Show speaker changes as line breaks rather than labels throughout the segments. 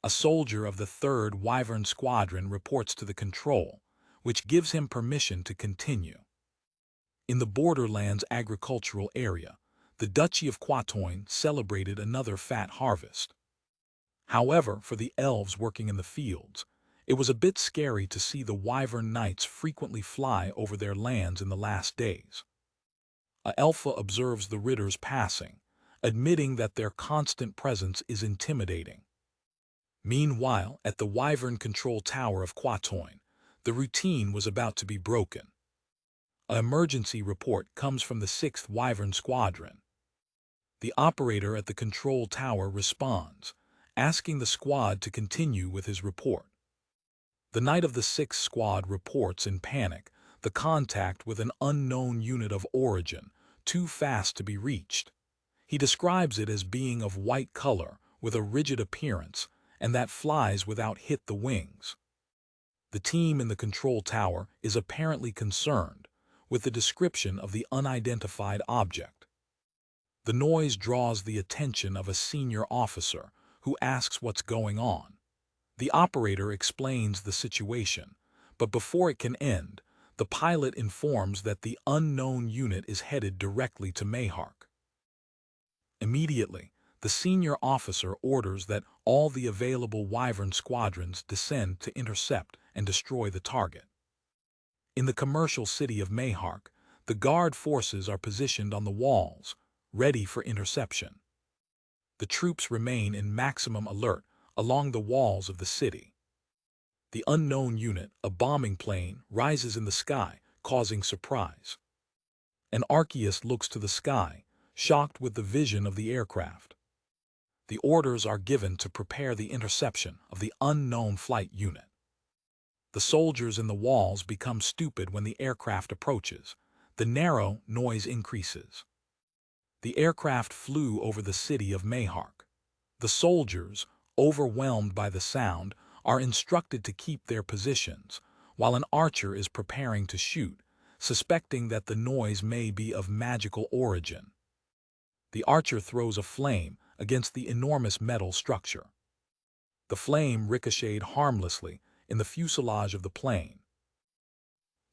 A soldier of the 3rd Wyvern Squadron reports to the control, which gives him permission to continue. In the borderlands agricultural area, the Duchy of Quatoin celebrated another fat harvest. However, for the elves working in the fields, it was a bit scary to see the Wyvern Knights frequently fly over their lands in the last days. A Alpha observes the Ritters passing, admitting that their constant presence is intimidating. Meanwhile, at the Wyvern Control Tower of Quatoin, the routine was about to be broken. An emergency report comes from the 6th Wyvern Squadron. The operator at the control tower responds, asking the squad to continue with his report. The Knight of the 6th Squad reports in panic the contact with an unknown unit of origin, too fast to be reached. He describes it as being of white color with a rigid appearance and that flies without hit the wings. The team in the control tower is apparently concerned with the description of the unidentified object. The noise draws the attention of a senior officer who asks what's going on. The operator explains the situation, but before it can end, the pilot informs that the unknown unit is headed directly to Mayhark. Immediately, the senior officer orders that all the available Wyvern squadrons descend to intercept and destroy the target. In the commercial city of Mayhark, the guard forces are positioned on the walls, ready for interception. The troops remain in maximum alert along the walls of the city. The unknown unit, a bombing plane, rises in the sky, causing surprise. An Archaeist looks to the sky, shocked with the vision of the aircraft. The orders are given to prepare the interception of the unknown flight unit. The soldiers in the walls become stupid when the aircraft approaches. The narrow noise increases. The aircraft flew over the city of Mayhark. The soldiers, overwhelmed by the sound, are instructed to keep their positions, while an archer is preparing to shoot, suspecting that the noise may be of magical origin. The archer throws a flame against the enormous metal structure. The flame ricocheted harmlessly in the fuselage of the plane.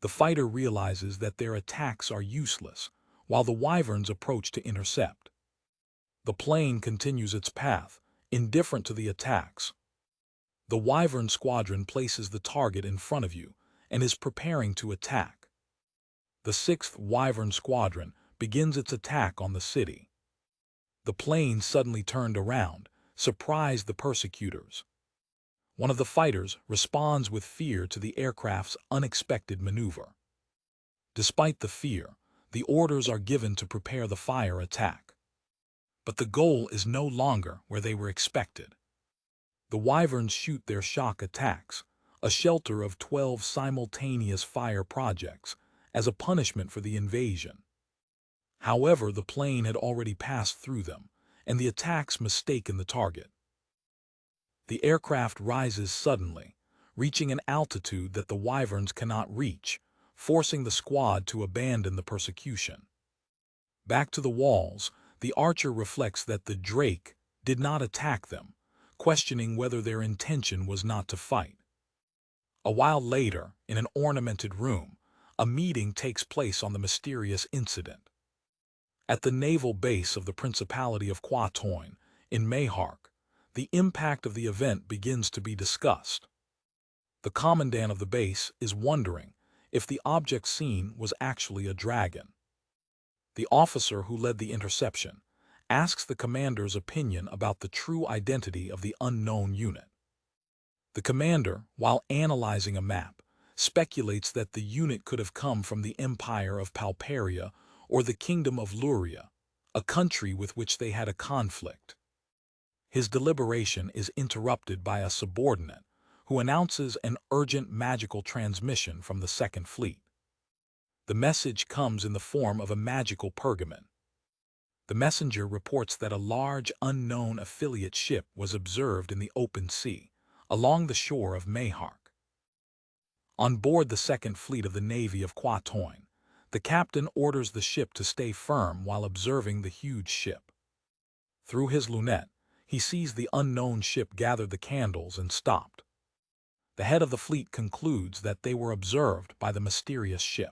The fighter realizes that their attacks are useless, while the Wyverns approach to intercept. The plane continues its path, indifferent to the attacks. The Wyvern squadron places the target in front of you and is preparing to attack. The 6th Wyvern squadron begins its attack on the city. The plane suddenly turned around, surprised the persecutors. One of the fighters responds with fear to the aircraft's unexpected maneuver. Despite the fear, the orders are given to prepare the fire attack. But the goal is no longer where they were expected. The Wyverns shoot their shock attacks, a shelter of 12 simultaneous fire projects, as a punishment for the invasion. However, the plane had already passed through them, and the attacks mistaken the target. The aircraft rises suddenly, reaching an altitude that the Wyverns cannot reach, forcing the squad to abandon the persecution. Back to the walls, the archer reflects that the Drake did not attack them, questioning whether their intention was not to fight. A while later, in an ornamented room, a meeting takes place on the mysterious incident. At the naval base of the Principality of Quatoin, in Mayhark, the impact of the event begins to be discussed. The commandant of the base is wondering if the object seen was actually a dragon. The officer who led the interception asks the commander's opinion about the true identity of the unknown unit. The commander, while analyzing a map, speculates that the unit could have come from the Empire of Parpalia or the Kingdom of Louria, a country with which they had a conflict. His deliberation is interrupted by a subordinate who announces an urgent magical transmission from the Second Fleet. The message comes in the form of a magical pergamen. The messenger reports that a large unknown affiliate ship was observed in the open sea, along the shore of Mayhark. On board the Second Fleet of the Navy of Quatoin, the captain orders the ship to stay firm while observing the huge ship. Through his lunette, He sees the unknown ship gather the candles and stopped. The head of the fleet concludes that they were observed by the mysterious ship.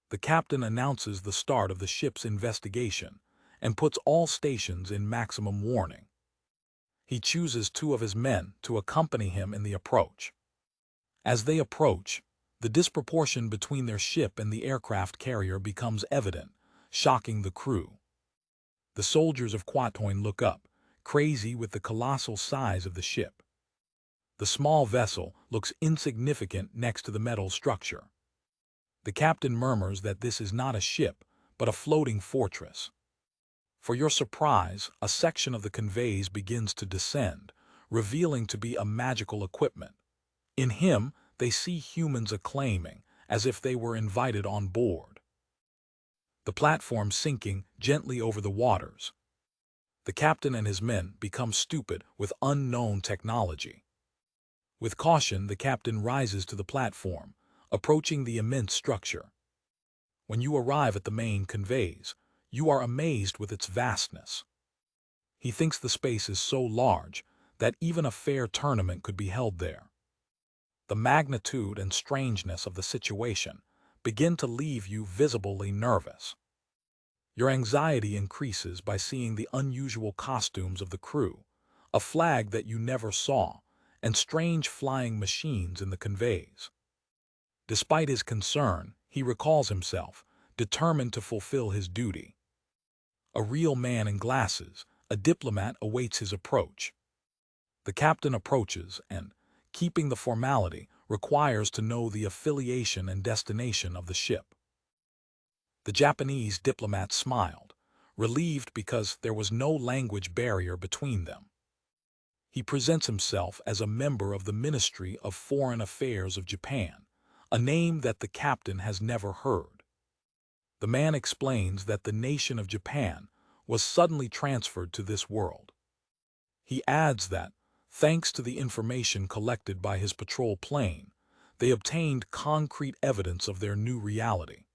The captain announces the start of the ship's investigation and puts all stations in maximum warning. He chooses 2 of his men to accompany him in the approach. As they approach, the disproportion between their ship and the aircraft carrier becomes evident, shocking the crew. The soldiers of Quatoin look up, crazy with the colossal size of the ship. The small vessel looks insignificant next to the metal structure. The captain murmurs that this is not a ship, but a floating fortress. For your surprise, a section of the conveys begins to descend, revealing to be a magical equipment. In him, they see humans acclaiming, as if they were invited on board. The platform sinking gently over the waters. The captain and his men become stupid with unknown technology. With caution, the captain rises to the platform, approaching the immense structure. When you arrive at the main conveys, you are amazed with its vastness. He thinks the space is so large that even a fair tournament could be held there. The magnitude and strangeness of the situation begin to leave you visibly nervous. Your anxiety increases by seeing the unusual costumes of the crew, a flag that you never saw, and strange flying machines in the conveys. Despite his concern, he recalls himself, determined to fulfill his duty. A real man in glasses, a diplomat, awaits his approach. The captain approaches and, keeping the formality, requires to know the affiliation and destination of the ship. The Japanese diplomat smiled, relieved because there was no language barrier between them. He presents himself as a member of the Ministry of Foreign Affairs of Japan, a name that the captain has never heard. The man explains that the nation of Japan was suddenly transferred to this world. He adds that, thanks to the information collected by his patrol plane, they obtained concrete evidence of their new reality.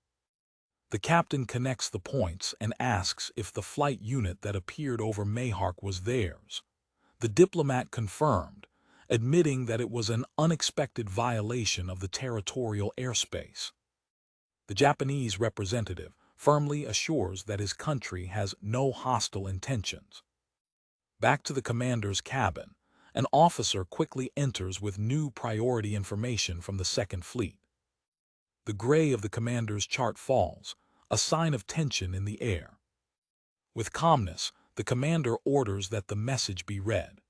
The captain connects the points and asks if the flight unit that appeared over Mayhark was theirs. The diplomat confirmed, admitting that it was an unexpected violation of the territorial airspace. The Japanese representative firmly assures that his country has no hostile intentions. Back to the commander's cabin, an officer quickly enters with new priority information from the Second Fleet. The gray of the commander's chart falls, a sign of tension in the air. With calmness, the commander orders that the message be read.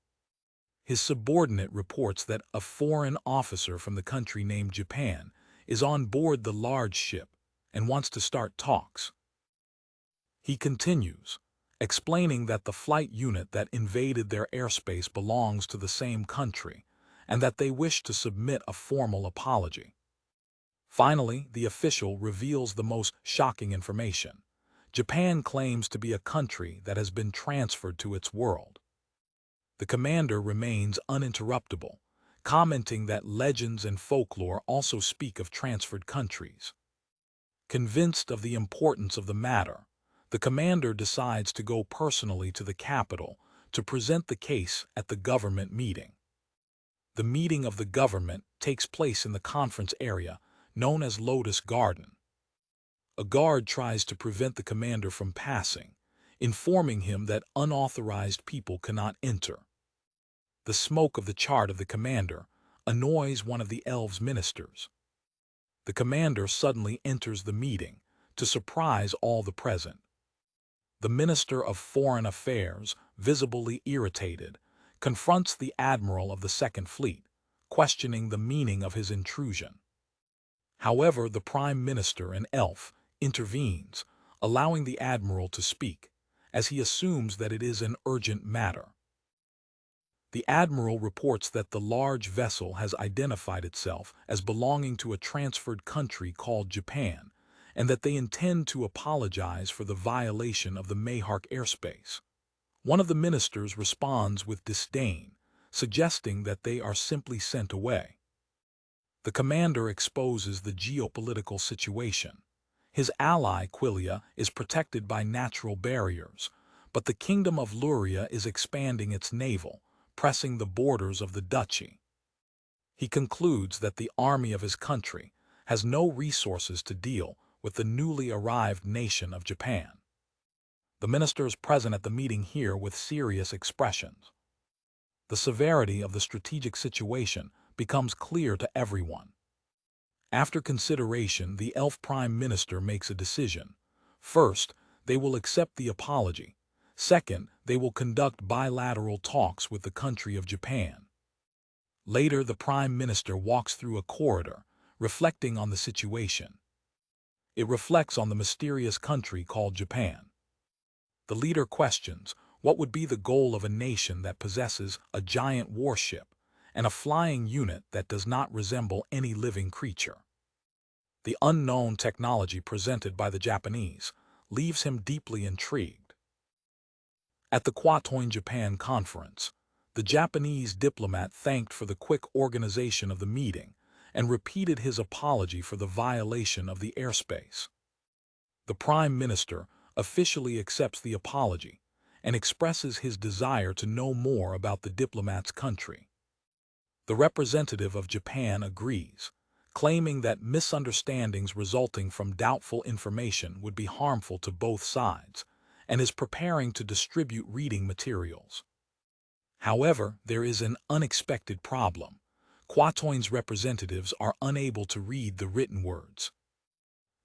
His subordinate reports that a foreign officer from the country named Japan is on board the large ship and wants to start talks. He continues, explaining that the flight unit that invaded their airspace belongs to the same country and that they wish to submit a formal apology. Finally, the official reveals the most shocking information. Japan claims to be a country that has been transferred to its world. The commander remains uninterruptible, commenting that legends and folklore also speak of transferred countries. Convinced of the importance of the matter, the commander decides to go personally to the capital to present the case at the government meeting. The meeting of the government takes place in the conference area known as Lotus Garden. A guard tries to prevent the commander from passing, informing him that unauthorized people cannot enter. The smoke of the chart of the commander annoys one of the elves' ministers. The commander suddenly enters the meeting to surprise all the present. The Minister of Foreign Affairs, visibly irritated, confronts the Admiral of the Second Fleet, questioning the meaning of his intrusion. However, the Prime Minister, an elf, intervenes, allowing the Admiral to speak, as he assumes that it is an urgent matter. The Admiral reports that the large vessel has identified itself as belonging to a transferred country called Japan, and that they intend to apologize for the violation of the Mayhark airspace. One of the ministers responds with disdain, suggesting that they are simply sent away. The commander exposes the geopolitical situation. His ally, Quilia, is protected by natural barriers, but the kingdom of Louria is expanding its naval, pressing the borders of the duchy. He concludes that the army of his country has no resources to deal with the newly arrived nation of Japan. The ministers present at the meeting hear with serious expressions. The severity of the strategic situation becomes clear to everyone. After consideration, the elf prime minister makes a decision. First, they will accept the apology. Second, they will conduct bilateral talks with the country of Japan. Later, the prime minister walks through a corridor, reflecting on the situation. It reflects on the mysterious country called Japan. The leader questions, what would be the goal of a nation that possesses a giant warship and a flying unit that does not resemble any living creature? The unknown technology presented by the Japanese leaves him deeply intrigued. At the Quatoin Japan conference, the Japanese diplomat thanked for the quick organization of the meeting and repeated his apology for the violation of the airspace. The Prime Minister officially accepts the apology and expresses his desire to know more about the diplomat's country. The representative of Japan agrees, claiming that misunderstandings resulting from doubtful information would be harmful to both sides, and is preparing to distribute reading materials. However, there is an unexpected problem. Quatoin's representatives are unable to read the written words.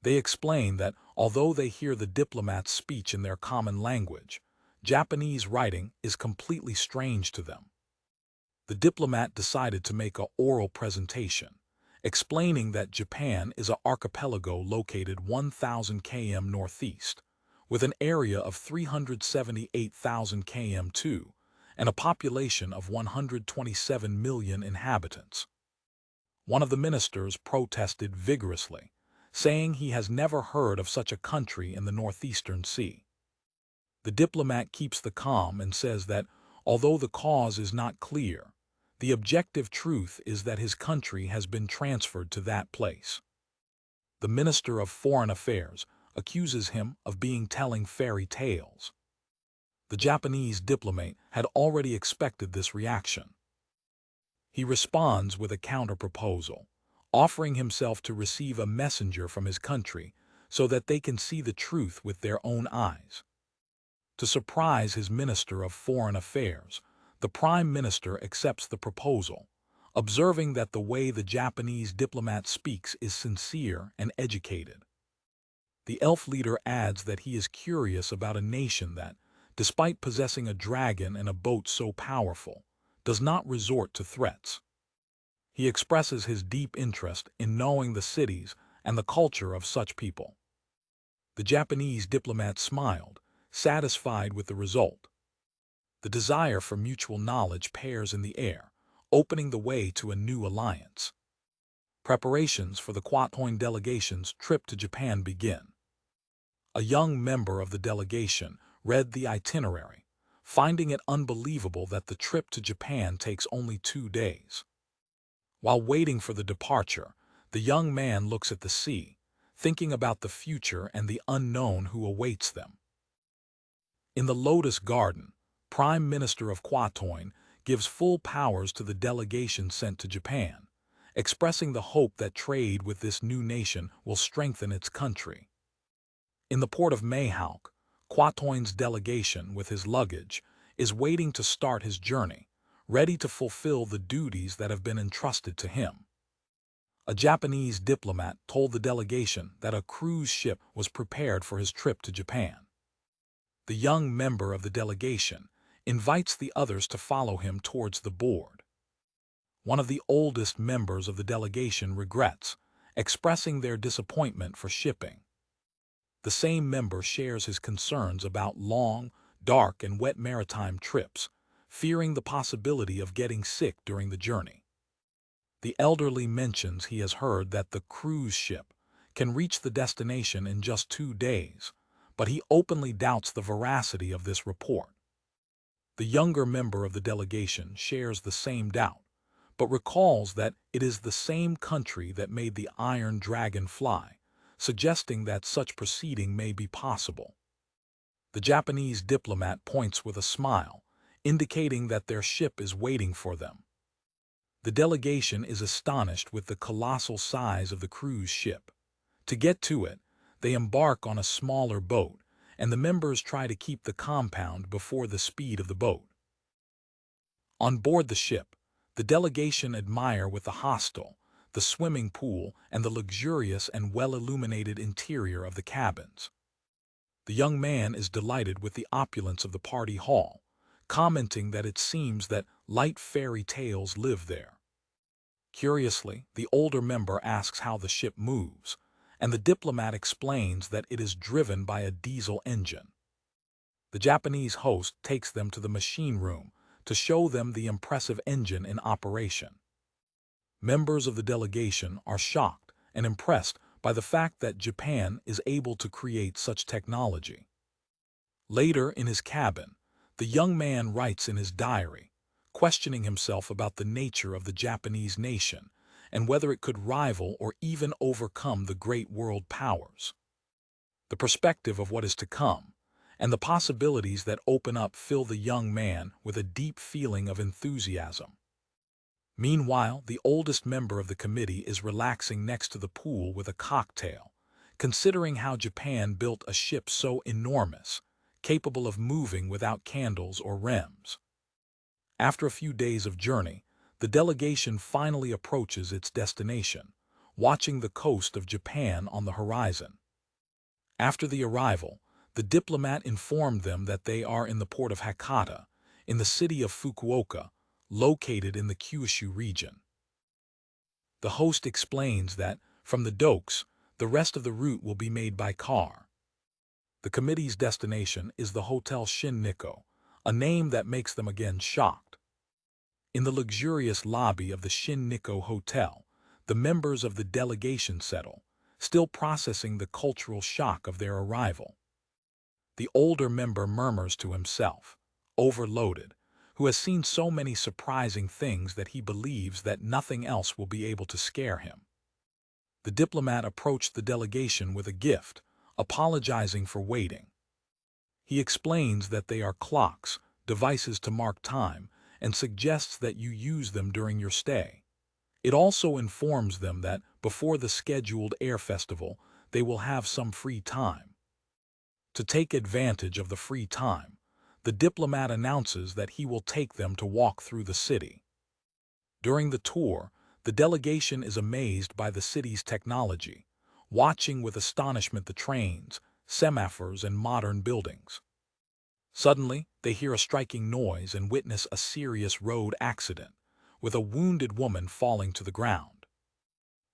They explain that although they hear the diplomat's speech in their common language, Japanese writing is completely strange to them. The diplomat decided to make an oral presentation, explaining that Japan is an archipelago located 1,000 km northeast, with an area of 378,000 km2 and a population of 127 million inhabitants. One of the ministers protested vigorously, saying he has never heard of such a country in the northeastern sea. The diplomat keeps the calm and says that, although the cause is not clear, the objective truth is that his country has been transferred to that place. The Minister of Foreign Affairs accuses him of being telling fairy tales. The Japanese diplomat had already expected this reaction. He responds with a counter-proposal, offering himself to receive a messenger from his country so that they can see the truth with their own eyes. To surprise his Minister of Foreign Affairs, the Prime Minister accepts the proposal, observing that the way the Japanese diplomat speaks is sincere and educated. The elf leader adds that he is curious about a nation that, despite possessing a dragon and a boat so powerful, does not resort to threats. He expresses his deep interest in knowing the cities and the culture of such people. The Japanese diplomat smiled, satisfied with the result. The desire for mutual knowledge pairs in the air, opening the way to a new alliance. Preparations for the Quatoin delegation's trip to Japan begin. A young member of the delegation read the itinerary, finding it unbelievable that the trip to Japan takes only 2 days. While waiting for the departure, the young man looks at the sea, thinking about the future and the unknown who awaits them. In the Lotus Garden, Prime Minister of Quatoin gives full powers to the delegation sent to Japan, expressing the hope that trade with this new nation will strengthen its country. In the port of Mayhawk, Quatoin's delegation, with his luggage, is waiting to start his journey, ready to fulfill the duties that have been entrusted to him. A Japanese diplomat told the delegation that a cruise ship was prepared for his trip to Japan. The young member of the delegation invites the others to follow him towards the board. One of the oldest members of the delegation regrets, expressing their disappointment for shipping. The same member shares his concerns about long, dark, and wet maritime trips, fearing the possibility of getting sick during the journey. The elderly mentions he has heard that the cruise ship can reach the destination in just 2 days, but he openly doubts the veracity of this report. The younger member of the delegation shares the same doubt, but recalls that it is the same country that made the Iron Dragon fly, suggesting that such proceeding may be possible. The Japanese diplomat points with a smile, indicating that their ship is waiting for them. The delegation is astonished with the colossal size of the cruise ship. To get to it, they embark on a smaller boat, and the members try to keep the compound before the speed of the boat. On board the ship, the delegation admire with the hostel, the swimming pool, and the luxurious and well-illuminated interior of the cabins. The young man is delighted with the opulence of the party hall, commenting that it seems that light fairy tales live there. Curiously, the older member asks how the ship moves, and the diplomat explains that it is driven by a diesel engine. The Japanese host takes them to the machine room to show them the impressive engine in operation. Members of the delegation are shocked and impressed by the fact that Japan is able to create such technology. Later in his cabin, the young man writes in his diary, questioning himself about the nature of the Japanese nation and whether it could rival or even overcome the great world powers. The perspective of what is to come and the possibilities that open up fill the young man with a deep feeling of enthusiasm. Meanwhile, the oldest member of the committee is relaxing next to the pool with a cocktail, considering how Japan built a ship so enormous, capable of moving without candles or rems. After a few days of journey, the delegation finally approaches its destination, watching the coast of Japan on the horizon. After the arrival, the diplomat informed them that they are in the port of Hakata, in the city of Fukuoka, located in the Kyushu region. The host explains that, from the docks, the rest of the route will be made by car. The committee's destination is the Hotel Shin Nikko, a name that makes them again shocked. In the luxurious lobby of the Shin Nikko Hotel, the members of the delegation settle, still processing the cultural shock of their arrival. The older member murmurs to himself, overloaded, who has seen so many surprising things that he believes that nothing else will be able to scare him. The diplomat approached the delegation with a gift, apologizing for waiting. He explains that they are clocks, devices to mark time, and suggests that you use them during your stay. It also informs them that before the scheduled air festival, they will have some free time. To take advantage of the free time, the diplomat announces that he will take them to walk through the city. During the tour, the delegation is amazed by the city's technology, watching with astonishment the trains, semaphores, and modern buildings. Suddenly, they hear a striking noise and witness a serious road accident, with a wounded woman falling to the ground.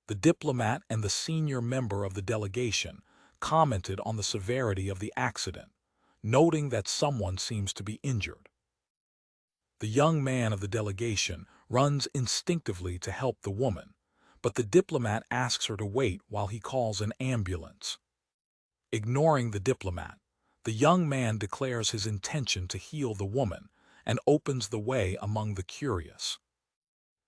The diplomat and the senior member of the delegation commented on the severity of the accident, noting that someone seems to be injured. The young man of the delegation runs instinctively to help the woman, but the diplomat asks her to wait while he calls an ambulance. Ignoring the diplomat, the young man declares his intention to heal the woman and opens the way among the curious.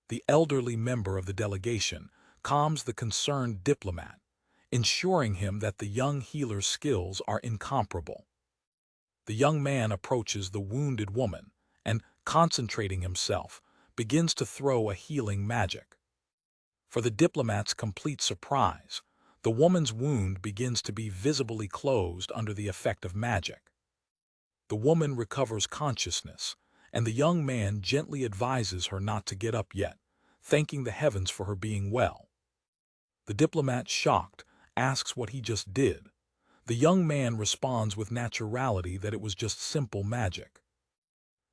The elderly member of the delegation calms the concerned diplomat, ensuring him that the young healer's skills are incomparable. The young man approaches the wounded woman and, concentrating himself, begins to throw a healing magic. For the diplomat's complete surprise, the woman's wound begins to be visibly closed under the effect of magic. The woman recovers consciousness, and the young man gently advises her not to get up yet, thanking the heavens for her being well. The diplomat, shocked, asks what he just did. The young man responds with naturality that it was just simple magic.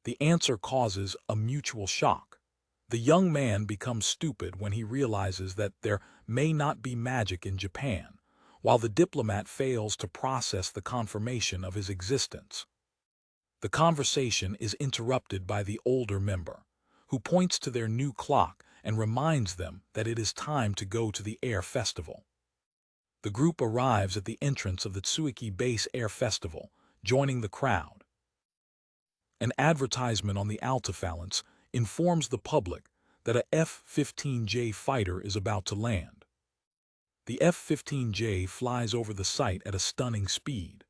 The answer causes a mutual shock. The young man becomes stupid when he realizes that there may not be magic in Japan, while the diplomat fails to process the confirmation of his existence. The conversation is interrupted by the older member, who points to their new clock and reminds them that it is time to go to the air festival. The group arrives at the entrance of the Tsuiki Base Air Festival, joining the crowd. An advertisement on the altifalance informs the public that a F-15J fighter is about to land. The F-15J flies over the site at a stunning speed.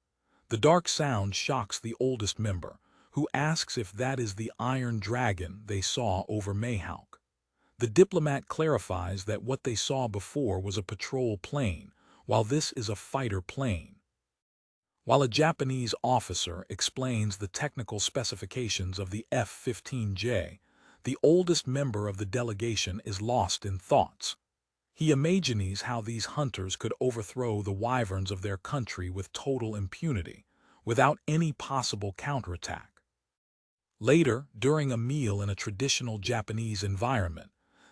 The dark sound shocks the oldest member, who asks if that is the iron dragon they saw over Mayhawk. The diplomat clarifies that what they saw before was a patrol plane, while this is a fighter plane. While a Japanese officer explains the technical specifications of the F-15J, the oldest member of the delegation is lost in thoughts. He imagines how these hunters could overthrow the Wyverns of their country with total impunity, without any possible counterattack. Later, during a meal in a traditional Japanese environment,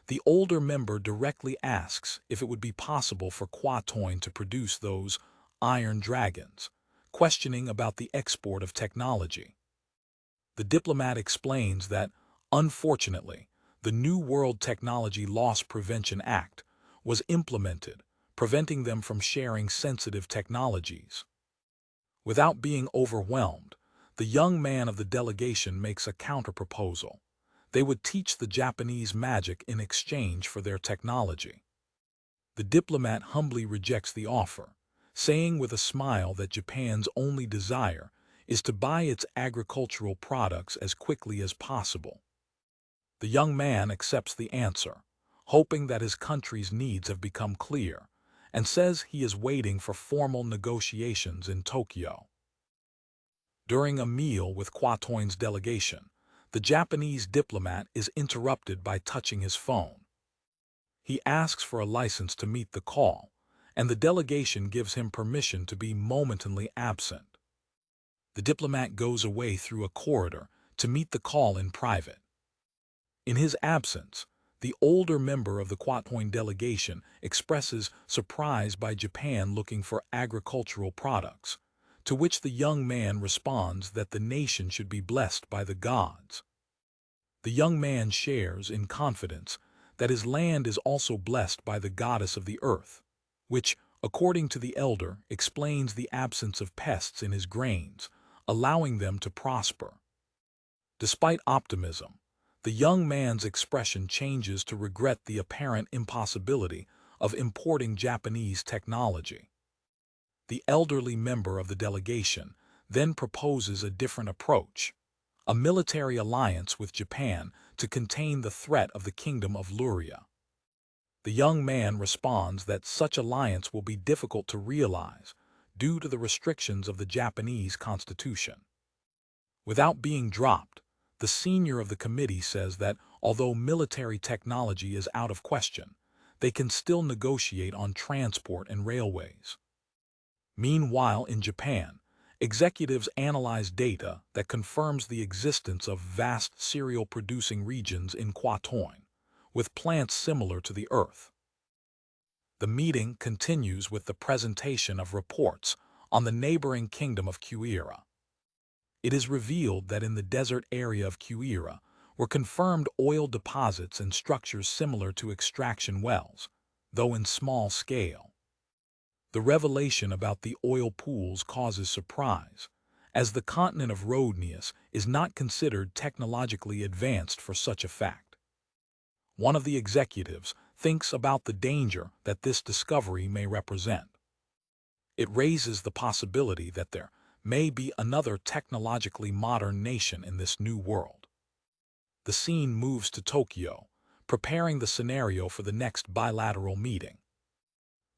the older member directly asks if it would be possible for Quatoin to produce those iron dragons, questioning about the export of technology. The diplomat explains that, unfortunately, the New World Technology Loss Prevention Act was implemented, preventing them from sharing sensitive technologies. Without being overwhelmed, the young man of the delegation makes a counterproposal. They would teach the Japanese magic in exchange for their technology. The diplomat humbly rejects the offer, saying with a smile that Japan's only desire is to buy its agricultural products as quickly as possible. The young man accepts the answer, hoping that his country's needs have become clear, and says he is waiting for formal negotiations in Tokyo. During a meal with Quatoin's delegation, the Japanese diplomat is interrupted by touching his phone. He asks for a license to meet the call, and the delegation gives him permission to be momentarily absent. The diplomat goes away through a corridor to meet the call in private. In his absence, the older member of the Quatoin delegation expresses surprise by Japan looking for agricultural products, to which the young man responds that the nation should be blessed by the gods. The young man shares in confidence that his land is also blessed by the goddess of the earth, which, according to the elder, explains the absence of pests in his grains, allowing them to prosper. Despite optimism, the young man's expression changes to regret the apparent impossibility of importing Japanese technology. The elderly member of the delegation then proposes a different approach, a military alliance with Japan to contain the threat of the kingdom of Louria. The young man responds that such alliance will be difficult to realize due to the restrictions of the Japanese constitution. Without being dropped, the senior of the committee says that although military technology is out of question, they can still negotiate on transport and railways. Meanwhile, in Japan, executives analyze data that confirms the existence of vast cereal-producing regions in Quatoin, with plants similar to the Earth. The meeting continues with the presentation of reports on the neighboring kingdom of Quira. It is revealed that in the desert area of Quira were confirmed oil deposits and structures similar to extraction wells, though in small scale. The revelation about the oil pools causes surprise, as the continent of Rhodnius is not considered technologically advanced for such a fact. One of the executives thinks about the danger that this discovery may represent. It raises the possibility that there may be another technologically modern nation in this new world. The scene moves to Tokyo, preparing the scenario for the next bilateral meeting.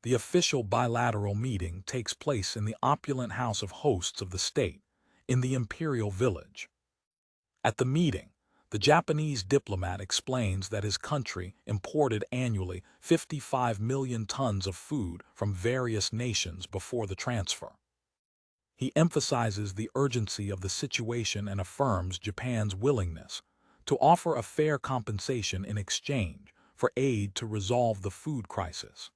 The official bilateral meeting takes place in the opulent house of hosts of the state, in the imperial village. At the meeting, the Japanese diplomat explains that his country imported annually 55 million tons of food from various nations before the transfer. He emphasizes the urgency of the situation and affirms Japan's willingness to offer a fair compensation in exchange for aid to resolve the food crisis.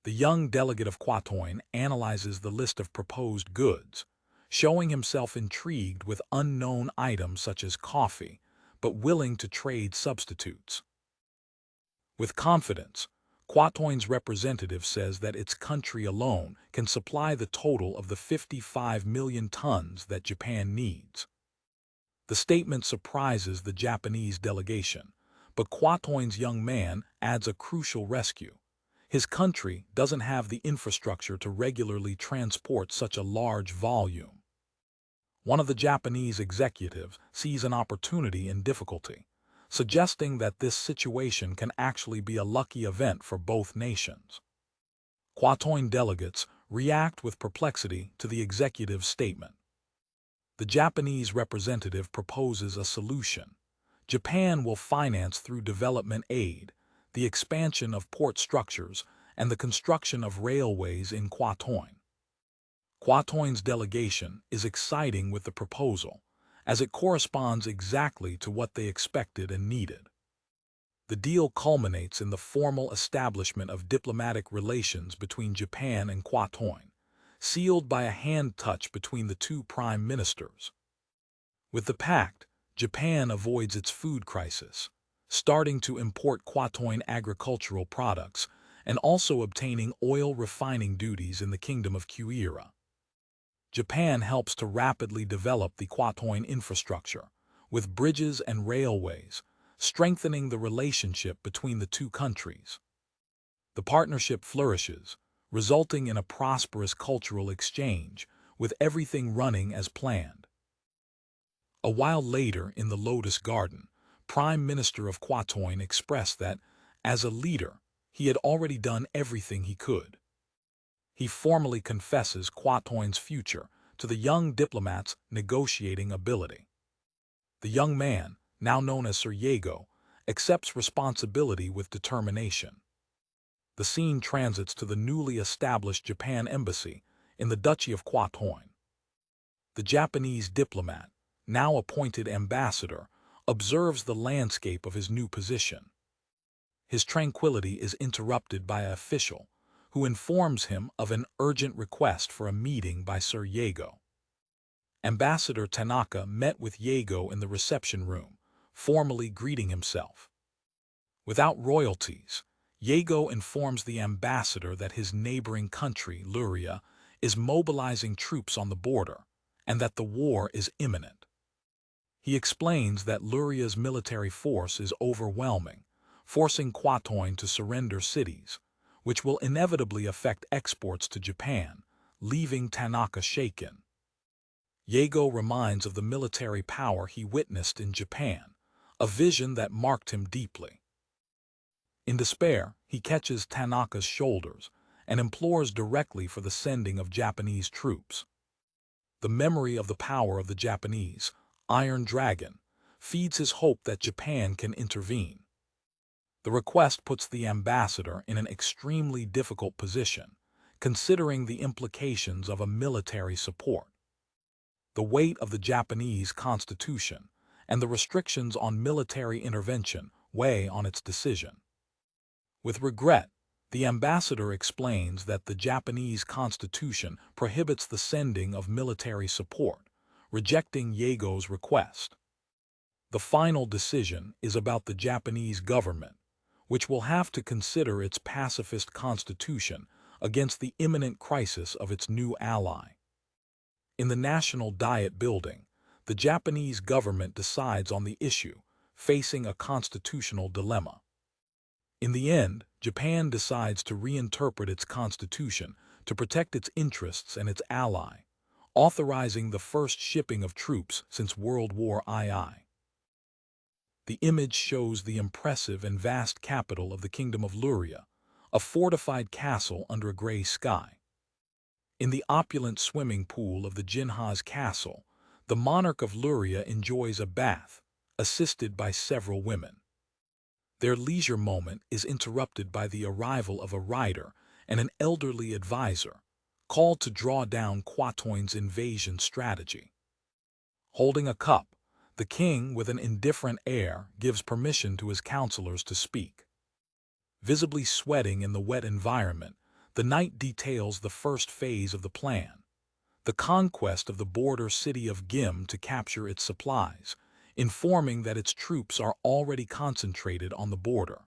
The young delegate of Quatoin analyzes the list of proposed goods, showing himself intrigued with unknown items such as coffee, but willing to trade substitutes. With confidence, Quatoin's representative says that its country alone can supply the total of the 55 million tons that Japan needs. The statement surprises the Japanese delegation, but Quatoin's young man adds a crucial rescue. His country doesn't have the infrastructure to regularly transport such a large volume. One of the Japanese executives sees an opportunity in difficulty, suggesting that this situation can actually be a lucky event for both nations. Quatoin delegates react with perplexity to the executive's statement. The Japanese representative proposes a solution. Japan will finance through development aid the expansion of port structures and the construction of railways in Quatoin. Quatoin's delegation is exciting with the proposal, as it corresponds exactly to what they expected and needed. The deal culminates in the formal establishment of diplomatic relations between Japan and Quatoin, sealed by a hand touch between the two prime ministers. With the pact, Japan avoids its food crisis, starting to import Quatoin agricultural products and also obtaining oil refining duties in the Kingdom of Louria. Japan helps to rapidly develop the Quatoin infrastructure, with bridges and railways, strengthening the relationship between the two countries. The partnership flourishes, resulting in a prosperous cultural exchange, with everything running as planned. A while later, in the Lotus Garden, Prime Minister of Quatoin expressed that, as a leader, he had already done everything he could. He formally confesses Quatoin's future to the young diplomat's negotiating ability. The young man, now known as Sir Yago, accepts responsibility with determination. The scene transits to the newly established Japan embassy in the Duchy of Quatoin. The Japanese diplomat, now appointed ambassador, observes the landscape of his new position. His tranquility is interrupted by an official who informs him of an urgent request for a meeting by Sir Yago. Ambassador Tanaka met with Yago in the reception room, formally greeting himself. Without royalties, Yago informs the ambassador that his neighboring country, Louria, is mobilizing troops on the border and that the war is imminent. He explains that Louria's military force is overwhelming, forcing Quatoin to surrender cities, which will inevitably affect exports to Japan, leaving Tanaka shaken. Yago reminds of the military power he witnessed in Japan, a vision that marked him deeply. In despair, he catches Tanaka's shoulders and implores directly for the sending of Japanese troops. The memory of the power of the Japanese Iron Dragon feeds his hope that Japan can intervene. The request puts the ambassador in an extremely difficult position, considering the implications of a military support. The weight of the Japanese constitution and the restrictions on military intervention weigh on its decision. With regret, the ambassador explains that the Japanese constitution prohibits the sending of military support, rejecting Yago's request. The final decision is about the Japanese government, which will have to consider its pacifist constitution against the imminent crisis of its new ally. In the National Diet building, the Japanese government decides on the issue, facing a constitutional dilemma. In the end, Japan decides to reinterpret its constitution to protect its interests and its ally, authorizing the first shipping of troops since World War II. The image shows the impressive and vast capital of the Kingdom of Louria, a fortified castle under a gray sky. In the opulent swimming pool of the Jinha's castle, the monarch of Louria enjoys a bath, assisted by several women. Their leisure moment is interrupted by the arrival of a rider and an elderly advisor, called to draw down Quatoin's invasion strategy. Holding a cup, the king, with an indifferent air, gives permission to his counselors to speak. Visibly sweating in the wet environment, the knight details the first phase of the plan, the conquest of the border city of Gim to capture its supplies, informing that its troops are already concentrated on the border.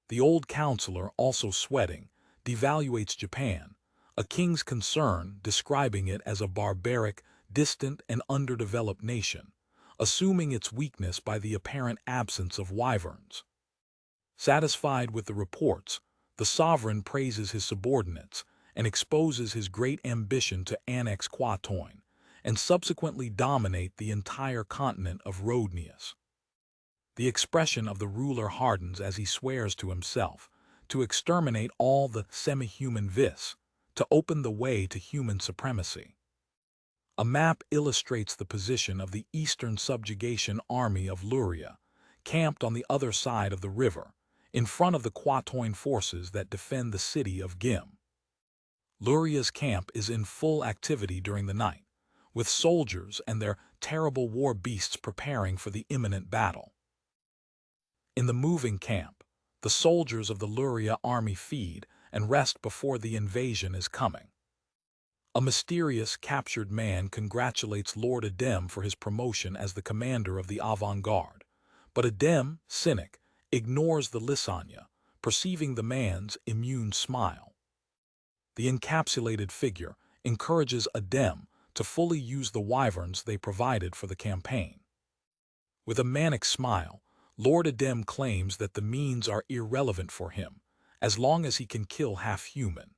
The old counselor, also sweating, devaluates Japan, a king's concern, describing it as a barbaric, distant, and underdeveloped nation, assuming its weakness by the apparent absence of wyverns. Satisfied with the reports, The sovereign praises his subordinates and exposes his great ambition to annex Quatoin and subsequently dominate the entire continent of Rhodnius. The expression of the ruler hardens as he swears to himself to exterminate all the semi-human vis, to open the way to human supremacy. A map illustrates the position of the Eastern Subjugation Army of Louria, camped on the other side of the river, in front of the Quatoin forces that defend the city of Gim. Louria's camp is in full activity during the night, with soldiers and their terrible war beasts preparing for the imminent battle. In the moving camp, the soldiers of the Louria army feed and rest before the invasion is coming. A mysterious, captured man congratulates Lord Adem for his promotion as the commander of the avant-garde, but Adem, cynic, ignores the Lisanya, perceiving the man's immune smile. The encapsulated figure encourages Adem to fully use the wyverns they provided for the campaign. With a manic smile, Lord Adem claims that the means are irrelevant for him, as long as he can kill half-human.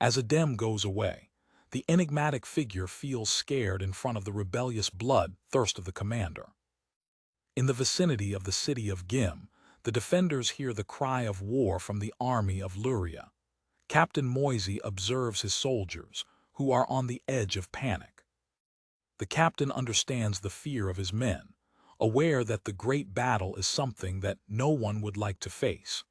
As Adem goes away, the enigmatic figure feels scared in front of the rebellious blood-thirst of the commander. In the vicinity of the city of Gim, the defenders hear the cry of war from the army of Louria. Captain Moisey observes his soldiers, who are on the edge of panic. The captain understands the fear of his men, aware that the great battle is something that no one would like to face.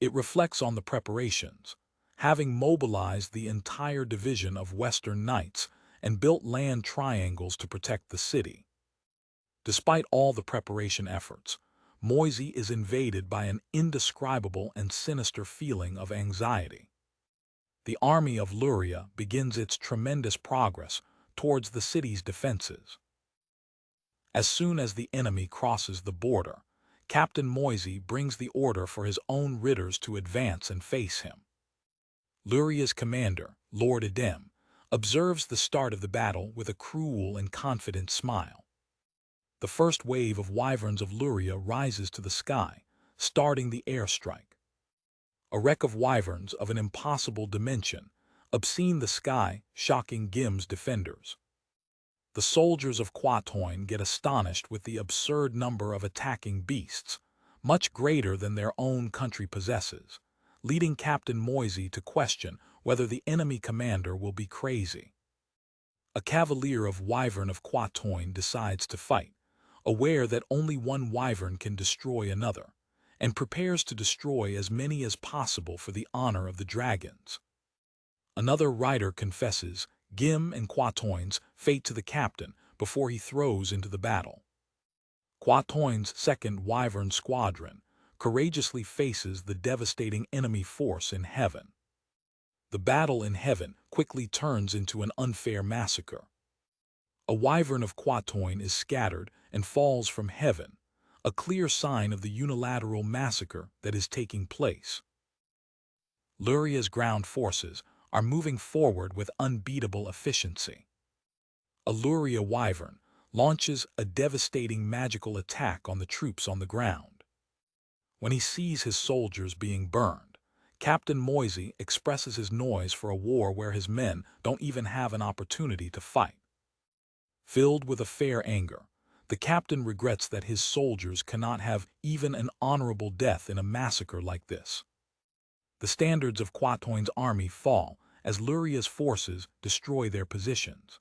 It reflects on the preparations, having mobilized the entire division of Western Knights and built land triangles to protect the city. Despite all the preparation efforts, Moisey is invaded by an indescribable and sinister feeling of anxiety. The army of Louria begins its tremendous progress towards the city's defenses. As soon as the enemy crosses the border, Captain Moisey brings the order for his own ridders to advance and face him. Louria's commander, Lord Adem, observes the start of the battle with a cruel and confident smile. The first wave of wyverns of Louria rises to the sky, starting the airstrike. A wreck of wyverns of an impossible dimension obscene the sky, shocking Gim's defenders. The soldiers of Quatoin get astonished with the absurd number of attacking beasts, much greater than their own country possesses, leading Captain Moisey to question whether the enemy commander will be crazy. A cavalier of Wyvern of Quatoin decides to fight, aware that only one wyvern can destroy another, and prepares to destroy as many as possible for the honor of the dragons. Another rider confesses Gim and Quatoin's fate to the captain before he throws into the battle. Quatoin's second wyvern squadron courageously faces the devastating enemy force in heaven. The battle in heaven quickly turns into an unfair massacre. A wyvern of Quatoin is scattered and falls from heaven, a clear sign of the unilateral massacre that is taking place. Louria's ground forces are moving forward with unbeatable efficiency. A Louria wyvern launches a devastating magical attack on the troops on the ground. When he sees his soldiers being burned, Captain Moisey expresses his noise for a war where his men don't even have an opportunity to fight. Filled with a fair anger, the captain regrets that his soldiers cannot have even an honorable death in a massacre like this. The standards of Quatoin's army fall as Louria's forces destroy their positions.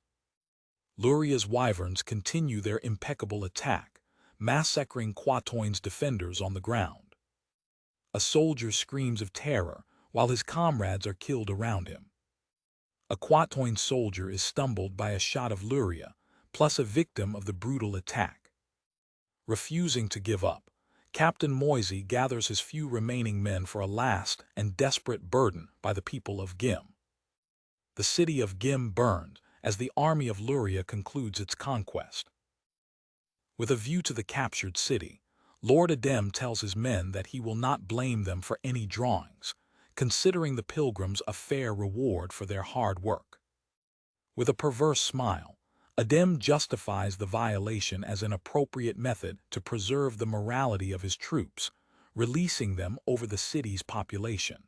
Louria's wyverns continue their impeccable attack, massacring Quatoin's defenders on the ground. A soldier screams of terror while his comrades are killed around him. A Quatoin soldier is stumbled by a shot of Louria, plus a victim of the brutal attack. Refusing to give up, Captain Moisey gathers his few remaining men for a last and desperate burden by the people of Gim. The city of Gim burned as the army of Louria concludes its conquest. With a view to the captured city, Lord Adem tells his men that he will not blame them for any drawings, considering the pilgrims a fair reward for their hard work. With a perverse smile, Adem justifies the violation as an appropriate method to preserve the morality of his troops, releasing them over the city's population.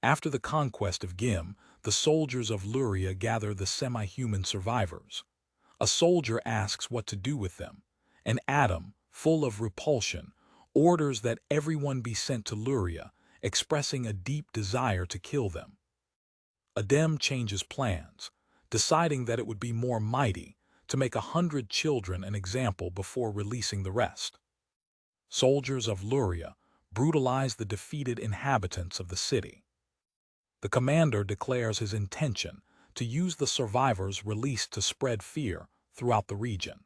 After the conquest of Gim, the soldiers of Louria gather the semi-human survivors. A soldier asks what to do with them, and Adam, full of repulsion, orders that everyone be sent to Louria, expressing a deep desire to kill them. Adam changes plans, deciding that it would be more mighty to make 100 children an example before releasing the rest. Soldiers of Louria brutalize the defeated inhabitants of the city. The commander declares his intention to use the survivors released to spread fear throughout the region.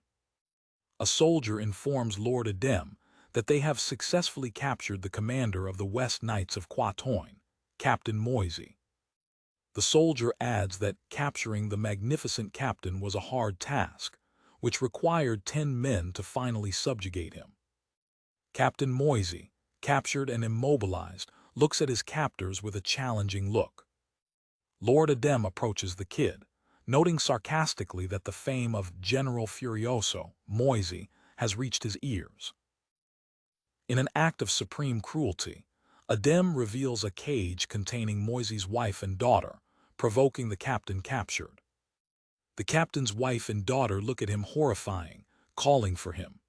A soldier informs Lord Adem that they have successfully captured the commander of the West Knights of Quatoin, Captain Moisey. The soldier adds that capturing the magnificent captain was a hard task, which required 10 men to finally subjugate him. Captain Moisey, captured and immobilized, looks at his captors with a challenging look. Lord Adem approaches the kid, noting sarcastically that the fame of General Furioso, Moisey, has reached his ears. In an act of supreme cruelty, Adem reveals a cage containing Moisey's wife and daughter, provoking the captain captured. The captain's wife and daughter look at him horrifying, calling for him.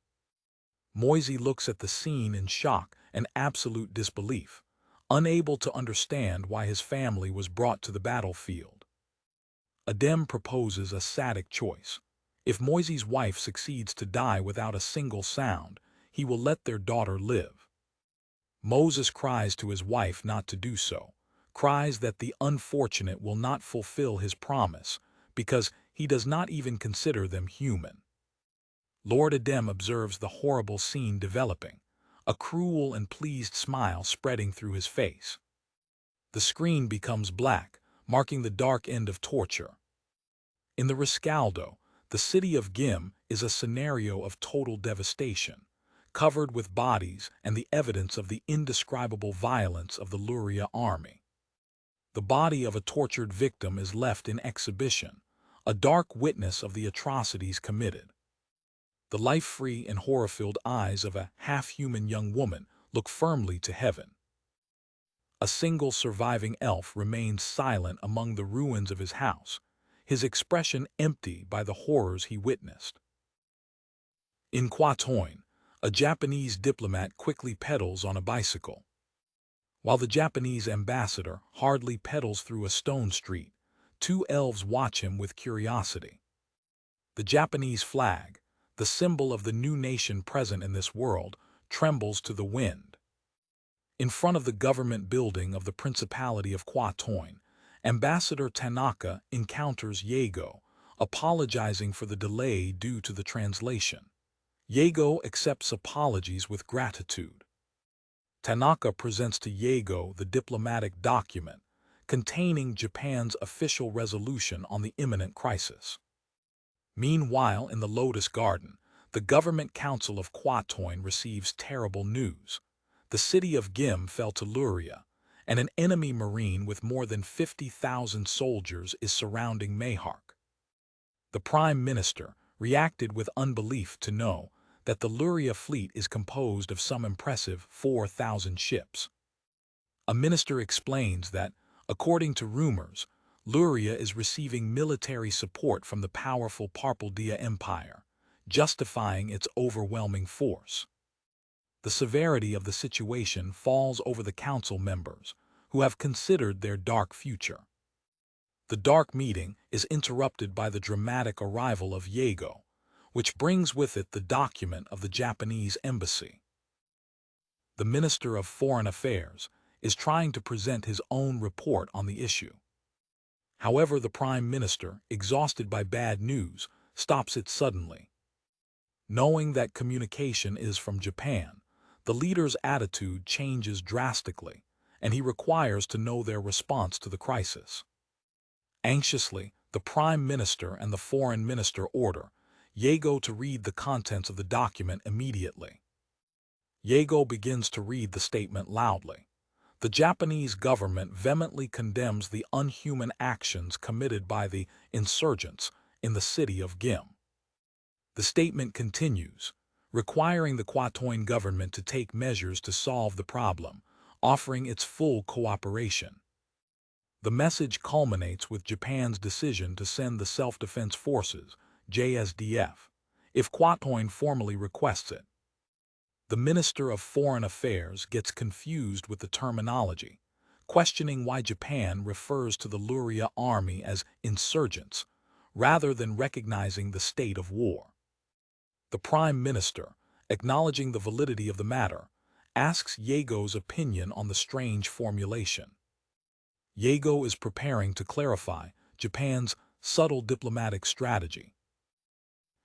Moisey looks at the scene in shock and absolute disbelief, unable to understand why his family was brought to the battlefield. Adem proposes a sadistic choice. If Moisey's wife succeeds to die without a single sound, he will let their daughter live. Moses cries to his wife not to do so, cries that the unfortunate will not fulfill his promise because he does not even consider them human. Lord Adem observes the horrible scene developing, a cruel and pleased smile spreading through his face. The screen becomes black, marking the dark end of torture. In the Rescaldo, the city of Gim is a scenario of total devastation, covered with bodies and the evidence of the indescribable violence of the Louria army. The body of a tortured victim is left in exhibition, a dark witness of the atrocities committed. The life-free and horror-filled eyes of a half-human young woman look firmly to heaven. A single surviving elf remains silent among the ruins of his house, his expression empty by the horrors he witnessed. In Quatoin, a Japanese diplomat quickly pedals on a bicycle. While the Japanese ambassador hardly pedals through a stone street, 2 elves watch him with curiosity. The Japanese flag, the symbol of the new nation present in this world, trembles to the wind. In front of the government building of the Principality of Quatoin, Ambassador Tanaka encounters Yago, apologizing for the delay due to the translation. Yago accepts apologies with gratitude. Tanaka presents to Yago the diplomatic document containing Japan's official resolution on the imminent crisis. Meanwhile, in the Lotus Garden, the Government Council of Quatoin receives terrible news. The city of Gim fell to Louria, and an enemy marine with more than 50,000 soldiers is surrounding Mayhark. The Prime Minister reacted with unbelief to know that the Louria fleet is composed of some impressive 4,000 ships. A minister explains that, according to rumors, Louria is receiving military support from the powerful Parpalia Empire, justifying its overwhelming force. The severity of the situation falls over the council members, who have considered their dark future. The dark meeting is interrupted by the dramatic arrival of Yago, which brings with it the document of the Japanese embassy. The Minister of Foreign Affairs is trying to present his own report on the issue. However, the Prime Minister, exhausted by bad news, stops it suddenly. Knowing that communication is from Japan, the leader's attitude changes drastically, and he requires to know their response to the crisis. Anxiously, the Prime Minister and the Foreign Minister order Yago to read the contents of the document immediately. Yago begins to read the statement loudly. The Japanese government vehemently condemns the unhuman actions committed by the insurgents in the city of Gim. The statement continues, requiring the Quatoin government to take measures to solve the problem, offering its full cooperation. The message culminates with Japan's decision to send the Self-Defense Forces, JSDF, if Quatoin formally requests it. The Minister of Foreign Affairs gets confused with the terminology, questioning why Japan refers to the Louria army as insurgents, rather than recognizing the state of war. The Prime Minister, acknowledging the validity of the matter, asks Yago's opinion on the strange formulation. Yago is preparing to clarify Japan's subtle diplomatic strategy.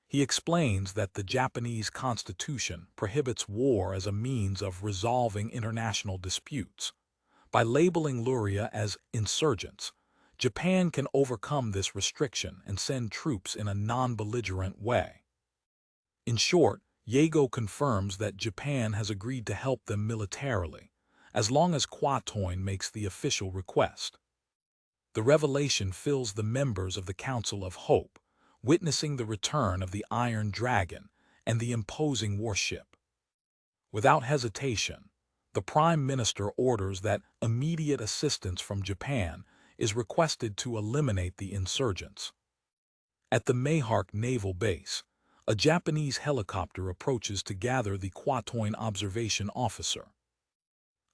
He explains that the Japanese constitution prohibits war as a means of resolving international disputes. By labeling Louria as insurgents, Japan can overcome this restriction and send troops in a non-belligerent way. In short, Yago confirms that Japan has agreed to help them militarily, as long as Quatoin makes the official request. The revelation fills the members of the Council of Hope, witnessing the return of the Iron Dragon and the imposing warship. Without hesitation, the Prime Minister orders that immediate assistance from Japan is requested to eliminate the insurgents. At the Mayhark Naval Base, a Japanese helicopter approaches to gather the Quatoin observation officer.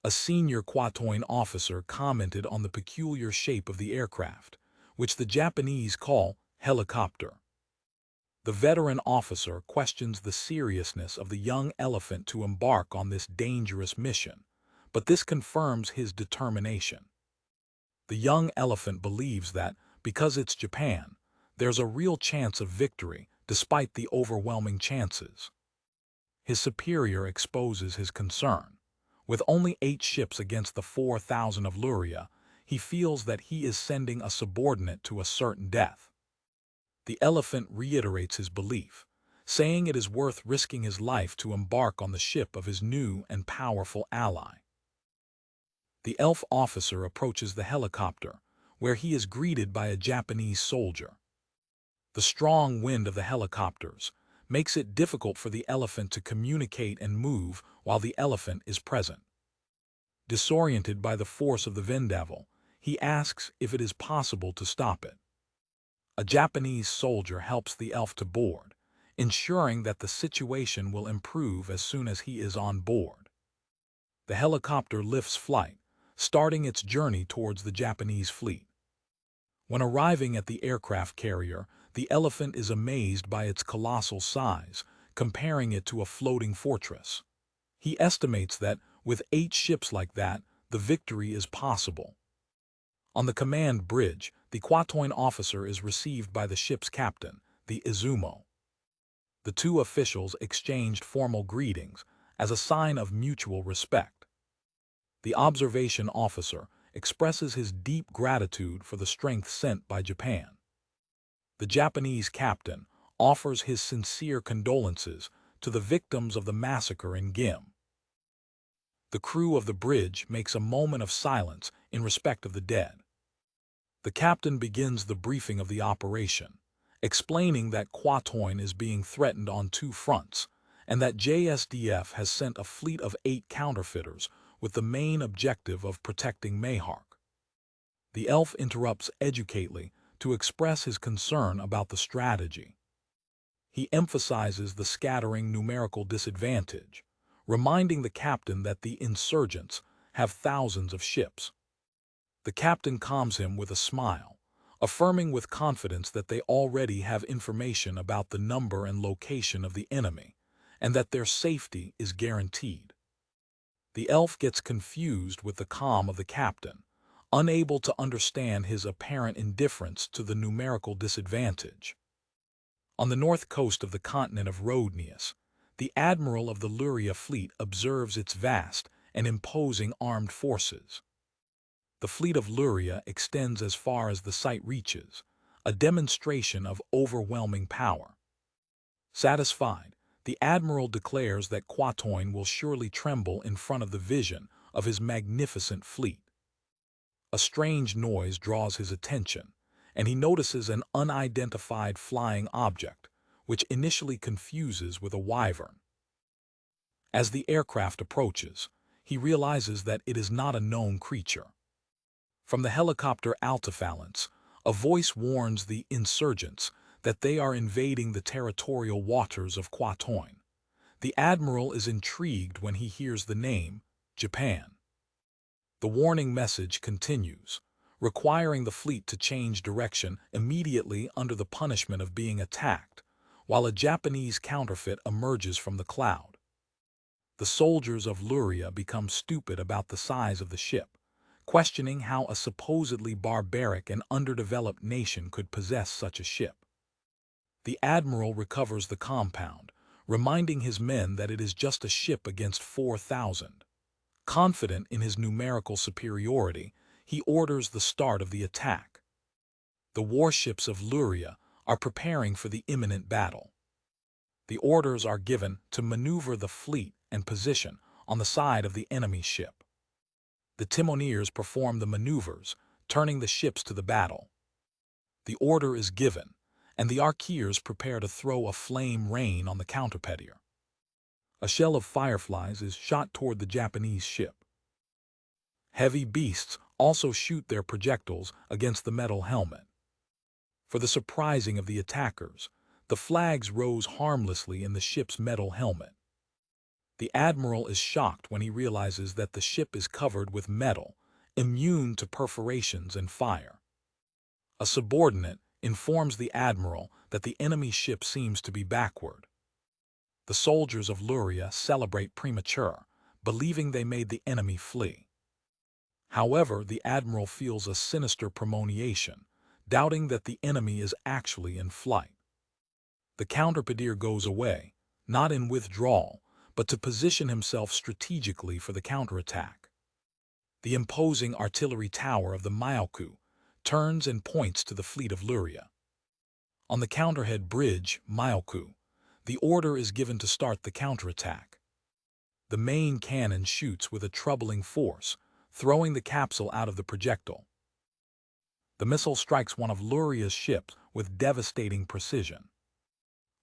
A senior Quatoin officer commented on the peculiar shape of the aircraft, which the Japanese call helicopter. The veteran officer questions the seriousness of the young elephant to embark on this dangerous mission, but this confirms his determination. The young elephant believes that, because it's Japan, there's a real chance of victory despite the overwhelming chances. His superior exposes his concern. With only 8 ships against the 4,000 of Louria, he feels that he is sending a subordinate to a certain death. The elephant reiterates his belief, saying it is worth risking his life to embark on the ship of his new and powerful ally. The elf officer approaches the helicopter, where he is greeted by a Japanese soldier. The strong wind of the helicopters makes it difficult for the elephant to communicate and move while the elephant is present. Disoriented by the force of the vendaval, he asks if it is possible to stop it. A Japanese soldier helps the elf to board, ensuring that the situation will improve as soon as he is on board. The helicopter lifts flight, starting its journey towards the Japanese fleet. When arriving at the aircraft carrier, the elephant is amazed by its colossal size, comparing it to a floating fortress. He estimates that, with 8 ships like that, the victory is possible. On the command bridge, the Quatoin officer is received by the ship's captain, the Izumo. The two officials exchanged formal greetings as a sign of mutual respect. The observation officer expresses his deep gratitude for the strength sent by Japan. The Japanese captain offers his sincere condolences to the victims of the massacre in Gim. The crew of the bridge makes a moment of silence in respect of the dead. The captain begins the briefing of the operation, explaining that Quatoin is being threatened on 2 fronts, and that JSDF has sent a fleet of 8 counterfeiters with the main objective of protecting Mayhark. The elf interrupts educatedly to express his concern about the strategy. He emphasizes the scattering numerical disadvantage, reminding the captain that the insurgents have thousands of ships. The captain calms him with a smile, affirming with confidence that they already have information about the number and location of the enemy, and that their safety is guaranteed. The elf gets confused with the calm of the captain, unable to understand his apparent indifference to the numerical disadvantage. On the north coast of the continent of Rhodnius, the admiral of the Louria fleet observes its vast and imposing armed forces. The fleet of Louria extends as far as the sight reaches, a demonstration of overwhelming power. Satisfied, the admiral declares that Quatoin will surely tremble in front of the vision of his magnificent fleet. A strange noise draws his attention, and he notices an unidentified flying object, which initially confuses with a wyvern. As the aircraft approaches, he realizes that it is not a known creature. From the helicopter altiphalance, a voice warns the insurgents that they are invading the territorial waters of Quatoin. The admiral is intrigued when he hears the name, Japan. The warning message continues, requiring the fleet to change direction immediately under the punishment of being attacked, while a Japanese counterfeit emerges from the cloud. The soldiers of Louria become stupid about the size of the ship, questioning how a supposedly barbaric and underdeveloped nation could possess such a ship. The admiral recovers the compound, reminding his men that it is just a ship against 4,000. Confident in his numerical superiority, he orders the start of the attack. The warships of Louria are preparing for the imminent battle. The orders are given to maneuver the fleet and position on the side of the enemy ship. The timoneers perform the maneuvers, turning the ships to the battle. The order is given, and the arqueers prepare to throw a flame rain on the counterpetier. A shell of fireflies is shot toward the Japanese ship. Heavy beasts also shoot their projectiles against the metal helmet. For the surprising of the attackers, the flags rose harmlessly in the ship's metal helmet. The admiral is shocked when he realizes that the ship is covered with metal, immune to perforations and fire. A subordinate informs the admiral that the enemy ship seems to be backward. The soldiers of Louria celebrate premature, believing they made the enemy flee. However, the admiral feels a sinister premonition, doubting that the enemy is actually in flight. The counterpetier goes away, not in withdrawal, but to position himself strategically for the counterattack. The imposing artillery tower of the Myoku turns and points to the fleet of Louria. On the counterhead bridge, Myoku, the order is given to start the counterattack. The main cannon shoots with a troubling force, throwing the capsule out of the projectile. The missile strikes one of Louria's ships with devastating precision.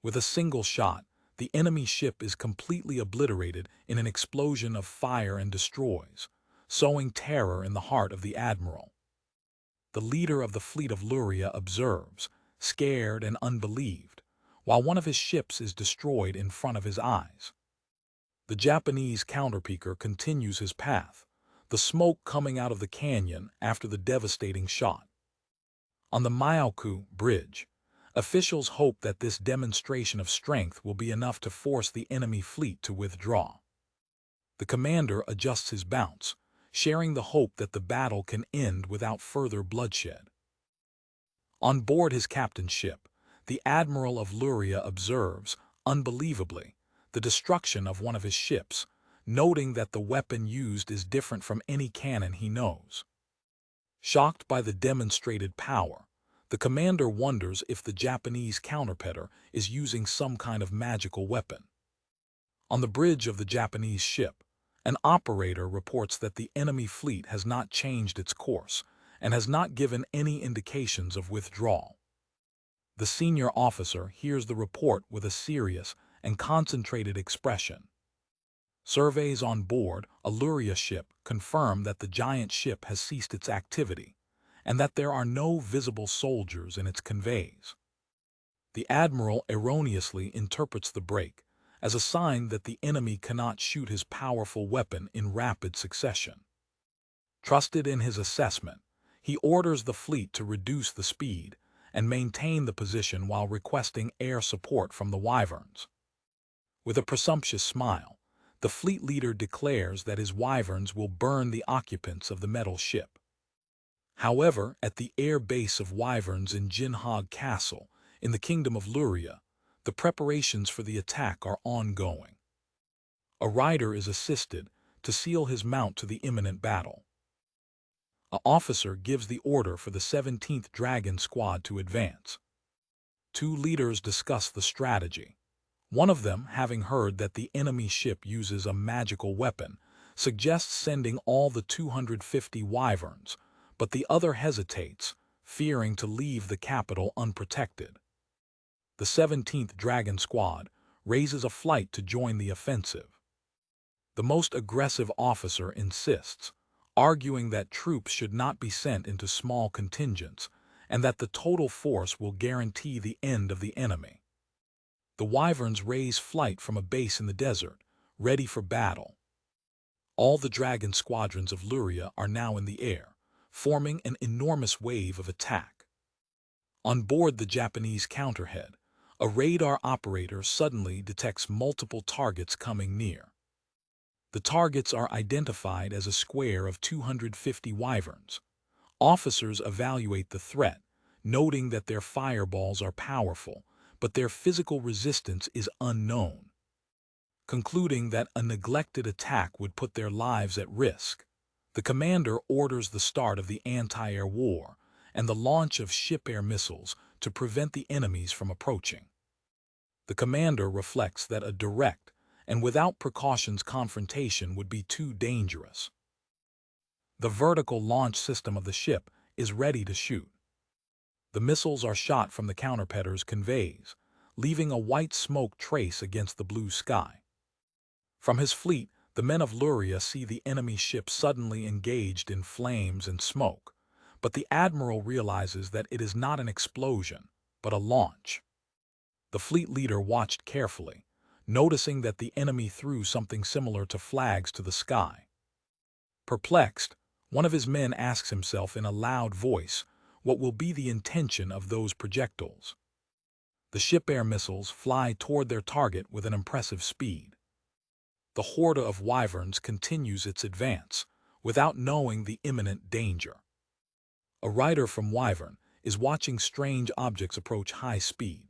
With a single shot, the enemy ship is completely obliterated in an explosion of fire and destroys, sowing terror in the heart of the admiral. The leader of the fleet of Louria observes, scared and unbelieved, while one of his ships is destroyed in front of his eyes. The Japanese counterpeaker continues his path, the smoke coming out of the canyon after the devastating shot. On the Myoku bridge, officials hope that this demonstration of strength will be enough to force the enemy fleet to withdraw. The commander adjusts his bounce, sharing the hope that the battle can end without further bloodshed. On board his captain's ship, the admiral of Louria observes, unbelievably, the destruction of one of his ships, noting that the weapon used is different from any cannon he knows. Shocked by the demonstrated power, the commander wonders if the Japanese counterpetier is using some kind of magical weapon. On the bridge of the Japanese ship, an operator reports that the enemy fleet has not changed its course and has not given any indications of withdrawal. The senior officer hears the report with a serious and concentrated expression. Surveys on board a Louria ship confirm that the giant ship has ceased its activity and that there are no visible soldiers in its conveys. The admiral erroneously interprets the break as a sign that the enemy cannot shoot his powerful weapon in rapid succession. Trusted in his assessment, he orders the fleet to reduce the speed and maintain the position while requesting air support from the Wyverns. With a presumptuous smile, the fleet leader declares that his Wyverns will burn the occupants of the metal ship. However, at the air base of Wyverns in Jinhog Castle, in the Kingdom of Louria, the preparations for the attack are ongoing. A rider is assisted to seal his mount to the imminent battle. An officer gives the order for the 17th Dragon Squad to advance. Two leaders discuss the strategy. One of them, having heard that the enemy ship uses a magical weapon, suggests sending all the 250 Wyverns, but the other hesitates, fearing to leave the capital unprotected. The 17th Dragon Squad raises a flight to join the offensive. The most aggressive officer insists, arguing that troops should not be sent into small contingents and that the total force will guarantee the end of the enemy. The Wyverns raise flight from a base in the desert, ready for battle. All the dragon squadrons of Louria are now in the air, forming an enormous wave of attack. On board the Japanese counterhead, a radar operator suddenly detects multiple targets coming near. The targets are identified as a square of 250 Wyverns. Officers evaluate the threat, noting that their fireballs are powerful, but their physical resistance is unknown. Concluding that a neglected attack would put their lives at risk, the commander orders the start of the anti-air war and the launch of ship-air missiles to prevent the enemies from approaching. The commander reflects that a direct and without precautions confrontation would be too dangerous. The vertical launch system of the ship is ready to shoot. The missiles are shot from the counterpetter's conveys, leaving a white smoke trace against the blue sky. From his fleet, the men of Louria see the enemy ship suddenly engaged in flames and smoke, but the admiral realizes that it is not an explosion, but a launch. The fleet leader watched carefully, noticing that the enemy threw something similar to flags to the sky. Perplexed, one of his men asks himself in a loud voice what will be the intention of those projectiles. The ship-air missiles fly toward their target with an impressive speed. The horde of Wyverns continues its advance, without knowing the imminent danger. A rider from Wyvern is watching strange objects approach high speed.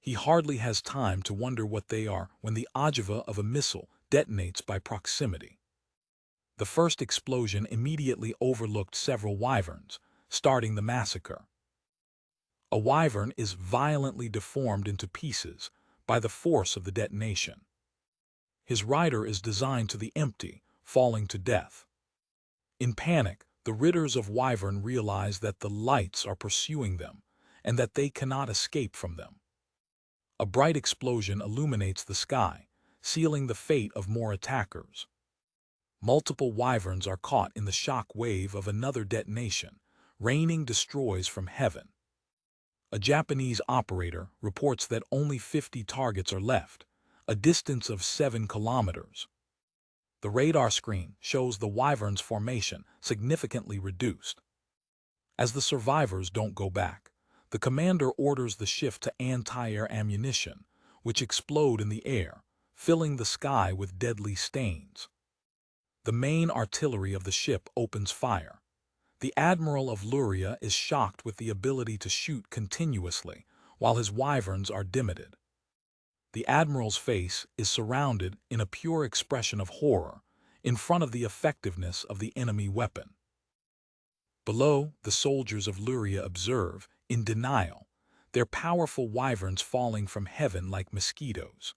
He hardly has time to wonder what they are when the ogiva of a missile detonates by proximity. The first explosion immediately overlooked several Wyverns, starting the massacre. A Wyvern is violently deformed into pieces by the force of the detonation. His rider is designed to the empty, falling to death. In panic, the ridders of Wyvern realize that the lights are pursuing them and that they cannot escape from them. A bright explosion illuminates the sky, sealing the fate of more attackers. Multiple Wyverns are caught in the shock wave of another detonation, raining destroys from heaven. A Japanese operator reports that only 50 targets are left, a distance of 7 kilometers. The radar screen shows the Wyvern's formation significantly reduced. As the survivors don't go back, the commander orders the shift to anti-air ammunition, which explode in the air, filling the sky with deadly stains. The main artillery of the ship opens fire. The admiral of Louria is shocked with the ability to shoot continuously, while his Wyverns are dimmited. The admiral's face is surrounded in a pure expression of horror in front of the effectiveness of the enemy weapon. Below, the soldiers of Louria observe, in denial, their powerful Wyverns falling from heaven like mosquitoes.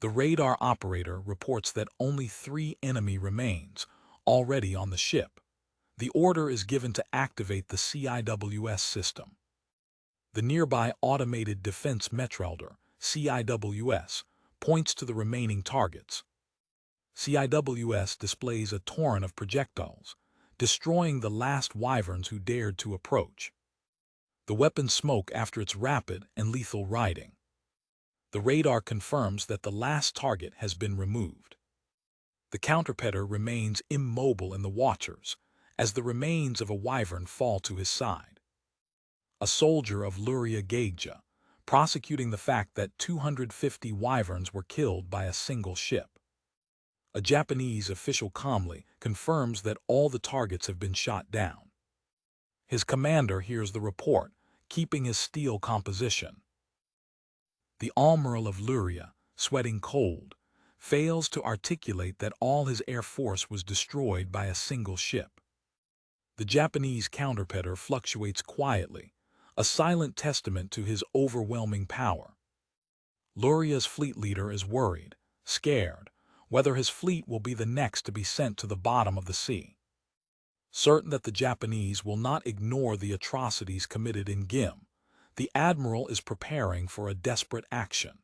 The radar operator reports that only 3 enemy remains, already on the ship. The order is given to activate the CIWS system. The nearby Automated Defense Metrelder, CIWS, points to the remaining targets. CIWS displays a torrent of projectiles, destroying the last Wyverns who dared to approach. The weapons smoke after its rapid and lethal riding. The radar confirms that the last target has been removed. The counterpetter remains immobile in the watchers, as the remains of a Wyvern fall to his side. A soldier of Louria Gageja, prosecuting the fact that 250 Wyverns were killed by a single ship. A Japanese official calmly confirms that all the targets have been shot down. His commander hears the report, keeping his steel composition. The Admiral of Louria, sweating cold, fails to articulate that all his air force was destroyed by a single ship. The Japanese counterpetter fluctuates quietly, a silent testament to his overwhelming power. Louria's fleet leader is worried, scared, whether his fleet will be the next to be sent to the bottom of the sea. Certain that the Japanese will not ignore the atrocities committed in Gim, the admiral is preparing for a desperate action.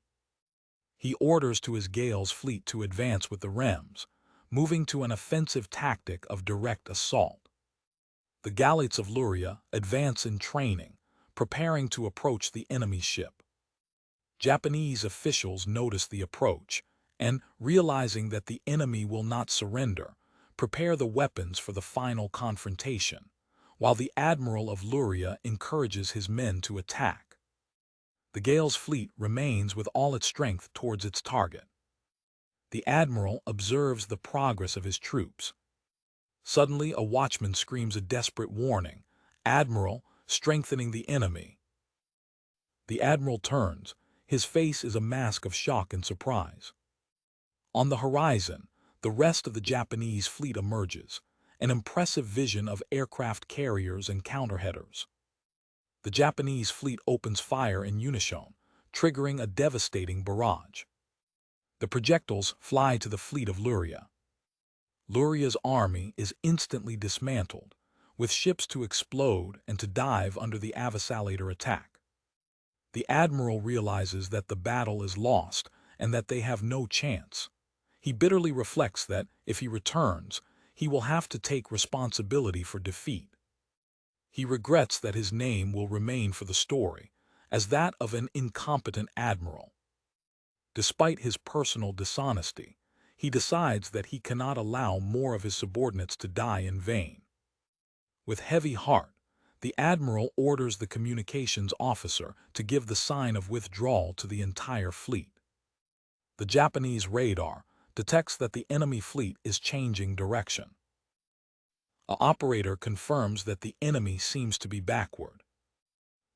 He orders to his Gale's fleet to advance with the Rems, moving to an offensive tactic of direct assault. The galleys of Louria advance in training, preparing to approach the enemy ship. Japanese officials notice the approach and, realizing that the enemy will not surrender, prepare the weapons for the final confrontation, while the admiral of Louria encourages his men to attack. The Gale's fleet remains with all its strength towards its target. The admiral observes the progress of his troops. Suddenly, a watchman screams a desperate warning, "Admiral, strengthening the enemy." The admiral turns. His face is a mask of shock and surprise. On the horizon, the rest of the Japanese fleet emerges, an impressive vision of aircraft carriers and counterheaders. The Japanese fleet opens fire in unison, triggering a devastating barrage. The projectiles fly to the fleet of Louria. Louria's army is instantly dismantled, with ships to explode and to dive under the Avasalator attack. The admiral realizes that the battle is lost and that they have no chance. He bitterly reflects that, if he returns, he will have to take responsibility for defeat. He regrets that his name will remain for the story as that of an incompetent admiral. Despite his personal dishonesty, he decides that he cannot allow more of his subordinates to die in vain. With heavy heart, the admiral orders the communications officer to give the sign of withdrawal to the entire fleet. The Japanese radar detects that the enemy fleet is changing direction. An operator confirms that the enemy seems to be backward.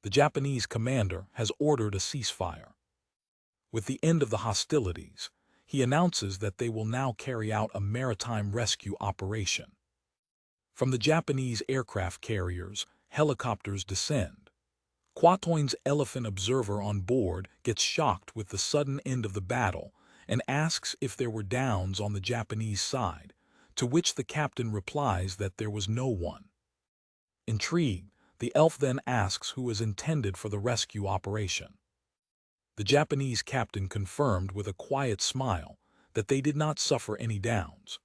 The Japanese commander has ordered a ceasefire. With the end of the hostilities, he announces that they will now carry out a maritime rescue operation. From the Japanese aircraft carriers, helicopters descend. Quatoin's elephant observer on board gets shocked with the sudden end of the battle and asks if there were downs on the Japanese side, to which the captain replies that there was no one. Intrigued, the elf then asks who is intended for the rescue operation. The Japanese captain confirmed with a quiet smile that they did not suffer any downs.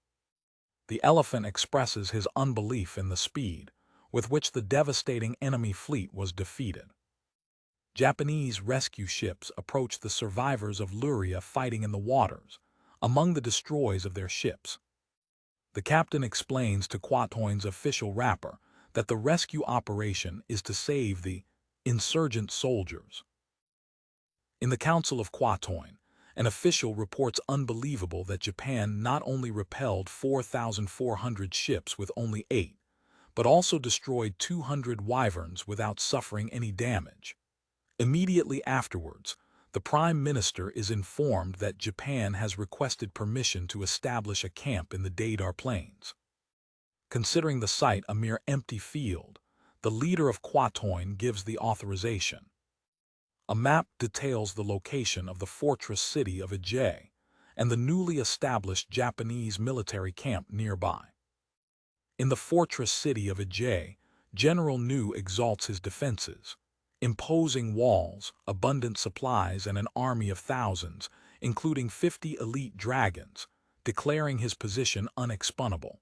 The elephant expresses his unbelief in the speed with which the devastating enemy fleet was defeated. Japanese rescue ships approach the survivors of Louria fighting in the waters, among the destroys of their ships. The captain explains to Quatoin's official rapper that the rescue operation is to save the insurgent soldiers. In the Council of Quatoin, an official reports unbelievable that Japan not only repelled 4,400 ships with only 8, but also destroyed 200 Wyverns without suffering any damage. Immediately afterwards, the Prime Minister is informed that Japan has requested permission to establish a camp in the Dadar Plains. Considering the site a mere empty field, the leader of Quatoin gives the authorization. A map details the location of the fortress city of Ajay and the newly established Japanese military camp nearby. In the fortress city of Ajay, General Nu exalts his defenses, imposing walls, abundant supplies, and an army of thousands, including 50 elite dragons, declaring his position unexpugnable.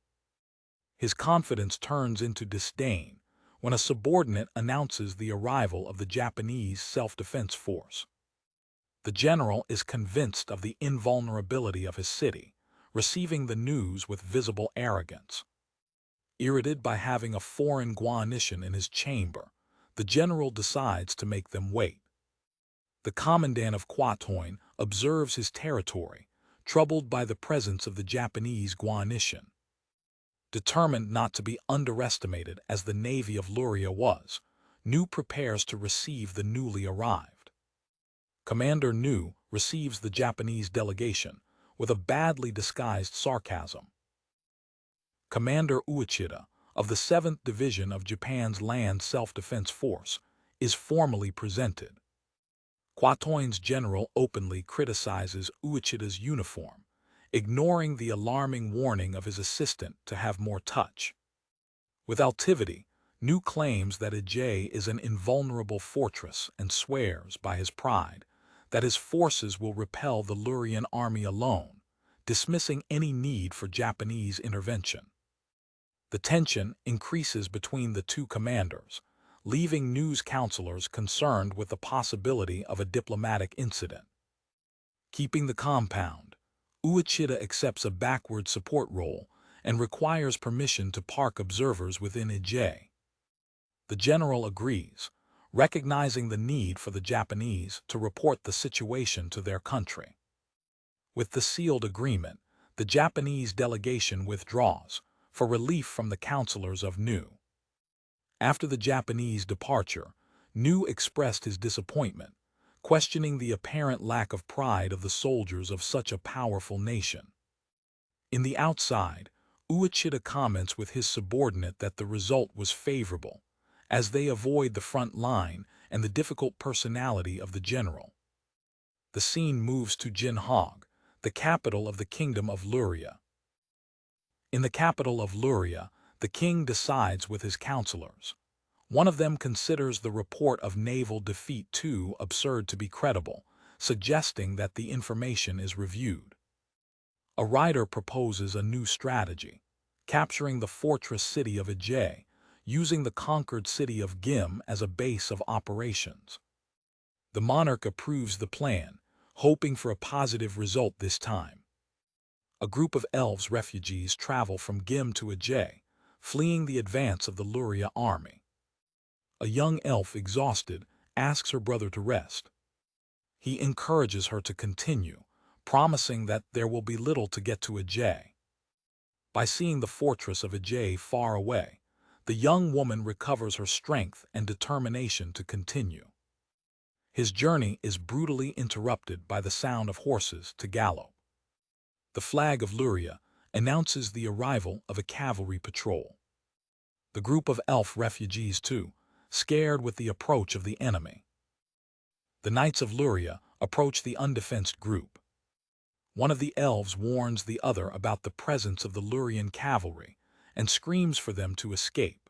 His confidence turns into disdain when a subordinate announces the arrival of the Japanese self-defense force. The general is convinced of the invulnerability of his city, receiving the news with visible arrogance. Irritated by having a foreign guarnition in his chamber, the general decides to make them wait. The commandant of Quatoin observes his territory, troubled by the presence of the Japanese guarnition. Determined not to be underestimated as the navy of Louria was, Nu prepares to receive the newly arrived. Commander Nu receives the Japanese delegation with a badly disguised sarcasm. Commander Uechida of the 7th Division of Japan's Land Self-Defense Force is formally presented. Quatoin's general openly criticizes Uechida's uniform, ignoring the alarming warning of his assistant to have more touch. With altivity, Nu claims that Ajay is an invulnerable fortress and swears, by his pride, that his forces will repel the Lurian army alone, dismissing any need for Japanese intervention. The tension increases between the two commanders, leaving news counselors concerned with the possibility of a diplomatic incident. Keeping the compound, Uechida accepts a backward support role and requires permission to park observers within Ije. The general agrees, recognizing the need for the Japanese to report the situation to their country. With the sealed agreement, the Japanese delegation withdraws for relief from the counselors of Nu. After the Japanese departure, Nu expressed his disappointment, questioning the apparent lack of pride of the soldiers of such a powerful nation. In the outside, Uechida comments with his subordinate that the result was favorable, as they avoid the front line and the difficult personality of the general. The scene moves to Jinhog, the capital of the kingdom of Louria. In the capital of Louria, the king decides with his counselors. One of them considers the report of naval defeat too absurd to be credible, suggesting that the information is reviewed. A writer proposes a new strategy, capturing the fortress city of Ije, using the conquered city of Gim as a base of operations. The monarch approves the plan, hoping for a positive result this time. A group of elves refugees travel from Gim to Ije, fleeing the advance of the Louria army. A young elf, exhausted, asks her brother to rest. He encourages her to continue, promising that there will be little to get to Ije. By seeing the fortress of Ije far away, the young woman recovers her strength and determination to continue. His journey is brutally interrupted by the sound of horses to gallop. The flag of Louria announces the arrival of a cavalry patrol. The group of elf refugees too, scared with the approach of the enemy. The knights of Louria approach the undefensed group. One of the elves warns the other about the presence of the Lurian cavalry and screams for them to escape.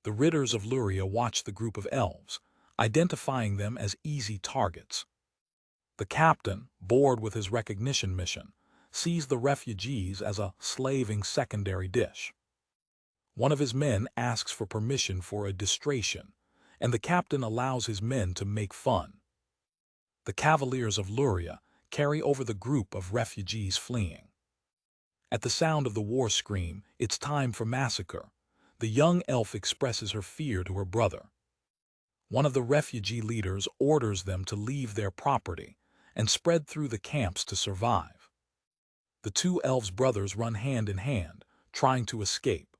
The ridders of Louria watch the group of elves, identifying them as easy targets. The captain, bored with his recognition mission, sees the refugees as a slaving secondary dish. One of his men asks for permission for a demonstration, and the captain allows his men to make fun. The cavaliers of Louria carry over the group of refugees fleeing. At the sound of the war scream, "It's time for massacre," the young elf expresses her fear to her brother. One of the refugee leaders orders them to leave their property and spread through the camps to survive. The two elves' brothers run hand in hand, trying to escape.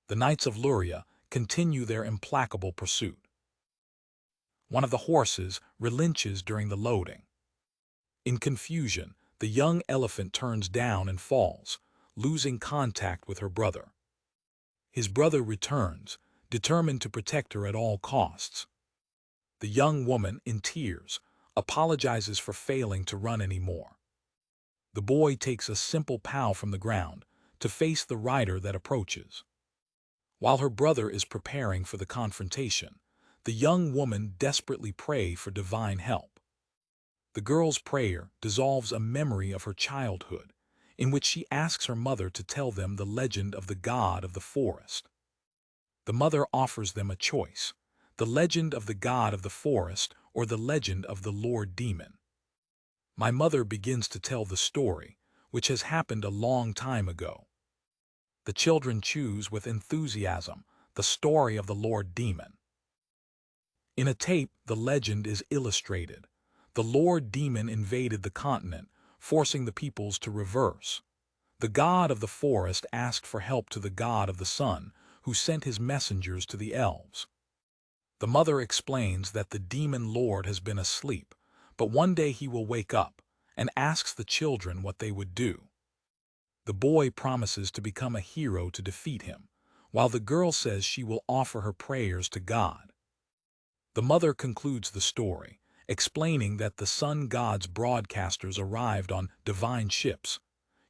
The knights of Louria continue their implacable pursuit. One of the horses relinches during the loading. In confusion, the young elephant turns down and falls, losing contact with her brother. His brother returns, determined to protect her at all costs. The young woman, in tears, apologizes for failing to run anymore. The boy takes a simple POW from the ground to face the rider that approaches. While her brother is preparing for the confrontation, the young woman desperately prays for divine help. The girl's prayer dissolves a memory of her childhood, in which she asks her mother to tell them the legend of the god of the forest. The mother offers them a choice: the legend of the god of the forest or the legend of the Lord Demon. My mother begins to tell the story, which has happened a long time ago. The children choose with enthusiasm the story of the Lord Demon. In a tape, the legend is illustrated. The Lord Demon invaded the continent, forcing the peoples to reverse. The god of the forest asked for help to the god of the sun, who sent his messengers to the elves. The mother explains that the demon lord has been asleep, but one day he will wake up, and asks the children what they would do. The boy promises to become a hero to defeat him, while the girl says she will offer her prayers to God. The mother concludes the story, explaining that the sun god's broadcasters arrived on divine ships,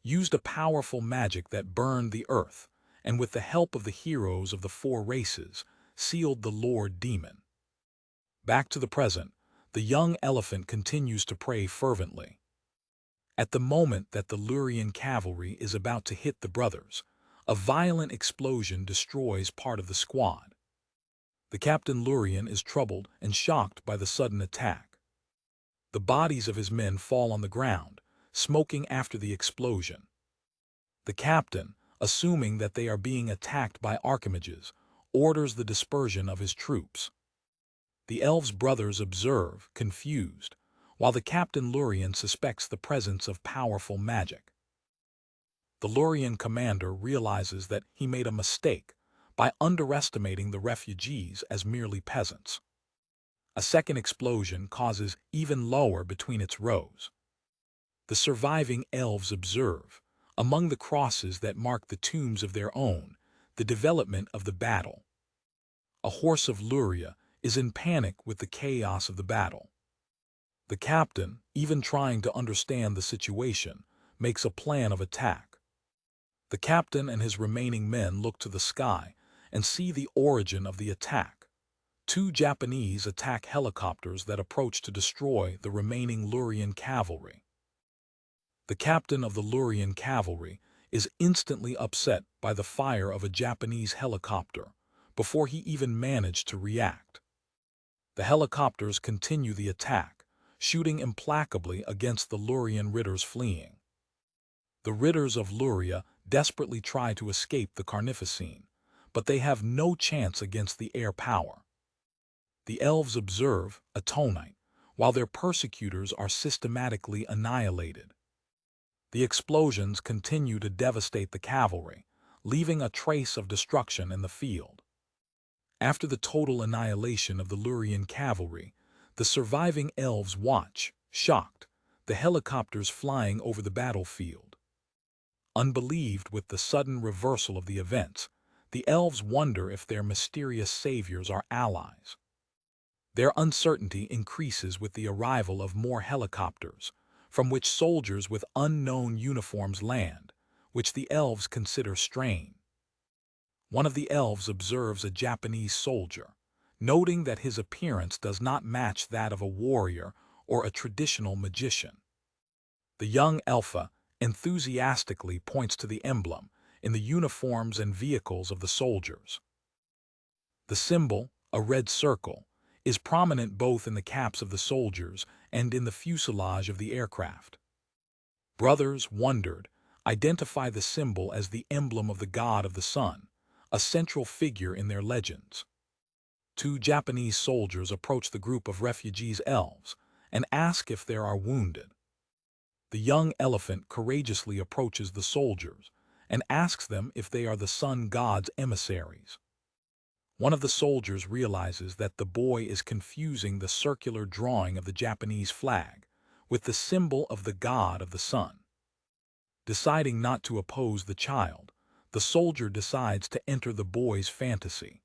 used a powerful magic that burned the earth, and with the help of the heroes of the four races, sealed the Lord Demon. Back to the present, the young elephant continues to pray fervently. At the moment that the Lurian cavalry is about to hit the brothers, a violent explosion destroys part of the squad. The Captain Lurian is troubled and shocked by the sudden attack. The bodies of his men fall on the ground, smoking after the explosion. The captain, assuming that they are being attacked by archimages, orders the dispersion of his troops. The elves' brothers observe, confused, while the Captain Lurian suspects the presence of powerful magic. The Lurian commander realizes that he made a mistake by underestimating the refugees as merely peasants. A second explosion causes even lower between its rows. The surviving elves observe, among the crosses that mark the tombs of their own, the development of the battle. A horse of Louria is in panic with the chaos of the battle. The captain, even trying to understand the situation, makes a plan of attack. The captain and his remaining men look to the sky and see the origin of the attack. Two Japanese attack helicopters that approach to destroy the remaining Lurian cavalry. The captain of the Lurian cavalry is instantly upset by the fire of a Japanese helicopter before he even managed to react. The helicopters continue the attack, shooting implacably against the Lurian ridders fleeing. The ridders of Louria desperately try to escape the carnificine, but they have no chance against the air power. The elves observe, atonight, while their persecutors are systematically annihilated. The explosions continue to devastate the cavalry, leaving a trace of destruction in the field. After the total annihilation of the Lurian cavalry, the surviving elves watch, shocked, the helicopters flying over the battlefield. Unbelieved with the sudden reversal of the events, the elves wonder if their mysterious saviors are allies. Their uncertainty increases with the arrival of more helicopters, from which soldiers with unknown uniforms land, which the elves consider strange. One of the elves observes a Japanese soldier, noting that his appearance does not match that of a warrior or a traditional magician. The young Alpha enthusiastically points to the emblem in the uniforms and vehicles of the soldiers. The symbol, a red circle, is prominent both in the caps of the soldiers and in the fuselage of the aircraft. Brothers, wondered, identify the symbol as the emblem of the god of the sun, a central figure in their legends. Two Japanese soldiers approach the group of refugees elves and ask if they are wounded. The young elephant courageously approaches the soldiers and asks them if they are the sun god's emissaries. One of the soldiers realizes that the boy is confusing the circular drawing of the Japanese flag with the symbol of the god of the sun. Deciding not to oppose the child, the soldier decides to enter the boy's fantasy.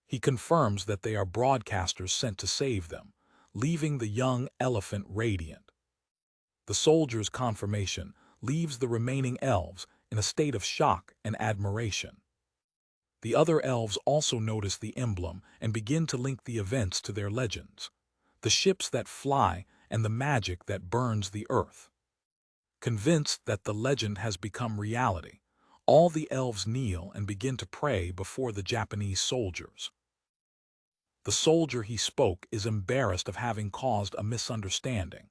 He confirms that they are broadcasters sent to save them, leaving the young elephant radiant. The soldier's confirmation leaves the remaining elves in a state of shock and admiration. The other elves also notice the emblem and begin to link the events to their legends, the ships that fly and the magic that burns the earth. Convinced that the legend has become reality, all the elves kneel and begin to pray before the Japanese soldiers. The soldier he spoke is embarrassed of having caused a misunderstanding,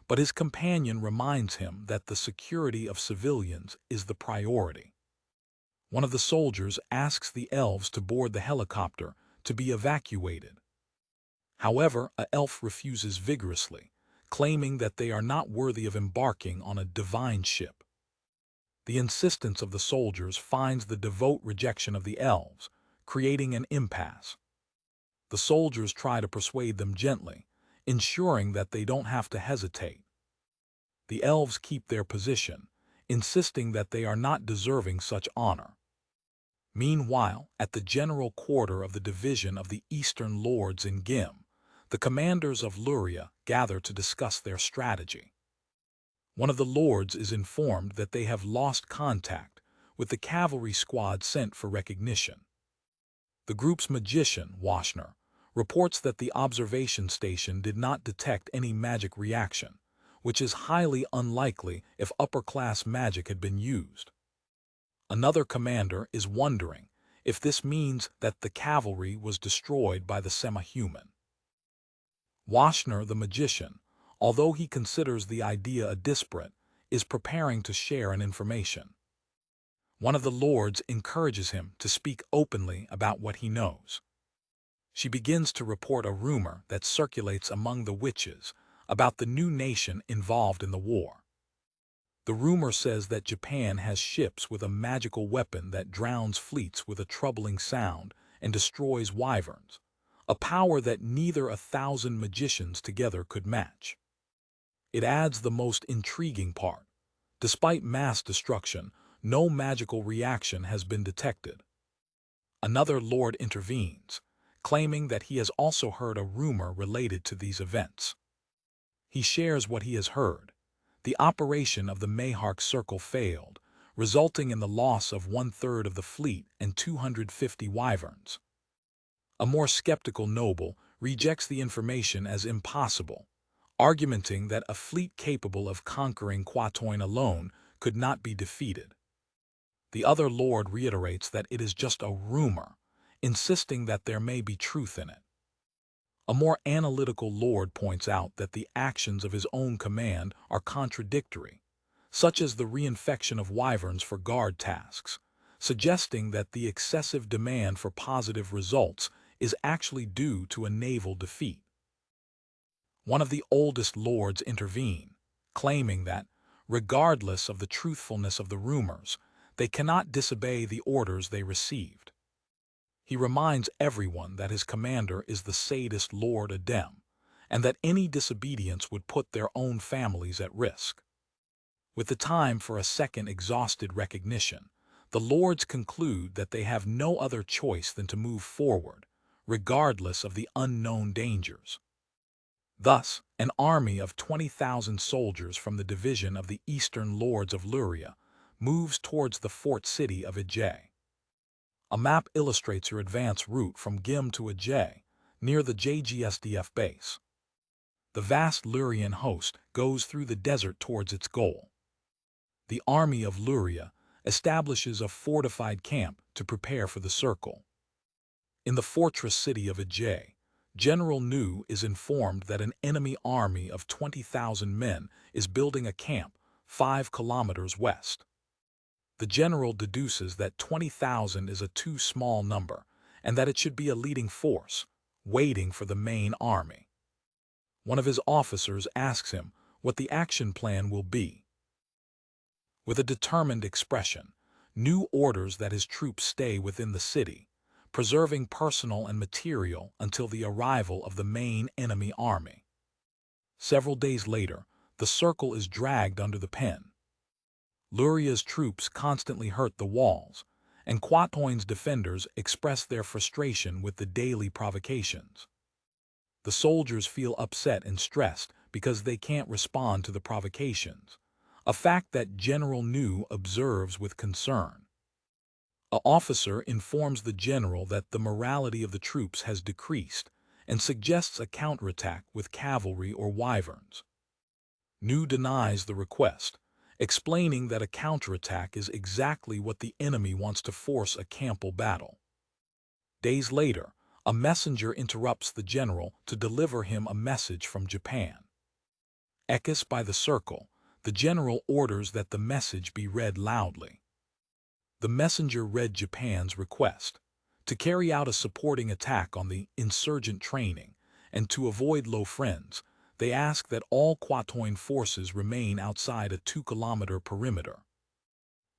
but his companion reminds him that the security of civilians is the priority. One of the soldiers asks the elves to board the helicopter to be evacuated. However, an elf refuses vigorously, claiming that they are not worthy of embarking on a divine ship. The insistence of the soldiers finds the devout rejection of the elves, creating an impasse. The soldiers try to persuade them gently, ensuring that they don't have to hesitate. The elves keep their position, insisting that they are not deserving such honor. Meanwhile, at the general quarter of the division of the Eastern Lords in Gim, the commanders of Louria gather to discuss their strategy. One of the lords is informed that they have lost contact with the cavalry squad sent for recognition. The group's magician, Washner, reports that the observation station did not detect any magic reaction, which is highly unlikely if upper-class magic had been used. Another commander is wondering if this means that the cavalry was destroyed by the semi-human. Washner the magician, although he considers the idea a disparate, is preparing to share an information. One of the lords encourages him to speak openly about what he knows. She begins to report a rumor that circulates among the witches about the new nation involved in the war. The rumor says that Japan has ships with a magical weapon that drowns fleets with a troubling sound and destroys wyverns, a power that neither 1,000 magicians together could match. It adds the most intriguing part. Despite mass destruction, no magical reaction has been detected. Another lord intervenes, claiming that he has also heard a rumor related to these events. He shares what he has heard. The operation of the Mayhark Circle failed, resulting in the loss of 1/3 of the fleet and 250 wyverns. A more skeptical noble rejects the information as impossible, arguing that a fleet capable of conquering Quatoin alone could not be defeated. The other lord reiterates that it is just a rumor, insisting that there may be truth in it. A more analytical lord points out that the actions of his own command are contradictory, such as the reinfection of wyverns for guard tasks, suggesting that the excessive demand for positive results is actually due to a naval defeat. One of the oldest lords intervene, claiming that, regardless of the truthfulness of the rumors, they cannot disobey the orders they received. He reminds everyone that his commander is the sadist Lord Adem, and that any disobedience would put their own families at risk. With the time for a second exhausted recognition, the lords conclude that they have no other choice than to move forward, regardless of the unknown dangers. Thus, an army of 20,000 soldiers from the division of the Eastern Lords of Louria moves towards the fort city of Ajay. A map illustrates your advance route from Gim to Ajay, near the JGSDF base. The vast Lurian host goes through the desert towards its goal. The army of Louria establishes a fortified camp to prepare for the circle. In the fortress city of Ajay, General Nu is informed that an enemy army of 20,000 men is building a camp 5 kilometers west. The general deduces that 20,000 is a too small number and that it should be a leading force, waiting for the main army. One of his officers asks him what the action plan will be. With a determined expression, Nu orders that his troops stay within the city, preserving personnel and material until the arrival of the main enemy army. Several days later, the circle is dragged under the pen. Luria's troops constantly hurt the walls, and Quatoin's defenders express their frustration with the daily provocations. The soldiers feel upset and stressed because they can't respond to the provocations, a fact that General Nu observes with concern. An officer informs the general that the morality of the troops has decreased and suggests a counterattack with cavalry or wyverns. Nu denies the request, explaining that a counterattack is exactly what the enemy wants to force a campal battle. Days later, a messenger interrupts the general to deliver him a message from Japan. Echoed by the circle, the general orders that the message be read loudly. The messenger read Japan's request to carry out a supporting attack on the insurgent training, and to avoid low friends, they ask that all Quatoin forces remain outside a 2-kilometer perimeter.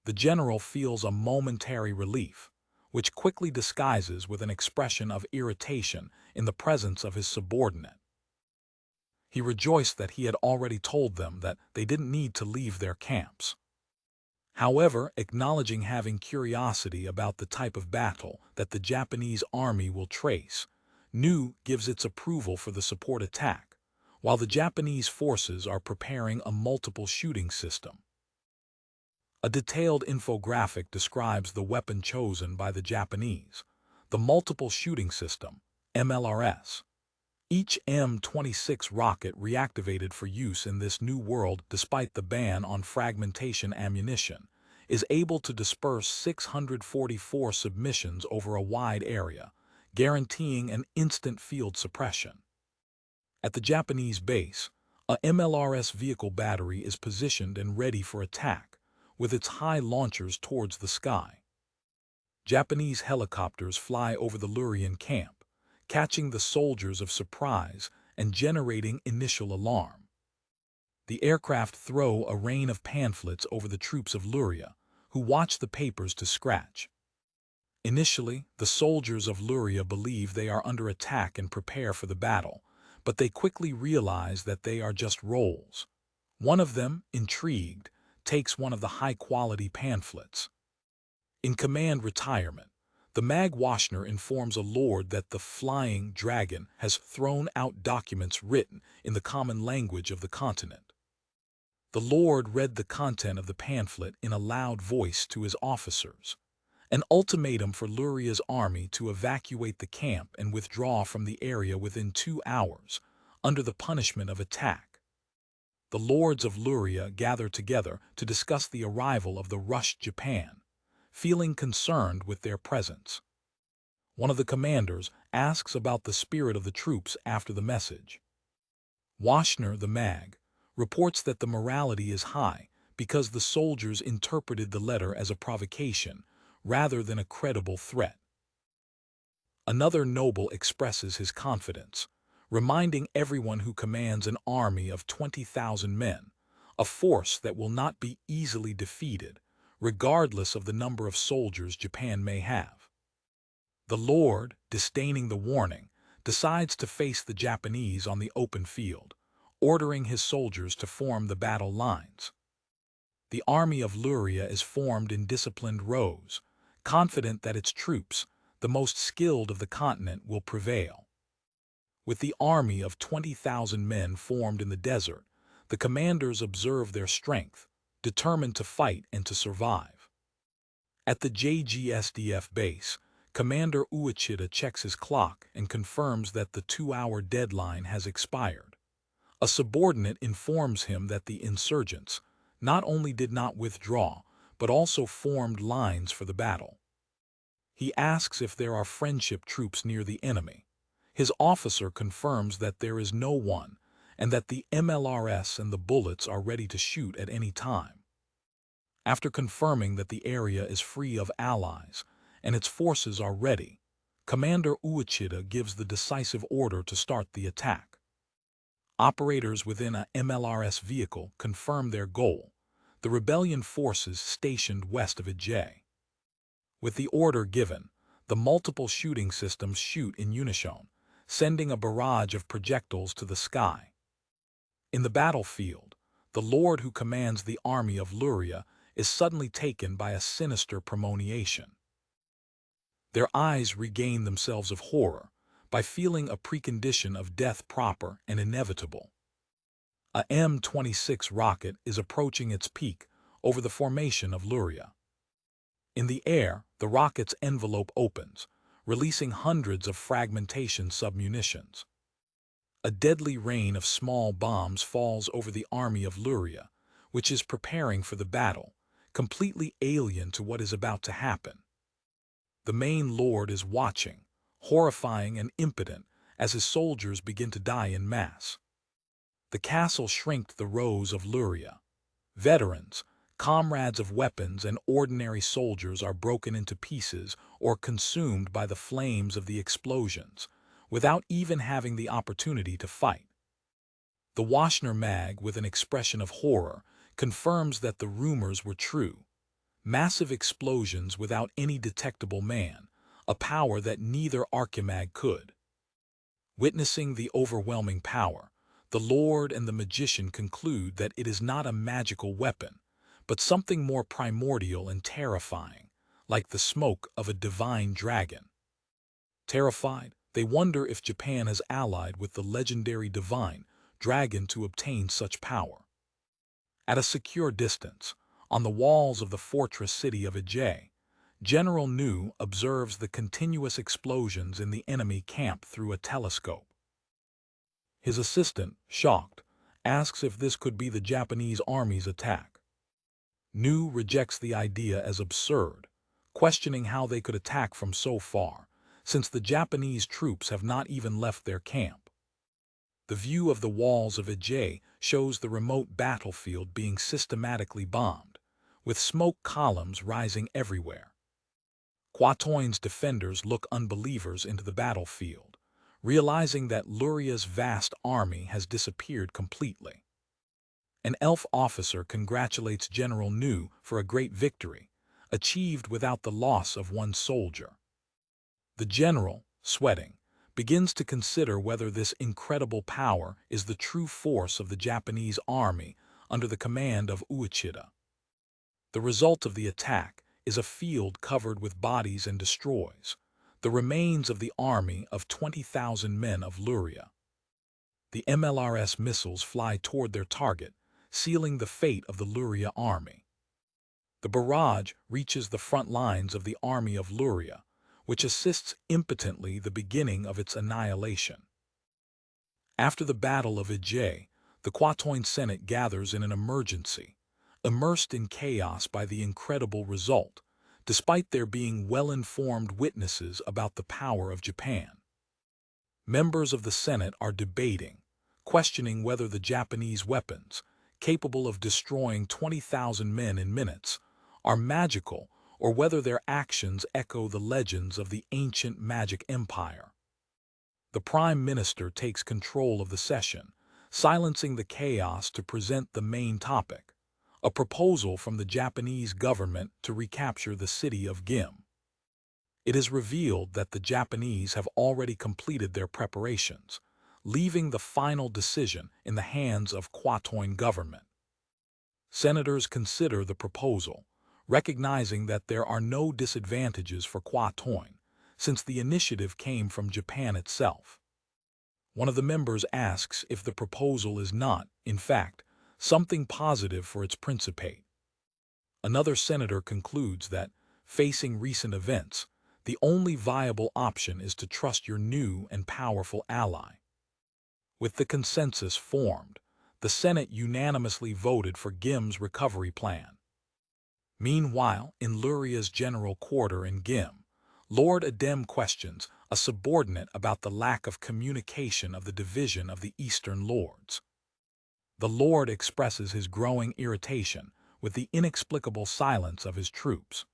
The general feels a momentary relief, which quickly disguises with an expression of irritation in the presence of his subordinate. He rejoiced that he had already told them that they didn't need to leave their camps. However, acknowledging having curiosity about the type of battle that the Japanese army will trace, Nu gives its approval for the support attack, while the Japanese forces are preparing a multiple shooting system. A detailed infographic describes the weapon chosen by the Japanese, the multiple shooting system, MLRS. Each M26 rocket reactivated for use in this new world despite the ban on fragmentation ammunition is able to disperse 644 submissions over a wide area, guaranteeing an instant field suppression. At the Japanese base, a MLRS vehicle battery is positioned and ready for attack, with its high launchers towards the sky. Japanese helicopters fly over the Lourian camp, catching the soldiers of surprise and generating initial alarm. The aircraft throw a rain of pamphlets over the troops of Louria, who watch the papers to scratch. Initially, the soldiers of Louria believe they are under attack and prepare for the battle, but they quickly realize that they are just roles. One of them, intrigued, takes one of the high-quality pamphlets. In command retirement, the Mag Washner informs a lord that the flying dragon has thrown out documents written in the common language of the continent. The lord read the content of the pamphlet in a loud voice to his officers, an ultimatum for Louria's army to evacuate the camp and withdraw from the area within 2 hours, under the punishment of attack. The lords of Louria gather together to discuss the arrival of the rushed Japan, feeling concerned with their presence. One of the commanders asks about the spirit of the troops after the message. Washner, the Mag, reports that the morality is high because the soldiers interpreted the letter as a provocation rather than a credible threat. Another noble expresses his confidence, reminding everyone who commands an army of 20,000 men, a force that will not be easily defeated, regardless of the number of soldiers Japan may have. The Lord, disdaining the warning, decides to face the Japanese on the open field, ordering his soldiers to form the battle lines. The army of Louria is formed in disciplined rows, confident that its troops, the most skilled of the continent, will prevail. With the army of 20,000 men formed in the desert, the commanders observe their strength, determined to fight and to survive. At the JGSDF base, Commander Uechida checks his clock and confirms that the 2-hour deadline has expired. A subordinate informs him that the insurgents not only did not withdraw, but also formed lines for the battle. He asks if there are friendship troops near the enemy. His officer confirms that there is no one, and that the MLRS and the bullets are ready to shoot at any time. After confirming that the area is free of allies and its forces are ready, Commander Uechida gives the decisive order to start the attack. Operators within a MLRS vehicle confirm their goal, the rebellion forces stationed west of Ajay. With the order given, the multiple shooting systems shoot in unison, sending a barrage of projectiles to the sky. In the battlefield, the lord who commands the army of Louria is suddenly taken by a sinister premonition. Their eyes regain themselves of horror by feeling a precondition of death proper and inevitable. A M26 rocket is approaching its peak over the formation of Louria. In the air, the rocket's envelope opens, releasing hundreds of fragmentation submunitions. A deadly rain of small bombs falls over the army of Louria, which is preparing for the battle, completely alien to what is about to happen. The main lord is watching, horrifying and impotent, as his soldiers begin to die in mass. The castle shrinked the rows of Louria. Veterans, comrades of weapons and ordinary soldiers are broken into pieces or consumed by the flames of the explosions, without even having the opportunity to fight. The Washner Mag, with an expression of horror, confirms that the rumors were true. Massive explosions without any detectable man, a power that neither Archimag could. Witnessing the overwhelming power, the Lord and the Magician conclude that it is not a magical weapon, but something more primordial and terrifying, like the smoke of a divine dragon. Terrified, they wonder if Japan has allied with the legendary divine dragon to obtain such power. At a secure distance, on the walls of the fortress city of Ajay, General Nu observes the continuous explosions in the enemy camp through a telescope. His assistant, shocked, asks if this could be the Japanese army's attack. Nu rejects the idea as absurd, questioning how they could attack from so far, since the Japanese troops have not even left their camp. The view of the walls of Ije shows the remote battlefield being systematically bombed, with smoke columns rising everywhere. Quatoin's defenders look unbelievers into the battlefield, realizing that Louria's vast army has disappeared completely. An elf officer congratulates General Nu for a great victory, achieved without the loss of one soldier. The general, sweating, begins to consider whether this incredible power is the true force of the Japanese army under the command of Uechida. The result of the attack is a field covered with bodies and destroys, the remains of the army of 20,000 men of Louria. The MLRS missiles fly toward their target, sealing the fate of the Louria army. The barrage reaches the front lines of the army of Louria, which assists impotently the beginning of its annihilation. After the Battle of Ije, the Quatoin Senate gathers in an emergency, immersed in chaos by the incredible result, despite there being well-informed witnesses about the power of Japan. Members of the Senate are debating, questioning whether the Japanese weapons, capable of destroying 20,000 men in minutes, are magical or whether their actions echo the legends of the ancient magic empire. The Prime Minister takes control of the session, silencing the chaos to present the main topic, a proposal from the Japanese government to recapture the city of Gim. It is revealed that the Japanese have already completed their preparations, leaving the final decision in the hands of Quatoin government. Senators consider the proposal, recognizing that there are no disadvantages for Quatoin, since the initiative came from Japan itself. One of the members asks if the proposal is not, in fact, something positive for its principate. Another senator concludes that, facing recent events, the only viable option is to trust your new and powerful ally. With the consensus formed, the Senate unanimously voted for Gim's recovery plan. Meanwhile, in Louria's general quarter in Gim, Lord Adem questions a subordinate about the lack of communication of the division of the Eastern Lords. The Lord expresses his growing irritation with the inexplicable silence of his troops.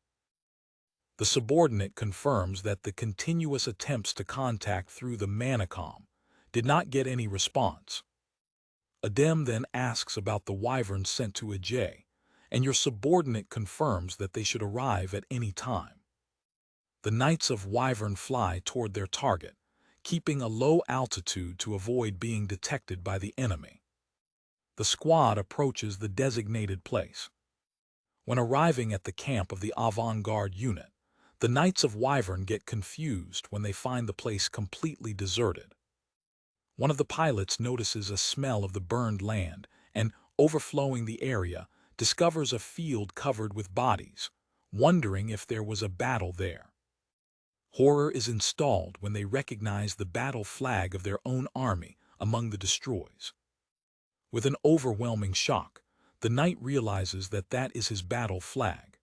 The subordinate confirms that the continuous attempts to contact through the Manacom did not get any response. Adem then asks about the Wyverns sent to Ije, and your subordinate confirms that they should arrive at any time. The Knights of Wyvern fly toward their target, keeping a low altitude to avoid being detected by the enemy. The squad approaches the designated place. When arriving at the camp of the avant-garde unit, the Knights of Wyvern get confused when they find the place completely deserted. One of the pilots notices a smell of the burned land and, overflowing the area, discovers a field covered with bodies, wondering if there was a battle there. Horror is installed when they recognize the battle flag of their own army among the destroys. With an overwhelming shock, the knight realizes that that is his battle flag.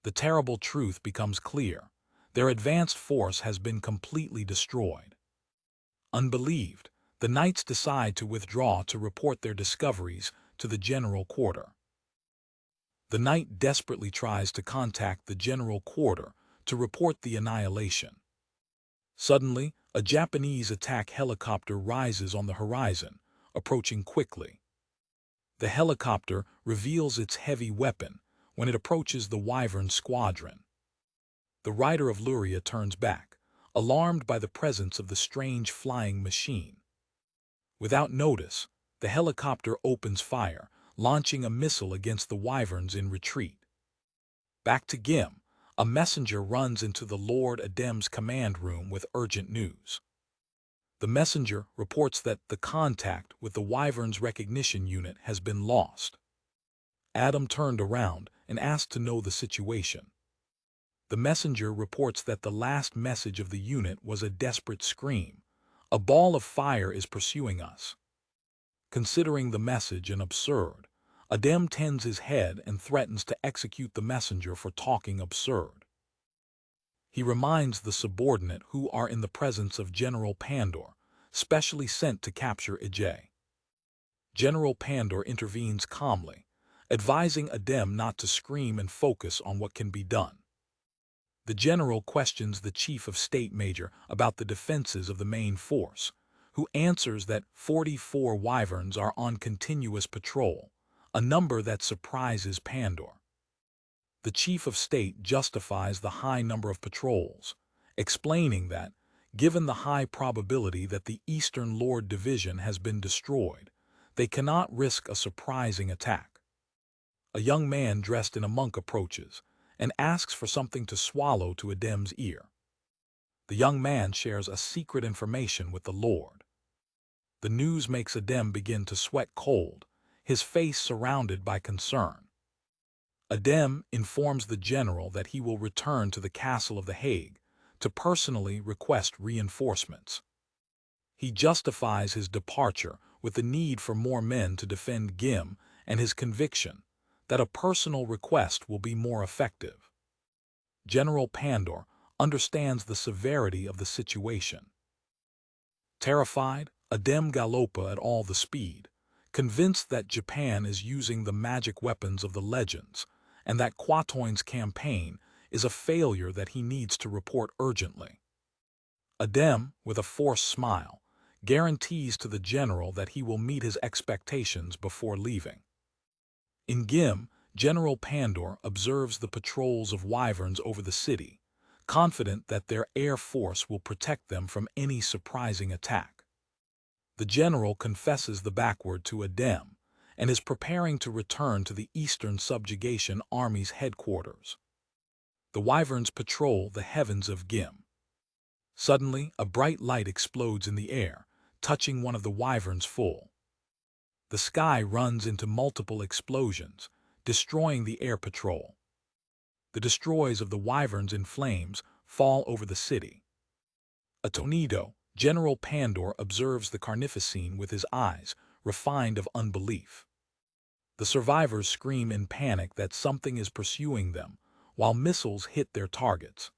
The terrible truth becomes clear. Their advanced force has been completely destroyed. Unbelieved, the knights decide to withdraw to report their discoveries to the general quarter. The knight desperately tries to contact the general quarter to report the annihilation. Suddenly, a Japanese attack helicopter rises on the horizon, approaching quickly. The helicopter reveals its heavy weapon when it approaches the Wyvern squadron. The rider of Louria turns back, alarmed by the presence of the strange flying machine. Without notice, the helicopter opens fire, launching a missile against the Wyverns in retreat. Back to Gim, a messenger runs into the Lord Adem's command room with urgent news. The messenger reports that the contact with the Wyvern's recognition unit has been lost. Adam turned around and asked to know the situation. The messenger reports that the last message of the unit was a desperate scream. A ball of fire is pursuing us. Considering the message an absurd, Adem tends his head and threatens to execute the messenger for talking absurd. He reminds the subordinate who are in the presence of General Pandor, specially sent to capture Ije. General Pandor intervenes calmly, advising Adem not to scream and focus on what can be done. The general questions the chief of state major about the defenses of the main force, who answers that 44 Wyverns are on continuous patrol, a number that surprises Pandor. The chief of state justifies the high number of patrols, explaining that, given the high probability that the Eastern Lord Division has been destroyed, they cannot risk a surprising attack. A young man dressed in a monk approaches and asks for something to swallow to Adem's ear. The young man shares a secret information with the Lord. The news makes Adem begin to sweat cold, his face surrounded by concern. Adem informs the general that he will return to the castle of The Hague to personally request reinforcements. He justifies his departure with the need for more men to defend Gim and his conviction that a personal request will be more effective. General Pandor understands the severity of the situation. Terrified, Adem galopa at all the speed, convinced that Japan is using the magic weapons of the legends and that Quatoin's campaign is a failure that he needs to report urgently. Adem, with a forced smile, guarantees to the general that he will meet his expectations before leaving. In Gim, General Pandor observes the patrols of Wyverns over the city, confident that their air force will protect them from any surprising attack. The general confesses the backward to Adem and is preparing to return to the Eastern Subjugation Army's headquarters. The Wyverns patrol the heavens of Gim. Suddenly, a bright light explodes in the air, touching one of the Wyverns full. The sky runs into multiple explosions, destroying the air patrol. The destroys of the Wyverns in flames fall over the city. Atonido, General Pandor observes the carnificine with his eyes, refined of unbelief. The survivors scream in panic that something is pursuing them, while missiles hit their targets.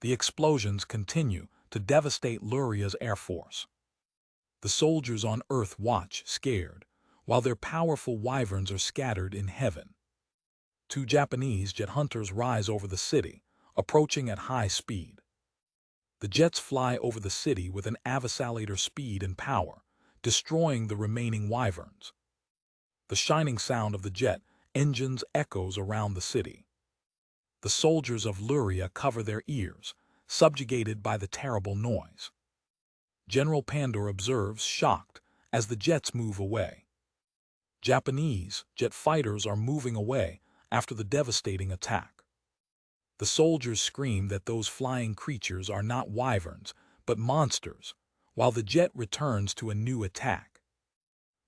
The explosions continue to devastate Louria's air force. The soldiers on Earth watch, scared, while their powerful Wyverns are scattered in heaven. 2 Japanese jet hunters rise over the city, approaching at high speed. The jets fly over the city with an avasalator speed and power, destroying the remaining Wyverns. The shining sound of the jet engines echoes around the city. The soldiers of Louria cover their ears, subjugated by the terrible noise. General Pandor observes, shocked, as the jets move away. Japanese jet fighters are moving away after the devastating attack. The soldiers scream that those flying creatures are not Wyverns, but monsters, while the jet returns to a new attack.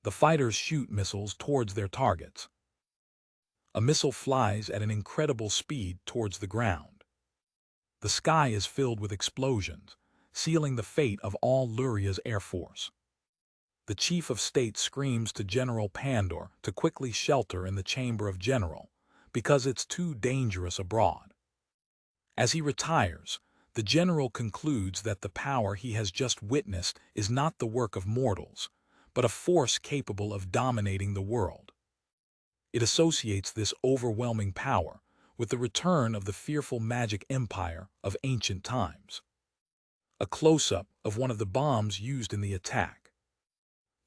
The fighters shoot missiles towards their targets. A missile flies at an incredible speed towards the ground. The sky is filled with explosions, sealing the fate of all Louria's air force. The chief of state screams to General Pandor to quickly shelter in the chamber of general, because it's too dangerous abroad. As he retires, the general concludes that the power he has just witnessed is not the work of mortals, but a force capable of dominating the world. It associates this overwhelming power with the return of the fearful magic empire of ancient times. A close-up of one of the bombs used in the attack.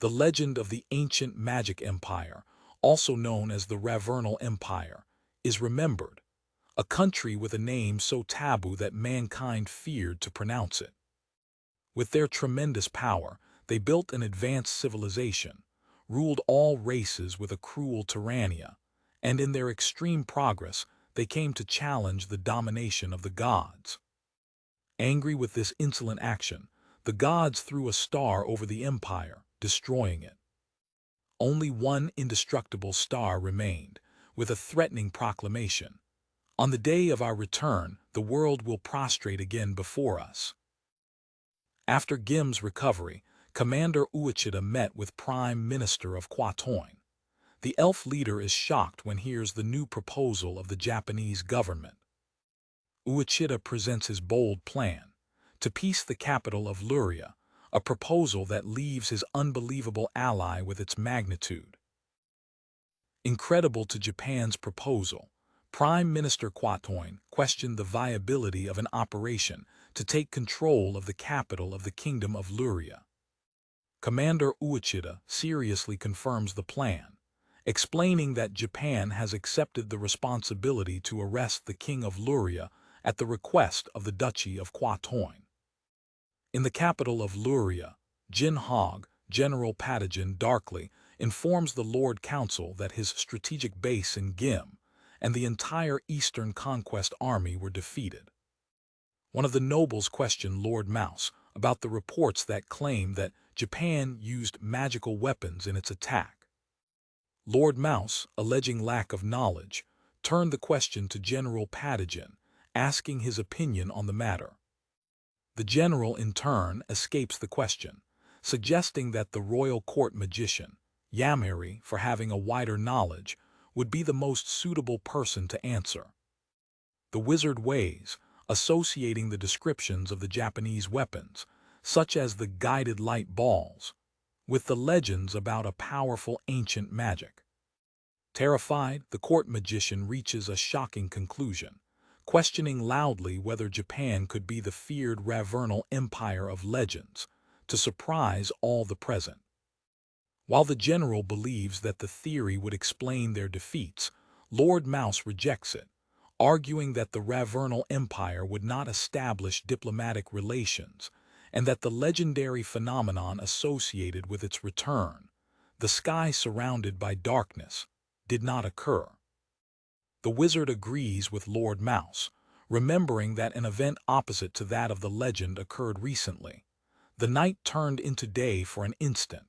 The legend of the ancient magic empire, also known as the Ravernal Empire, is remembered, a country with a name so taboo that mankind feared to pronounce it. With their tremendous power, they built an advanced civilization, ruled all races with a cruel tyrannia, and in their extreme progress, they came to challenge the domination of the gods. Angry with this insolent action, the gods threw a star over the empire, destroying it. Only one indestructible star remained, with a threatening proclamation: On the day of our return, the world will prostrate again before us. After Gim's recovery, Commander Uechida met with Prime Minister of Quatoin. The elf leader is shocked when he hears the new proposal of the Japanese government. Uechida presents his bold plan to piece the capital of Louria, a proposal that leaves his unbelievable ally with its magnitude. Incredible to Japan's proposal, Prime Minister Quatoin questioned the viability of an operation to take control of the capital of the Kingdom of Louria. Commander Uechida seriously confirms the plan, explaining that Japan has accepted the responsibility to arrest the King of Louria at the request of the Duchy of Quatoin. In the capital of Louria, Jin Hog, General Patagon darkly informs the Lord Council that his strategic base in Gim and the entire Eastern Conquest Army were defeated. One of the nobles questioned Lord Mouse about the reports that claim that Japan used magical weapons in its attack. Lord Mouse, alleging lack of knowledge, turned the question to General Patagon, asking his opinion on the matter. The general, in turn, escapes the question, suggesting that the royal court magician, Yamiri, for having a wider knowledge, would be the most suitable person to answer. The wizard weighs, associating the descriptions of the Japanese weapons, such as the guided light balls, with the legends about a powerful ancient magic. Terrified, the court magician reaches a shocking conclusion, questioning loudly whether Japan could be the feared Ravernal empire of legends, to surprise all the present. While the general believes that the theory would explain their defeats, Lord Mouse rejects it, arguing that the Ravernal Empire would not establish diplomatic relations, and that the legendary phenomenon associated with its return, the sky surrounded by darkness, did not occur. The wizard agrees with Lord Mouse, remembering that an event opposite to that of the legend occurred recently. The night turned into day for an instant,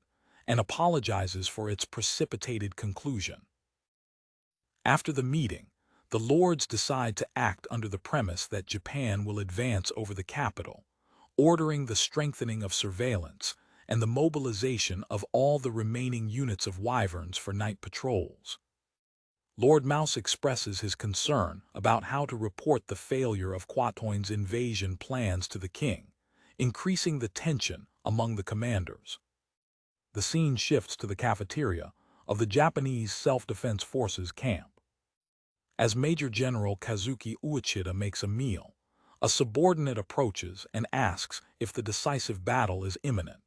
and apologizes for its precipitated conclusion. After the meeting, the lords decide to act under the premise that Japan will advance over the capital, ordering the strengthening of surveillance and the mobilization of all the remaining units of Wyverns for night patrols. Lord Mouse expresses his concern about how to report the failure of Quatoin's invasion plans to the king, increasing the tension among the commanders. The scene shifts to the cafeteria of the Japanese Self-Defense Forces camp. As Major General Kazuki Uechida makes a meal, a subordinate approaches and asks if the decisive battle is imminent.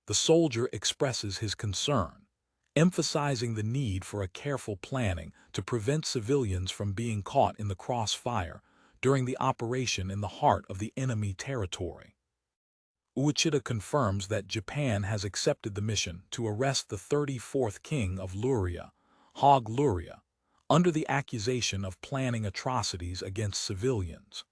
The soldier expresses his concern, emphasizing the need for a careful planning to prevent civilians from being caught in the crossfire during the operation in the heart of the enemy territory. Uechida confirms that Japan has accepted the mission to arrest the 34th king of Louria, Hog Louria, under the accusation of planning atrocities against civilians.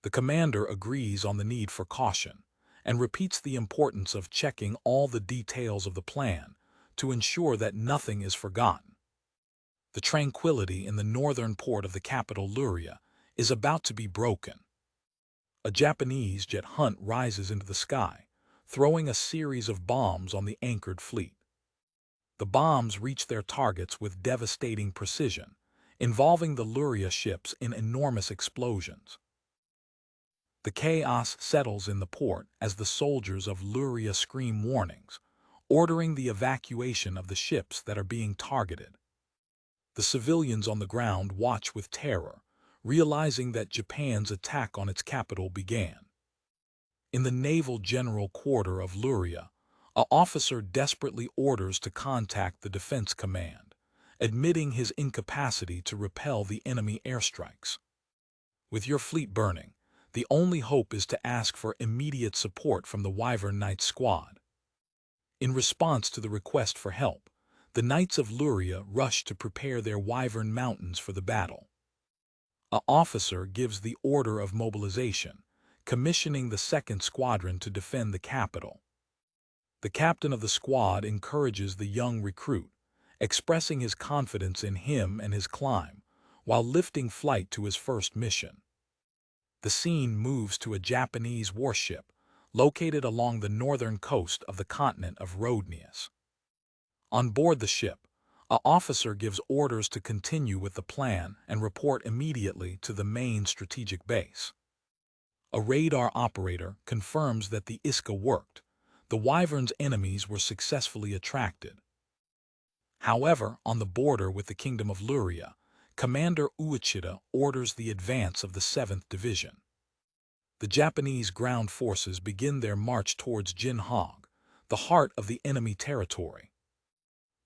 The commander agrees on the need for caution and repeats the importance of checking all the details of the plan to ensure that nothing is forgotten. The tranquility in the northern port of the capital Louria is about to be broken. A Japanese jet hunt rises into the sky, throwing a series of bombs on the anchored fleet. The bombs reach their targets with devastating precision, involving the Louria ships in enormous explosions. The chaos settles in the port as the soldiers of Louria scream warnings, ordering the evacuation of the ships that are being targeted. The civilians on the ground watch with terror, realizing that Japan's attack on its capital began. In the naval general quarter of Louria, an officer desperately orders to contact the defense command, admitting his incapacity to repel the enemy airstrikes. With your fleet burning, the only hope is to ask for immediate support from the Wyvern Knights squad. In response to the request for help, the Knights of Louria rush to prepare their Wyvern mountains for the battle. An officer gives the order of mobilization, commissioning the 2nd Squadron to defend the capital. The captain of the squad encourages the young recruit, expressing his confidence in him and his climb, while lifting flight to his first mission. The scene moves to a Japanese warship located along the northern coast of the continent of Rhodnius. On board the ship, an officer gives orders to continue with the plan and report immediately to the main strategic base. A radar operator confirms that the Isekai worked. The Wyverns' enemies were successfully attracted. However, on the border with the Kingdom of Louria, Commander Uechida orders the advance of the 7th Division. The Japanese ground forces begin their march towards Jinhog, the heart of the enemy territory.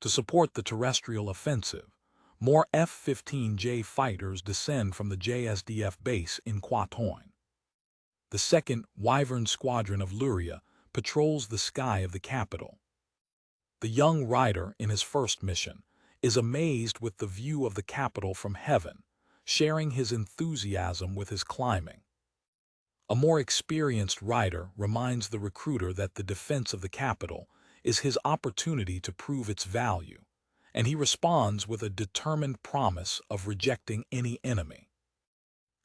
To support the terrestrial offensive, more F-15J fighters descend from the JSDF base in Quatoin. The 2nd Wyvern Squadron of Louria patrols the sky of the capital. The young rider in his first mission is amazed with the view of the capital from heaven, sharing his enthusiasm with his climbing. A more experienced rider reminds the recruiter that the defense of the capital is his opportunity to prove its value, and he responds with a determined promise of rejecting any enemy.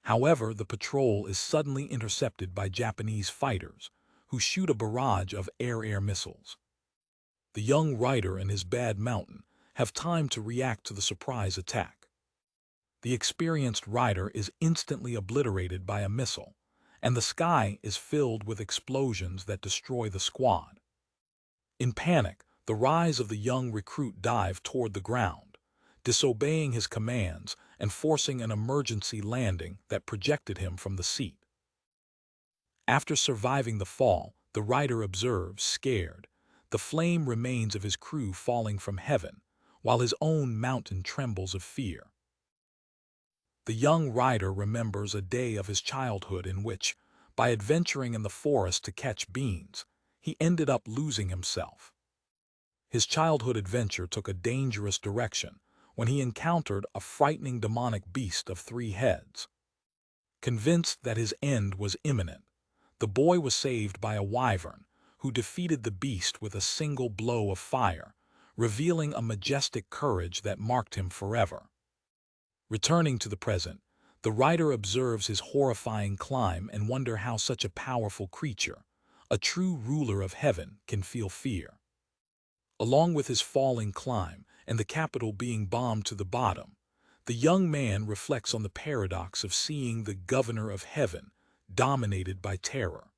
However, the patrol is suddenly intercepted by Japanese fighters, who shoot a barrage of air-air missiles. The young rider and his bad mountain have time to react to the surprise attack. The experienced rider is instantly obliterated by a missile, and the sky is filled with explosions that destroy the squad. In panic, the rise of the young recruit dive toward the ground, disobeying his commands and forcing an emergency landing that projected him from the seat. After surviving the fall, the rider observes, scared, the flame remains of his crew falling from heaven, while his own mountain trembles of fear. The young rider remembers a day of his childhood in which, by adventuring in the forest to catch beans, he ended up losing himself. His childhood adventure took a dangerous direction when he encountered a frightening demonic beast of 3 heads. Convinced that his end was imminent, the boy was saved by a wyvern who defeated the beast with a single blow of fire, revealing a majestic courage that marked him forever. Returning to the present, the rider observes his horrifying climb and wonders how such a powerful creature, a true ruler of heaven, can feel fear. Along with his falling climb and the capital being bombed to the bottom, the young man reflects on the paradox of seeing the governor of heaven dominated by terror.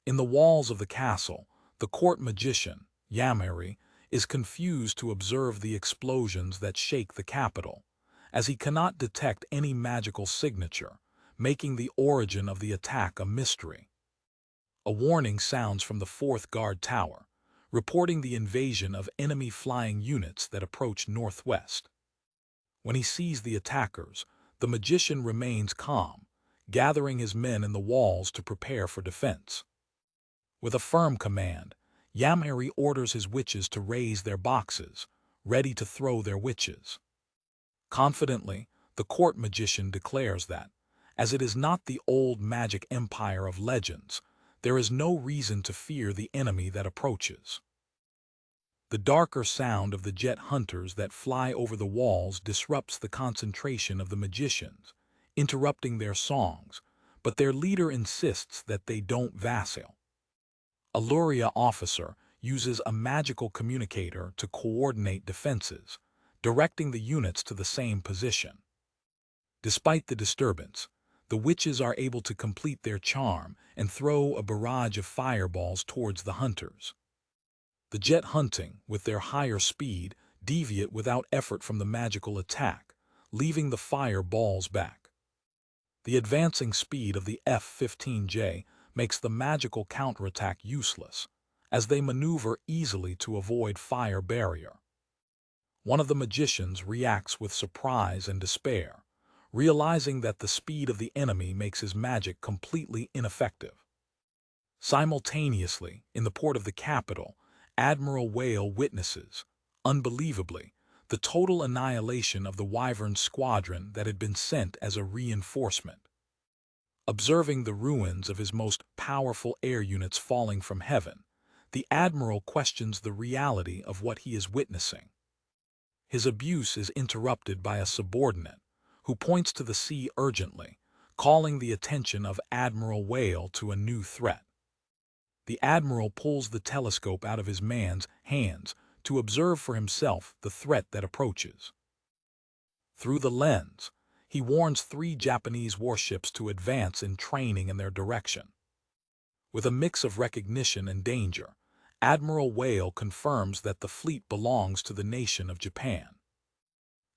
In the walls of the castle, the court magician, Yamari, is confused to observe the explosions that shake the capital, as he cannot detect any magical signature, making the origin of the attack a mystery. A warning sounds from the 4th Guard Tower, reporting the invasion of enemy flying units that approach northwest. When he sees the attackers, the magician remains calm, gathering his men in the walls to prepare for defense. With a firm command, Yamari orders his witches to raise their boxes, ready to throw their witches. Confidently, the court magician declares that, as it is not the old magic empire of legends, there is no reason to fear the enemy that approaches. The darker sound of the jet hunters that fly over the walls disrupts the concentration of the magicians, interrupting their songs, but their leader insists that they don't vacillate. A Louria officer uses a magical communicator to coordinate defenses, directing the units to the same position. Despite the disturbance, the witches are able to complete their charm and throw a barrage of fireballs towards the hunters. The jet hunting, with their higher speed, deviate without effort from the magical attack, leaving the fireballs back. The advancing speed of the F-15J makes the magical counterattack useless, as they maneuver easily to avoid fire barrier. One of the magicians reacts with surprise and despair, realizing that the speed of the enemy makes his magic completely ineffective. Simultaneously, in the port of the capital, Admiral Whale witnesses, unbelievably, the total annihilation of the Wyvern squadron that had been sent as a reinforcement. Observing the ruins of his most powerful air units falling from heaven, the Admiral questions the reality of what he is witnessing. His abuse is interrupted by a subordinate, who points to the sea urgently, calling the attention of Admiral Whale to a new threat. The Admiral pulls the telescope out of his man's hands to observe for himself the threat that approaches. Through the lens, he warns 3 Japanese warships to advance in training in their direction. With a mix of recognition and danger, Admiral Whale confirms that the fleet belongs to the nation of Japan.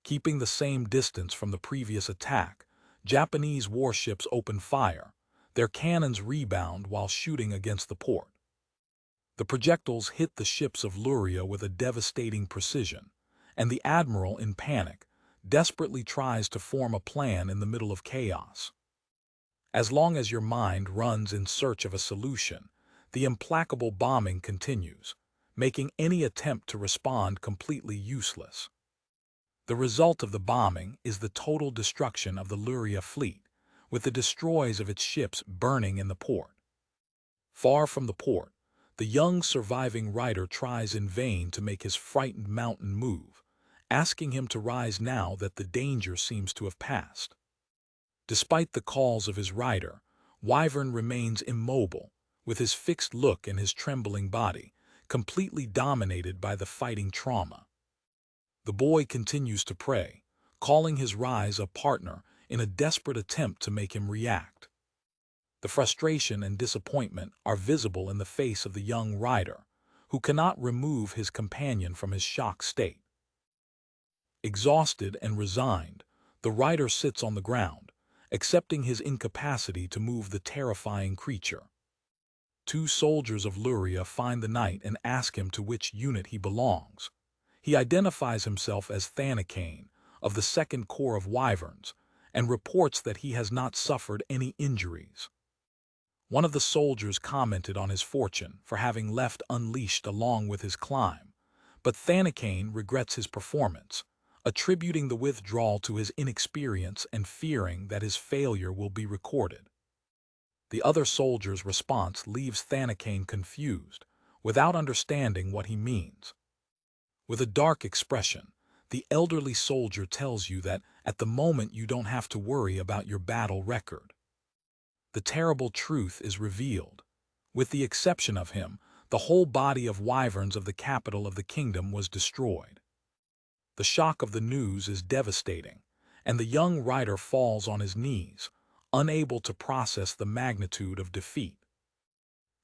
Keeping the same distance from the previous attack, Japanese warships open fire. Their cannons rebound while shooting against the port. The projectiles hit the ships of Louria with a devastating precision, and the Admiral, in panic, desperately tries to form a plan in the middle of chaos. As long as your mind runs in search of a solution, the implacable bombing continues, making any attempt to respond completely useless. The result of the bombing is the total destruction of the Louria fleet, with the destroys of its ships burning in the port. Far from the port, the young surviving rider tries in vain to make his frightened mountain move, asking him to rise now that the danger seems to have passed. Despite the calls of his rider, Wyvern remains immobile, with his fixed look and his trembling body, completely dominated by the fighting trauma. The boy continues to pray, calling his rise a partner in a desperate attempt to make him react. The frustration and disappointment are visible in the face of the young rider, who cannot remove his companion from his shocked state. Exhausted and resigned, the rider sits on the ground, accepting his incapacity to move the terrifying creature. 2 soldiers of Louria find the knight and ask him to which unit he belongs. He identifies himself as Thanakane, of the 2nd Corps of Wyverns, and reports that he has not suffered any injuries. One of the soldiers commented on his fortune for having left unleashed along with his climb, but Thanakane regrets his performance, attributing the withdrawal to his inexperience and fearing that his failure will be recorded. The other soldier's response leaves Thanakane confused, without understanding what he means. With a dark expression, the elderly soldier tells you that at the moment you don't have to worry about your battle record. The terrible truth is revealed. With the exception of him, the whole body of Wyverns of the capital of the kingdom was destroyed. The shock of the news is devastating, and the young rider falls on his knees, unable to process the magnitude of defeat.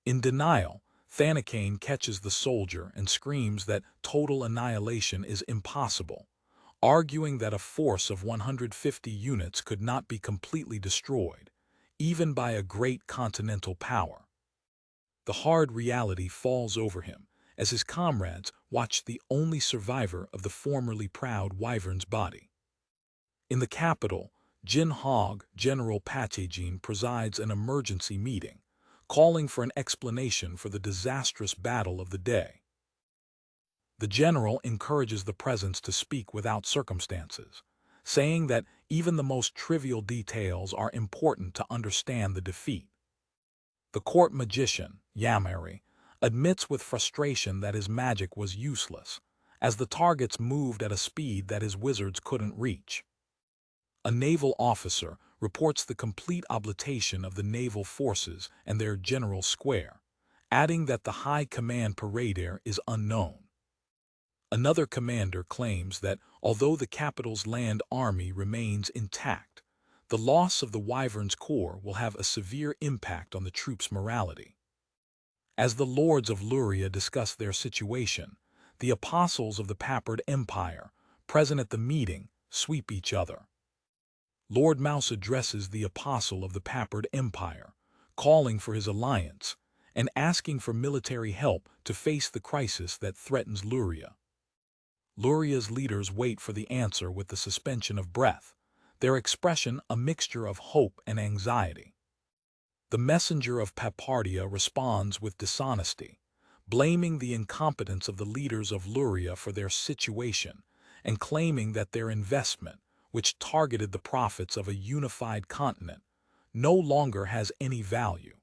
In denial, Thanakane catches the soldier and screams that total annihilation is impossible, arguing that a force of 150 units could not be completely destroyed, even by a great continental power. The hard reality falls over him as his comrades watch the only survivor of the formerly proud Wyvern's body. In the capital, Jin Hog, General Patagine, presides an emergency meeting, calling for an explanation for the disastrous battle of the day. The general encourages the presence to speak without circumstances, saying that even the most trivial details are important to understand the defeat. The court magician, Yamari, admits with frustration that his magic was useless, as the targets moved at a speed that his wizards couldn't reach. A naval officer reports the complete obliteration of the naval forces and their general square, adding that the high command parade is unknown. Another commander claims that although the capital's land army remains intact, the loss of the Wyverns Corps will have a severe impact on the troops' morality. As the lords of Louria discuss their situation, the apostles of the Papard Empire, present at the meeting, sweep each other. Lord Mouse addresses the apostle of the Papard Empire, calling for his alliance and asking for military help to face the crisis that threatens Louria. Louria's leaders wait for the answer with the suspension of breath, their expression a mixture of hope and anxiety. The messenger of Parpalia responds with dishonesty, blaming the incompetence of the leaders of Louria for their situation and claiming that their investment, which targeted the profits of a unified continent, no longer has any value.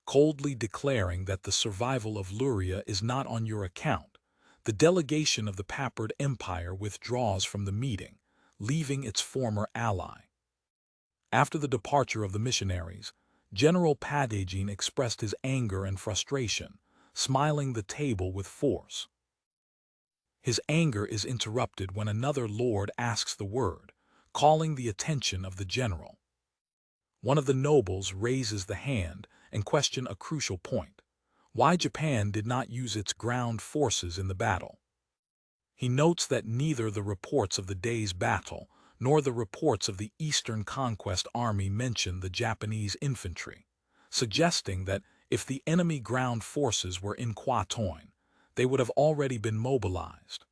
Coldly declaring that the survival of Louria is not on your account, the delegation of the Papard Empire withdraws from the meeting, leaving its former ally. After the departure of the missionaries, General Padagin expressed his anger and frustration, smiling the table with force. His anger is interrupted when another lord asks the word, calling the attention of the general. One of the nobles raises the hand and questions a crucial point: why Japan did not use its ground forces in the battle. He notes that neither the reports of the day's battle nor the reports of the Eastern Conquest Army mention the Japanese infantry, suggesting that if the enemy ground forces were in Quatoin, they would have already been mobilized.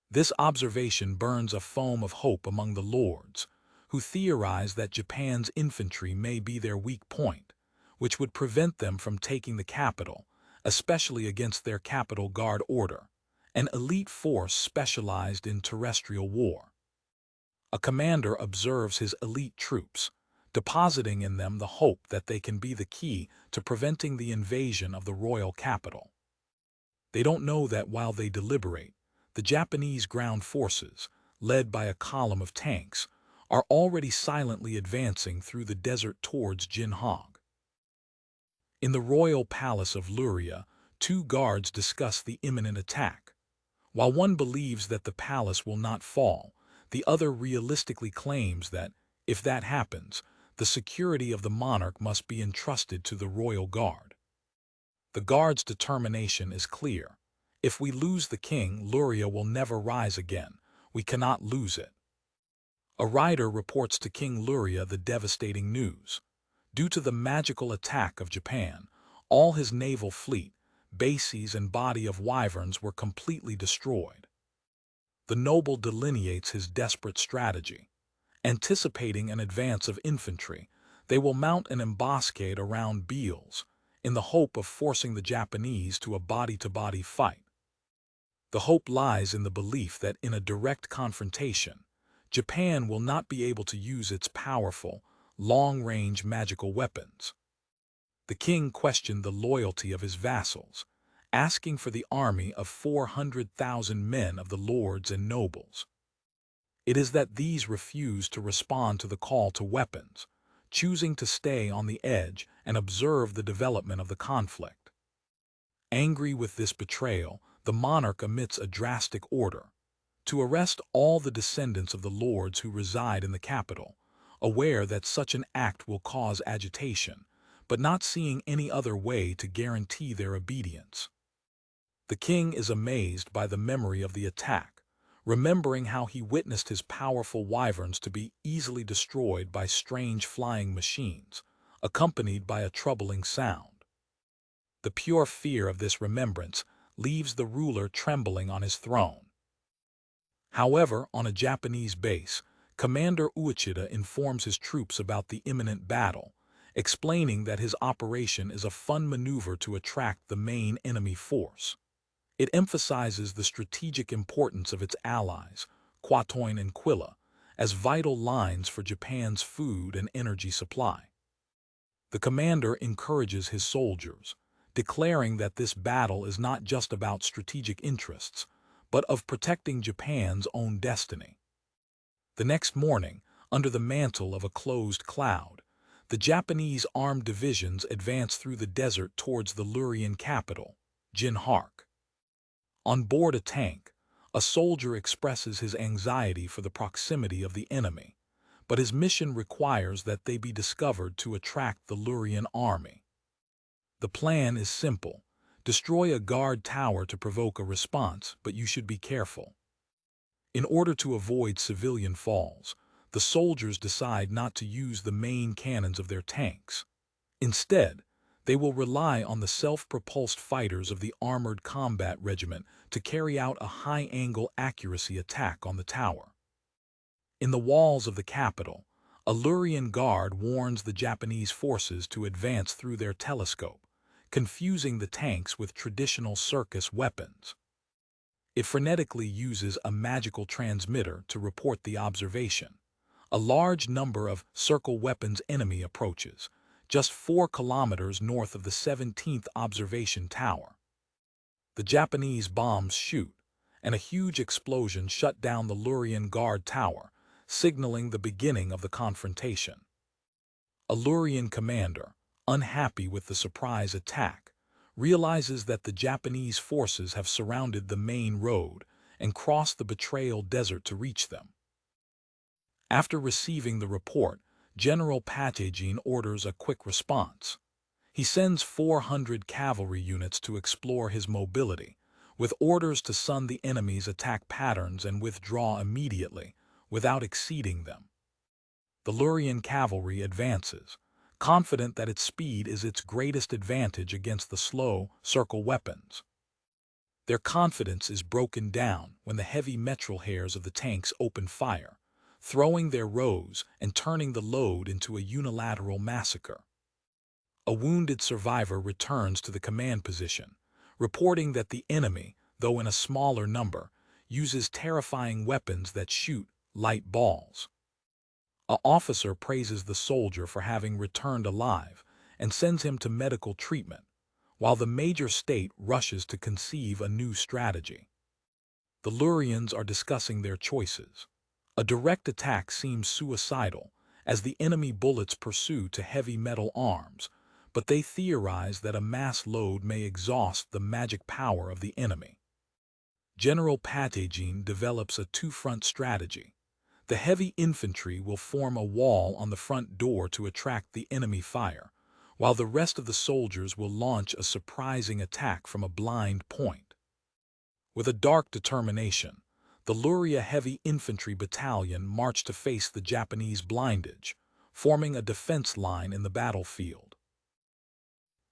This observation burns a foam of hope among the lords, who theorize that Japan's infantry may be their weak point, which would prevent them from taking the capital, especially against their Capital Guard Order, an elite force specialized in terrestrial war. A commander observes his elite troops, depositing in them the hope that they can be the key to preventing the invasion of the royal capital. They don't know that while they deliberate, the Japanese ground forces, led by a column of tanks, are already silently advancing through the desert towards Jinhog. In the royal palace of Louria, two guards discuss the imminent attack. While one believes that the palace will not fall, the other realistically claims that, if that happens, the security of the monarch must be entrusted to the royal guard. The guard's determination is clear. If we lose the king, Louria will never rise again. We cannot lose it. A writer reports to King Louria the devastating news. Due to the magical attack of Japan, all his naval fleet, bases and body of wyverns were completely destroyed. The noble delineates his desperate strategy. Anticipating an advance of infantry, they will mount an ambuscade around Beals, in the hope of forcing the Japanese to a body-to-body fight. The hope lies in the belief that in a direct confrontation, Japan will not be able to use its powerful, long-range magical weapons. The king questioned the loyalty of his vassals, asking for the army of 400,000 men of the lords and nobles. It is that these refuse to respond to the call to weapons, choosing to stay on the edge and observe the development of the conflict. Angry with this betrayal, the monarch emits a drastic order to arrest all the descendants of the lords who reside in the capital, aware that such an act will cause agitation, but not seeing any other way to guarantee their obedience. The king is amazed by the memory of the attack, remembering how he witnessed his powerful wyverns to be easily destroyed by strange flying machines, accompanied by a troubling sound. The pure fear of this remembrance leaves the ruler trembling on his throne. However, on a Japanese base, Commander Uchida informs his troops about the imminent battle, explaining that his operation is a fun maneuver to attract the main enemy force. It emphasizes the strategic importance of its allies, Quatoin and Quilla, as vital lines for Japan's food and energy supply. The commander encourages his soldiers, declaring that this battle is not just about strategic interests, but of protecting Japan's own destiny. The next morning, under the mantle of a closed cloud, the Japanese armed divisions advance through the desert towards the Lurian capital, Jinhark. On board a tank, a soldier expresses his anxiety for the proximity of the enemy, but his mission requires that they be discovered to attract the Lurian army. The plan is simple: destroy a guard tower to provoke a response, but you should be careful. In order to avoid civilian falls, the soldiers decide not to use the main cannons of their tanks. Instead, they will rely on the self-propulsed fighters of the Armored Combat Regiment to carry out a high-angle accuracy attack on the tower. In the walls of the capital, a Lurian guard warns the Japanese forces to advance through their telescope, confusing the tanks with traditional circus weapons. It frenetically uses a magical transmitter to report the observation. A large number of circle weapons enemy approaches, just 4 kilometers north of the 17th observation tower. The Japanese bombs shoot, and a huge explosion shut down the Lurian guard tower, signaling the beginning of the confrontation. A Lurian commander, unhappy with the surprise attack, realizes that the Japanese forces have surrounded the main road and crossed the Betrayal Desert to reach them. After receiving the report, General Protagonist orders a quick response. He sends 400 cavalry units to explore his mobility, with orders to sun the enemy's attack patterns and withdraw immediately, without exceeding them. The Lurian cavalry advances, confident that its speed is its greatest advantage against the slow, circle weapons. Their confidence is broken down when the heavy metal hairs of the tanks open fire, throwing their rows and turning the load into a unilateral massacre. A wounded survivor returns to the command position, reporting that the enemy, though in a smaller number, uses terrifying weapons that shoot light balls. An officer praises the soldier for having returned alive and sends him to medical treatment, while the major state rushes to conceive a new strategy. The Lurians are discussing their choices. A direct attack seems suicidal, as the enemy bullets pursue to heavy metal arms, but they theorize that a mass load may exhaust the magic power of the enemy. General Protagonist develops a two-front strategy. The heavy infantry will form a wall on the front door to attract the enemy fire, while the rest of the soldiers will launch a surprising attack from a blind point. With a dark determination, the Louria Heavy Infantry Battalion marched to face the Japanese blindage, forming a defense line in the battlefield.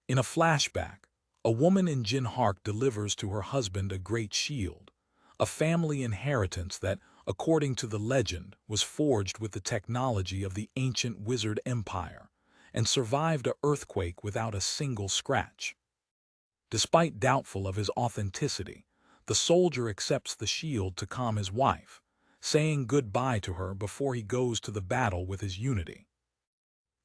In a flashback, a woman in Jinhark delivers to her husband a great shield, a family inheritance that, according to the legend, was forged with the technology of the ancient wizard empire, and survived an earthquake without a single scratch. Despite doubtful of his authenticity, the soldier accepts the shield to calm his wife, saying goodbye to her before he goes to the battle with his unity.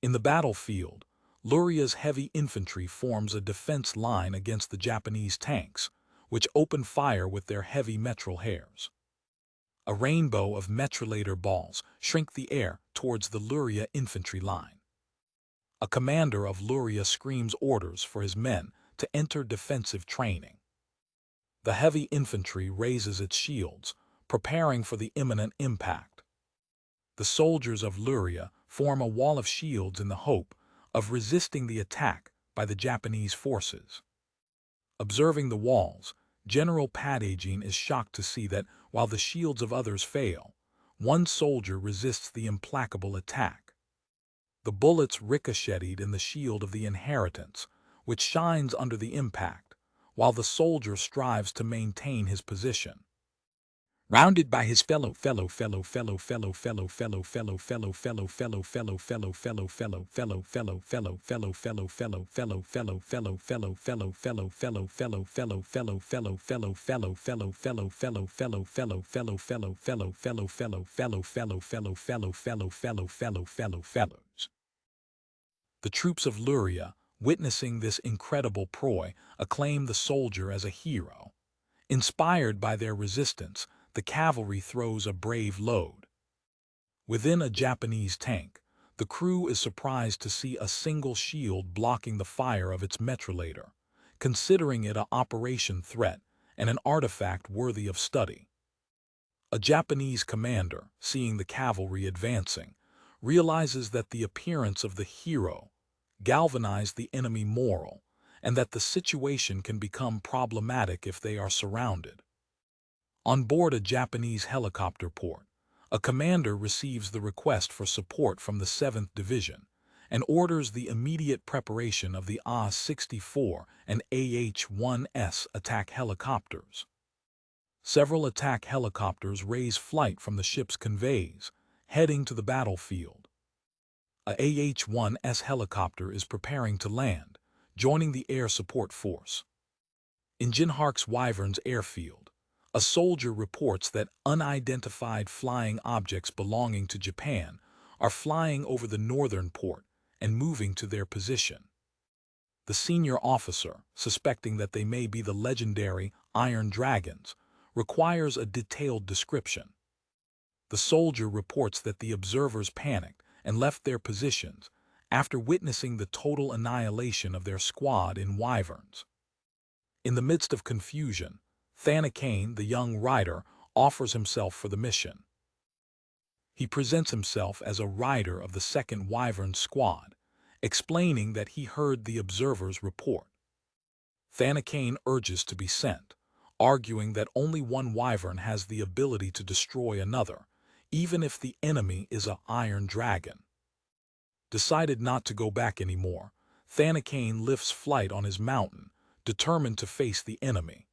In the battlefield, Louria's heavy infantry forms a defense line against the Japanese tanks, which open fire with their heavy metal hairs. A rainbow of metrolator balls shrink the air towards the Louria infantry line. A commander of Louria screams orders for his men to enter defensive training. The heavy infantry raises its shields, preparing for the imminent impact. The soldiers of Louria form a wall of shields in the hope of resisting the attack by the Japanese forces. Observing the walls, General Protagonist is shocked to see that, while the shields of others fail, one soldier resists the implacable attack. The bullets ricocheted in the shield of the inheritance, which shines under the impact, while the soldier strives to maintain his position. Rounded by his fellow the troops of Louria, witnessing this incredible proy, acclaim the soldier as a hero. Inspired by their resistance, the cavalry throws a brave load. Within a Japanese tank, the crew is surprised to see a single shield blocking the fire of its metrolator, considering it an operation threat and an artifact worthy of study. A Japanese commander, seeing the cavalry advancing, realizes that the appearance of the hero galvanized the enemy morale, and that the situation can become problematic if they are surrounded. On board a Japanese helicopter port, a commander receives the request for support from the 7th Division and orders the immediate preparation of the AH-64 and AH-1S attack helicopters. Several attack helicopters raise flight from the ship's conveys, heading to the battlefield. A AH-1S helicopter is preparing to land, joining the air support force. In Jinhark's Wyverns airfield, a soldier reports that unidentified flying objects belonging to Japan are flying over the northern port and moving to their position. The senior officer, suspecting that they may be the legendary Iron Dragons, requires a detailed description. The soldier reports that the observers panicked and left their positions after witnessing the total annihilation of their squad in Wyverns. In the midst of confusion, Thanakane, the young rider, offers himself for the mission. He presents himself as a rider of the 2nd Wyvern squad, explaining that he heard the observers report. Thanakane urges to be sent, arguing that only one Wyvern has the ability to destroy another, even if the enemy is an iron dragon. Decided not to go back anymore, Thanakane lifts flight on his mountain, determined to face the enemy.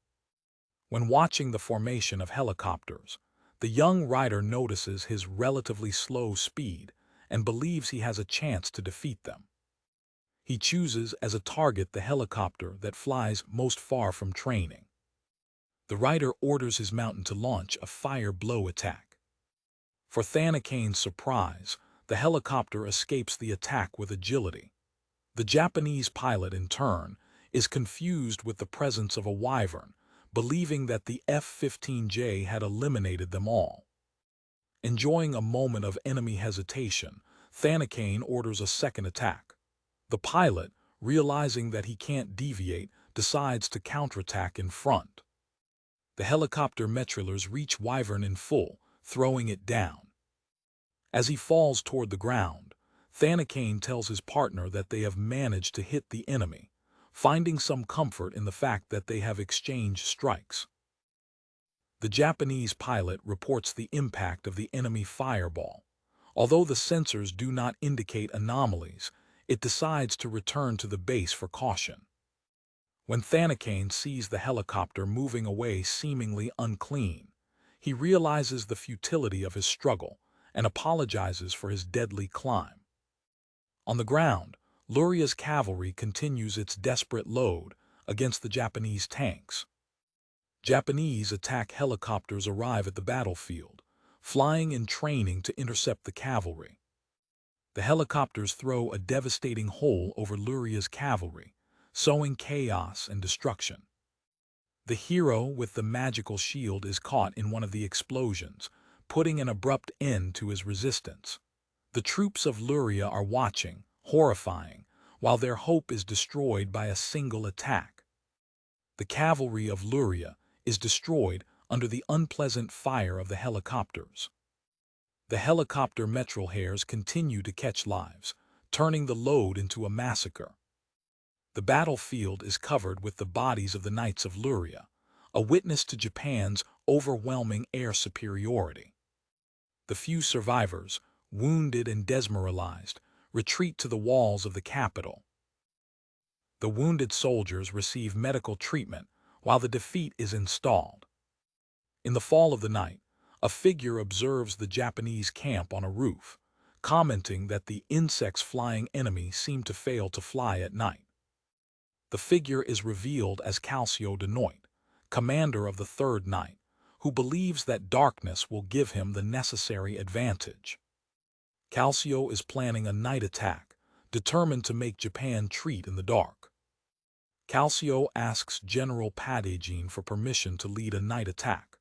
When watching the formation of helicopters, the young rider notices his relatively slow speed and believes he has a chance to defeat them. He chooses as a target the helicopter that flies most far from training. The rider orders his mountain to launch a fire blow attack. For Thanakane's surprise, the helicopter escapes the attack with agility. The Japanese pilot, in turn, is confused with the presence of a wyvern, believing that the F-15J had eliminated them all. Enjoying a moment of enemy hesitation, Thanakane orders a second attack. The pilot, realizing that he can't deviate, decides to counterattack in front. The helicopter metrillers reach Wyvern in full, throwing it down. As he falls toward the ground, Thanakane tells his partner that they have managed to hit the enemy, finding some comfort in the fact that they have exchanged strikes. The Japanese pilot reports the impact of the enemy fireball. Although the sensors do not indicate anomalies, it decides to return to the base for caution. When Thanakane sees the helicopter moving away seemingly unclean, he realizes the futility of his struggle and apologizes for his deadly climb. On the ground, Louria's cavalry continues its desperate load against the Japanese tanks. Japanese attack helicopters arrive at the battlefield, flying in training to intercept the cavalry. The helicopters throw a devastating hole over Louria's cavalry, sowing chaos and destruction. The hero with the magical shield is caught in one of the explosions, putting an abrupt end to his resistance. The troops of Louria are watching, horrifying, while their hope is destroyed by a single attack. The cavalry of Louria is destroyed under the unpleasant fire of the helicopters. The helicopter metrillers continue to catch lives, turning the load into a massacre. The battlefield is covered with the bodies of the Knights of Louria, a witness to Japan's overwhelming air superiority. The few survivors, wounded and demoralized, retreat to the walls of the capital. The wounded soldiers receive medical treatment while the defeat is installed. In the fall of the night, a figure observes the Japanese camp on a roof, commenting that the insects-flying enemy seem to fail to fly at night. The figure is revealed as Calcio de Noite, commander of the Third Knight, who believes that darkness will give him the necessary advantage. Calcio is planning a night attack, determined to make Japan retreat in the dark. Calcio asks General Protagonist for permission to lead a night attack.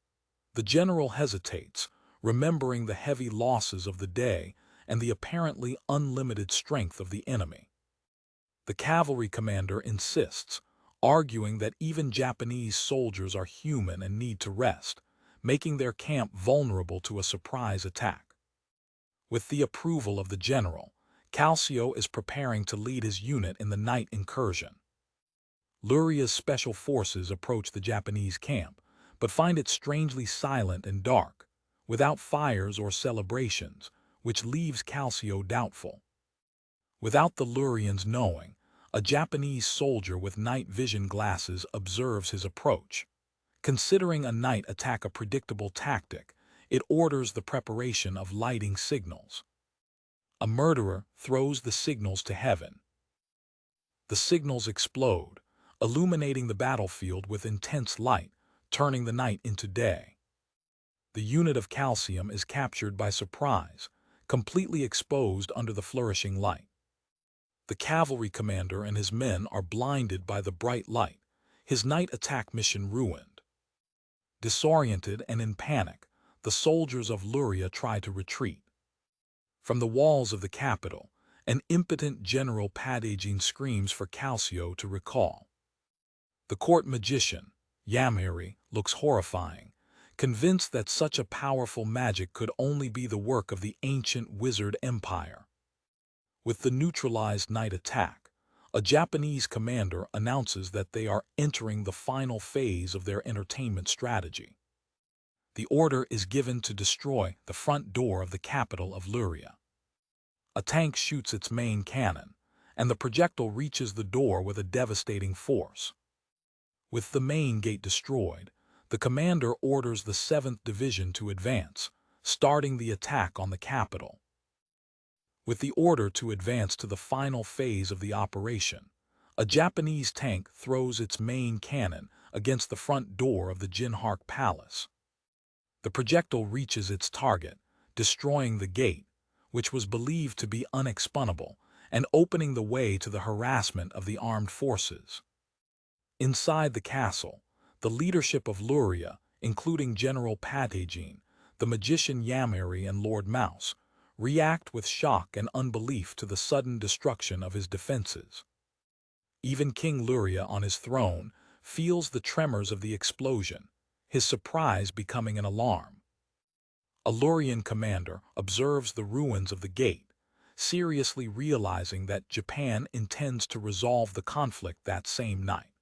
The general hesitates, remembering the heavy losses of the day and the apparently unlimited strength of the enemy. The cavalry commander insists, arguing that even Japanese soldiers are human and need to rest, making their camp vulnerable to a surprise attack. With the approval of the general, Calcio is preparing to lead his unit in the night incursion. Louria's special forces approach the Japanese camp, but find it strangely silent and dark, without fires or celebrations, which leaves Calcio doubtful. Without the Lourians knowing, a Japanese soldier with night vision glasses observes his approach. Considering a night attack a predictable tactic, it orders the preparation of lighting signals. A murderer throws the signals to heaven. The signals explode, illuminating the battlefield with intense light, turning the night into day. The unit of Calcium is captured by surprise, completely exposed under the flourishing light. The cavalry commander and his men are blinded by the bright light, his night attack mission ruined. Disoriented and in panic, the soldiers of Louria try to retreat. From the walls of the capital, an impotent General Protagonist screams for Calcio to recall. The court magician, Yamiri, looks horrifying, convinced that such a powerful magic could only be the work of the ancient wizard empire. With the neutralized night attack, a Japanese commander announces that they are entering the final phase of their entertainment strategy. The order is given to destroy the front door of the capital of Louria. A tank shoots its main cannon, and the projectile reaches the door with a devastating force. With the main gate destroyed, the commander orders the 7th Division to advance, starting the attack on the capital. With the order to advance to the final phase of the operation, a Japanese tank throws its main cannon against the front door of the Jinhark Palace. The projectile reaches its target, destroying the gate, which was believed to be unexpugnable, and opening the way to the harassment of the armed forces. Inside the castle, the leadership of Louria, including General Protagonist, the magician Yamiri and Lord Mouse, react with shock and unbelief to the sudden destruction of his defenses. Even King Louria on his throne feels the tremors of the explosion, his surprise becoming an alarm. A Lourian commander observes the ruins of the gate, seriously realizing that Japan intends to resolve the conflict that same night.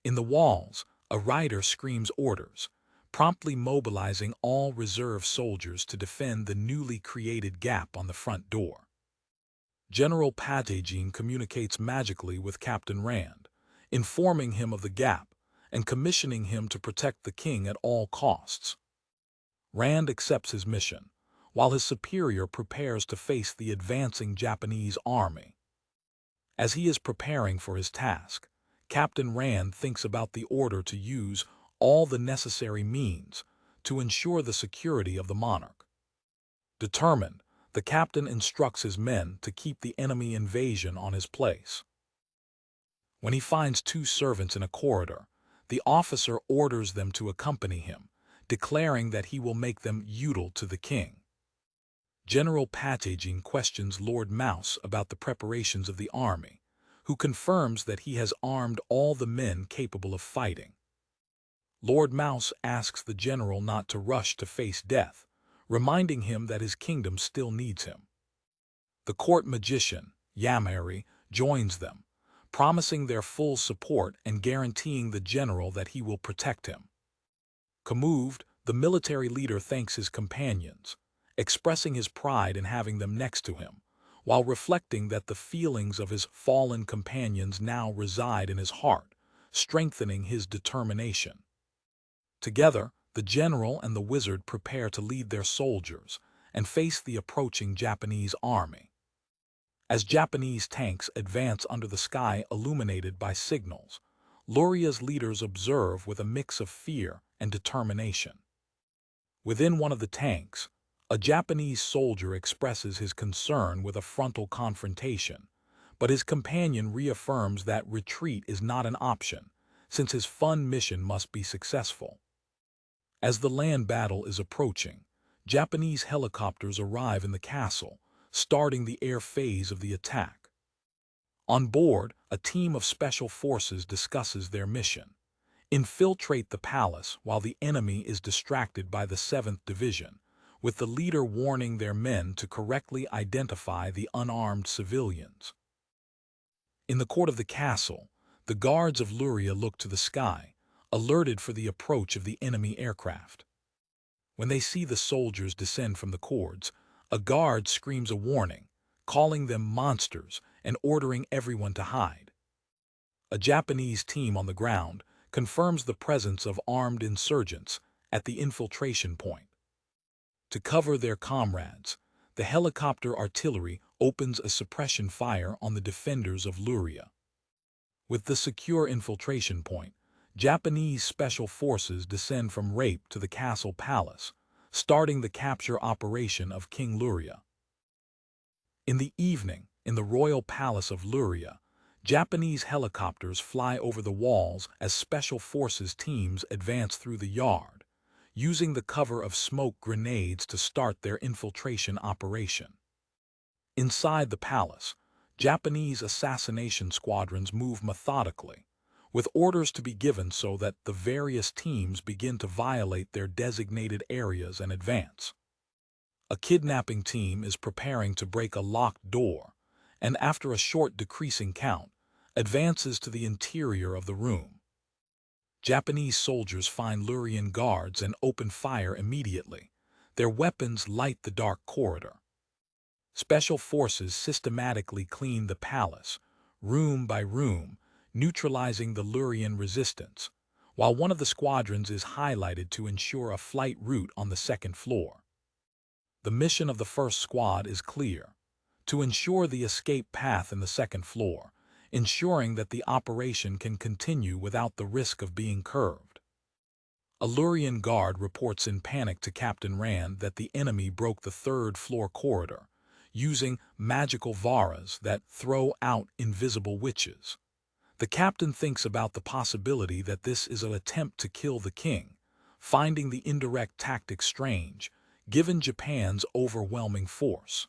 In the walls, a rider screams orders, promptly mobilizing all reserve soldiers to defend the newly created gap on the front door. General Protagonist communicates magically with Captain Rand, informing him of the gap and commissioning him to protect the king at all costs. Rand accepts his mission, while his superior prepares to face the advancing Japanese army. As he is preparing for his task, Captain Rand thinks about the order to use all the necessary means to ensure the security of the monarch. Determined, the captain instructs his men to keep the enemy invasion on his place. When he finds 2 servants in a corridor, the officer orders them to accompany him, declaring that he will make them useful to the king. General Protagonist questions Lord Mouse about the preparations of the army, who confirms that he has armed all the men capable of fighting. Lord Mouse asks the general not to rush to face death, reminding him that his kingdom still needs him. The court magician, Yamiri, joins them, promising their full support and guaranteeing the general that he will protect him. Commoved, the military leader thanks his companions, expressing his pride in having them next to him, while reflecting that the feelings of his fallen companions now reside in his heart, strengthening his determination. Together, the general and the wizard prepare to lead their soldiers and face the approaching Japanese army. As Japanese tanks advance under the sky illuminated by signals, Louria's leaders observe with a mix of fear and determination. Within one of the tanks, a Japanese soldier expresses his concern with a frontal confrontation, but his companion reaffirms that retreat is not an option, since his fun mission must be successful. As the land battle is approaching, Japanese helicopters arrive in the castle, starting the air phase of the attack. On board, a team of special forces discusses their mission: infiltrate the palace while the enemy is distracted by the 7th Division, with the leader warning their men to correctly identify the unarmed civilians. In the court of the castle, the guards of Louria look to the sky, alerted for the approach of the enemy aircraft. When they see the soldiers descend from the cords, a guard screams a warning, calling them monsters and ordering everyone to hide. A Japanese team on the ground confirms the presence of armed insurgents at the infiltration point. To cover their comrades, the helicopter artillery opens a suppression fire on the defenders of Louria. With the secure infiltration point, Japanese special forces descend from Rape to the castle palace, starting the capture operation of King Louria. In the evening, in the royal palace of Louria, Japanese helicopters fly over the walls as special forces teams advance through the yard, using the cover of smoke grenades to start their infiltration operation. Inside the palace, Japanese assassination squadrons move methodically, with orders to be given so that the various teams begin to violate their designated areas and advance. A kidnapping team is preparing to break a locked door, and after a short decreasing count, advances to the interior of the room. Japanese soldiers find Lourian guards and open fire immediately. Their weapons light the dark corridor. Special forces systematically clean the palace, room by room, neutralizing the Lourian resistance, while one of the squadrons is highlighted to ensure a flight route on the second floor. The mission of the first squad is clear: to ensure the escape path in the second floor, ensuring that the operation can continue without the risk of being curved. A Lourian guard reports in panic to Captain Rand that the enemy broke the third-floor corridor, using magical varas that throw out invisible witches. The captain thinks about the possibility that this is an attempt to kill the king, finding the indirect tactic strange, given Japan's overwhelming force.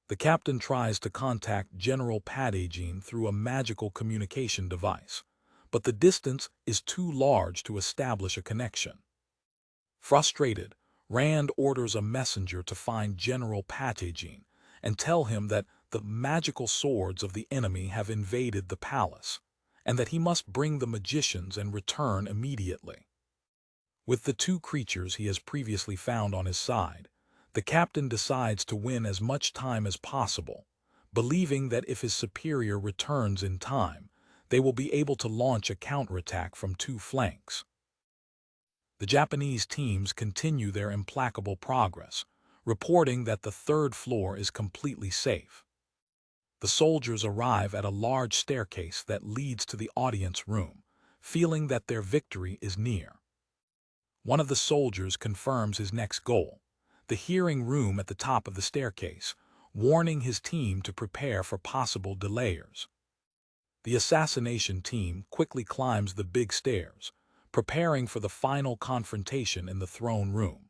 The captain tries to contact General Protagonist through a magical communication device, but the distance is too large to establish a connection. Frustrated, Rand orders a messenger to find General Protagonist and tell him that the magical swords of the enemy have invaded the palace, and that he must bring the magicians and return immediately. With the two creatures he has previously found on his side, the captain decides to win as much time as possible, believing that if his superior returns in time, they will be able to launch a counterattack from two flanks. The Japanese teams continue their implacable progress, reporting that the third floor is completely safe. The soldiers arrive at a large staircase that leads to the audience room, feeling that their victory is near. One of the soldiers confirms his next goal: the hearing room at the top of the staircase, warning his team to prepare for possible delayers. The assassination team quickly climbs the big stairs, preparing for the final confrontation in the throne room.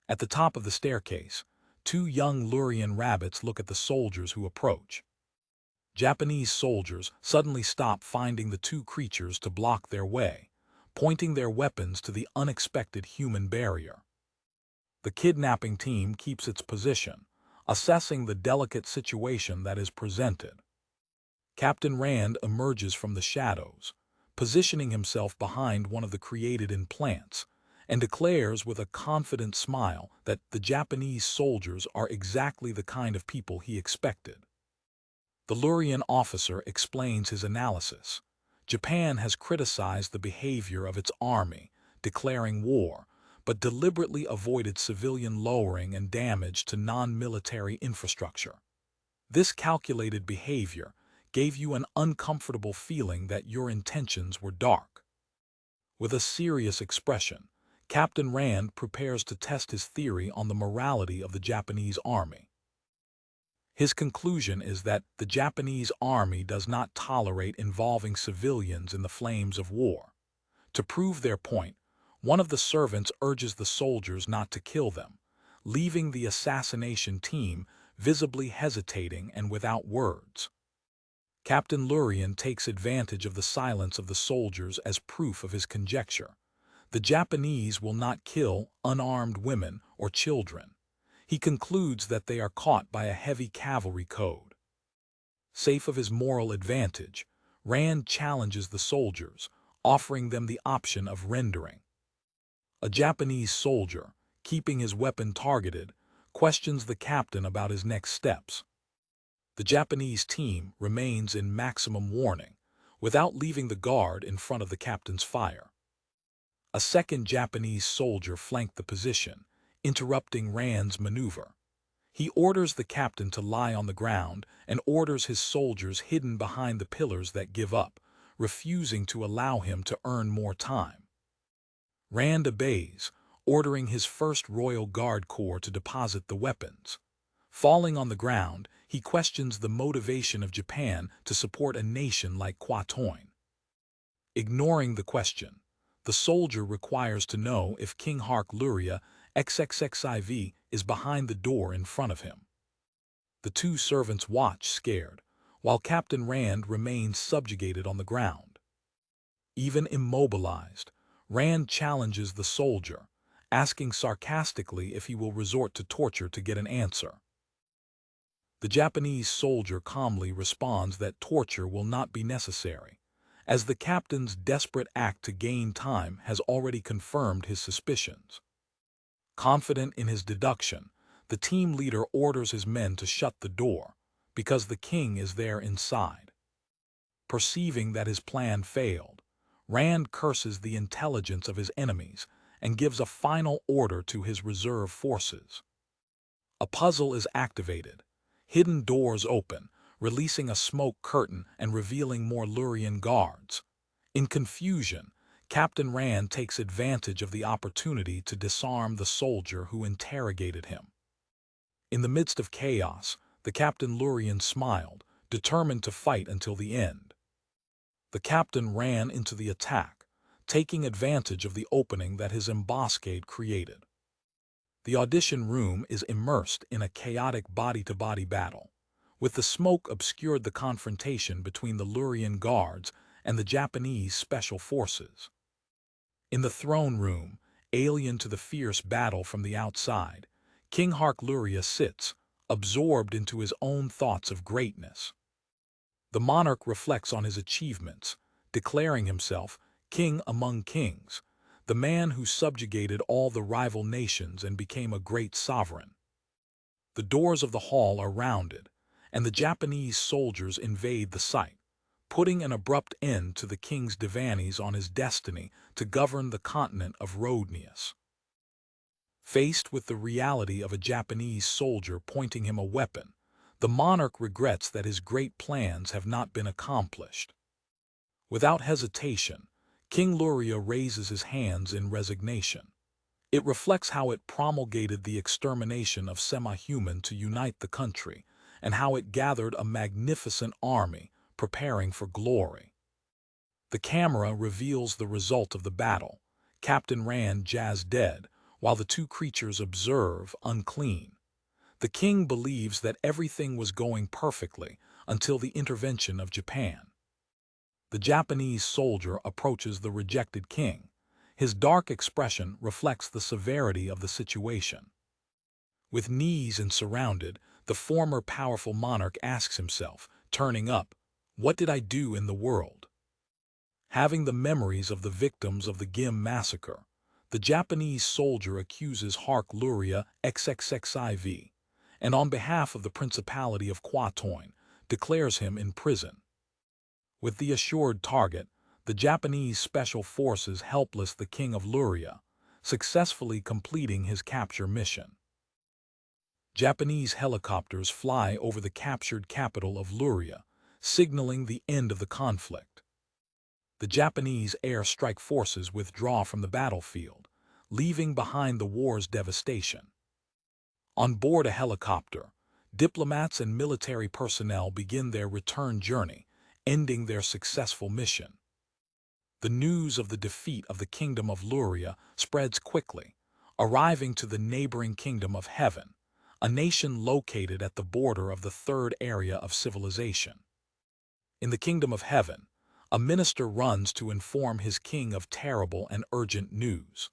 At the top of the staircase, two young Lourian rabbits look at the soldiers who approach. Japanese soldiers suddenly stop, finding the two creatures to block their way, pointing their weapons to the unexpected human barrier. The kidnapping team keeps its position, assessing the delicate situation that is presented. Captain Rand emerges from the shadows, positioning himself behind one of the created implants, and declares with a confident smile that the Japanese soldiers are exactly the kind of people he expected. The Lourian officer explains his analysis. Japan has criticized the behavior of its army, declaring war, but deliberately avoided civilian lowering and damage to non-military infrastructure. This calculated behavior gave you an uncomfortable feeling that your intentions were dark. With a serious expression, Captain Rand prepares to test his theory on the morality of the Japanese army. His conclusion is that the Japanese army does not tolerate involving civilians in the flames of war. To prove their point, one of the servants urges the soldiers not to kill them, leaving the assassination team visibly hesitating and without words. Captain Lourian takes advantage of the silence of the soldiers as proof of his conjecture. The Japanese will not kill unarmed women or children. He concludes that they are caught by a heavy cavalry code. Safe of his moral advantage, Rand challenges the soldiers, offering them the option of rendering. A Japanese soldier, keeping his weapon targeted, questions the captain about his next steps. The Japanese team remains in maximum warning, without leaving the guard in front of the captain's fire. A second Japanese soldier flanked the position, interrupting Rand's maneuver. He orders the captain to lie on the ground and orders his soldiers hidden behind the pillars that give up, refusing to allow him to earn more time. Rand obeys, ordering his first Royal Guard Corps to deposit the weapons. Falling on the ground, he questions the motivation of Japan to support a nation like Quatoin. Ignoring the question, the soldier requires to know if King Hark Louria XXXIV is behind the door in front of him. The two servants watch scared, while Captain Rand remains subjugated on the ground. Even immobilized, Rand challenges the soldier, asking sarcastically if he will resort to torture to get an answer. The Japanese soldier calmly responds that torture will not be necessary, as the captain's desperate act to gain time has already confirmed his suspicions. Confident in his deduction, the team leader orders his men to shut the door, because the king is there inside. Perceiving that his plan failed, Rand curses the intelligence of his enemies and gives a final order to his reserve forces. A puzzle is activated. Hidden doors open, releasing a smoke curtain and revealing more Lurian guards. In confusion, Captain Rand takes advantage of the opportunity to disarm the soldier who interrogated him. In the midst of chaos, the Captain Lurian smiled, determined to fight until the end. The captain ran into the attack, taking advantage of the opening that his ambuscade created. The audition room is immersed in a chaotic body-to-body battle, with the smoke obscured the confrontation between the Lurian guards and the Japanese special forces. In the throne room, alien to the fierce battle from the outside, King Hark Louria sits, absorbed into his own thoughts of greatness. The monarch reflects on his achievements, declaring himself king among kings, the man who subjugated all the rival nations and became a great sovereign. The doors of the hall are rounded, and the Japanese soldiers invade the site, putting an abrupt end to the king's devanis on his destiny to govern the continent of Rhodnius. Faced with the reality of a Japanese soldier pointing him a weapon, the monarch regrets that his great plans have not been accomplished. Without hesitation, King Louria raises his hands in resignation. It reflects how it promulgated the extermination of semi-human to unite the country, and how it gathered a magnificent army, preparing for glory. The camera reveals the result of the battle, Captain Rand Jazz dead, while the two creatures observe, unclean. The king believes that everything was going perfectly until the intervention of Japan. The Japanese soldier approaches the rejected king. His dark expression reflects the severity of the situation. With knees and surrounded, the former powerful monarch asks himself, turning up, "What did I do in the world?" Having the memories of the victims of the Gim massacre, the Japanese soldier accuses Hark Louria XXXIV, and on behalf of the Principality of Quatoin, declares him in prison. With the assured target, the Japanese special forces helpless the king of Louria, successfully completing his capture mission. Japanese helicopters fly over the captured capital of Louria, signaling the end of the conflict. The Japanese air strike forces withdraw from the battlefield, leaving behind the war's devastation. On board a helicopter, diplomats and military personnel begin their return journey, ending their successful mission. The news of the defeat of the Kingdom of Louria spreads quickly, arriving to the neighboring Kingdom of Heaven, a nation located at the border of the third area of civilization. In the Kingdom of Heaven, a minister runs to inform his king of terrible and urgent news.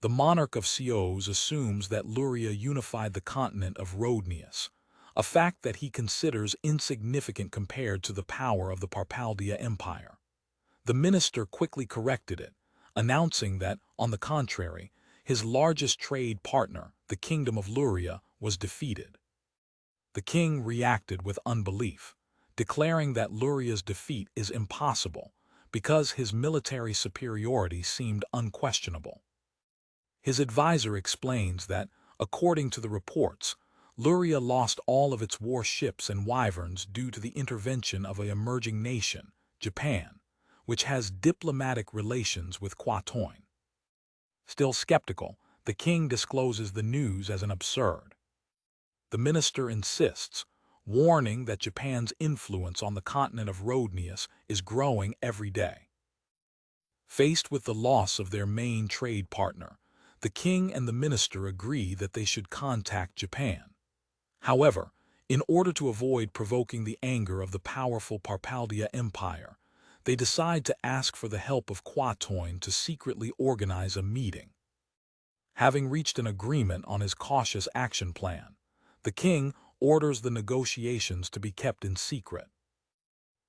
The monarch of Seoz assumes that Louria unified the continent of Rhodnius, a fact that he considers insignificant compared to the power of the Parpalia Empire. The minister quickly corrected it, announcing that, on the contrary, his largest trade partner, the Kingdom of Louria, was defeated. The king reacted with unbelief, declaring that Louria's defeat is impossible because his military superiority seemed unquestionable. His advisor explains that, according to the reports, Louria lost all of its warships and wyverns due to the intervention of an emerging nation, Japan, which has diplomatic relations with Quatoin. Still skeptical, the king discloses the news as an absurd. The minister insists, warning that Japan's influence on the continent of Rhodnius is growing every day. Faced with the loss of their main trade partner, the king and the minister agree that they should contact Japan. However, in order to avoid provoking the anger of the powerful Parpalia Empire, they decide to ask for the help of Quatoin to secretly organize a meeting. Having reached an agreement on his cautious action plan, the king orders the negotiations to be kept in secret.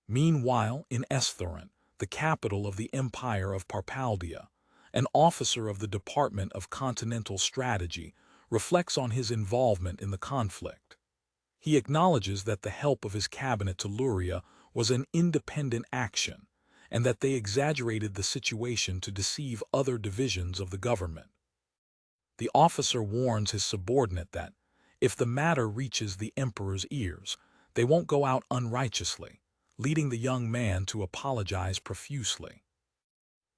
Meanwhile, in Esthoran, the capital of the Empire of Parpalia, an officer of the Department of Continental Strategy reflects on his involvement in the conflict. He acknowledges that the help of his cabinet to Louria was an independent action, and that they exaggerated the situation to deceive other divisions of the government. The officer warns his subordinate that, if the matter reaches the emperor's ears, they won't go out unrighteously, leading the young man to apologize profusely.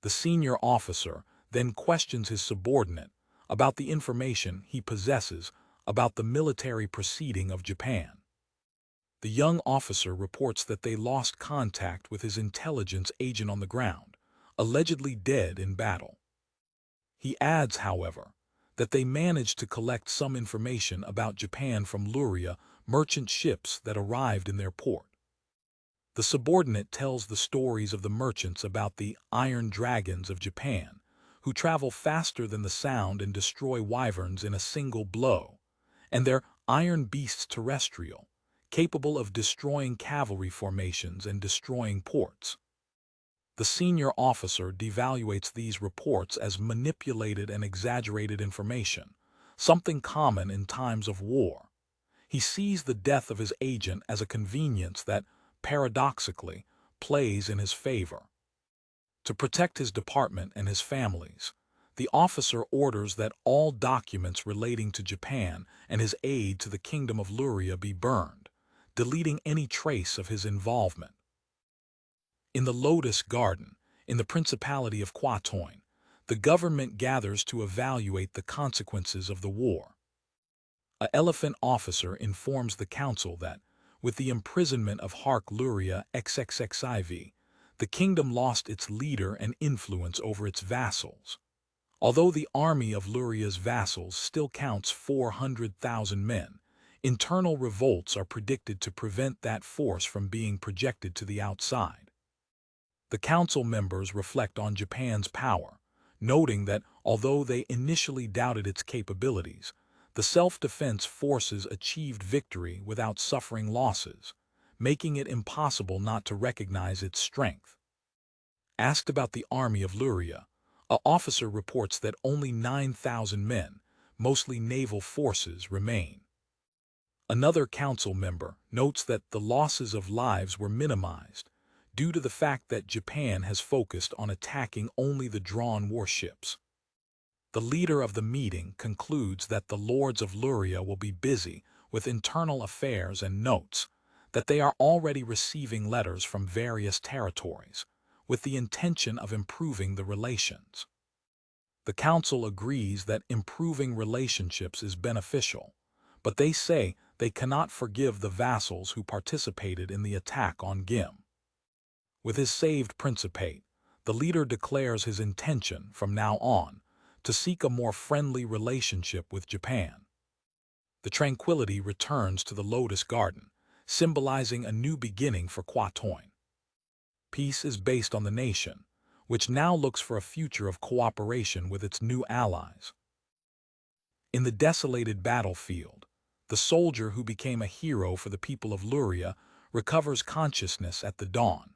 The senior officer then questions his subordinate about the information he possesses about the military proceeding of Japan. The young officer reports that they lost contact with his intelligence agent on the ground, allegedly dead in battle. He adds, however, that they managed to collect some information about Japan from Louria merchant ships that arrived in their port. The subordinate tells the stories of the merchants about the iron dragons of Japan, who travel faster than the sound and destroy wyverns in a single blow, and their iron beasts terrestrial, capable of destroying cavalry formations and destroying ports. The senior officer devaluates these reports as manipulated and exaggerated information, something common in times of war. He sees the death of his agent as a convenience that, paradoxically, plays in his favor. To protect his department and his families, the officer orders that all documents relating to Japan and his aid to the kingdom of Louria be burned, deleting any trace of his involvement. In the Lotus Garden, in the Principality of Quatoin, the government gathers to evaluate the consequences of the war. An elephant officer informs the council that, with the imprisonment of Hark Louria XXXIV, the kingdom lost its leader and influence over its vassals. Although the army of Louria's vassals still counts 400,000 men, internal revolts are predicted to prevent that force from being projected to the outside. The council members reflect on Japan's power, noting that although they initially doubted its capabilities, the self-defense forces achieved victory without suffering losses, making it impossible not to recognize its strength. Asked about the army of Louria, an officer reports that only 9,000 men, mostly naval forces, remain. Another council member notes that the losses of lives were minimized due to the fact that Japan has focused on attacking only the drawn warships. The leader of the meeting concludes that the lords of Louria will be busy with internal affairs and notes that they are already receiving letters from various territories, with the intention of improving the relations. The council agrees that improving relationships is beneficial, but they say they cannot forgive the vassals who participated in the attack on Gim. With his saved principate, the leader declares his intention, from now on, to seek a more friendly relationship with Japan. The tranquility returns to the Lotus Garden, symbolizing a new beginning for Quatoin. Peace is based on the nation, which now looks for a future of cooperation with its new allies. In the desolated battlefield, the soldier who became a hero for the people of Louria recovers consciousness at the dawn.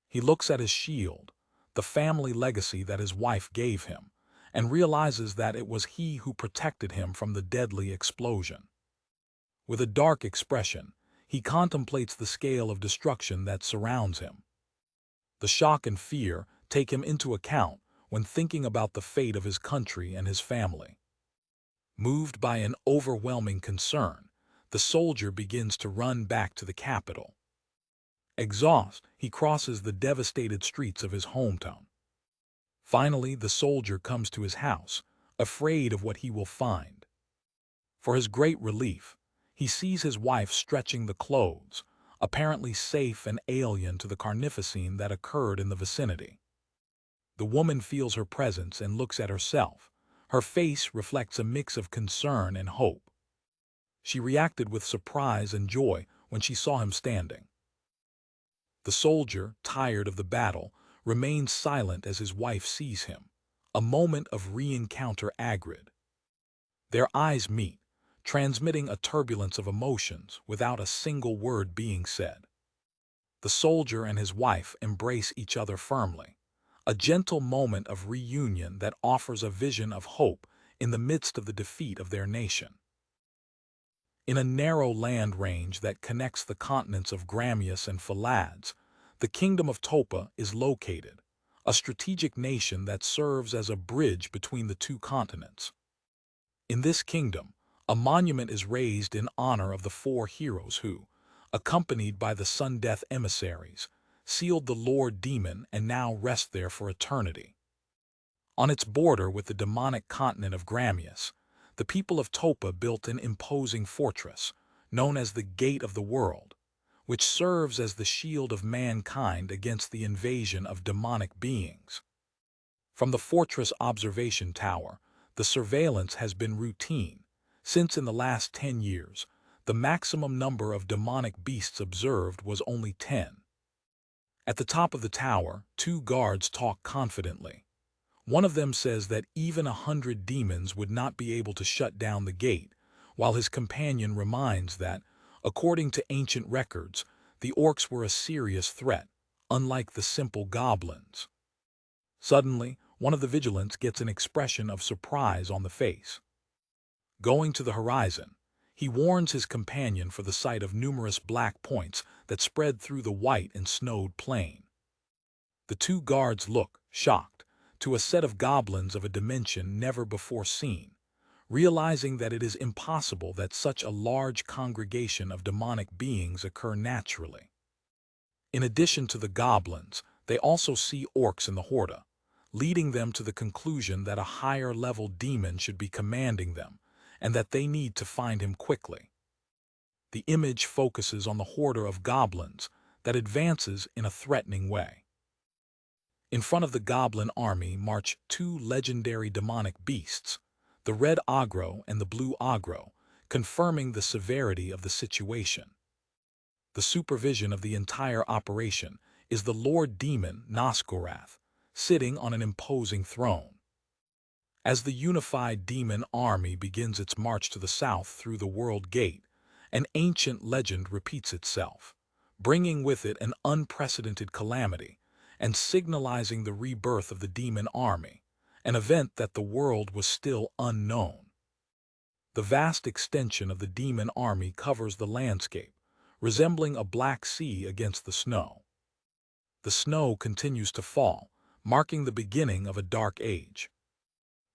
He looks at his shield, the family legacy that his wife gave him, and realizes that it was he who protected him from the deadly explosion. With a dark expression, he contemplates the scale of destruction that surrounds him. The shock and fear take him into account when thinking about the fate of his country and his family. Moved by an overwhelming concern, the soldier begins to run back to the capital. Exhausted, he crosses the devastated streets of his hometown. Finally, the soldier comes to his house, afraid of what he will find. For his great relief, He sees his wife stretching the clothes, apparently safe and alien to the carnificine that occurred in the vicinity. The woman feels her presence and looks at herself. Her face reflects a mix of concern and hope. She reacted with surprise and joy when she saw him standing. The soldier, tired of the battle, remains silent as his wife sees him, a moment of re-encounter agrid. Their eyes meet, transmitting a turbulence of emotions without a single word being said. The soldier and his wife embrace each other firmly, a gentle moment of reunion that offers a vision of hope in the midst of the defeat of their nation. In a narrow land range that connects the continents of Gramius and Phalad's, the kingdom of Topa is located, a strategic nation that serves as a bridge between the two continents. In this kingdom, a monument is raised in honor of the four heroes who, accompanied by the Sun-Death Emissaries, sealed the Lord Demon and now rest there for eternity. On its border with the demonic continent of Gramius, the people of Topa built an imposing fortress, known as the Gate of the World, which serves as the shield of mankind against the invasion of demonic beings. From the fortress observation tower, the surveillance has been routine, since in the last 10 years, the maximum number of demonic beasts observed was only 10. At the top of the tower, two guards talk confidently. One of them says that even 100 demons would not be able to shut down the gate, while his companion reminds that, according to ancient records, the orcs were a serious threat, unlike the simple goblins. Suddenly, one of the vigilants gets an expression of surprise on the face. Going to the horizon, he warns his companion for the sight of numerous black points that spread through the white and snowed plain. The two guards look, shocked, to a set of goblins of a dimension never before seen, realizing that it is impossible that such a large congregation of demonic beings occur naturally. In addition to the goblins, they also see orcs in the Horda, leading them to the conclusion that a higher-level demon should be commanding them, and that they need to find him quickly. The image focuses on the horde of goblins that advances in a threatening way. In front of the goblin army march two legendary demonic beasts, the red Agro and the blue Agro, confirming the severity of the situation. The supervision of the entire operation is the Lord Demon Nosgorath, sitting on an imposing throne. As the unified demon army begins its march to the south through the World Gate, an ancient legend repeats itself, bringing with it an unprecedented calamity and signalizing the rebirth of the demon army, an event that the world was still unknown. The vast extension of the demon army covers the landscape, resembling a black sea against the snow. The snow continues to fall, marking the beginning of a dark age.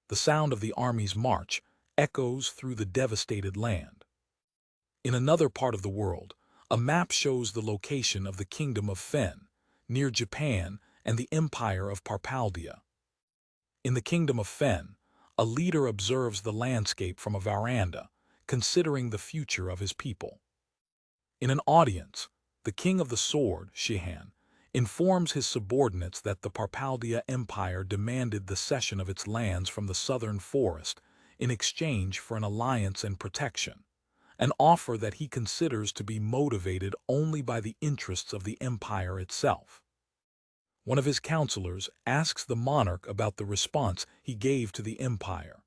The sound of the army's march echoes through the devastated land. In another part of the world, a map shows the location of the Kingdom of Fen, near Japan and the Empire of Parpalia. In the Kingdom of Fen, a leader observes the landscape from a veranda, considering the future of his people. In an audience, the King of the Sword, Shihan, informs his subordinates that the Parpalia Empire demanded the cession of its lands from the southern forest in exchange for an alliance and protection, an offer that he considers to be motivated only by the interests of the empire itself. One of his counselors asks the monarch about the response he gave to the empire.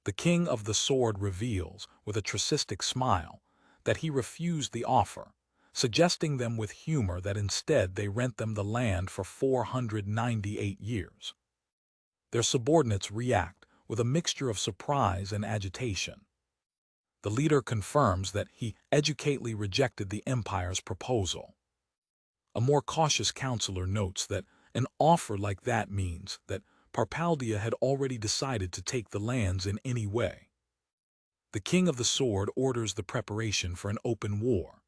The King of the Sword reveals, with a tracistic smile, that he refused the offer, suggesting them with humor that instead they rent them the land for 498 years. Their subordinates react with a mixture of surprise and agitation. The leader confirms that he educatedly rejected the empire's proposal. A more cautious counselor notes that an offer like that means that Parpalia had already decided to take the lands in any way. The King of the Sword orders the preparation for an open war.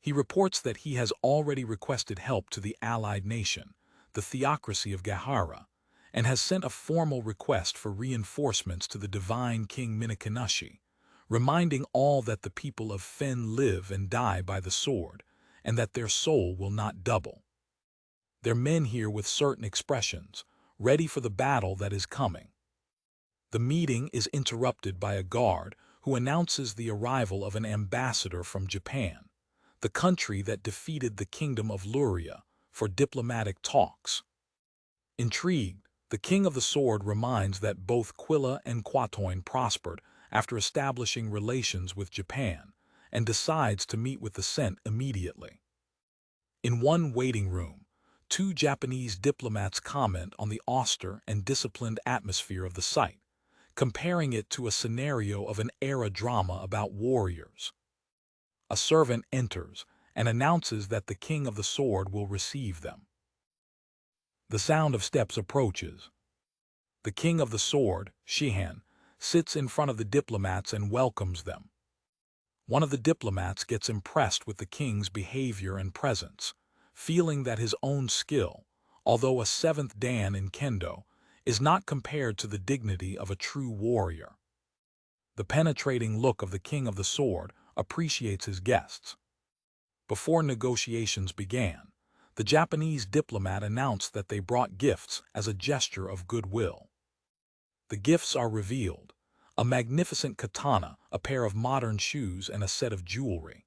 He reports that he has already requested help to the allied nation, the theocracy of Gahara, and has sent a formal request for reinforcements to the divine King Minakanashi, reminding all that the people of Fen live and die by the sword, and that their soul will not double. Their men here with certain expressions, ready for the battle that is coming. The meeting is interrupted by a guard who announces the arrival of an ambassador from Japan, the country that defeated the kingdom of Louria, for diplomatic talks. Intrigued, the King of the Sword reminds that both Quilla and Quatoin prospered after establishing relations with Japan, and decides to meet with the Sent immediately. In one waiting room, two Japanese diplomats comment on the austere and disciplined atmosphere of the site, comparing it to a scenario of an era drama about warriors. A servant enters and announces that the King of the Sword will receive them. The sound of steps approaches. The King of the Sword, Shihan, sits in front of the diplomats and welcomes them. One of the diplomats gets impressed with the king's behavior and presence, feeling that his own skill, although a seventh dan in kendo, is not compared to the dignity of a true warrior. The penetrating look of the King of the Sword appreciates his guests. Before negotiations began, the Japanese diplomat announced that they brought gifts as a gesture of goodwill. The gifts are revealed: a magnificent katana, a pair of modern shoes, and a set of jewelry.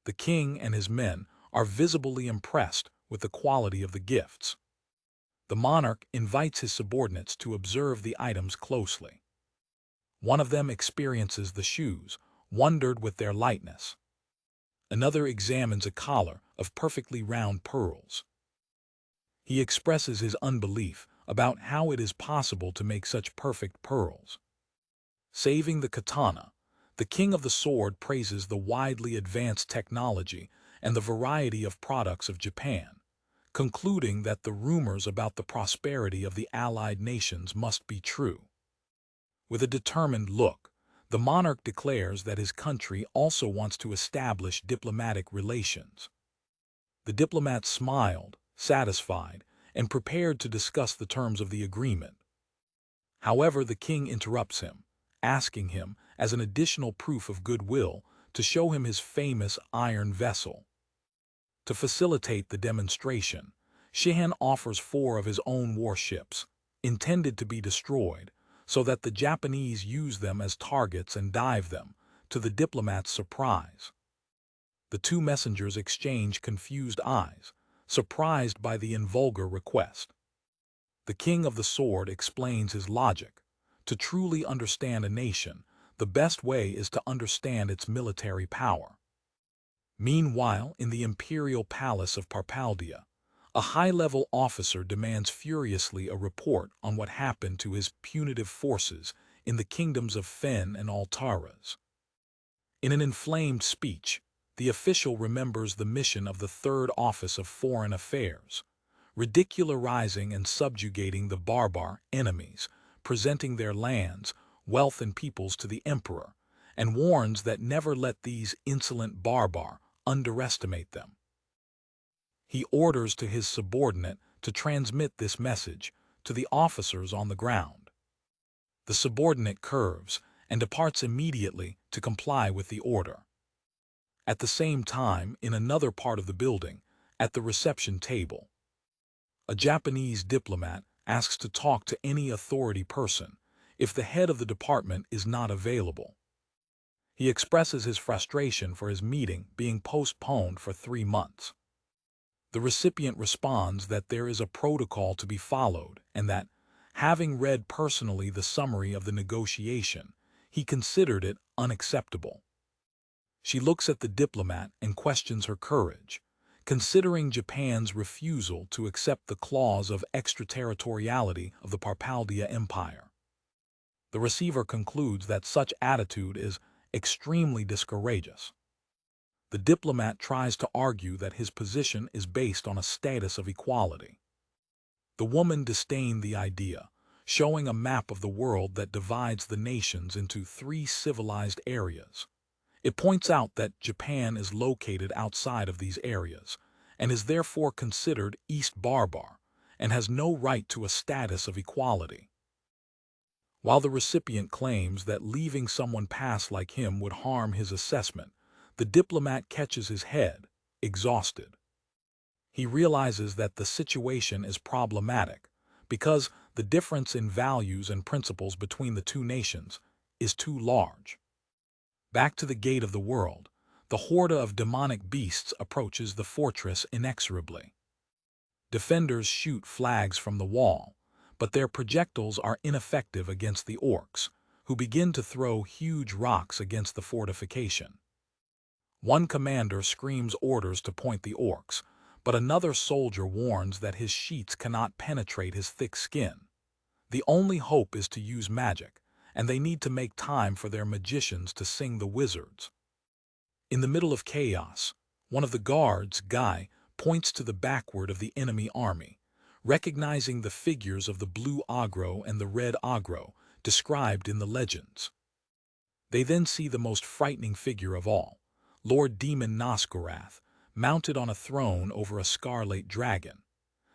The king and his men are visibly impressed with the quality of the gifts. The monarch invites his subordinates to observe the items closely. One of them experiences the shoes, wondered with their lightness. Another examines a collar of perfectly round pearls. He expresses his unbelief about how it is possible to make such perfect pearls. Saving the katana, the King of the Sword praises the widely advanced technology and the variety of products of Japan, concluding that the rumors about the prosperity of the allied nations must be true. With a determined look, the monarch declares that his country also wants to establish diplomatic relations. The diplomat smiled, satisfied, and prepared to discuss the terms of the agreement. However, the king interrupts him, asking him, as an additional proof of goodwill, to show him his famous iron vessel. To facilitate the demonstration, Shihan offers 4 of his own warships, intended to be destroyed, so that the Japanese use them as targets and dive them, to the diplomat's surprise. The two messengers exchange confused eyes, surprised by the invulgar request. The King of the Sword explains his logic: to truly understand a nation, the best way is to understand its military power. Meanwhile, in the imperial palace of Parpalia, a high-level officer demands furiously a report on what happened to his punitive forces in the kingdoms of Fen and Alaras. In an inflamed speech, the official remembers the mission of the Third Office of Foreign Affairs, ridicularizing and subjugating the barbar enemies, presenting their lands, wealth, and peoples to the emperor, and warns that never let these insolent barbar underestimate them. He orders to his subordinate to transmit this message to the officers on the ground. The subordinate curves and departs immediately to comply with the order. At the same time, in another part of the building, at the reception table, a Japanese diplomat asks to talk to any authority person if the head of the department is not available. He expresses his frustration for his meeting being postponed for 3 months. The recipient responds that there is a protocol to be followed and that, having read personally the summary of the negotiation, he considered it unacceptable. She looks at the diplomat and questions her courage, considering Japan's refusal to accept the clause of extraterritoriality of the Parpalia Empire. The receiver concludes that such attitude is extremely discourageous. The diplomat tries to argue that his position is based on a status of equality. The woman disdained the idea, showing a map of the world that divides the nations into 3 civilized areas. It points out that Japan is located outside of these areas, and is therefore considered East Barbar, and has no right to a status of equality. While the recipient claims that leaving someone pass like him would harm his assessment, the diplomat catches his head, exhausted. He realizes that the situation is problematic because the difference in values and principles between the two nations is too large. Back to the gate of the world, the horde of demonic beasts approaches the fortress inexorably. Defenders shoot flags from the wall, but their projectiles are ineffective against the orcs, who begin to throw huge rocks against the fortification. One commander screams orders to point the orcs, but another soldier warns that his sheets cannot penetrate his thick skin. The only hope is to use magic, and they need to make time for their magicians to sing the wizards. In the middle of chaos, one of the guards, Guy, points to the backward of the enemy army, recognizing the figures of the blue Agro and the red Agro described in the legends. They then see the most frightening figure of all, Lord Demon Nosgorath, mounted on a throne over a scarlet dragon.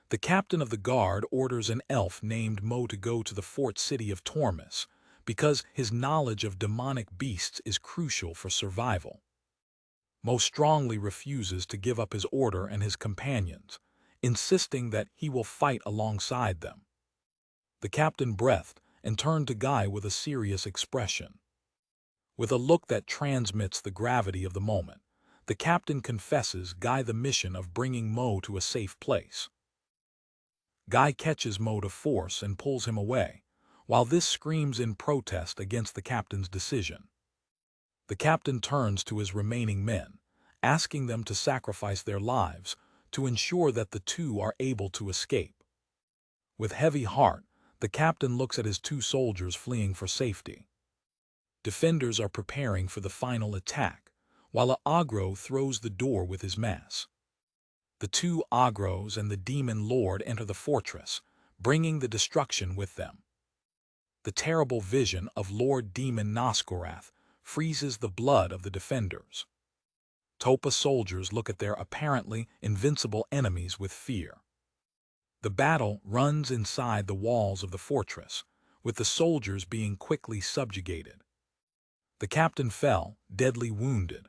The captain of the guard orders an elf named Mo to go to the fort city of Tormus, because his knowledge of demonic beasts is crucial for survival. Mo strongly refuses to give up his order and his companions, insisting that he will fight alongside them. The captain breathed and turned to Guy with a serious expression. With a look that transmits the gravity of the moment, the captain confesses Guy the mission of bringing Mo to a safe place. Guy catches Mo to force and pulls him away, while this screams in protest against the captain's decision. The captain turns to his remaining men, asking them to sacrifice their lives to ensure that the two are able to escape. With heavy heart, the captain looks at his two soldiers fleeing for safety. Defenders are preparing for the final attack, while Agro throws the door with his mass. The two Agros and the demon lord enter the fortress, bringing the destruction with them. The terrible vision of Lord Demon Nosgorath freezes the blood of the defenders. Topa soldiers look at their apparently invincible enemies with fear. The battle runs inside the walls of the fortress, with the soldiers being quickly subjugated. The captain fell, deadly wounded.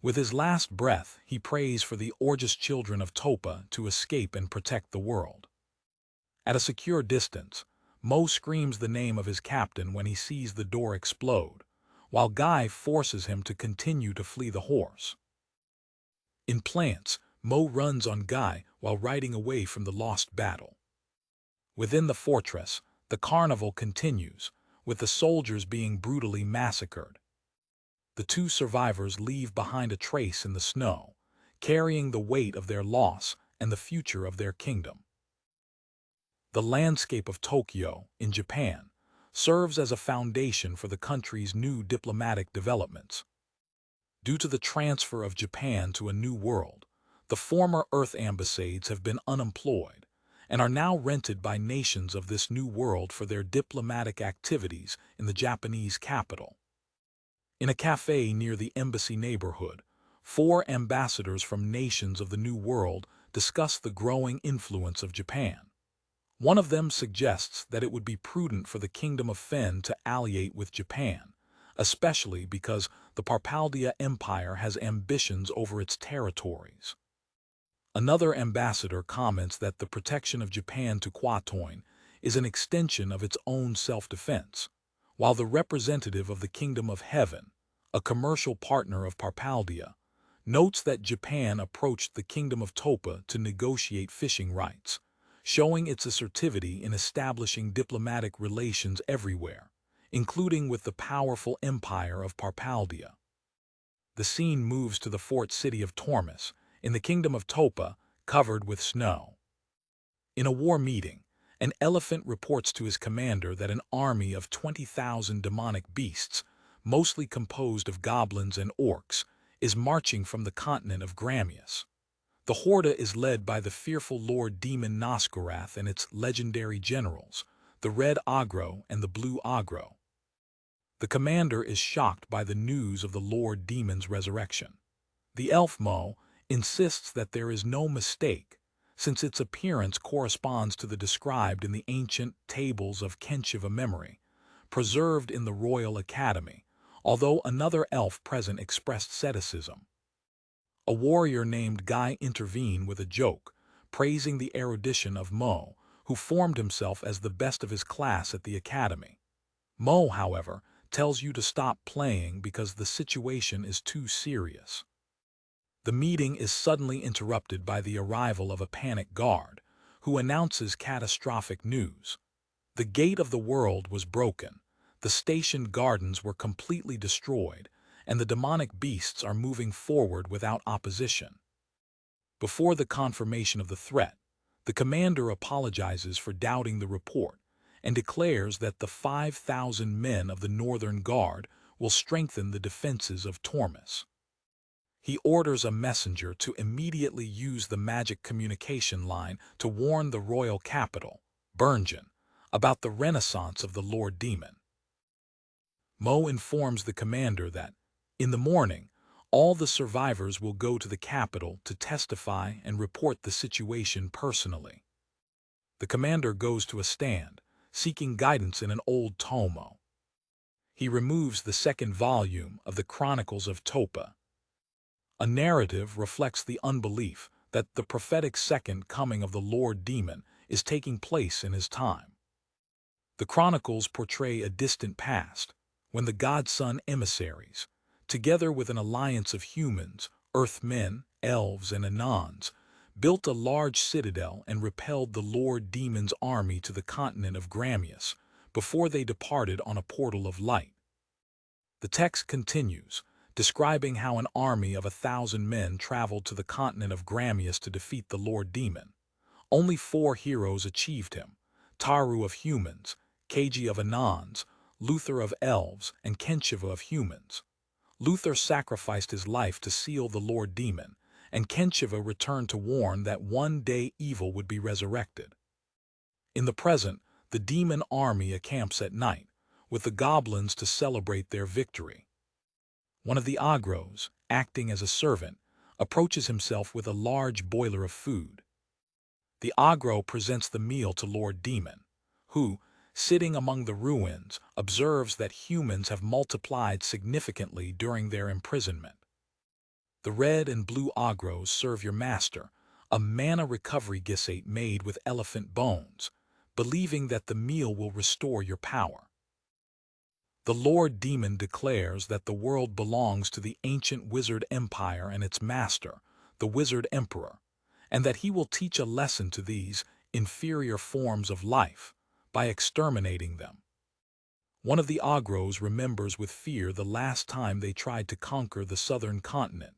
With his last breath, he prays for the Orgus children of Topa to escape and protect the world. At a secure distance, Mo screams the name of his captain when he sees the door explode, while Guy forces him to continue to flee the horse. In Plants, Mo runs on Guy while riding away from the lost battle. Within the fortress, the carnival continues, with the soldiers being brutally massacred. The two survivors leave behind a trace in the snow, carrying the weight of their loss and the future of their kingdom. The landscape of Tokyo, in Japan, serves as a foundation for the country's new diplomatic developments. Due to the transfer of Japan to a new world, the former Earth ambassadors have been unemployed and are now rented by nations of this new world for their diplomatic activities in the Japanese capital. In a cafe near the embassy neighborhood, 4 ambassadors from nations of the New World discuss the growing influence of Japan. One of them suggests that it would be prudent for the Kingdom of Fen to alliate with Japan, especially because the Parpalia Empire has ambitions over its territories. Another ambassador comments that the protection of Japan to Quatoin is an extension of its own self-defense, while the representative of the Kingdom of Heaven, a commercial partner of Parpalia, notes that Japan approached the Kingdom of Topa to negotiate fishing rights, showing its assertivity in establishing diplomatic relations everywhere, including with the powerful empire of Parpalia. The scene moves to the fort city of Tormus, in the Kingdom of Topa, covered with snow. In a war meeting, an elephant reports to his commander that an army of 20,000 demonic beasts, mostly composed of goblins and orcs, is marching from the continent of Gramius. The horde is led by the fearful Lord Demon Nosgorath and its legendary generals, the red Agro and the blue Agro. The commander is shocked by the news of the Lord Demon's resurrection. The elf Mo insists that there is no mistake, since its appearance corresponds to the described in the ancient tables of Kenshiva memory, preserved in the Royal Academy, although another elf present expressed criticism. A warrior named Guy intervened with a joke, praising the erudition of Mo, who formed himself as the best of his class at the academy. Mo, however, tells you to stop playing because the situation is too serious. The meeting is suddenly interrupted by the arrival of a panicked guard, who announces catastrophic news. The gate of the world was broken, the station gardens were completely destroyed, and the demonic beasts are moving forward without opposition. Before the confirmation of the threat, the commander apologizes for doubting the report and declares that the 5,000 men of the Northern Guard will strengthen the defenses of Tormus. He orders a messenger to immediately use the magic communication line to warn the royal capital, Berngen, about the renaissance of the Lord Demon. Mo informs the commander that, in the morning, all the survivors will go to the capital to testify and report the situation personally. The commander goes to a stand, seeking guidance in an old tomo. He removes the second volume of the Chronicles of Topa. A narrative reflects the unbelief that the prophetic second coming of the Lord Demon is taking place in his time. The Chronicles portray a distant past, when the godson Emissaries, together with an alliance of humans, earthmen, elves, and Anons, built a large citadel and repelled the Lord Demon's army to the continent of Gramius before they departed on a portal of light. The text continues, describing how an army of 1,000 men traveled to the continent of Gramius to defeat the Lord Demon. Only 4 heroes achieved him: Taru of humans, Keiji of Anons, Luther of elves, and Kenshiva of humans. Luther sacrificed his life to seal the Lord Demon, and Kenshiva returned to warn that one day evil would be resurrected. In the present, the demon army accamps at night, with the goblins to celebrate their victory. One of the Agros, acting as a servant, approaches himself with a large boiler of food. The Agro presents the meal to Lord Demon, who, sitting among the ruins, observes that humans have multiplied significantly during their imprisonment. The red and blue Agros serve your master a mana recovery gissate made with elephant bones, believing that the meal will restore your power. The Lord Demon declares that the world belongs to the ancient wizard empire and its master, the wizard emperor, and that he will teach a lesson to these inferior forms of life by exterminating them. One of the Agros remembers with fear the last time they tried to conquer the southern continent,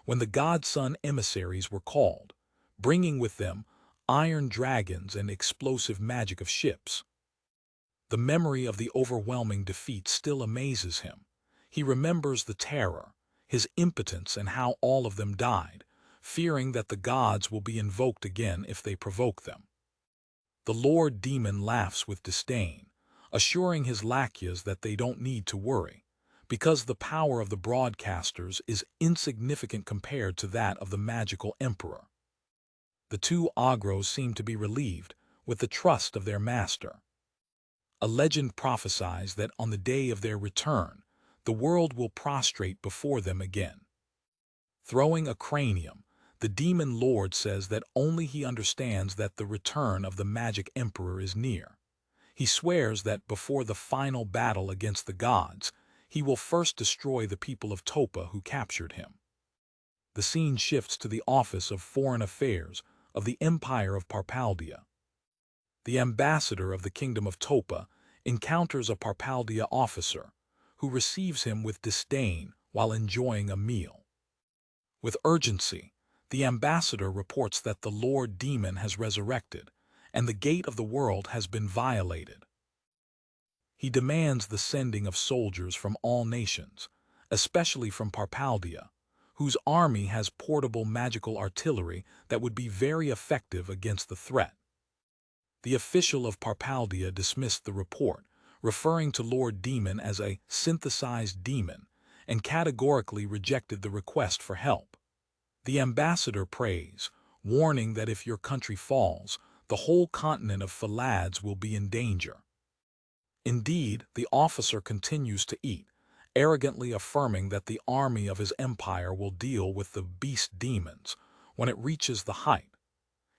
when the godson emissaries were called, bringing with them iron dragons and explosive magic of ships. The memory of the overwhelming defeat still amazes him. He remembers the terror, his impotence, and how all of them died, fearing that the gods will be invoked again if they provoke them. The Lord Demon laughs with disdain, assuring his lackeys that they don't need to worry, because the power of the broadcasters is insignificant compared to that of the magical emperor. The 2 Agros seem to be relieved with the trust of their master. A legend prophesies that on the day of their return, the world will prostrate before them again. Throwing a cranium, the demon lord says that only he understands that the return of the magic emperor is near. He swears that before the final battle against the gods, he will first destroy the people of Topa who captured him. The scene shifts to the Office of Foreign Affairs of the Empire of Parpalia. The ambassador of the Kingdom of Topa encounters a Parpalia officer, who receives him with disdain while enjoying a meal. With urgency, the ambassador reports that the Lord Demon has resurrected, and the gate of the world has been violated. He demands the sending of soldiers from all nations, especially from Parpalia, whose army has portable magical artillery that would be very effective against the threat. The official of Parpalia dismissed the report, referring to Lord Demon as a synthesized demon, and categorically rejected the request for help. The ambassador prays, warning that if your country falls, the whole continent of Phalads will be in danger. Indeed, the officer continues to eat, arrogantly affirming that the army of his empire will deal with the beast demons when it reaches the height.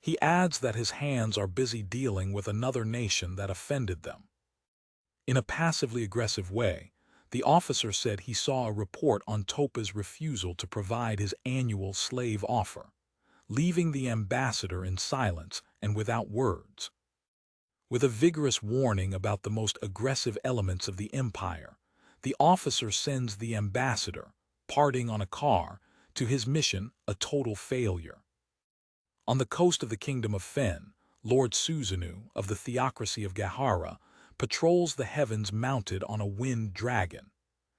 He adds that his hands are busy dealing with another nation that offended them. In a passively aggressive way, the officer said he saw a report on Topa's refusal to provide his annual slave offer, leaving the ambassador in silence and without words. With a vigorous warning about the most aggressive elements of the empire, the officer sends the ambassador, parting on a car, to his mission, a total failure. On the coast of the Kingdom of Fen, Lord Susanoo of the Theocracy of Gahara patrols the heavens mounted on a wind dragon.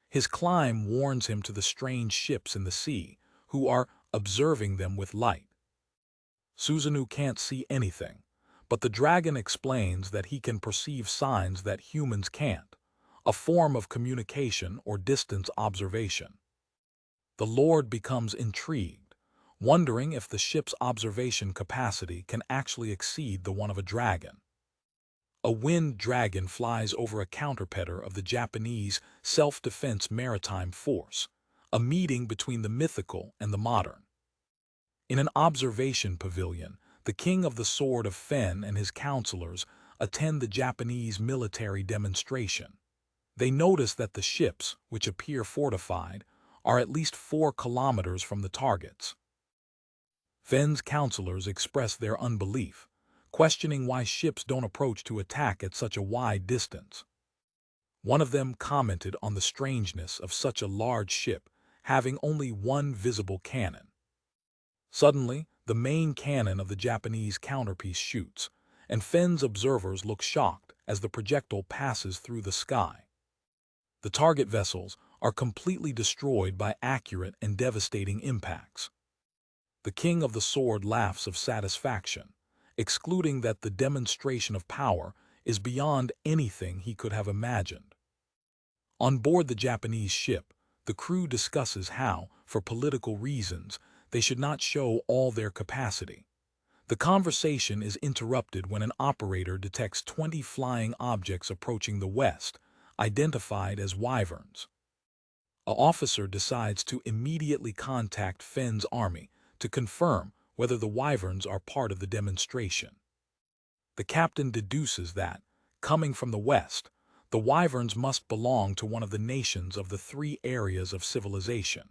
His climb warns him to the strange ships in the sea, who are observing them with light. Susanoo can't see anything, but the dragon explains that he can perceive signs that humans can't, a form of communication or distance observation. The Lord becomes intrigued, wondering if the ship's observation capacity can actually exceed the one of a dragon. A wind dragon flies over a counterpedder of the Japanese self-defense maritime force, a meeting between the mythical and the modern. In an observation pavilion, the King of the Sword of Fen and his counselors attend the Japanese military demonstration. They notice that the ships, which appear fortified, are at least 4 kilometers from the targets. Fen's counselors express their unbelief, questioning why ships don't approach to attack at such a wide distance. One of them commented on the strangeness of such a large ship having only one visible cannon. Suddenly, the main cannon of the Japanese counterpiece shoots, and Fen's observers look shocked as the projectile passes through the sky. The target vessels are completely destroyed by accurate and devastating impacts. The King of the Sword laughs of satisfaction, excluding that the demonstration of power is beyond anything he could have imagined. On board the Japanese ship, the crew discusses how, for political reasons, they should not show all their capacity. The conversation is interrupted when an operator detects 20 flying objects approaching the west, identified as Wyverns. An officer decides to immediately contact Fen's army to confirm whether the Wyverns are part of the demonstration. The captain deduces that, coming from the west, the Wyverns must belong to one of the nations of the 3 areas of civilization.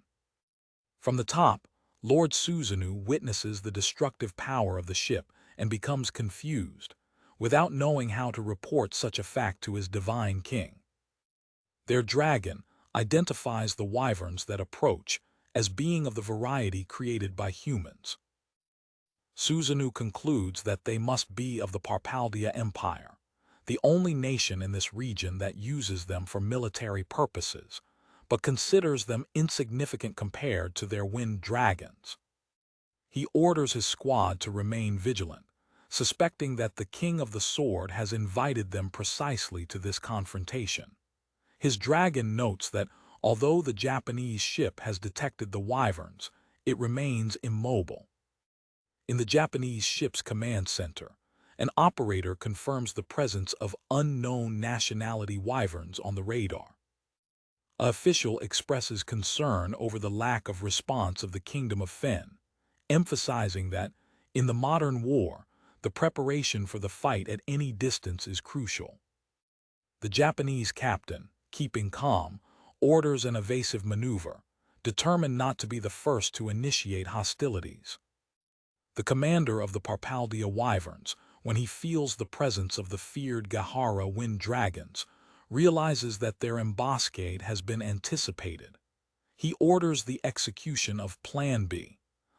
From the top, Lord Susanoo witnesses the destructive power of the ship and becomes confused, without knowing how to report such a fact to his divine king. Their dragon identifies the Wyverns that approach as being of the variety created by humans. Susanoo concludes that they must be of the Parpalia Empire, the only nation in this region that uses them for military purposes, but considers them insignificant compared to their wind dragons. He orders his squad to remain vigilant, suspecting that the King of the Sword has invited them precisely to this confrontation. His dragon notes that although the Japanese ship has detected the Wyverns, it remains immobile. In the Japanese ship's command center, an operator confirms the presence of unknown nationality Wyverns on the radar. An official expresses concern over the lack of response of the Kingdom of Fen, emphasizing that, in the modern war, the preparation for the fight at any distance is crucial. The Japanese captain, keeping calm, orders an evasive maneuver, determined not to be the first to initiate hostilities. The commander of the Parpalia Wyverns, when he feels the presence of the feared Gahara wind dragons, realizes that their ambuscade has been anticipated. He orders the execution of Plan B,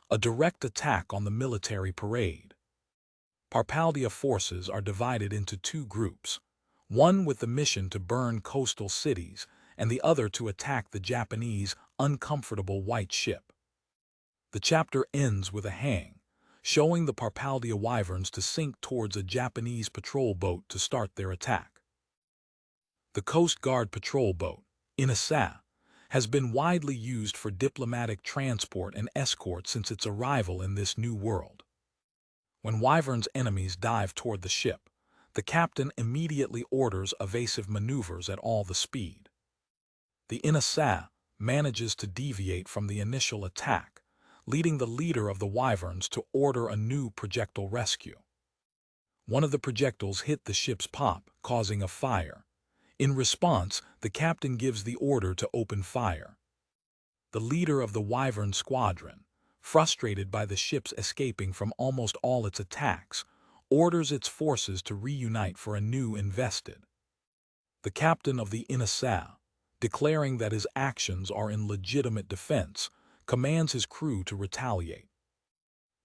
a direct attack on the military parade. Parpalia forces are divided into 2 groups, one with the mission to burn coastal cities and the other to attack the Japanese uncomfortable white ship. The chapter ends with a hang, showing the Parpalia Wyverns to sink towards a Japanese patrol boat to start their attack. The Coast Guard patrol boat, Emissaries, has been widely used for diplomatic transport and escort since its arrival in this new world. When Wyvern's enemies dive toward the ship, The captain immediately orders evasive maneuvers at all the speed. The Emissaries manages to deviate from the initial attack, leading the leader of the Wyverns to order a new projectile rescue. One of the projectiles hit the ship's pop, causing a fire. In response, the captain gives the order to open fire. The leader of the Wyvern squadron, frustrated by the ship's escaping from almost all its attacks, orders its forces to reunite for a new invested. The captain of the Emissaries, declaring that his actions are in legitimate defense, commands his crew to retaliate.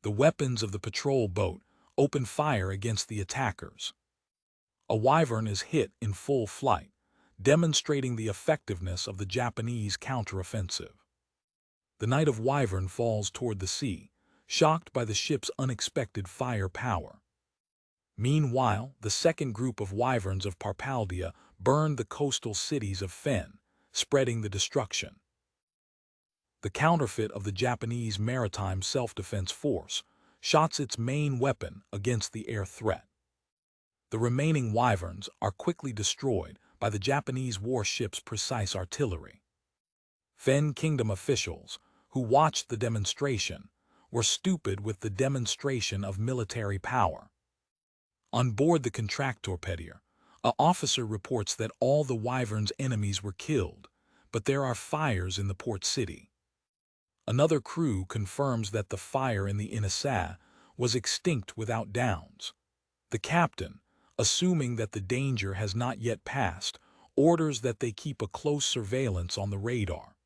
The weapons of the patrol boat open fire against the attackers. A wyvern is hit in full flight, demonstrating the effectiveness of the Japanese counteroffensive. The Knight of Wyvern falls toward the sea, shocked by the ship's unexpected firepower. Meanwhile, the second group of wyverns of Parpalia burned the coastal cities of Fen, spreading the destruction. The counterfeit of the Japanese Maritime Self-Defense Force shots its main weapon against the air threat. The remaining wyverns are quickly destroyed by the Japanese warship's precise artillery. Fen Kingdom officials, who watched the demonstration, were stupid with the demonstration of military power. On board the contractorpedia, an officer reports that all the wyverns' enemies were killed, but there are fires in the port city. Another crew confirms that the fire in the Emissaries was extinct without downs. The captain, assuming that the danger has not yet passed, orders that they keep a close surveillance on the radar.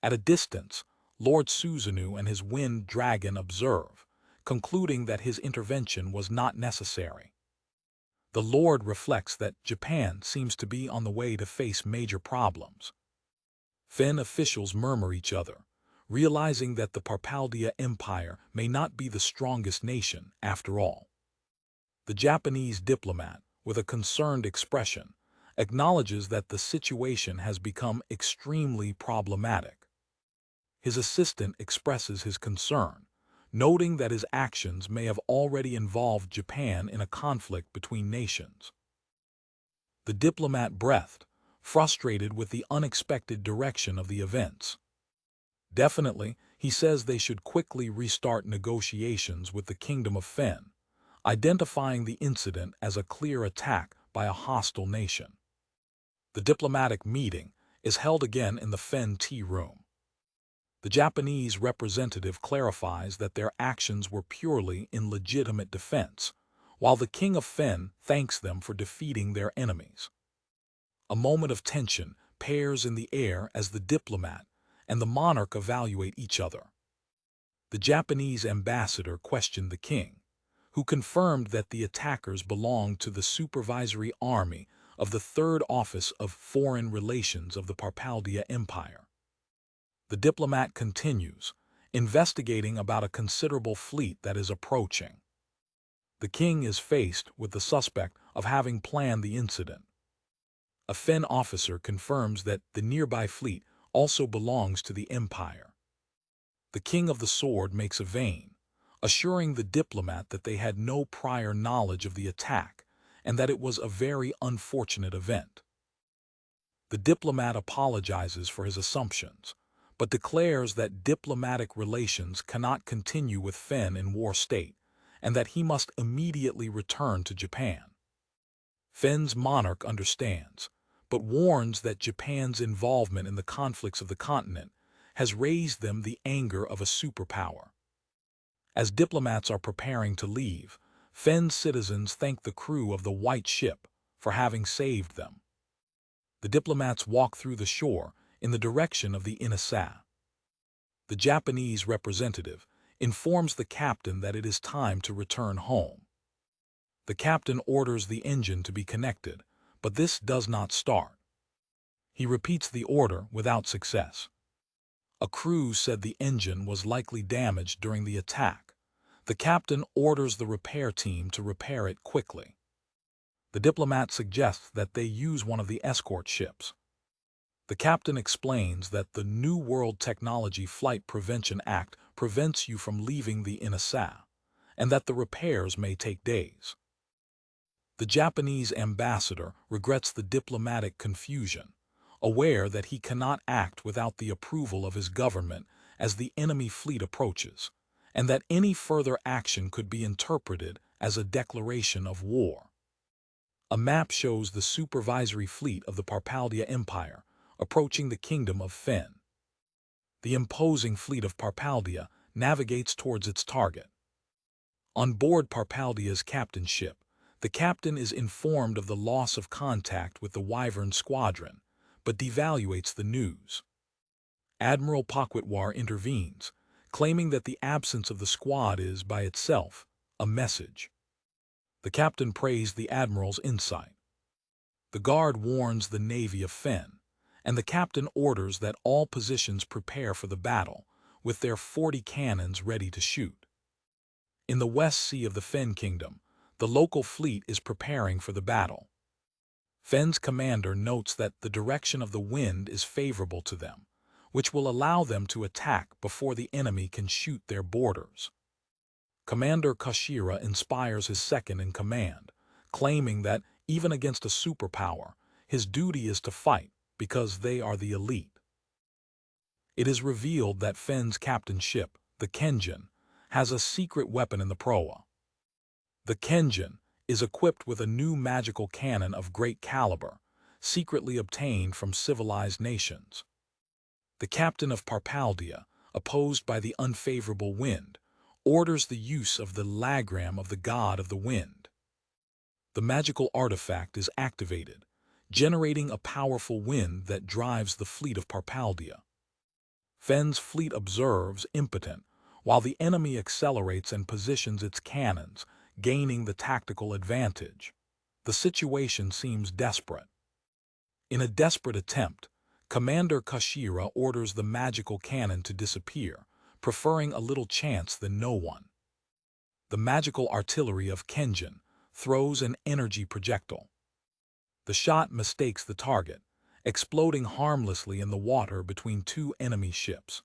At a distance, Lord Susanoo and his wind dragon observe, concluding that his intervention was not necessary. The Lord reflects that Japan seems to be on the way to face major problems. Fen officials murmur each other, realizing that the Parpalia Empire may not be the strongest nation after all. The Japanese diplomat, with a concerned expression, acknowledges that the situation has become extremely problematic. His assistant expresses his concern, noting that his actions may have already involved Japan in a conflict between nations. The diplomat breathed, frustrated with the unexpected direction of the events. Definitely, he says they should quickly restart negotiations with the Kingdom of Fen, identifying the incident as a clear attack by a hostile nation. The diplomatic meeting is held again in the Fen tea room. The Japanese representative clarifies that their actions were purely in legitimate defense, while the King of Fen thanks them for defeating their enemies. A moment of tension pairs in the air as the diplomat and the monarch evaluate each other. The Japanese ambassador questioned the king, who confirmed that the attackers belonged to the supervisory army of the Third Office of Foreign Relations of the Parpalia Empire. The diplomat continues, investigating about a considerable fleet that is approaching. The king is faced with the suspect of having planned the incident. A Fen officer confirms that the nearby fleet also belongs to the empire. The king of the sword makes a vein, assuring the diplomat that they had no prior knowledge of the attack and that it was a very unfortunate event. The diplomat apologizes for his assumptions, but declares that diplomatic relations cannot continue with Fen in war state, and that he must immediately return to Japan. Fen's monarch understands, but warns that Japan's involvement in the conflicts of the continent has raised them the anger of a superpower. As diplomats are preparing to leave, Fen's citizens thank the crew of the White Ship for having saved them. The diplomats walk through the shore in the direction of the Emissaries. The Japanese representative informs the captain that it is time to return home. The captain orders the engine to be connected, but this does not start. He repeats the order without success. A crew said the engine was likely damaged during the attack. The captain orders the repair team to repair it quickly. The diplomat suggests that they use one of the escort ships. The captain explains that the New World Technology Flight Prevention Act prevents you from leaving the Emissaries, and that the repairs may take days. The Japanese ambassador regrets the diplomatic confusion, aware that he cannot act without the approval of his government as the enemy fleet approaches, and that any further action could be interpreted as a declaration of war. A map shows the supervisory fleet of the Parpalia Empire approaching the kingdom of Fen. The imposing fleet of Parpalia navigates towards its target. On board Parpalia's captain ship, the captain is informed of the loss of contact with the Wyvern squadron, but devaluates the news. Admiral Quatoin intervenes, claiming that the absence of the squad is, by itself, a message. The captain praised the admiral's insight. The guard warns the navy of Fen, and the captain orders that all positions prepare for the battle, with their 40 cannons ready to shoot. In the West Sea of the Fen Kingdom, the local fleet is preparing for the battle. Fen's commander notes that the direction of the wind is favorable to them, which will allow them to attack before the enemy can shoot their borders. Commander Kashira inspires his second-in-command, claiming that, even against a superpower, his duty is to fight because they are the elite. It is revealed that Fen's captain ship, the Kenjin, has a secret weapon in the proa. The Kenjin is equipped with a new magical cannon of great caliber, secretly obtained from civilized nations. The captain of Parpalia, opposed by the unfavorable wind, orders the use of the lagram of the god of the wind. The magical artifact is activated, generating a powerful wind that drives the fleet of Parpalia. Fen's fleet observes, impotent, while the enemy accelerates and positions its cannons, gaining the tactical advantage. The situation seems desperate. In a desperate attempt, Commander Kashira orders the magical cannon to disappear, preferring a little chance than no one. The magical artillery of Kenjin throws an energy projectile. The shot mistakes the target, exploding harmlessly in the water between two enemy ships.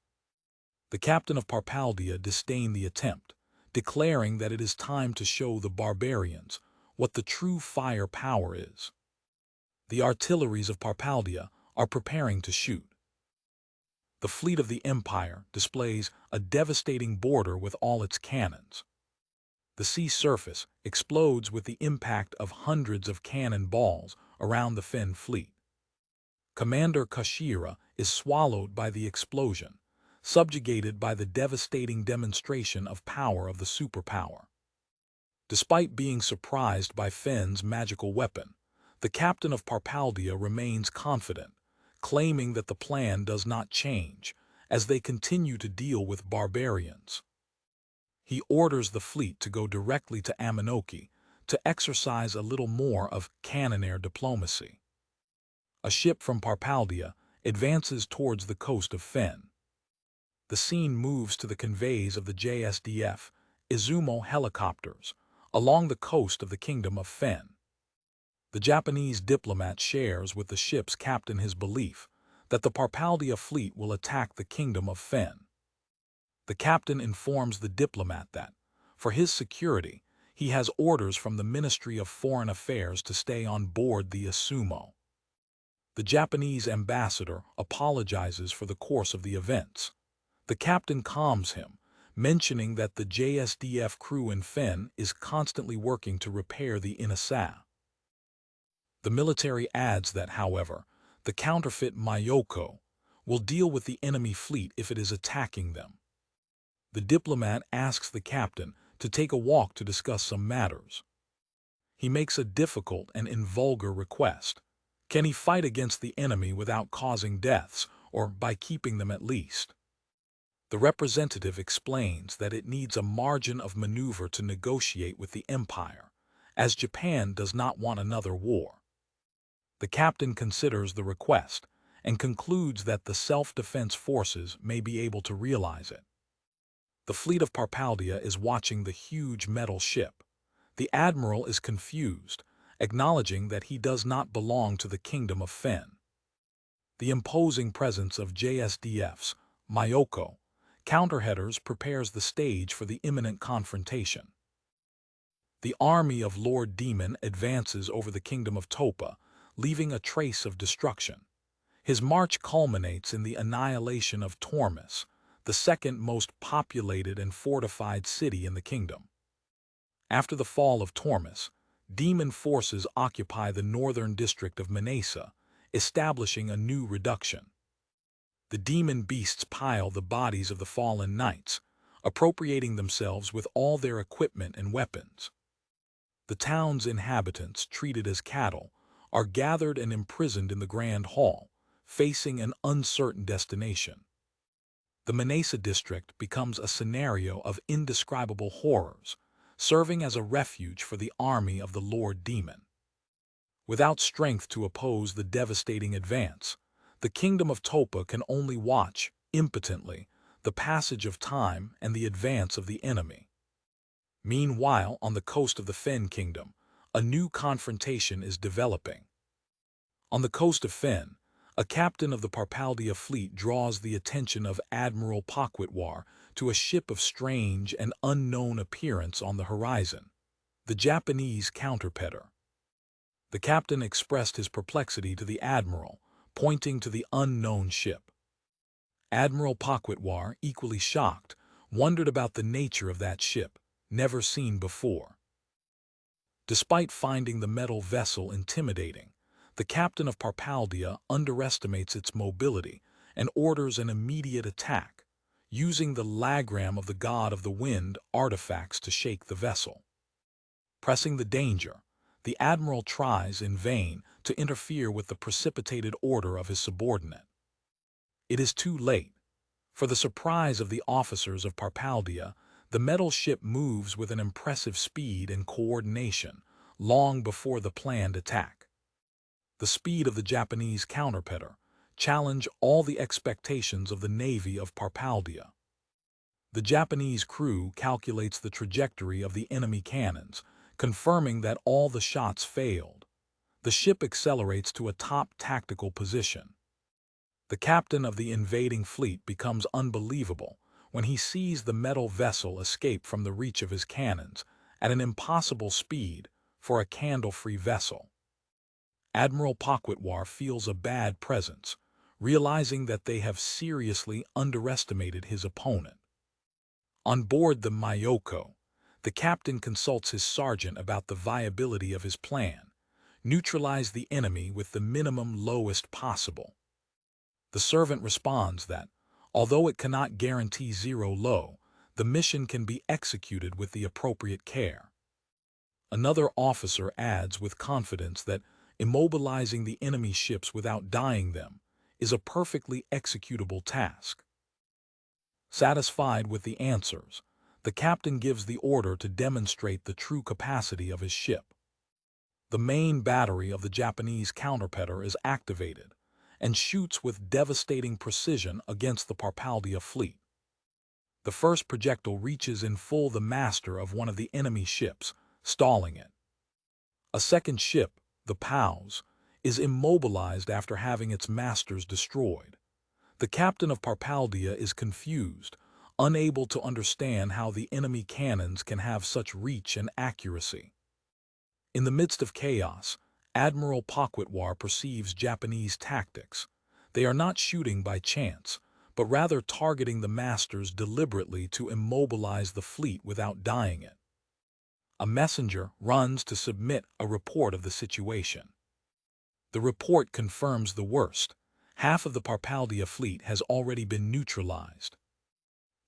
The captain of Parpalia disdained the attempt, declaring that it is time to show the barbarians what the true fire power is. The artilleries of Parpalia are preparing to shoot. The fleet of the Empire displays a devastating border with all its cannons. The sea surface explodes with the impact of hundreds of cannon balls around the Fen fleet. Commander Kashira is swallowed by the explosion, subjugated by the devastating demonstration of power of the superpower. Despite being surprised by Fen's magical weapon, the captain of Parpalia remains confident, claiming that the plan does not change as they continue to deal with barbarians. He orders the fleet to go directly to Aminoki to exercise a little more of cannonair diplomacy. A ship from Parpalia advances towards the coast of Fen. The scene moves to the convoys of the JSDF Izumo helicopters along the coast of the Kingdom of Fen. The Japanese diplomat shares with the ship's captain his belief that the Parpalia fleet will attack the Kingdom of Fen. The captain informs the diplomat that, for his security, he has orders from the Ministry of Foreign Affairs to stay on board the Izumo. The Japanese ambassador apologizes for the course of the events. The captain calms him, mentioning that the JSDF crew in Fen is constantly working to repair the Emissaries. The military adds that, however, the counterfeit Mayoko will deal with the enemy fleet if it is attacking them. The diplomat asks the captain to take a walk to discuss some matters. He makes a difficult and invulgar request. Can he fight against the enemy without causing deaths, or by keeping them at least? The representative explains that it needs a margin of maneuver to negotiate with the Empire, as Japan does not want another war. The captain considers the request and concludes that the self-defense forces may be able to realize it. The fleet of Parpalia is watching the huge metal ship. The admiral is confused, acknowledging that he does not belong to the Kingdom of Fen. The imposing presence of JSDF's Mayoko counterheaders prepares the stage for the imminent confrontation. The army of Lord Demon advances over the kingdom of Topa, leaving a trace of destruction. His march culminates in the annihilation of Tormus, the second most populated and fortified city in the kingdom. After the fall of Tormus, demon forces occupy the northern district of Menace, establishing a new reduction. The demon beasts pile the bodies of the fallen knights, appropriating themselves with all their equipment and weapons. The town's inhabitants, treated as cattle, are gathered and imprisoned in the Grand Hall, facing an uncertain destination. The Menace district becomes a scenario of indescribable horrors, serving as a refuge for the army of the Lord Demon. Without strength to oppose the devastating advance, the kingdom of Topa can only watch, impotently, the passage of time and the advance of the enemy. Meanwhile, on the coast of the Fen Kingdom, a new confrontation is developing. On the coast of Fen, a captain of the Parpalia fleet draws the attention of Admiral Quatoin to a ship of strange and unknown appearance on the horizon, the Japanese counterfeiter. The captain expressed his perplexity to the admiral, pointing to the unknown ship. Admiral Quatoin, equally shocked, wondered about the nature of that ship, never seen before. Despite finding the metal vessel intimidating, the captain of Parpalia underestimates its mobility and orders an immediate attack, using the lagram of the god of the wind artifacts to shake the vessel. Pressing the danger, the admiral tries in vain to interfere with the precipitated order of his subordinate. It is too late. For the surprise of the officers of Parpalia, the metal ship moves with an impressive speed and coordination long before the planned attack. The speed of the Japanese counterfeiter challenged all the expectations of the navy of Parpalia. The Japanese crew calculates the trajectory of the enemy cannons, confirming that all the shots failed. The ship accelerates to a top tactical position. The captain of the invading fleet becomes unbelievable when he sees the metal vessel escape from the reach of his cannons at an impossible speed for a candle-free vessel. Admiral Quatoin feels a bad presence, realizing that they have seriously underestimated his opponent. On board the Myoko, the captain consults his sergeant about the viability of his plan: neutralize the enemy with the minimum lowest possible. The servant responds that, although it cannot guarantee zero low, the mission can be executed with the appropriate care. Another officer adds with confidence that immobilizing the enemy ships without dying them is a perfectly executable task. Satisfied with the answers, the captain gives the order to demonstrate the true capacity of his ship. The main battery of the Japanese counterfeiter is activated and shoots with devastating precision against the Parpalia fleet. The first projectile reaches in full the master of one of the enemy ships, stalling it. A second ship, the Pals, is immobilized after having its masters destroyed. The captain of Parpalia is confused, unable to understand how the enemy cannons can have such reach and accuracy. In the midst of chaos, Admiral Quatoin perceives Japanese tactics. They are not shooting by chance, but rather targeting the masters deliberately to immobilize the fleet without dying it. A messenger runs to submit a report of the situation. The report confirms the worst. Half of the Parpalia fleet has already been neutralized.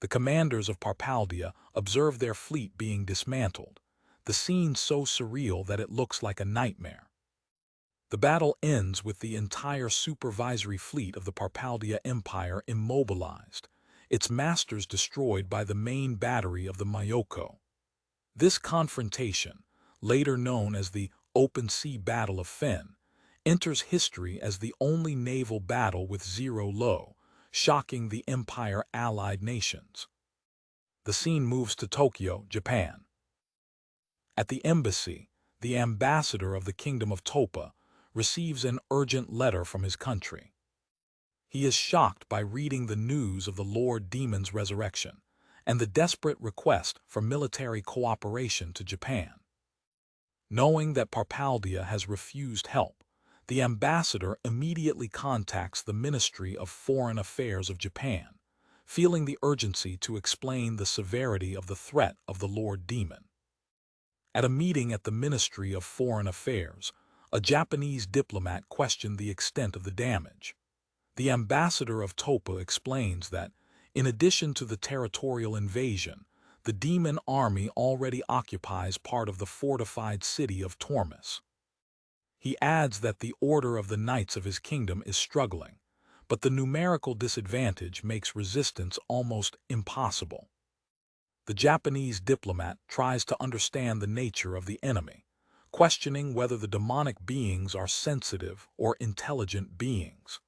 The commanders of Parpalia observe their fleet being dismantled, the scene so surreal that it looks like a nightmare. The battle ends with the entire supervisory fleet of the Parpalia Empire immobilized, its masters destroyed by the main battery of the Myoko. This confrontation, later known as the Open Sea Battle of Fen, enters history as the only naval battle with zero low, shocking the Empire-allied nations. The scene moves to Tokyo, Japan. At the embassy, the ambassador of the Kingdom of Topa receives an urgent letter from his country. He is shocked by reading the news of the Lord Demon's resurrection and the desperate request for military cooperation to Japan. Knowing that Parpalia has refused help, the ambassador immediately contacts the Ministry of Foreign Affairs of Japan, feeling the urgency to explain the severity of the threat of the Lord Demon. At a meeting at the Ministry of Foreign Affairs, a Japanese diplomat questioned the extent of the damage. The ambassador of Topa explains that, in addition to the territorial invasion, the demon army already occupies part of the fortified city of Tormus. He adds that the order of the knights of his kingdom is struggling, but the numerical disadvantage makes resistance almost impossible. The Japanese diplomat tries to understand the nature of the enemy, questioning whether the demonic beings are sensitive or intelligent beings.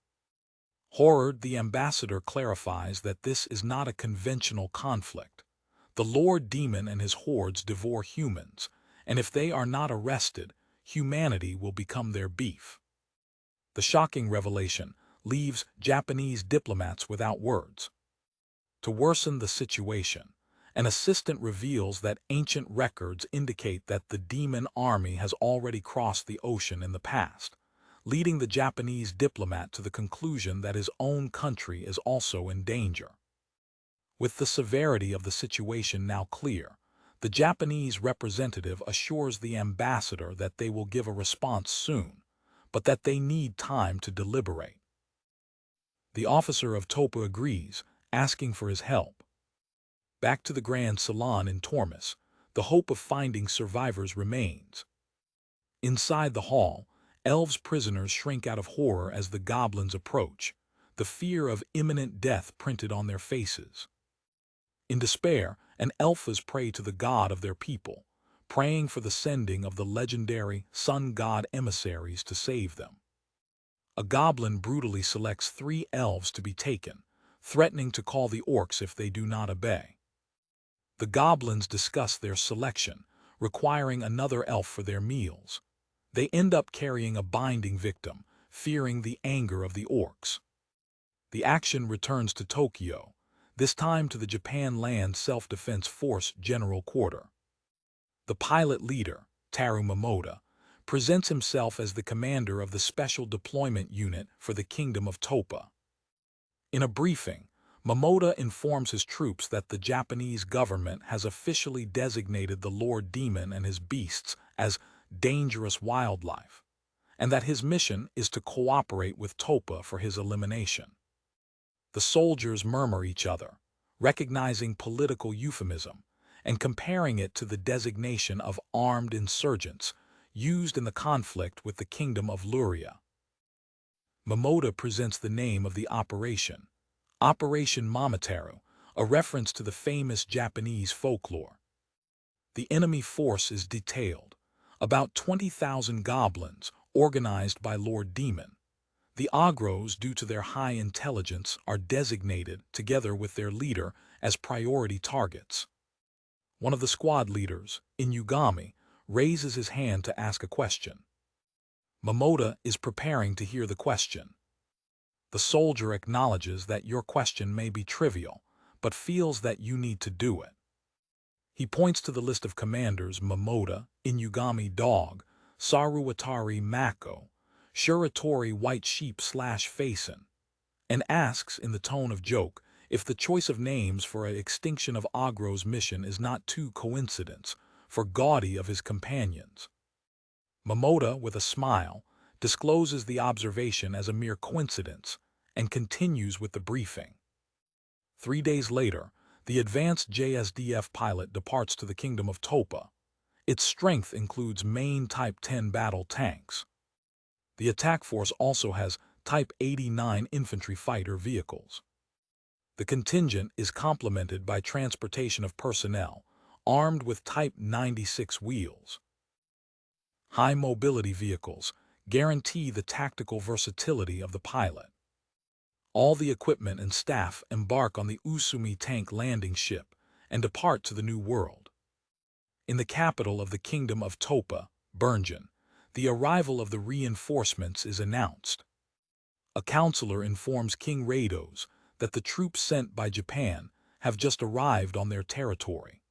Horrored, the ambassador clarifies that this is not a conventional conflict. The Lord Demon and his hordes devour humans, and if they are not arrested, humanity will become their beef. The shocking revelation leaves Japanese diplomats without words. To worsen the situation, an assistant reveals that ancient records indicate that the demon army has already crossed the ocean in the past, leading the Japanese diplomat to the conclusion that his own country is also in danger. With the severity of the situation now clear, the Japanese representative assures the ambassador that they will give a response soon, but that they need time to deliberate. The officer of Topa agrees, asking for his help. Back to the Grand Salon in Tormus, the hope of finding survivors remains. Inside the hall, elves' prisoners shrink out of horror as the goblins approach, the fear of imminent death printed on their faces. In despair, an elfes pray to the god of their people, praying for the sending of the legendary sun god Emissaries to save them. A goblin brutally selects 3 elves to be taken, threatening to call the orcs if they do not obey. The goblins discuss their selection, requiring another elf for their meals. They end up carrying a binding victim, fearing the anger of the orcs. The action returns to Tokyo, this time to the Japan Land Self-Defense Force General Quarter. The pilot leader, Taru Momoda, presents himself as the commander of the Special Deployment Unit for the Kingdom of Topa. In a briefing, Momoda informs his troops that the Japanese government has officially designated the Lord Demon and his beasts as dangerous wildlife, and that his mission is to cooperate with Topa for his elimination. The soldiers murmur each other, recognizing political euphemism and comparing it to the designation of armed insurgents used in the conflict with the kingdom of Louria. Momoda presents the name of the operation, Operation Momotaro, a reference to the famous Japanese folklore. The enemy force is detailed, about 20,000 goblins organized by Lord Demon. The Agros, due to their high intelligence, are designated, together with their leader, as priority targets. One of the squad leaders, Inugami, raises his hand to ask a question. Momoda is preparing to hear the question. The soldier acknowledges that your question may be trivial, but feels that you need to do it. He points to the list of commanders Momoda, Inugami Dog, Saruwatari Mako, Shuratori White Sheep/Faison, and asks in the tone of joke if the choice of names for an extinction of Agro's mission is not too coincidence, for gaudy of his companions. Momoda, with a smile, discloses the observation as a mere coincidence and continues with the briefing. 3 days later, the advanced JSDF pilot departs to the Kingdom of Topa. Its strength includes main Type 10 battle tanks. The attack force also has Type 89 infantry fighter vehicles. The contingent is complemented by transportation of personnel, armed with Type 96 wheels. High mobility vehicles guarantee the tactical versatility of the pilot. All the equipment and staff embark on the Usumi tank landing ship and depart to the New World. In the capital of the Kingdom of Topa, Berngen, the arrival of the reinforcements is announced. A counselor informs King Rados that the troops sent by Japan have just arrived on their territory.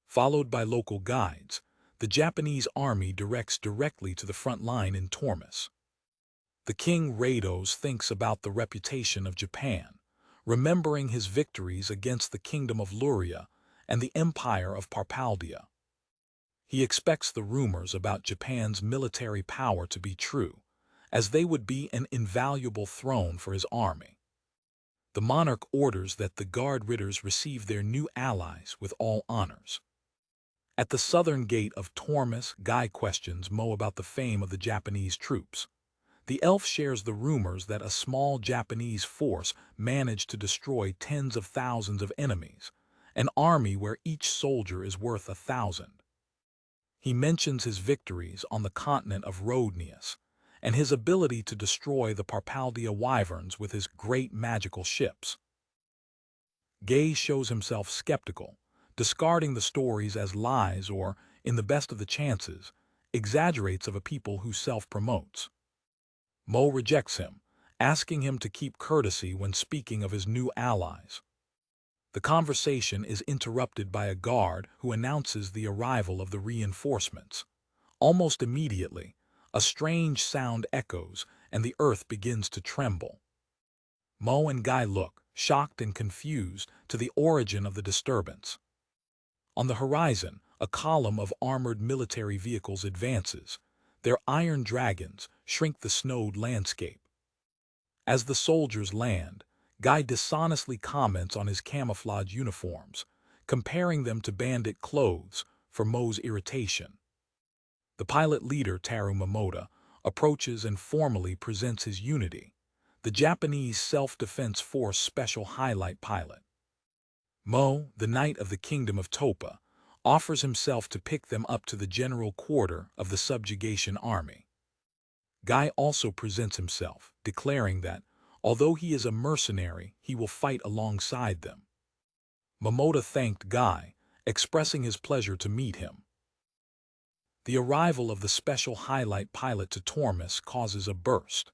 Followed by local guides, the Japanese army directs directly to the front line in Tormes. The king Rados thinks about the reputation of Japan, remembering his victories against the kingdom of Louria and the empire of Parpalia. He expects the rumors about Japan's military power to be true, as they would be an invaluable throne for his army. The monarch orders that the guard ridders receive their new allies with all honors. At the southern gate of Tormes, Guy questions Mo about the fame of the Japanese troops. The elf shares the rumors that a small Japanese force managed to destroy tens of thousands of enemies, an army where each soldier is worth 1,000. He mentions his victories on the continent of Rhodnius and his ability to destroy the Parpalia Wyverns with his great magical ships. Gay shows himself skeptical, discarding the stories as lies or, in the best of the chances, exaggerates of a people who self-promotes. Mo rejects him, asking him to keep courtesy when speaking of his new allies. The conversation is interrupted by a guard who announces the arrival of the reinforcements. Almost immediately, a strange sound echoes and the earth begins to tremble. Mo and Guy look, shocked and confused, to the origin of the disturbance. On the horizon, a column of armored military vehicles advances. Their iron dragons shrink the snowed landscape. As the soldiers land, Guy dishonestly comments on his camouflage uniforms, comparing them to bandit clothes for Mo's irritation. The pilot leader, Taru Momoda, approaches and formally presents his unity, the Japanese Self-Defense Force Special Highlight Pilot. Mo, the Knight of the Kingdom of Topa, offers himself to pick them up to the general quarter of the subjugation army. Guy also presents himself, declaring that, although he is a mercenary, he will fight alongside them. Momoda thanked Guy, expressing his pleasure to meet him. The arrival of the special highlight pilot to Tormes causes a burst.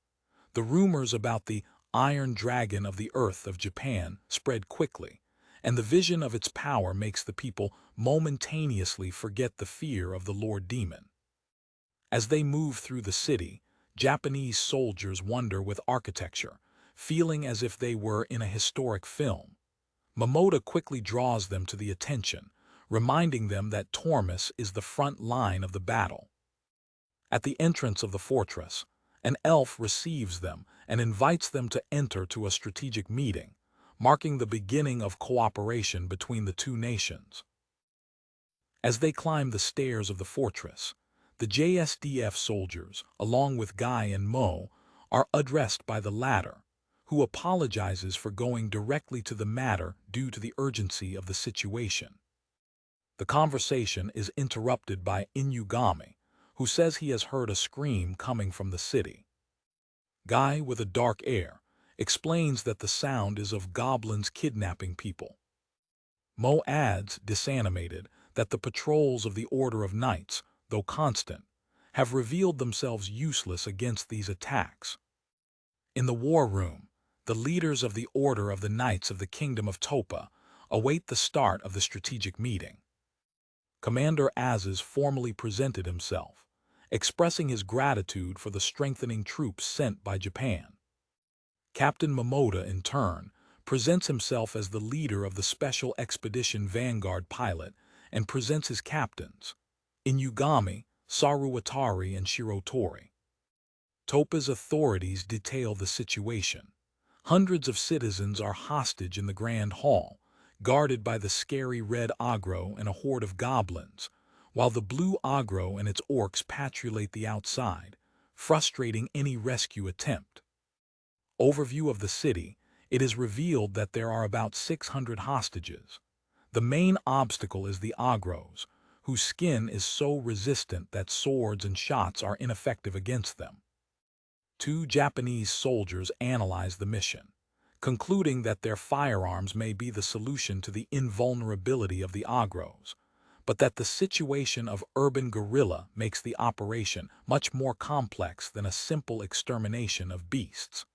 The rumors about the Iron Dragon of the Earth of Japan spread quickly, and the vision of its power makes the people momentaneously forget the fear of the Lord Demon. As they move through the city, Japanese soldiers wonder with architecture, feeling as if they were in a historic film. Momoda quickly draws them to the attention, reminding them that Tormes is the front line of the battle. At the entrance of the fortress, an elf receives them and invites them to enter to a strategic meeting, marking the beginning of cooperation between the two nations. As they climb the stairs of the fortress, the JSDF soldiers, along with Guy and Mo, are addressed by the latter, who apologizes for going directly to the matter due to the urgency of the situation. The conversation is interrupted by Inugami, who says he has heard a scream coming from the city. Guy, with a dark air, explains that the sound is of goblins kidnapping people. Mo adds, disanimated, that the patrols of the Order of Knights, though constant, have revealed themselves useless against these attacks. In the war room, the leaders of the Order of the Knights of the Kingdom of Topa await the start of the strategic meeting. Commander Azes formally presented himself, expressing his gratitude for the strengthening troops sent by Japan. Captain Momoda, in turn, presents himself as the leader of the Special Expedition Vanguard pilot and presents his captains, Inugami, Saruwatari, and Shirotori. Topa's authorities detail the situation. Hundreds of citizens are hostage in the Grand Hall, guarded by the scary red Agro and a horde of goblins, while the blue Agro and its orcs patrullate the outside, frustrating any rescue attempt. Overview of the city, it is revealed that there are about 600 hostages. The main obstacle is the Agros, whose skin is so resistant that swords and shots are ineffective against them. Two Japanese soldiers analyze the mission, concluding that their firearms may be the solution to the invulnerability of the Agros, but that the situation of urban guerrilla makes the operation much more complex than a simple extermination of beasts.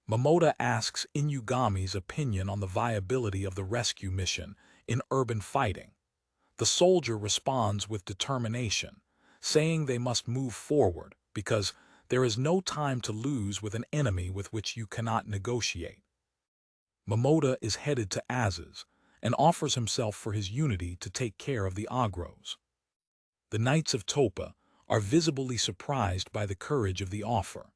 Momoda asks Inugami's opinion on the viability of the rescue mission in urban fighting. The soldier responds with determination, saying they must move forward because there is no time to lose with an enemy with which you cannot negotiate. Momoda is headed to Az's and offers himself for his unity to take care of the Agros. The Knights of Topa are visibly surprised by the courage of the offer.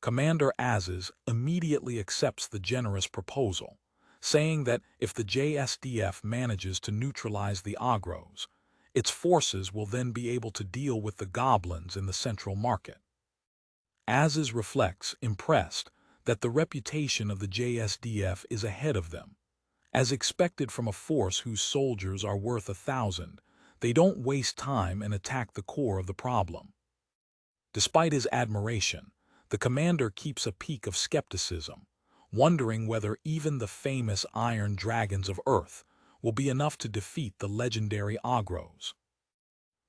Commander Az's immediately accepts the generous proposal, saying that if the JSDF manages to neutralize the Agros, its forces will then be able to deal with the goblins in the central market. Az's reflects, impressed, that the reputation of the JSDF is ahead of them. As expected from a force whose soldiers are worth 1,000, they don't waste time and attack the core of the problem. Despite his admiration, the commander keeps a peak of skepticism, wondering whether even the famous Iron Dragons of Earth will be enough to defeat the legendary Agros.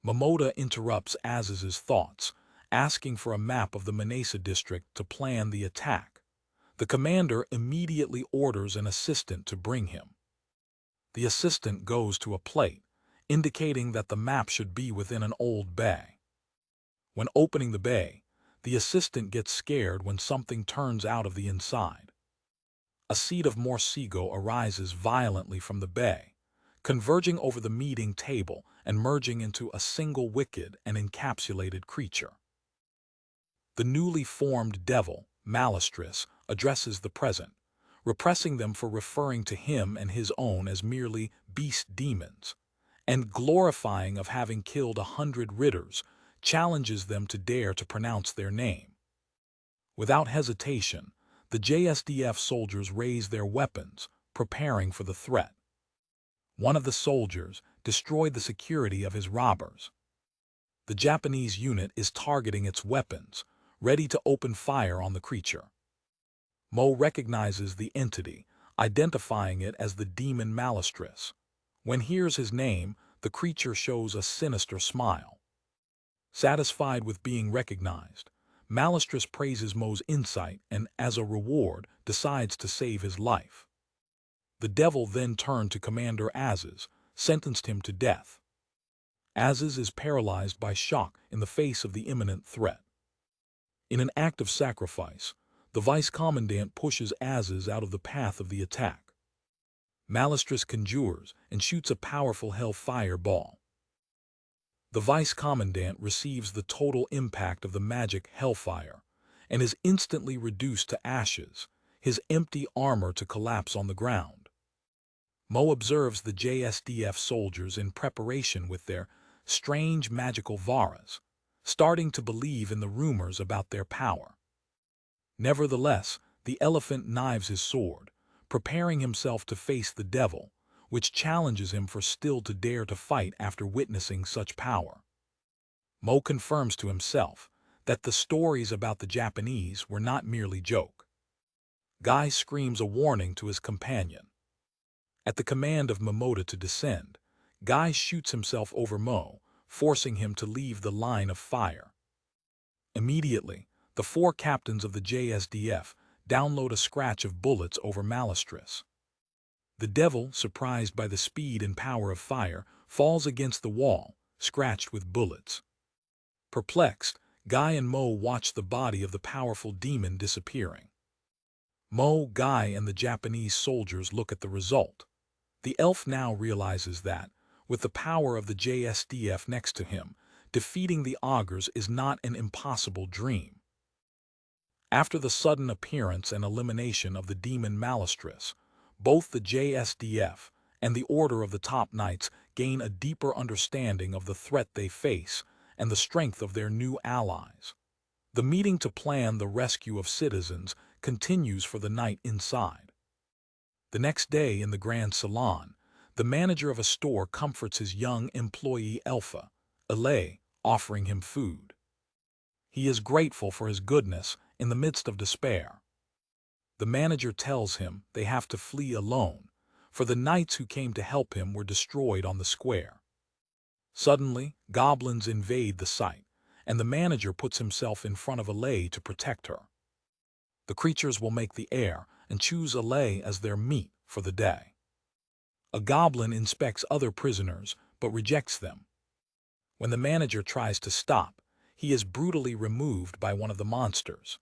Momoda interrupts Aziz's thoughts, asking for a map of the Menace district to plan the attack. The commander immediately orders an assistant to bring him. The assistant goes to a plate, indicating that the map should be within an old bay. When opening the bay, the assistant gets scared when something turns out of the inside. A seed of Morsigo arises violently from the bay, converging over the meeting table and merging into a single wicked and encapsulated creature. The newly formed devil, Malastris, addresses the present, repressing them for referring to him and his own as merely beast demons, and glorifying of having killed 100 ridders, challenges them to dare to pronounce their name. Without hesitation, the JSDF soldiers raise their weapons, preparing for the threat. One of the soldiers destroyed the security of his robbers. The Japanese unit is targeting its weapons, ready to open fire on the creature. Mo recognizes the entity, identifying it as the demon Malastris. When hears his name, the creature shows a sinister smile. Satisfied with being recognized, Malastris praises Mo's insight and, as a reward, decides to save his life. The devil then turned to Commander Az's, sentenced him to death. Az's is paralyzed by shock in the face of the imminent threat. In an act of sacrifice, the vice-commandant pushes Az's out of the path of the attack. Malastris conjures and shoots a powerful hellfire ball. The vice-commandant receives the total impact of the magic hellfire and is instantly reduced to ashes, his empty armor to collapse on the ground. Mo observes the JSDF soldiers in preparation with their strange magical varas, starting to believe in the rumors about their power. Nevertheless, the elephant knives his sword, preparing himself to face the devil, which challenges him for still to dare to fight after witnessing such power. Mo confirms to himself that the stories about the Japanese were not merely joke. Guy screams a warning to his companion. At the command of Momoda to descend, Guy shoots himself over Mo, forcing him to leave the line of fire. Immediately, the 4 captains of the JSDF download a scratch of bullets over Malastris. The devil, surprised by the speed and power of fire, falls against the wall, scratched with bullets. Perplexed, Guy and Mo watch the body of the powerful demon disappearing. Mo, Guy, and the Japanese soldiers look at the result. The elf now realizes that, with the power of the JSDF next to him, defeating the augurs is not an impossible dream. After the sudden appearance and elimination of the demon Malastris, both the JSDF and the Order of the Top Knights gain a deeper understanding of the threat they face and the strength of their new allies. The meeting to plan the rescue of citizens continues for the night inside. The next day in the Grand Salon, the manager of a store comforts his young employee Alpha, Alay, offering him food. He is grateful for his goodness in the midst of despair. The manager tells him they have to flee alone, for the knights who came to help him were destroyed on the square. Suddenly, goblins invade the site, and the manager puts himself in front of Alay to protect her. The creatures will make the air and choose Alay as their meat for the day. A goblin inspects other prisoners, but rejects them. When the manager tries to stop, he is brutally removed by one of the monsters.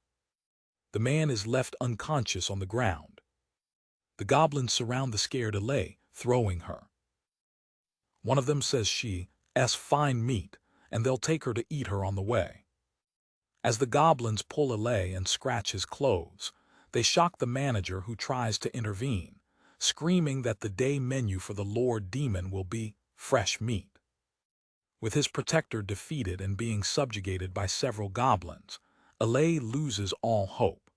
The man is left unconscious on the ground. The goblins surround the scared Alay, throwing her. One of them says she's fine meat, and they'll take her to eat her on the way. As the goblins pull Alay and scratch his clothes, they shock the manager, who tries to intervene, screaming that the day menu for the Lord Demon will be fresh meat. With his protector defeated and being subjugated by several goblins, Alay loses all hope.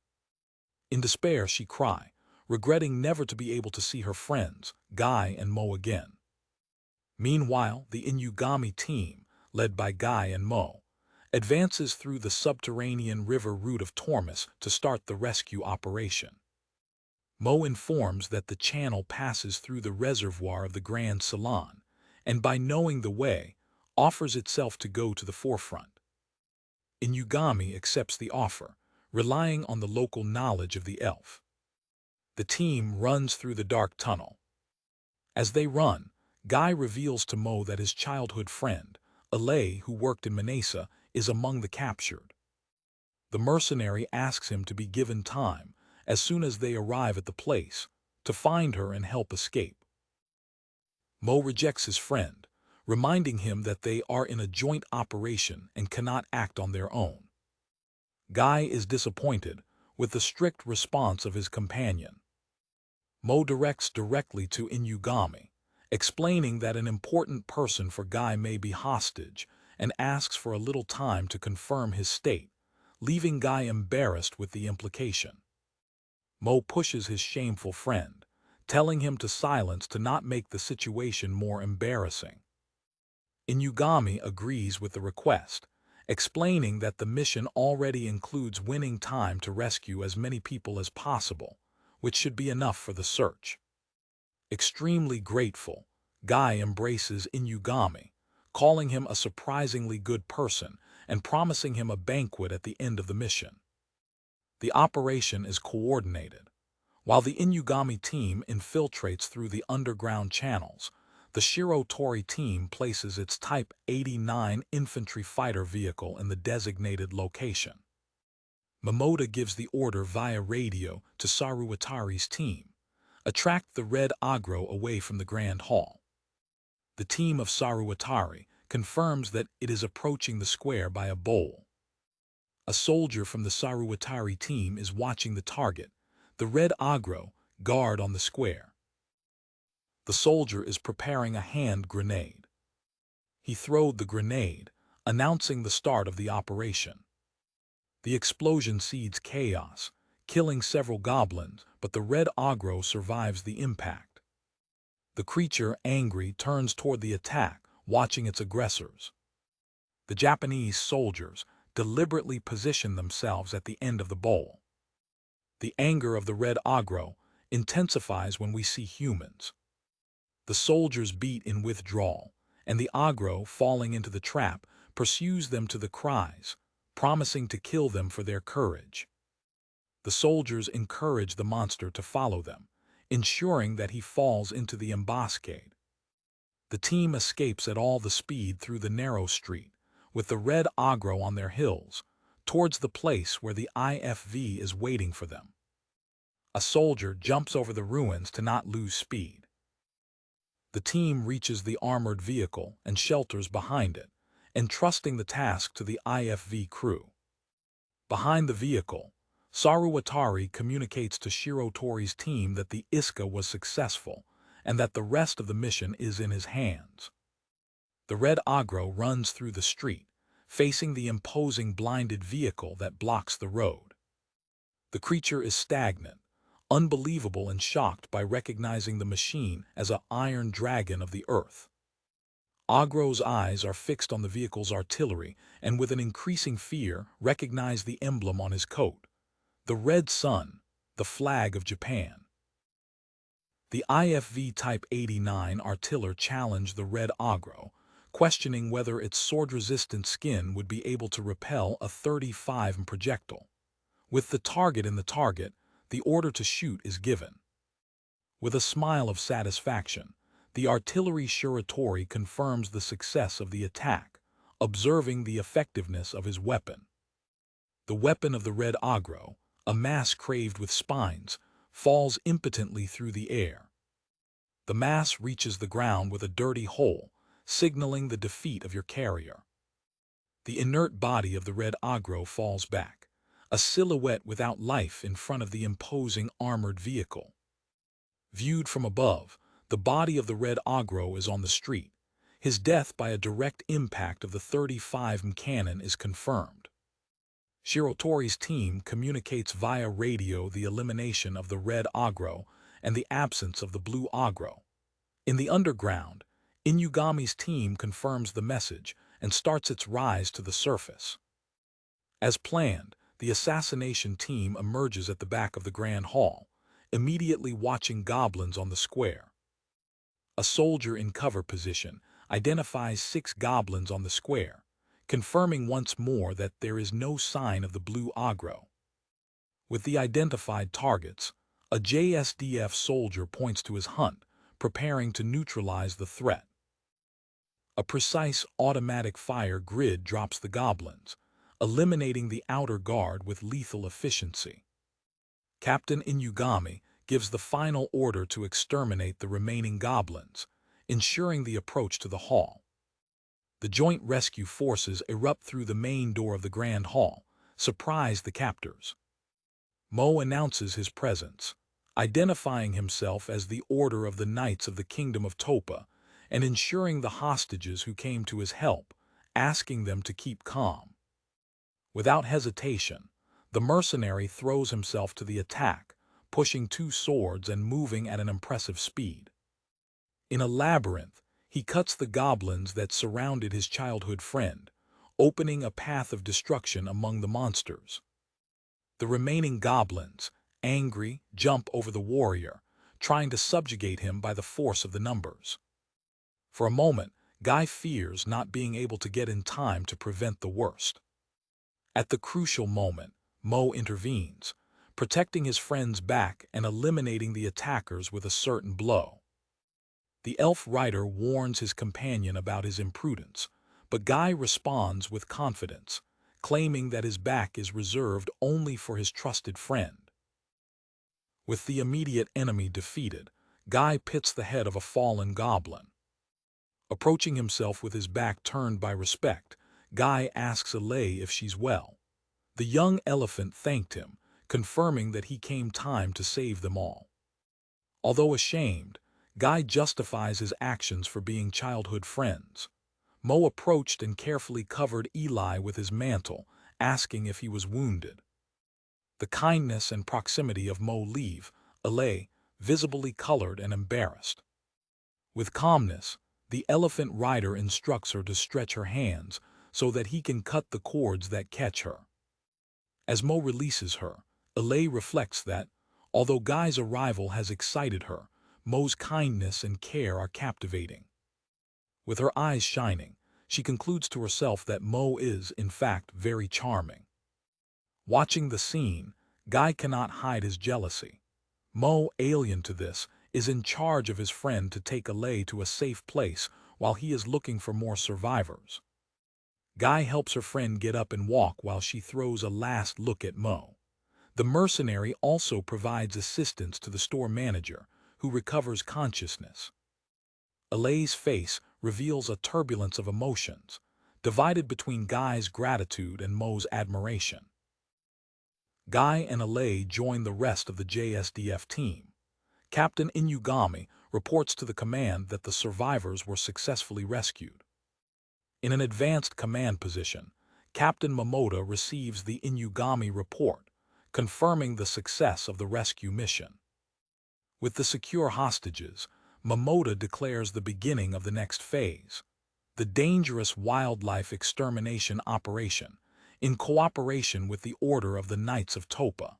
In despair she cries, regretting never to be able to see her friends, Guy and Mo, again. Meanwhile, the Inugami team, led by Guy and Mo, advances through the subterranean river route of Tormus to start the rescue operation. Mo informs that the channel passes through the reservoir of the Grand Salon, and by knowing the way, offers itself to go to the forefront. Inugami accepts the offer, relying on the local knowledge of the elf. The team runs through the dark tunnel. As they run, Guy reveals to Mo that his childhood friend, Alay, who worked in Menace, is among the captured. The mercenary asks him to be given time, as soon as they arrive at the place, to find her and help escape. Mo rejects his friend, reminding him that they are in a joint operation and cannot act on their own. Guy is disappointed with the strict response of his companion. Mo directs directly to Inugami, explaining that an important person for Guy may be hostage, and asks for a little time to confirm his state, leaving Guy embarrassed with the implication. Mo pushes his shameful friend, telling him to silence to not make the situation more embarrassing. Inugami agrees with the request, explaining that the mission already includes winning time to rescue as many people as possible, which should be enough for the search. Extremely grateful, Guy embraces Inugami, calling him a surprisingly good person and promising him a banquet at the end of the mission. The operation is coordinated. While the Inugami team infiltrates through the underground channels, the Shirotori team places its Type 89 infantry fighter vehicle in the designated location. Momota gives the order via radio to Saruwatari's team: attract the red Agro away from the Grand Hall. The team of Saruwatari confirms that it is approaching the square by a bowl. A soldier from the Saruwatari team is watching the target, the red Agro, guard on the square. The soldier is preparing a hand grenade. He throws the grenade, announcing the start of the operation. The explosion seeds chaos, killing several goblins, but the red Agro survives the impact. The creature, angry, turns toward the attack, watching its aggressors. The Japanese soldiers deliberately position themselves at the end of the bowl. The anger of the red Agro intensifies when we see humans. The soldiers beat in withdrawal, and the Agro, falling into the trap, pursues them to the cries, promising to kill them for their courage. The soldiers encourage the monster to follow them, ensuring that he falls into the ambuscade. The team escapes at all the speed through the narrow street, with the red Agro on their heels, towards the place where the IFV is waiting for them. A soldier jumps over the ruins to not lose speed. The team reaches the armored vehicle and shelters behind it, entrusting the task to the IFV crew. Behind the vehicle, Saruwatari communicates to Shirotori's team that the Iska was successful and that the rest of the mission is in his hands. The red Agro runs through the street, facing the imposing blinded vehicle that blocks the road. The creature is stagnant, unbelievable, and shocked by recognizing the machine as an iron dragon of the earth. Agro's eyes are fixed on the vehicle's artillery and with an increasing fear recognize the emblem on his coat, the red sun, the flag of Japan. The IFV Type 89 artiller challenged the red Agro, questioning whether its sword-resistant skin would be able to repel a 35 projectile. With the target in the target, the order to shoot is given. With a smile of satisfaction, the artillery Shiratori confirms the success of the attack, observing the effectiveness of his weapon. The weapon of the red Agro, a mass craved with spines, falls impotently through the air. The mass reaches the ground with a dirty hole, signaling the defeat of your carrier. The inert body of the red Agro falls back, a silhouette without life in front of the imposing armored vehicle. Viewed from above, the body of the red Agro is on the street. His death by a direct impact of the 35mm cannon is confirmed. Shiratori's team communicates via radio the elimination of the red Agro and the absence of the blue Agro. In the underground, Inugami's team confirms the message and starts its rise to the surface. As planned, the assassination team emerges at the back of the Grand Hall, immediately watching goblins on the square. A soldier in cover position identifies 6 goblins on the square, confirming once more that there is no sign of the blue Agro. With the identified targets, a JSDF soldier points to his hunt, preparing to neutralize the threat. A precise automatic fire grid drops the goblins, eliminating the outer guard with lethal efficiency. Captain Inugami gives the final order to exterminate the remaining goblins, ensuring the approach to the hall. The joint rescue forces erupt through the main door of the Grand Hall, surprise the captors. Mo announces his presence, identifying himself as the Order of the Knights of the Kingdom of Topa, and ensuring the hostages who came to his help, asking them to keep calm. Without hesitation, the mercenary throws himself to the attack, pushing 2 swords and moving at an impressive speed. In a labyrinth, he cuts the goblins that surrounded his childhood friend, opening a path of destruction among the monsters. The remaining goblins, angry, jump over the warrior, trying to subjugate him by the force of the numbers. For a moment, Guy fears not being able to get in time to prevent the worst. At the crucial moment, Mo intervenes, protecting his friend's back and eliminating the attackers with a certain blow. The elf rider warns his companion about his imprudence, but Guy responds with confidence, claiming that his back is reserved only for his trusted friend. With the immediate enemy defeated, Guy pits the head of a fallen goblin. Approaching himself with his back turned by respect, Guy asks Alay if she's well. The young elephant thanked him, confirming that he came time to save them all. Although ashamed, Guy justifies his actions for being childhood friends. Mo approached and carefully covered Eli with his mantle, asking if he was wounded. The kindness and proximity of Mo leave Alay visibly colored and embarrassed. With calmness, the elephant rider instructs her to stretch her hands so that he can cut the cords that catch her. As Mo releases her, Alay reflects that, although Guy's arrival has excited her, Mo's kindness and care are captivating. With her eyes shining, she concludes to herself that Mo is, in fact, very charming. Watching the scene, Guy cannot hide his jealousy. Mo, alien to this, is in charge of his friend to take Alay to a safe place while he is looking for more survivors. Guy helps her friend get up and walk while she throws a last look at Mo. The mercenary also provides assistance to the store manager, who recovers consciousness. Alay's face reveals a turbulence of emotions, divided between Guy's gratitude and Mo's admiration. Guy and Alay join the rest of the JSDF team. Captain Inugami reports to the command that the survivors were successfully rescued. In an advanced command position, Captain Momoda receives the Inugami report, confirming the success of the rescue mission. With the secure hostages, Momoda declares the beginning of the next phase, the dangerous wildlife extermination operation, in cooperation with the Order of the Knights of Topa.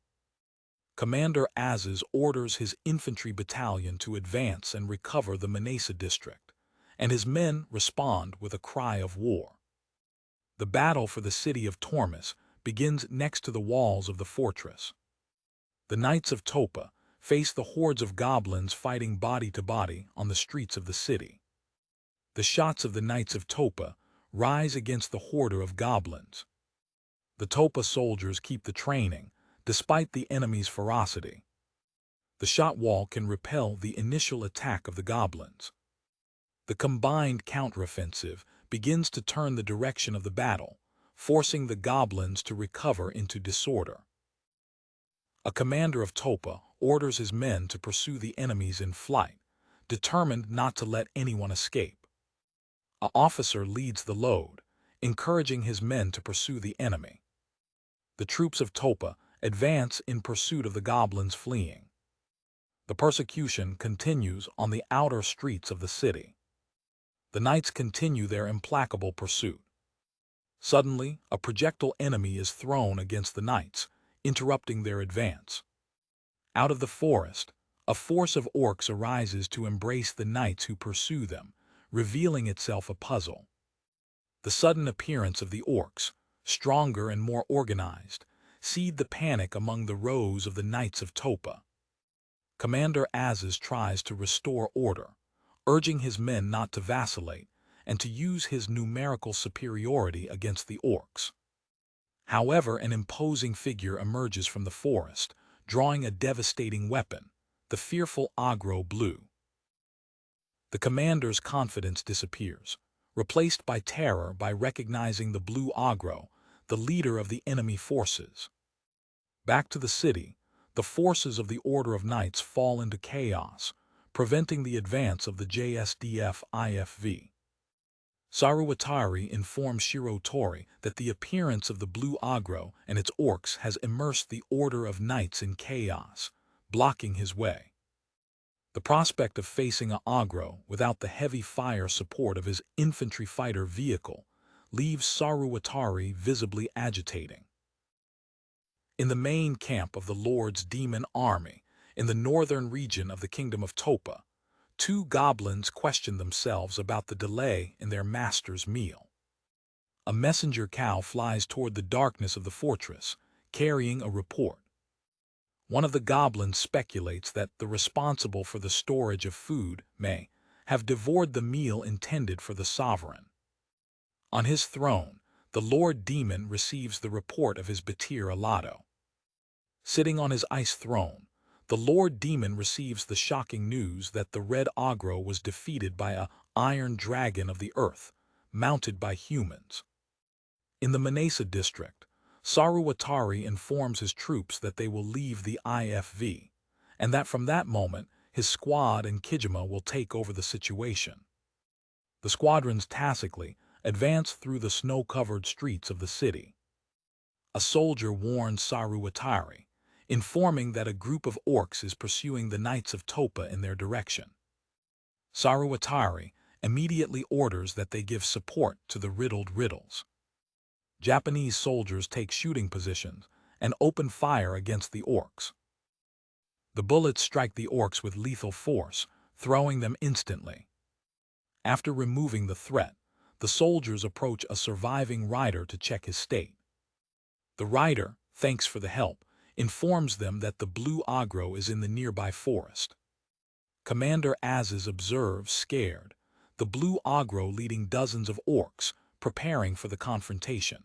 Commander Azaz orders his infantry battalion to advance and recover the Menace district, and his men respond with a cry of war. The battle for the city of Tormes begins next to the walls of the fortress. The Knights of Topa, face the hordes of goblins fighting body to body on the streets of the city. The shots of the Knights of Topa rise against the horde of goblins. The Topa soldiers keep the training, despite the enemy's ferocity. The shot wall can repel the initial attack of the goblins. The combined counteroffensive begins to turn the direction of the battle, forcing the goblins to recover into disorder. A commander of Topa orders his men to pursue the enemies in flight, determined not to let anyone escape. An officer leads the load, encouraging his men to pursue the enemy. The troops of Topa advance in pursuit of the goblins fleeing. The persecution continues on the outer streets of the city. The knights continue their implacable pursuit. Suddenly, a projectile enemy is thrown against the knights, interrupting their advance. Out of the forest, a force of orcs arises to embrace the knights who pursue them, revealing itself a puzzle. The sudden appearance of the orcs, stronger and more organized, seed the panic among the rows of the Knights of Topa. Commander Azaz tries to restore order, urging his men not to vacillate and to use his numerical superiority against the orcs. However, an imposing figure emerges from the forest, drawing a devastating weapon, the fearful Agro Blue. The commander's confidence disappears, replaced by terror by recognizing the Blue Agro, the leader of the enemy forces. Back to the city, the forces of the Order of Knights fall into chaos, preventing the advance of the JSDF IFV. Saruwatari informs Shirotori that the appearance of the Blue Agro and its orcs has immersed the Order of Knights in chaos, blocking his way. The prospect of facing an Agro without the heavy fire support of his infantry fighter vehicle leaves Saruwatari visibly agitating. In the main camp of the Lord's Demon Army, in the northern region of the Kingdom of Topa, two goblins question themselves about the delay in their master's meal. A messenger cow flies toward the darkness of the fortress, carrying a report. One of the goblins speculates that the responsible for the storage of food may have devoured the meal intended for the sovereign. On his throne, the Lord Demon receives the report of his Batir Alato. Sitting on his ice throne, the Lord Demon receives the shocking news that the Red Agro was defeated by an iron dragon of the earth, mounted by humans. In the Menace district, Saruwatari informs his troops that they will leave the IFV, and that from that moment his squad and Kijima will take over the situation. The squadrons tacitly advance through the snow-covered streets of the city. A soldier warns Saruwatari, informing that a group of orcs is pursuing the Knights of Topa in their direction. Saruwatari immediately orders that they give support to the riddled riddles. Japanese soldiers take shooting positions and open fire against the orcs. The bullets strike the orcs with lethal force, throwing them instantly. After removing the threat, the soldiers approach a surviving rider to check his state. The rider, thanks for the help, informs them that the Blue Agro is in the nearby forest. Commander Azaz observes, scared, the Blue Agro leading dozens of orcs, preparing for the confrontation.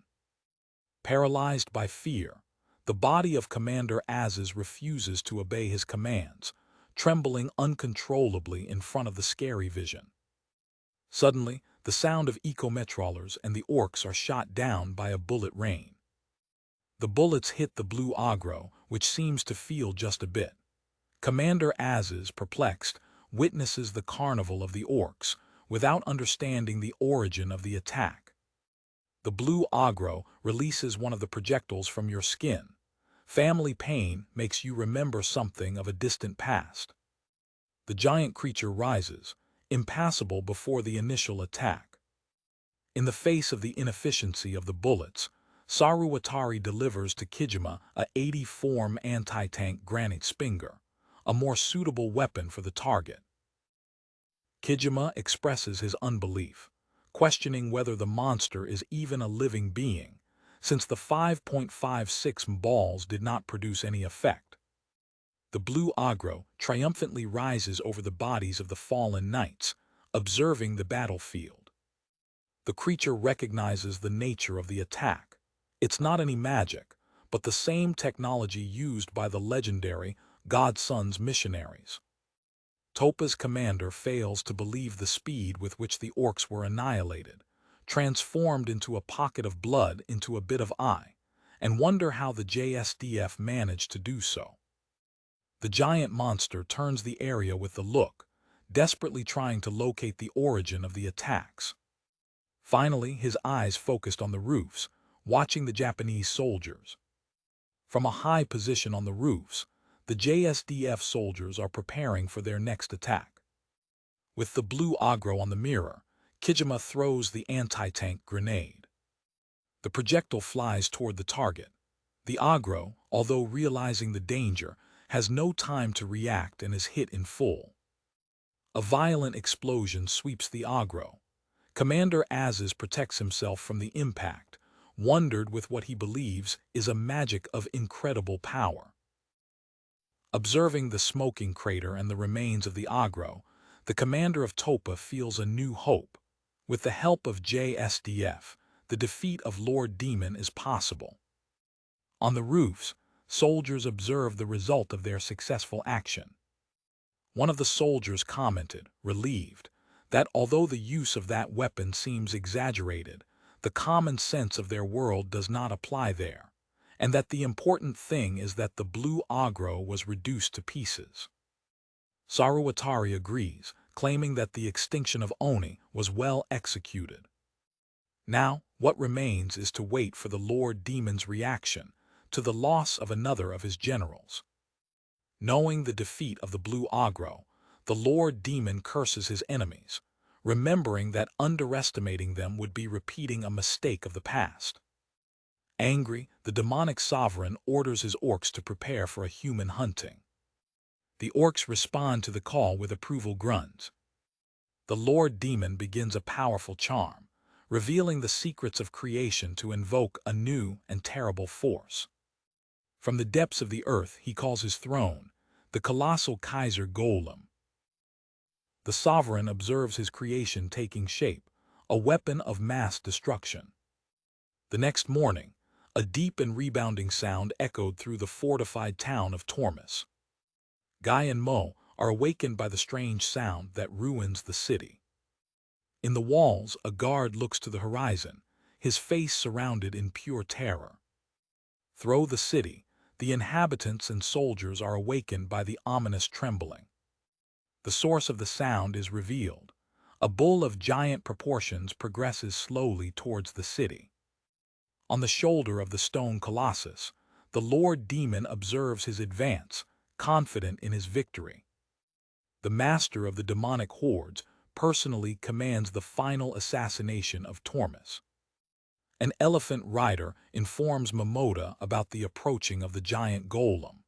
Paralyzed by fear, the body of Commander Azaz refuses to obey his commands, trembling uncontrollably in front of the scary vision. Suddenly, the sound of eco-metrolers and the orcs are shot down by a bullet rain. The bullets hit the Blue Agro, which seems to feel just a bit. Commander Azaz, perplexed, witnesses the carnival of the orcs, without understanding the origin of the attack. The Blue Agro releases one of the projectiles from your skin. Family pain makes you remember something of a distant past. The giant creature rises, impassable before the initial attack. In the face of the inefficiency of the bullets, Saruwatari delivers to Kijima a 80-form anti-tank granite spinger, a more suitable weapon for the target. Kijima expresses his unbelief, questioning whether the monster is even a living being, since the 5.56 balls did not produce any effect. the blue Agro triumphantly rises over the bodies of the fallen knights, observing the battlefield. The creature recognizes the nature of the attack. It's not any magic, but the same technology used by the legendary Godson's missionaries. Toppa's commander fails to believe the speed with which the orcs were annihilated, transformed into a pocket of blood into a bit of eye, and wonder how the JSDF managed to do so. The giant monster turns the area with the look, desperately trying to locate the origin of the attacks. Finally, his eyes focused on the roofs, watching the Japanese soldiers. From a high position on the roofs, the JSDF soldiers are preparing for their next attack. With the blue Agro on the mirror, Kijima throws the anti-tank grenade. The projectile flies toward the target. The Agro, although realizing the danger, has no time to react and is hit in full. A violent explosion sweeps the Agro. Commander Azes protects himself from the impact, wondered with what he believes is a magic of incredible power. Observing the smoking crater and the remains of the Agro, the commander of Toppa feels a new hope. With the help of JSDF, the defeat of Lord Demon is possible. On the roofs, soldiers observe the result of their successful action. One of the soldiers commented, relieved, that although the use of that weapon seems exaggerated, the common sense of their world does not apply there, and that the important thing is that the blue Agro was reduced to pieces. Saruwatari agrees, claiming that the extinction of Oni was well executed. Now, what remains is to wait for the Lord Demon's reaction to the loss of another of his generals. Knowing the defeat of the blue Agro, the Lord Demon curses his enemies, remembering that underestimating them would be repeating a mistake of the past. Angry, the demonic sovereign orders his orcs to prepare for a human hunting. The orcs respond to the call with approval grunts. The Lord Demon begins a powerful charm, revealing the secrets of creation to invoke a new and terrible force. From the depths of the earth he calls his throne, the colossal Kaiser Golem. The sovereign observes his creation taking shape, a weapon of mass destruction. The next morning, a deep and rebounding sound echoed through the fortified town of Tormus. Guy and Mo are awakened by the strange sound that ruins the city. In the walls, a guard looks to the horizon, his face surrounded in pure terror. Through the city, the inhabitants and soldiers are awakened by the ominous trembling. The source of the sound is revealed. A bull of giant proportions progresses slowly towards the city. On the shoulder of the stone colossus, the Lord Demon observes his advance, confident in his victory. The master of the demonic hordes personally commands the final assassination of Tormus. An elephant rider informs Momota about the approaching of the giant golem.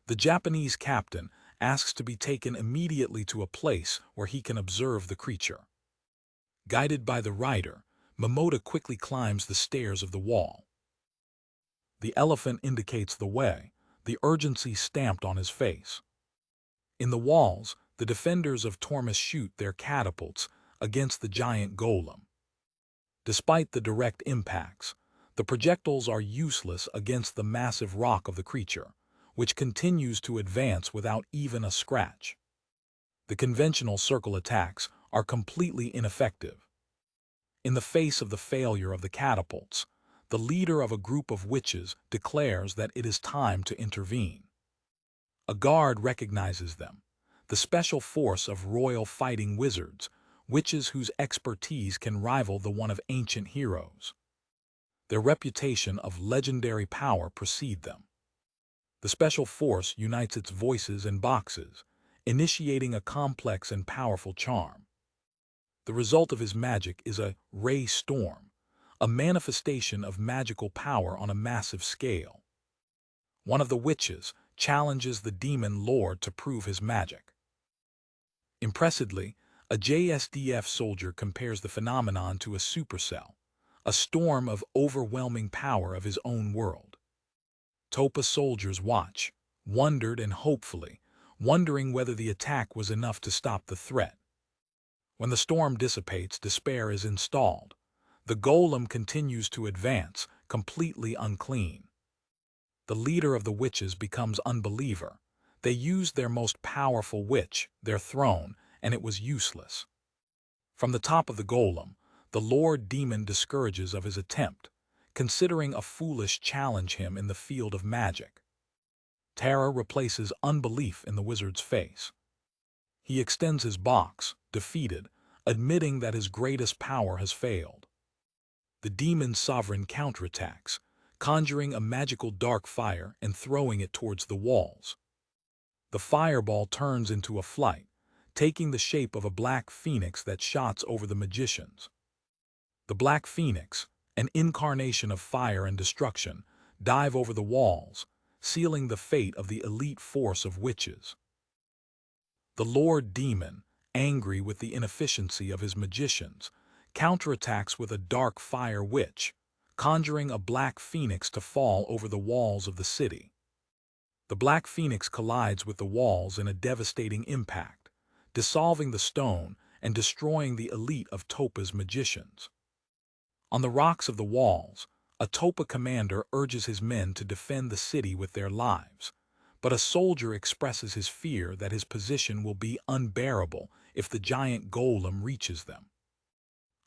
The Japanese captain asks to be taken immediately to a place where he can observe the creature. Guided by the rider, Momota quickly climbs the stairs of the wall. The elephant indicates the way, the urgency stamped on his face. In the walls, the defenders of Tormus shoot their catapults against the giant golem. Despite the direct impacts, the projectiles are useless against the massive rock of the creature, which continues to advance without even a scratch. The conventional circle attacks are completely ineffective. In the face of the failure of the catapults, the leader of a group of witches declares that it is time to intervene. A guard recognizes them, the special force of royal fighting wizards, witches whose expertise can rival the one of ancient heroes. Their reputation of legendary power precedes them. The special force unites its voices and boxes, initiating a complex and powerful charm. The result of his magic is a ray storm, a manifestation of magical power on a massive scale. One of the witches challenges the demon lord to prove his magic. Impressively, a JSDF soldier compares the phenomenon to a supercell, a storm of overwhelming power of his own world. Toppa soldiers watch, wondered and hopefully, wondering whether the attack was enough to stop the threat. When the storm dissipates, despair is installed. The golem continues to advance, completely unclean. The leader of the witches becomes unbeliever. They used their most powerful witch, their throne, and it was useless. From the top of the golem, the Lord Demon discourages of his attempt, considering a foolish challenge him in the field of magic. Terror replaces unbelief in the wizard's face. He extends his box, defeated, admitting that his greatest power has failed. The demon's sovereign counterattacks, conjuring a magical dark fire and throwing it towards the walls. The fireball turns into a flight, taking the shape of a black phoenix that shots over the magicians. The black phoenix, an incarnation of fire and destruction, dive over the walls, sealing the fate of the elite force of witches. The Lord Demon, angry with the inefficiency of his magicians, counterattacks with a dark fire witch, conjuring a black phoenix to fall over the walls of the city. The black phoenix collides with the walls in a devastating impact, dissolving the stone and destroying the elite of Topa's magicians. On the rocks of the walls, a Topa commander urges his men to defend the city with their lives, but a soldier expresses his fear that his position will be unbearable if the giant golem reaches them.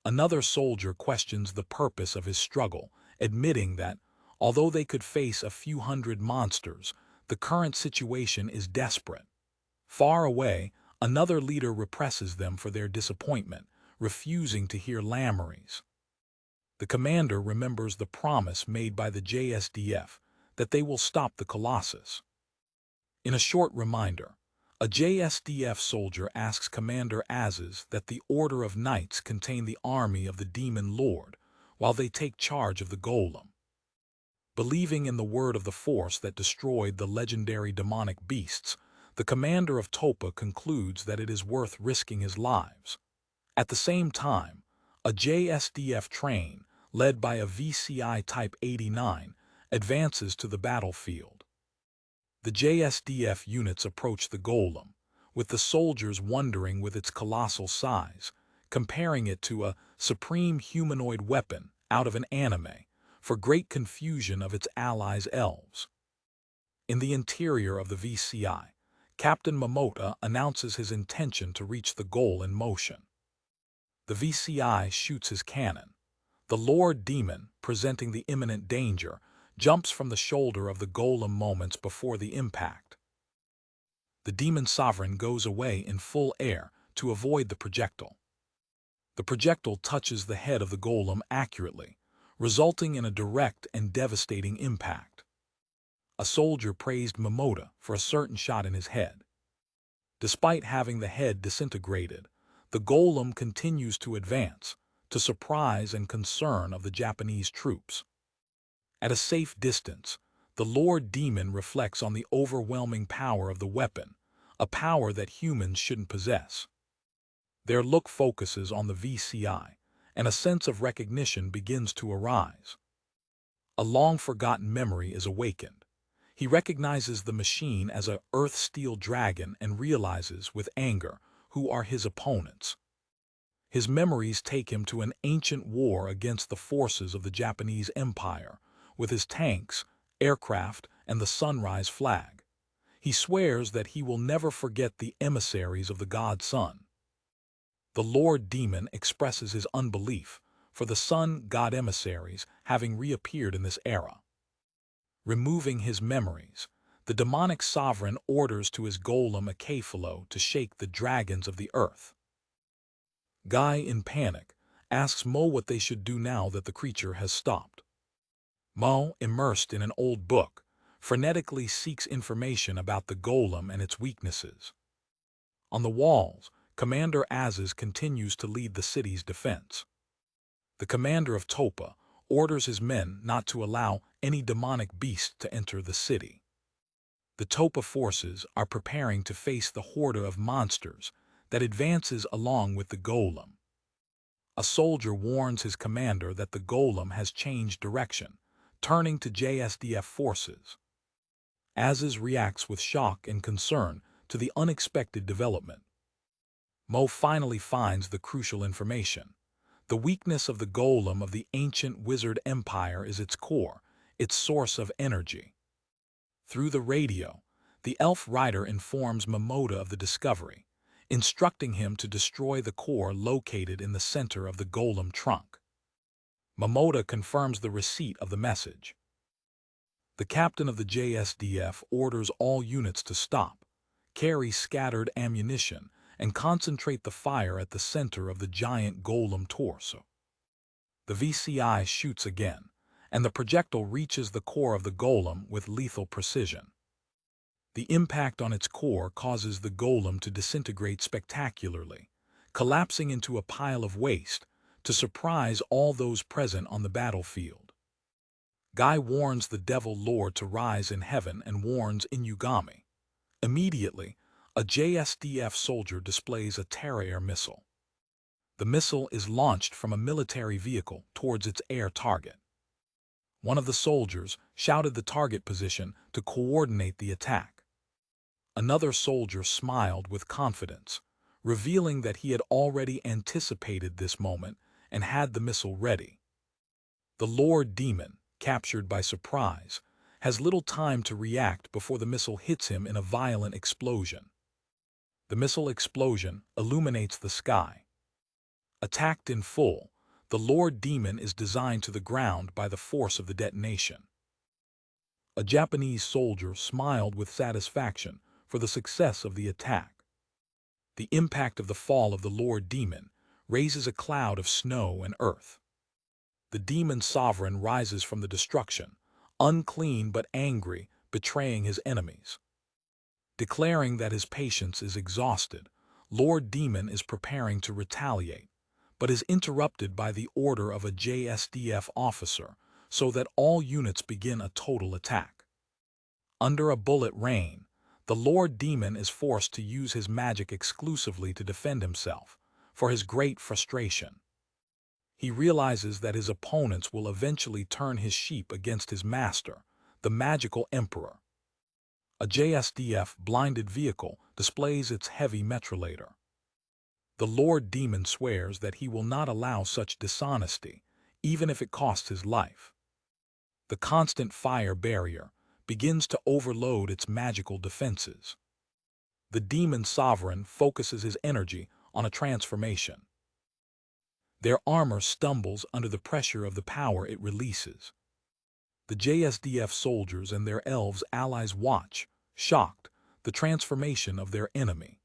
Another soldier questions the purpose of his struggle, admitting that, although they could face a few hundred monsters, the current situation is desperate. Far away, another leader represses them for their disappointment, refusing to hear lammaries. The commander remembers the promise made by the JSDF that they will stop the Colossus. In a short reminder, a JSDF soldier asks Commander Azes that the Order of Knights contain the army of the Demon Lord while they take charge of the golem. Believing in the word of the force that destroyed the legendary demonic beasts, the commander of Topa concludes that it is worth risking his lives. At the same time, a JSDF train, led by a VCI Type 89, advances to the battlefield. The JSDF units approach the golem, with the soldiers wondering with its colossal size, comparing it to a supreme humanoid weapon out of an anime, for great confusion of its allies elves. In the interior of the VCI, Captain Momota announces his intention to reach the goal in motion. The VCI shoots his cannon. The Lord Demon, presenting the imminent danger, jumps from the shoulder of the golem moments before the impact. The Demon Sovereign goes away in full air to avoid the projectile. The projectile touches the head of the golem accurately, resulting in a direct and devastating impact. A soldier praised Momota for a certain shot in his head. Despite having the head disintegrated, the golem continues to advance, to surprise and concern of the Japanese troops. At a safe distance, the Lord Demon reflects on the overwhelming power of the weapon, a power that humans shouldn't possess. Their look focuses on the VCI, and a sense of recognition begins to arise. A long-forgotten memory is awakened. He recognizes the machine as a Earth Steel Dragon and realizes, with anger, who are his opponents. His memories take him to an ancient war against the forces of the Japanese Empire, with his tanks, aircraft, and the sunrise flag. He swears that he will never forget the emissaries of the God Sun. The Lord Demon expresses his unbelief for the Sun God emissaries having reappeared in this era. Removing his memories, the demonic sovereign orders to his golem Akephalo to shake the dragons of the earth. Guy, in panic, asks Mo what they should do now that the creature has stopped. Mo, immersed in an old book, frenetically seeks information about the golem and its weaknesses. On the walls, Commander Azes continues to lead the city's defense. The commander of Topa orders his men not to allow any demonic beast to enter the city. The Topa forces are preparing to face the horde of monsters that advances along with the golem. A soldier warns his commander that the golem has changed direction, turning to JSDF forces. Aziz reacts with shock and concern to the unexpected development. Mo finally finds the crucial information. The weakness of the golem of the ancient wizard empire is its core, its source of energy. Through the radio, the elf rider informs Momoda of the discovery, instructing him to destroy the core located in the center of the golem trunk. Momoda confirms the receipt of the message. The captain of the JSDF orders all units to stop, carry scattered ammunition, and concentrate the fire at the center of the giant golem torso. The VCI shoots again, and the projectile reaches the core of the golem with lethal precision. The impact on its core causes the golem to disintegrate spectacularly, collapsing into a pile of waste to surprise all those present on the battlefield. Guy warns the Devil Lord to rise in heaven and warns Inugami. Immediately, a JSDF soldier displays a Terra-Air missile. The missile is launched from a military vehicle towards its air target. One of the soldiers shouted the target position to coordinate the attack. Another soldier smiled with confidence, revealing that he had already anticipated this moment and had the missile ready. The Lord Demon, captured by surprise, has little time to react before the missile hits him in a violent explosion. The missile explosion illuminates the sky. Attacked in full, the Lord Demon is designed to the ground by the force of the detonation. A Japanese soldier smiled with satisfaction for the success of the attack. The impact of the fall of the Lord Demon raises a cloud of snow and earth. The demon sovereign rises from the destruction, unclean but angry, betraying his enemies. Declaring that his patience is exhausted, Lord Demon is preparing to retaliate, but is interrupted by the order of a JSDF officer so that all units begin a total attack. Under a bullet rain, the Lord Demon is forced to use his magic exclusively to defend himself, for his great frustration. He realizes that his opponents will eventually turn his sheep against his master, the magical emperor. A JSDF blinded vehicle displays its heavy metrolator. The Lord Demon swears that he will not allow such dishonesty, even if it costs his life. The constant fire barrier begins to overload its magical defenses. The demon sovereign focuses his energy on a transformation. Their armor stumbles under the pressure of the power it releases. The JSDF soldiers and their elves allies watch, shocked, the transformation of their enemy.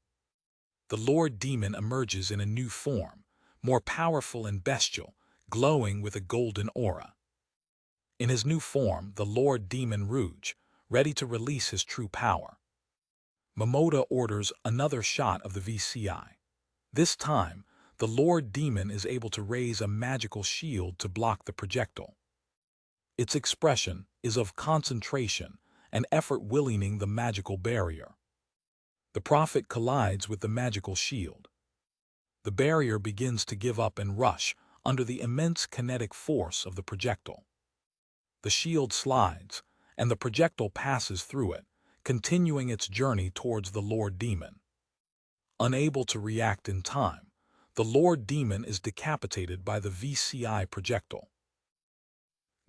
The Lord Demon emerges in a new form, more powerful and bestial, glowing with a golden aura. In his new form, the Lord Demon Rouge, ready to release his true power. Momoda orders another shot of the VCI. This time, the Lord Demon is able to raise a magical shield to block the projectile. Its expression is of concentration and effort willinging the magical barrier. The prophet collides with the magical shield. The barrier begins to give up and rush under the immense kinetic force of the projectile. The shield slides, and the projectile passes through it, continuing its journey towards the Lord Demon. Unable to react in time, the Lord Demon is decapitated by the VCI projectile.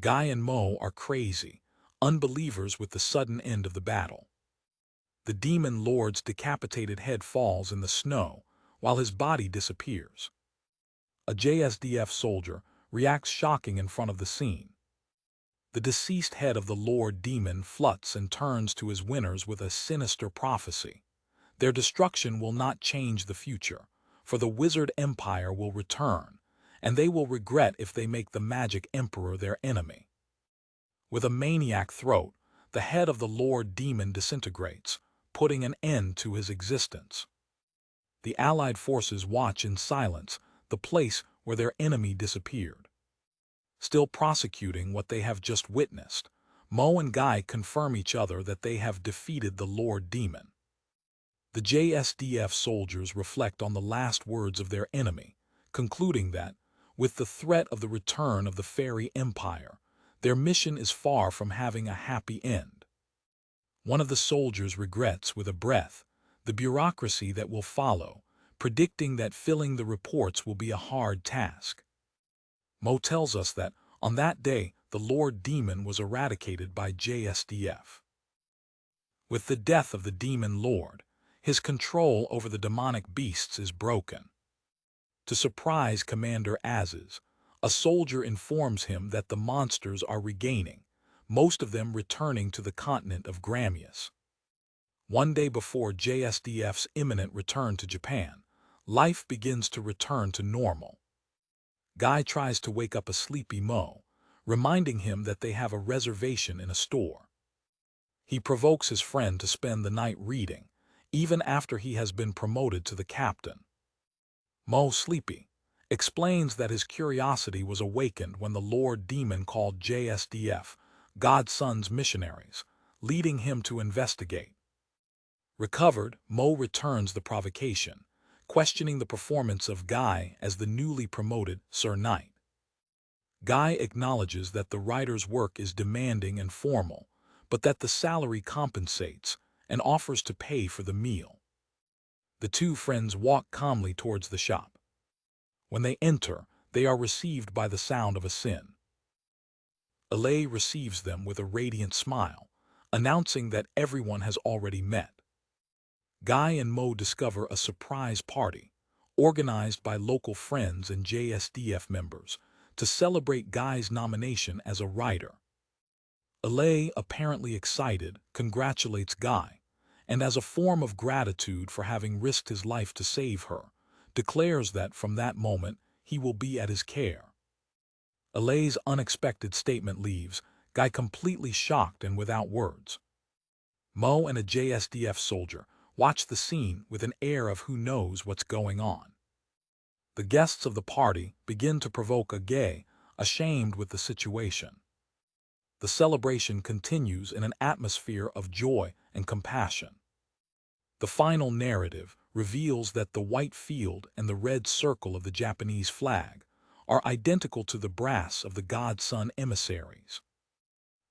Guy and Mo are crazy, unbelievers with the sudden end of the battle. The Demon Lord's decapitated head falls in the snow, while his body disappears. A JSDF soldier reacts shocking in front of the scene. The deceased head of the Lord Demon fluts and turns to his winners with a sinister prophecy. Their destruction will not change the future, for the Wizard Empire will return, and they will regret if they make the Magic Emperor their enemy. With a maniac throat, the head of the Lord Demon disintegrates, putting an end to his existence. The Allied forces watch in silence the place where their enemy disappeared. Still prosecuting what they have just witnessed, Mo and Guy confirm each other that they have defeated the Lord Demon. The JSDF soldiers reflect on the last words of their enemy, concluding that, with the threat of the return of the Fairy Empire, their mission is far from having a happy end. One of the soldiers regrets with a breath the bureaucracy that will follow, predicting that filling the reports will be a hard task. Mo tells us that, on that day, the Lord Demon was eradicated by JSDF. With the death of the Demon Lord, his control over the demonic beasts is broken. To surprise Commander Az's, a soldier informs him that the monsters are regaining, most of them returning to the continent of Gramius. One day before JSDF's imminent return to Japan, life begins to return to normal. Guy tries to wake up a sleepy Mo, reminding him that they have a reservation in a store. He provokes his friend to spend the night reading, even after he has been promoted to the captain. Mo, sleepy, explains that his curiosity was awakened when the Lord Demon called JSDF, Godson's missionaries, leading him to investigate. Recovered, Mo returns the provocation, questioning the performance of Guy as the newly promoted Sir Knight. Guy acknowledges that the writer's work is demanding and formal, but that the salary compensates and offers to pay for the meal. The two friends walk calmly towards the shop. When they enter, they are received by the sound of a sin. Alay receives them with a radiant smile, announcing that everyone has already met. Guy and Mo discover a surprise party, organized by local friends and JSDF members, to celebrate Guy's nomination as a writer. Alay, apparently excited, congratulates Guy, and as a form of gratitude for having risked his life to save her, declares that from that moment he will be at his care. Alay's unexpected statement leaves Guy completely shocked and without words. Mo and a JSDF soldier watch the scene with an air of who knows what's going on. The guests of the party begin to provoke Agay, ashamed with the situation. The celebration continues in an atmosphere of joy and compassion. The final narrative reveals that the white field and the red circle of the Japanese flag are identical to the brass of the Godson emissaries.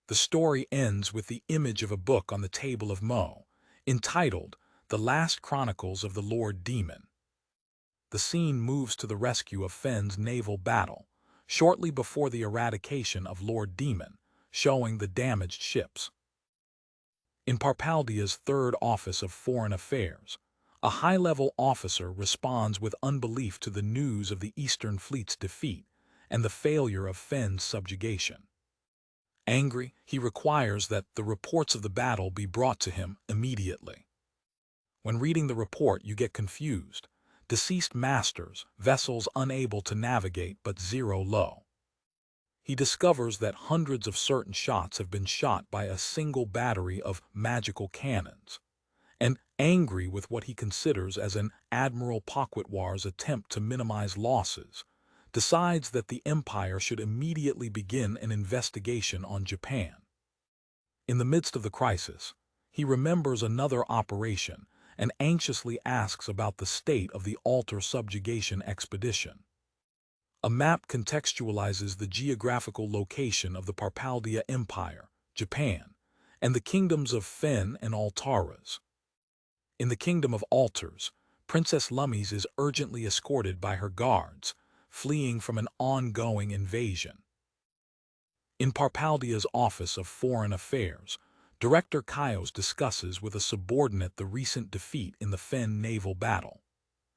The story ends with the image of a book on the table of Mo, entitled The Last Chronicles of the Lord Demon. The scene moves to the rescue of Fen's naval battle, shortly before the eradication of Lord Demon, showing the damaged ships. In Parpalia's Third Office of Foreign Affairs, a high-level officer responds with unbelief to the news of the Eastern Fleet's defeat and the failure of Fen's subjugation. Angry, he requires that the reports of the battle be brought to him immediately. When reading the report, you get confused. Deceased masters, vessels unable to navigate but zero low. He discovers that hundreds of certain shots have been shot by a single battery of magical cannons, and, angry with what he considers as an Admiral Quatoin's attempt to minimize losses, decides that the Empire should immediately begin an investigation on Japan. In the midst of the crisis, he remembers another operation and anxiously asks about the state of the Altar subjugation expedition. A map contextualizes the geographical location of the Parpalia Empire, Japan, and the kingdoms of Fen and Altaras. In the Kingdom of Altars, Princess Lummies is urgently escorted by her guards, fleeing from an ongoing invasion. In Parpalia's Office of Foreign Affairs, Director Kaios discusses with a subordinate the recent defeat in the Fen naval battle.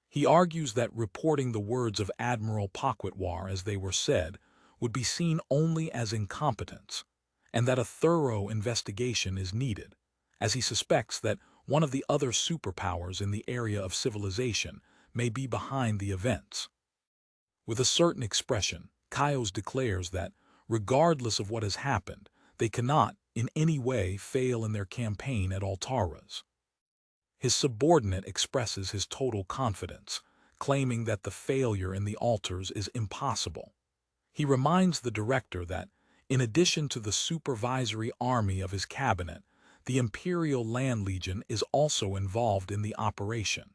He argues that reporting the words of Admiral Quatoin as they were said would be seen only as incompetence, and that a thorough investigation is needed, as he suspects that one of the other superpowers in the area of civilization may be behind the events. With a certain expression, Kaios declares that, regardless of what has happened, they cannot, in any way, fail in their campaign at Altaras. His subordinate expresses his total confidence, claiming that the failure in the Altars is impossible. He reminds the director that, in addition to the supervisory army of his cabinet, the Imperial Land Legion is also involved in the operation.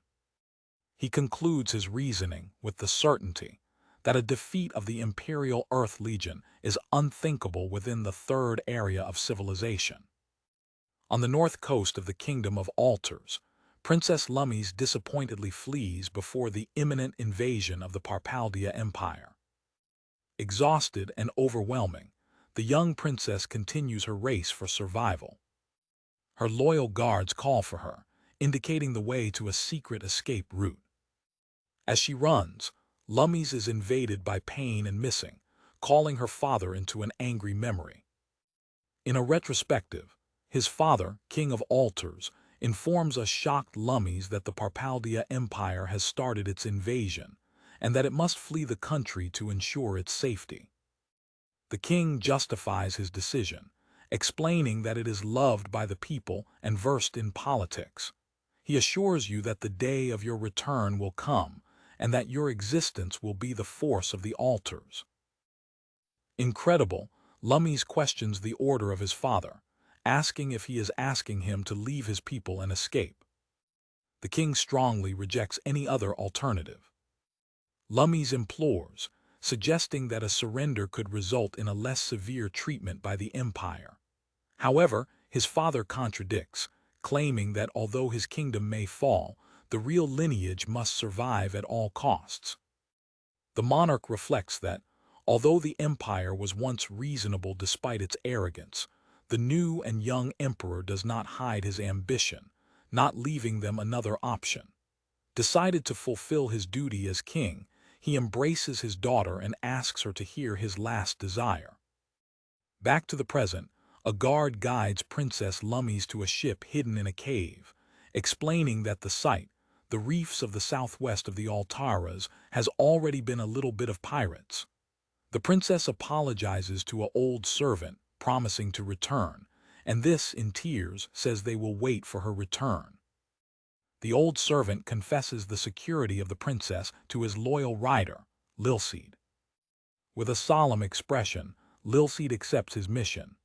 He concludes his reasoning with the certainty that a defeat of the Imperial Earth Legion is unthinkable within the third area of civilization. On the north coast of the Kingdom of Altars, Princess Lummies disappointedly flees before the imminent invasion of the Parpalia Empire. Exhausted and overwhelming, the young princess continues her race for survival. Her loyal guards call for her, indicating the way to a secret escape route. As she runs, Lummies is invaded by pain and missing, calling her father into an angry memory. In a retrospective, his father, King of Altars, informs a shocked Lummies that the Parpalia Empire has started its invasion, and that it must flee the country to ensure its safety. The king justifies his decision, explaining that it is loved by the people and versed in politics. He assures you that the day of your return will come, and that your existence will be the force of the altars. Incredible, Lummies questions the order of his father, asking if he is asking him to leave his people and escape. The king strongly rejects any other alternative. Lummies implores, suggesting that a surrender could result in a less severe treatment by the empire. However, his father contradicts, claiming that although his kingdom may fall, the real lineage must survive at all costs. The monarch reflects that, although the empire was once reasonable despite its arrogance, the new and young emperor does not hide his ambition, not leaving them another option. Decided to fulfill his duty as king, he embraces his daughter and asks her to hear his last desire. Back to the present, a guard guides Princess Lummies to a ship hidden in a cave, explaining that the site, the reefs of the southwest of the Alaras, has already been a little bit of pirates. The princess apologizes to an old servant, promising to return, and this, in tears, says they will wait for her return. The old servant confesses the security of the princess to his loyal rider, Lilseed. With a solemn expression, Lilseed accepts his mission.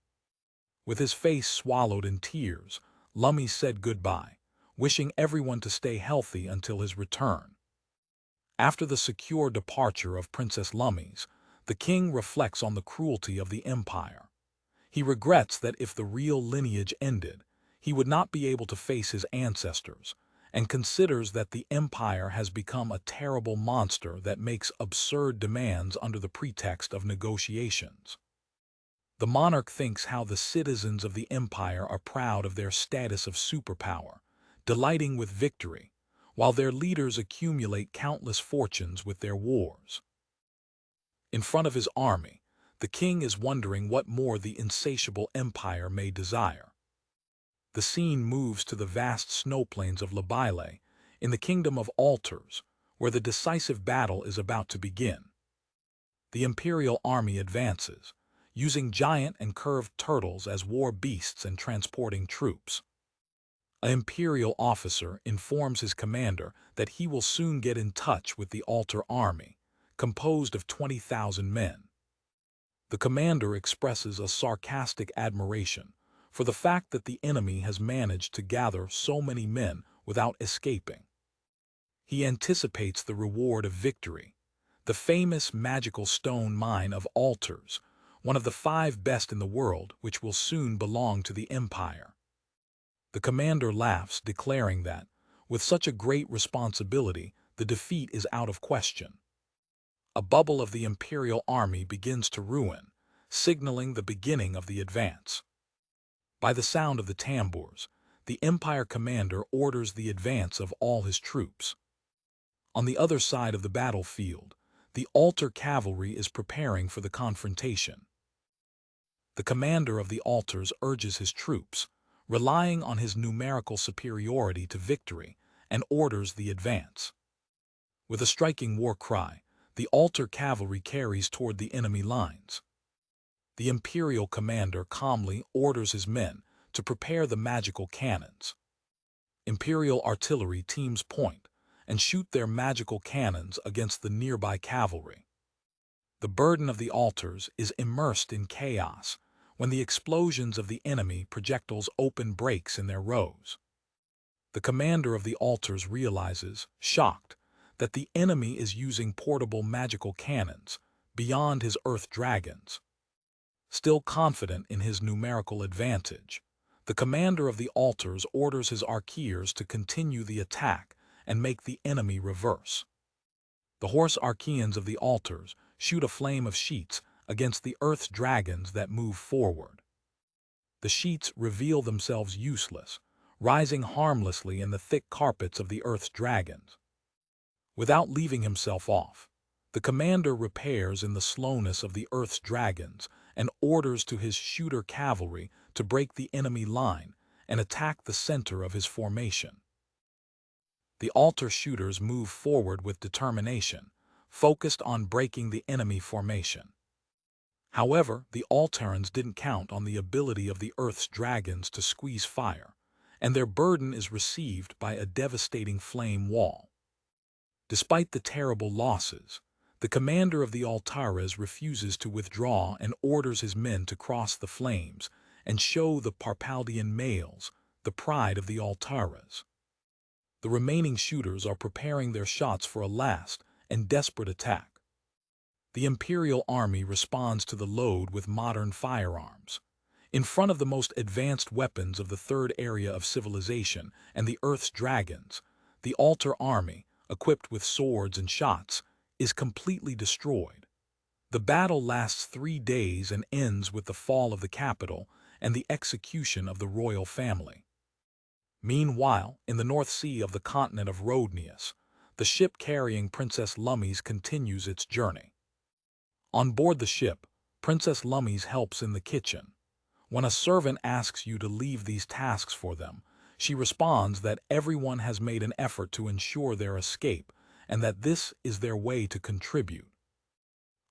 With his face swallowed in tears, Lummies said goodbye, wishing everyone to stay healthy until his return. After the secure departure of Princess Lummies, the king reflects on the cruelty of the empire. He regrets that if the real lineage ended, he would not be able to face his ancestors, and considers that the empire has become a terrible monster that makes absurd demands under the pretext of negotiations. The monarch thinks how the citizens of the empire are proud of their status of superpower, delighting with victory, while their leaders accumulate countless fortunes with their wars. In front of his army, the king is wondering what more the insatiable empire may desire. The scene moves to the vast snowplains of Labile, in the Kingdom of Altars, where the decisive battle is about to begin. The imperial army advances, using giant and curved turtles as war beasts and transporting troops. An imperial officer informs his commander that he will soon get in touch with the Altar army, composed of 20,000 men. The commander expresses a sarcastic admiration for the fact that the enemy has managed to gather so many men without escaping. He anticipates the reward of victory, the famous magical stone mine of Altars, one of the 5 best in the world, which will soon belong to the empire. The commander laughs, declaring that, with such a great responsibility, the defeat is out of question. A bubble of the imperial army begins to ruin, signaling the beginning of the advance. By the sound of the tambours, the empire commander orders the advance of all his troops. On the other side of the battlefield, the Altar cavalry is preparing for the confrontation. The commander of the Altars urges his troops, relying on his numerical superiority to victory, and orders the advance. With a striking war cry, the Altar cavalry carries toward the enemy lines. The imperial commander calmly orders his men to prepare the magical cannons. Imperial artillery teams point and shoot their magical cannons against the nearby cavalry. The burden of the Altars is immersed in chaos when the explosions of the enemy projectiles open breaks in their rows. The commander of the Altars realizes, shocked, that the enemy is using portable magical cannons beyond his earth dragons. Still confident in his numerical advantage, The commander of the altars orders his archers to continue the attack and make the enemy reverse. The horse archons of the altars shoot a flame of sheets against the earth's dragons that move forward. The sheets reveal themselves useless, rising harmlessly in the thick carpets of the earth's dragons. Without leaving himself off, the commander repairs in the slowness of the earth's dragons and orders to his shooter cavalry to break the enemy line and attack the center of his formation. The altar shooters move forward with determination, focused on breaking the enemy formation. However, the Altarans didn't count on the ability of the Earth's dragons to squeeze fire, and their burden is received by a devastating flame wall. Despite the terrible losses, the commander of the Altaras refuses to withdraw and orders his men to cross the flames and show the Parpalian males the pride of the Altaras. The remaining shooters are preparing their shots for a last and desperate attack. The Imperial Army responds to the load with modern firearms. In front of the most advanced weapons of the third area of civilization and the Earth's dragons, the Altar Army, equipped with swords and shots, is completely destroyed. The battle lasts 3 days and ends with the fall of the capital and the execution of the royal family. Meanwhile, in the North Sea of the continent of Rhodnius, the ship carrying Princess Lummies continues its journey. On board the ship, Princess Lummies helps in the kitchen. When a servant asks you to leave these tasks for them, she responds that everyone has made an effort to ensure their escape and that this is their way to contribute.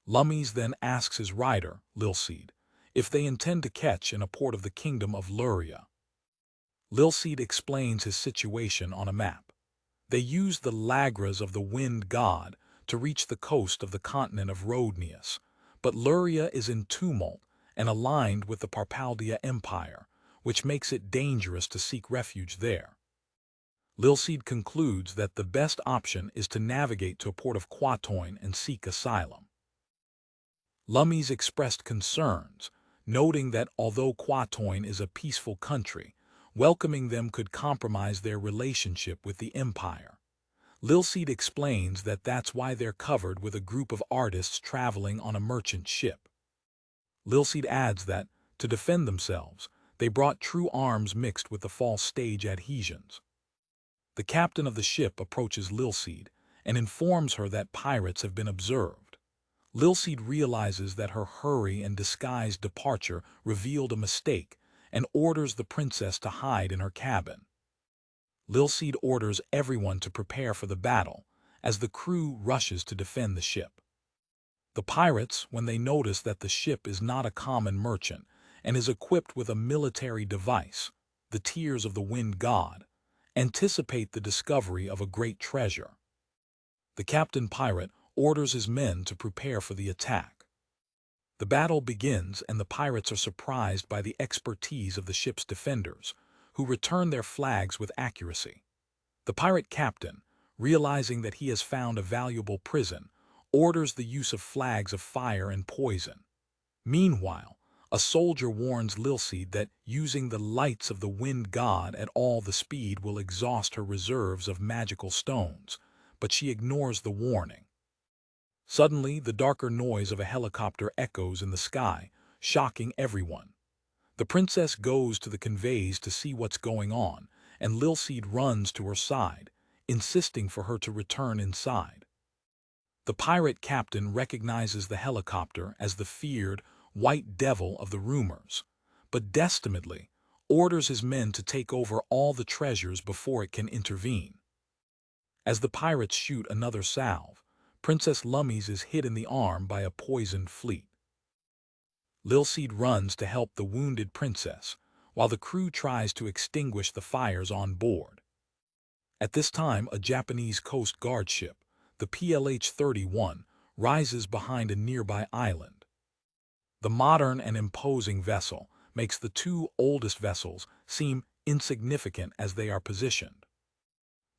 Lummies then asks his rider, Lilseed, if they intend to catch in a port of the kingdom of Louria. Lilseed explains his situation on a map. They use the Lagras of the wind god to reach the coast of the continent of Rhodnius, but Louria is in tumult and aligned with the Parpalia Empire, which makes it dangerous to seek refuge there. Lilseed concludes that the best option is to navigate to a port of Quatoin and seek asylum. Lummies expressed concerns, noting that although Quatoin is a peaceful country, welcoming them could compromise their relationship with the Empire. Lilseed explains that that's why they're covered with a group of artists traveling on a merchant ship. Lilseed adds that, to defend themselves, they brought true arms mixed with the false stage adhesions. The captain of the ship approaches Lilseed and informs her that pirates have been observed. Lilseed realizes that her hurry and disguised departure revealed a mistake and orders the princess to hide in her cabin. Lilseed orders everyone to prepare for the battle as the crew rushes to defend the ship. The pirates, when they notice that the ship is not a common merchant and is equipped with a military device, the Tears of the Wind God, anticipate the discovery of a great treasure. The captain pirate orders his men to prepare for the attack. The battle begins and the pirates are surprised by the expertise of the ship's defenders, who return their flags with accuracy. The pirate captain, realizing that he has found a valuable prison, orders the use of flags of fire and poison. Meanwhile, a soldier warns Lilseed that using the lights of the wind god at all the speed will exhaust her reserves of magical stones, but she ignores the warning. Suddenly, the darker noise of a helicopter echoes in the sky, shocking everyone. The princess goes to the conveys to see what's going on, and Lilseed runs to her side, insisting for her to return inside. The pirate captain recognizes the helicopter as the feared White Devil of the rumors, but desperately orders his men to take over all the treasures before it can intervene. As the pirates shoot another salve, Princess Lummies is hit in the arm by a poisoned fleet. Lilseed runs to help the wounded princess, while the crew tries to extinguish the fires on board. At this time, a Japanese Coast Guard ship, the PLH-31, rises behind a nearby island. The modern and imposing vessel makes the 2 oldest vessels seem insignificant as they are positioned.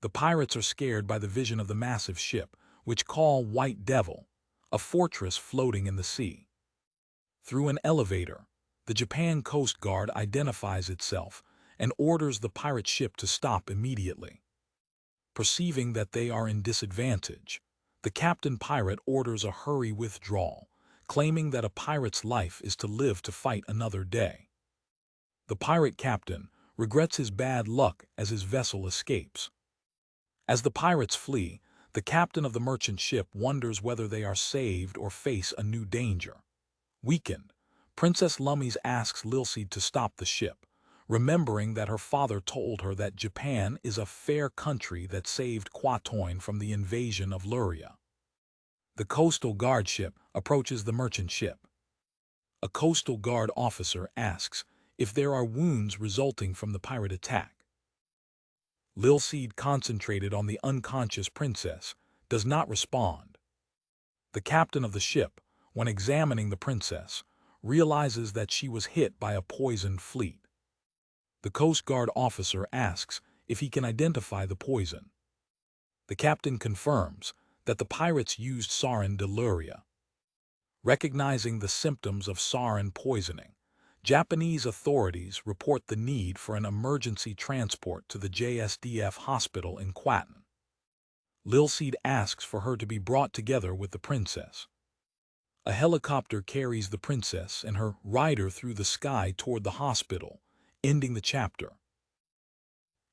The pirates are scared by the vision of the massive ship, which call White Devil, a fortress floating in the sea. Through an elevator, The Japan Coast Guard identifies itself and orders the pirate ship to stop immediately. Perceiving that they are in disadvantage, the captain pirate orders a hurry withdrawal, claiming that a pirate's life is to live to fight another day. The pirate captain regrets his bad luck as his vessel escapes. As the pirates flee, the captain of the merchant ship wonders whether they are saved or face a new danger. Weakened, Princess Lummies asks Lilseed to stop the ship, remembering that her father told her that Japan is a fair country that saved Quatoin from the invasion of Louria. The Coastal Guard ship approaches the merchant ship. A Coastal Guard officer asks if there are wounds resulting from the pirate attack. Lilseed, concentrated on the unconscious princess, does not respond. The captain of the ship, when examining the princess, realizes that she was hit by a poisoned fleet. The Coast Guard officer asks if he can identify the poison. The captain confirms that the pirates used sarin de Louria. Recognizing the symptoms of sarin poisoning, Japanese authorities report the need for an emergency transport to the JSDF hospital in Quatoin. Lilseed asks for her to be brought together with the princess. A helicopter carries the princess and her rider through the sky toward the hospital, ending the chapter.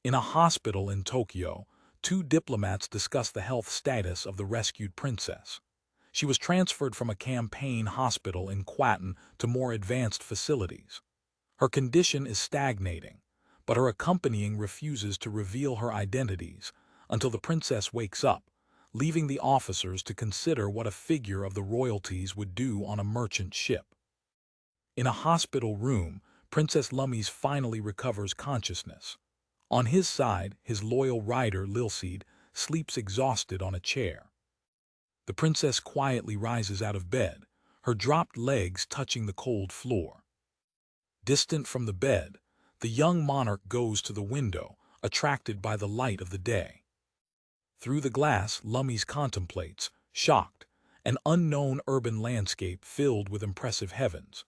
In a hospital in Tokyo, two diplomats discuss the health status of the rescued princess. She was transferred from a campaign hospital in Quatoin to more advanced facilities. Her condition is stagnating, but her accompanying refuses to reveal her identities until the princess wakes up, leaving the officers to consider what a figure of the royalties would do on a merchant ship. In a hospital room, Princess Lummies finally recovers consciousness. On his side, his loyal rider, Lilseed, sleeps exhausted on a chair. The princess quietly rises out of bed, her dropped legs touching the cold floor. Distant from the bed, the young monarch goes to the window, attracted by the light of the day. Through the glass, Lummies contemplates, shocked, an unknown urban landscape filled with impressive heavens.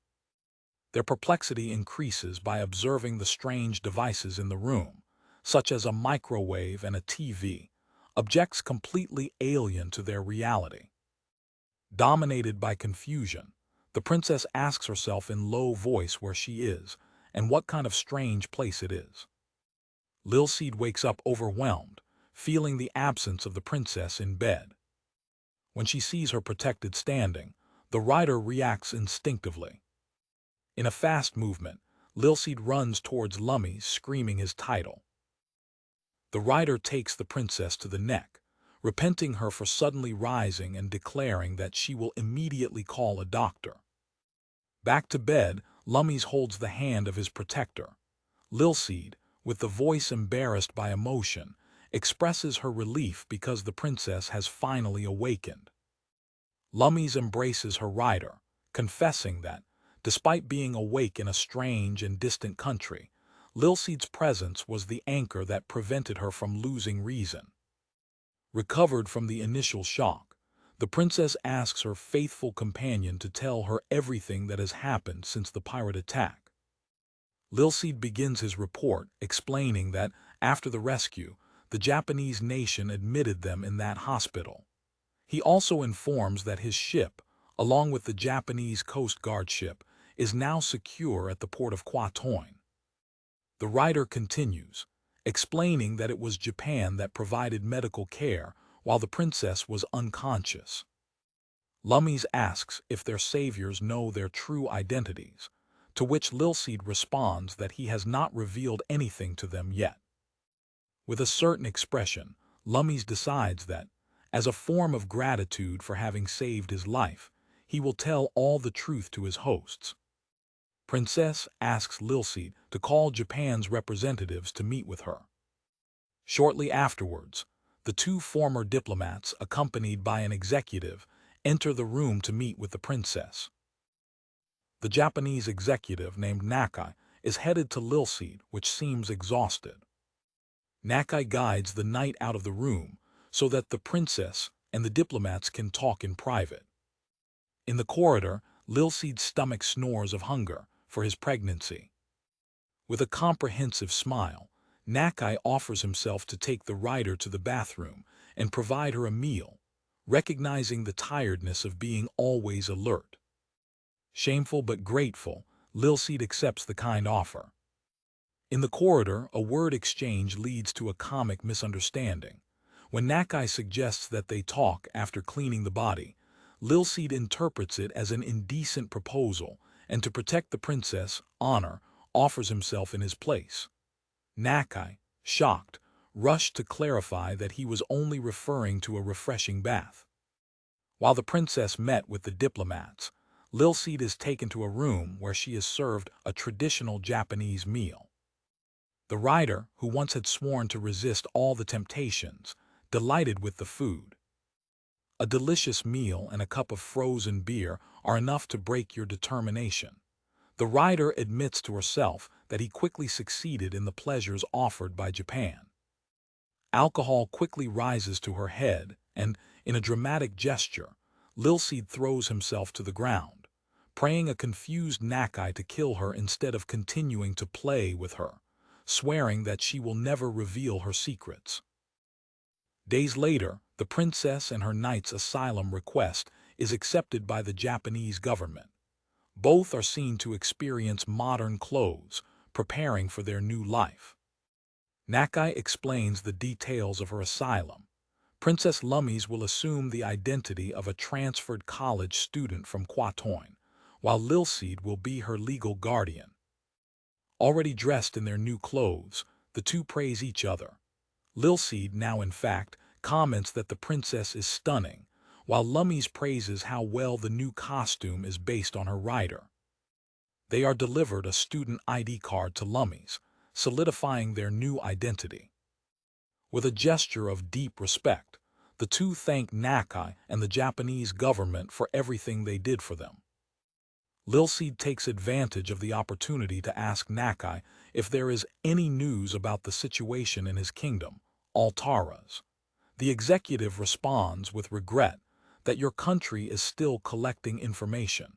Their perplexity increases by observing the strange devices in the room, such as a microwave and a TV, objects completely alien to their reality. Dominated by confusion, the princess asks herself in low voice where she is and what kind of strange place it is. Lilseed wakes up overwhelmed, feeling the absence of the princess in bed. When she sees her protected standing, the rider reacts instinctively. In a fast movement, Lilseed runs towards Lummies, screaming his title. The rider takes the princess to the neck, repenting her for suddenly rising and declaring that she will immediately call a doctor. Back to bed, Lummies holds the hand of his protector. Lilseed, with the voice embarrassed by emotion, expresses her relief because the princess has finally awakened. Lummies embraces her rider, confessing that, despite being awake in a strange and distant country, Lilseed's presence was the anchor that prevented her from losing reason. Recovered from the initial shock, the princess asks her faithful companion to tell her everything that has happened since the pirate attack. Lilseed begins his report, explaining that, after the rescue, the Japanese nation admitted them in that hospital. He also informs that his ship, along with the Japanese Coast Guard ship, is now secure at the port of Quatoin. The writer continues, explaining that it was Japan that provided medical care while the princess was unconscious. Lummies asks if their saviors know their true identities, to which Lilseed responds that he has not revealed anything to them yet. With a certain expression, Lummies decides that, as a form of gratitude for having saved his life, he will tell all the truth to his hosts. Princess asks Lilseed to call Japan's representatives to meet with her. Shortly afterwards, the two former diplomats, accompanied by an executive, enter the room to meet with the princess. The Japanese executive named Nakai is headed to Lilseed, which seems exhausted. Nakai guides the knight out of the room so that the princess and the diplomats can talk in private. In the corridor, Lilseed's stomach snores of hunger, for his pregnancy. With a comprehensive smile, Nakai offers himself to take the rider to the bathroom and provide her a meal, recognizing the tiredness of being always alert. Shameful but grateful, Lilseed accepts the kind offer. In the corridor, a word exchange leads to a comic misunderstanding. When Nakai suggests that they talk after cleaning the body, Lilseed interprets it as an indecent proposal, and to protect the princess, Honor offers himself in his place. Nakai, shocked, rushed to clarify that he was only referring to a refreshing bath. While the princess met with the diplomats, Lilseed is taken to a room where she is served a traditional Japanese meal. The rider, who once had sworn to resist all the temptations, delighted with the food. A delicious meal and a cup of frozen beer are enough to break your determination. The rider admits to herself that he quickly succeeded in the pleasures offered by Japan. Alcohol quickly rises to her head, and, in a dramatic gesture, Lilseed throws himself to the ground, praying a confused Nakai to kill her instead of continuing to play with her, swearing that she will never reveal her secrets. Days later, the princess and her knight's asylum request is accepted by the Japanese government. Both are seen to experience modern clothes, preparing for their new life. Nakai explains the details of her asylum. Princess Lummies will assume the identity of a transferred college student from Quatoin, while Lilseed will be her legal guardian. Already dressed in their new clothes, the two praise each other. Lilseed now, in fact, comments that the princess is stunning, while Lummies praises how well the new costume is based on her rider. They are delivered a student ID card to Lummies, solidifying their new identity. With a gesture of deep respect, the two thank Nakai and the Japanese government for everything they did for them. Lilseed takes advantage of the opportunity to ask Nakai if there is any news about the situation in his kingdom, Alaras. The executive responds with regret that your country is still collecting information.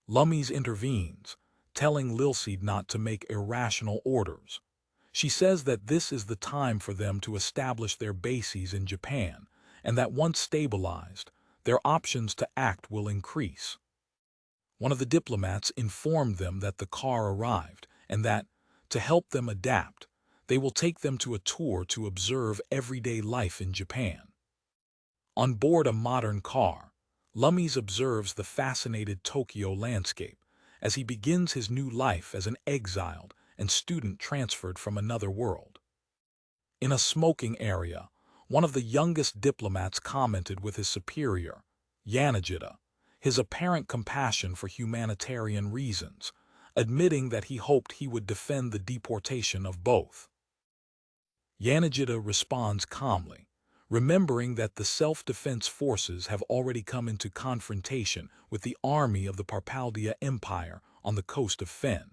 Lummies intervenes, telling Lilseed not to make irrational orders. She says that this is the time for them to establish their bases in Japan, and that once stabilized, their options to act will increase. One of the diplomats informed them that the car arrived and that, to help them adapt, they will take them to a tour to observe everyday life in Japan. On board a modern car, Lummies observes the fascinated Tokyo landscape as he begins his new life as an exiled and student transferred from another world. In a smoking area, one of the youngest diplomats commented with his superior, Yanagita, his apparent compassion for humanitarian reasons, admitting that he hoped he would defend the deportation of both. Yanagita responds calmly, remembering that the self-defense forces have already come into confrontation with the army of the Parpalia Empire on the coast of Fen.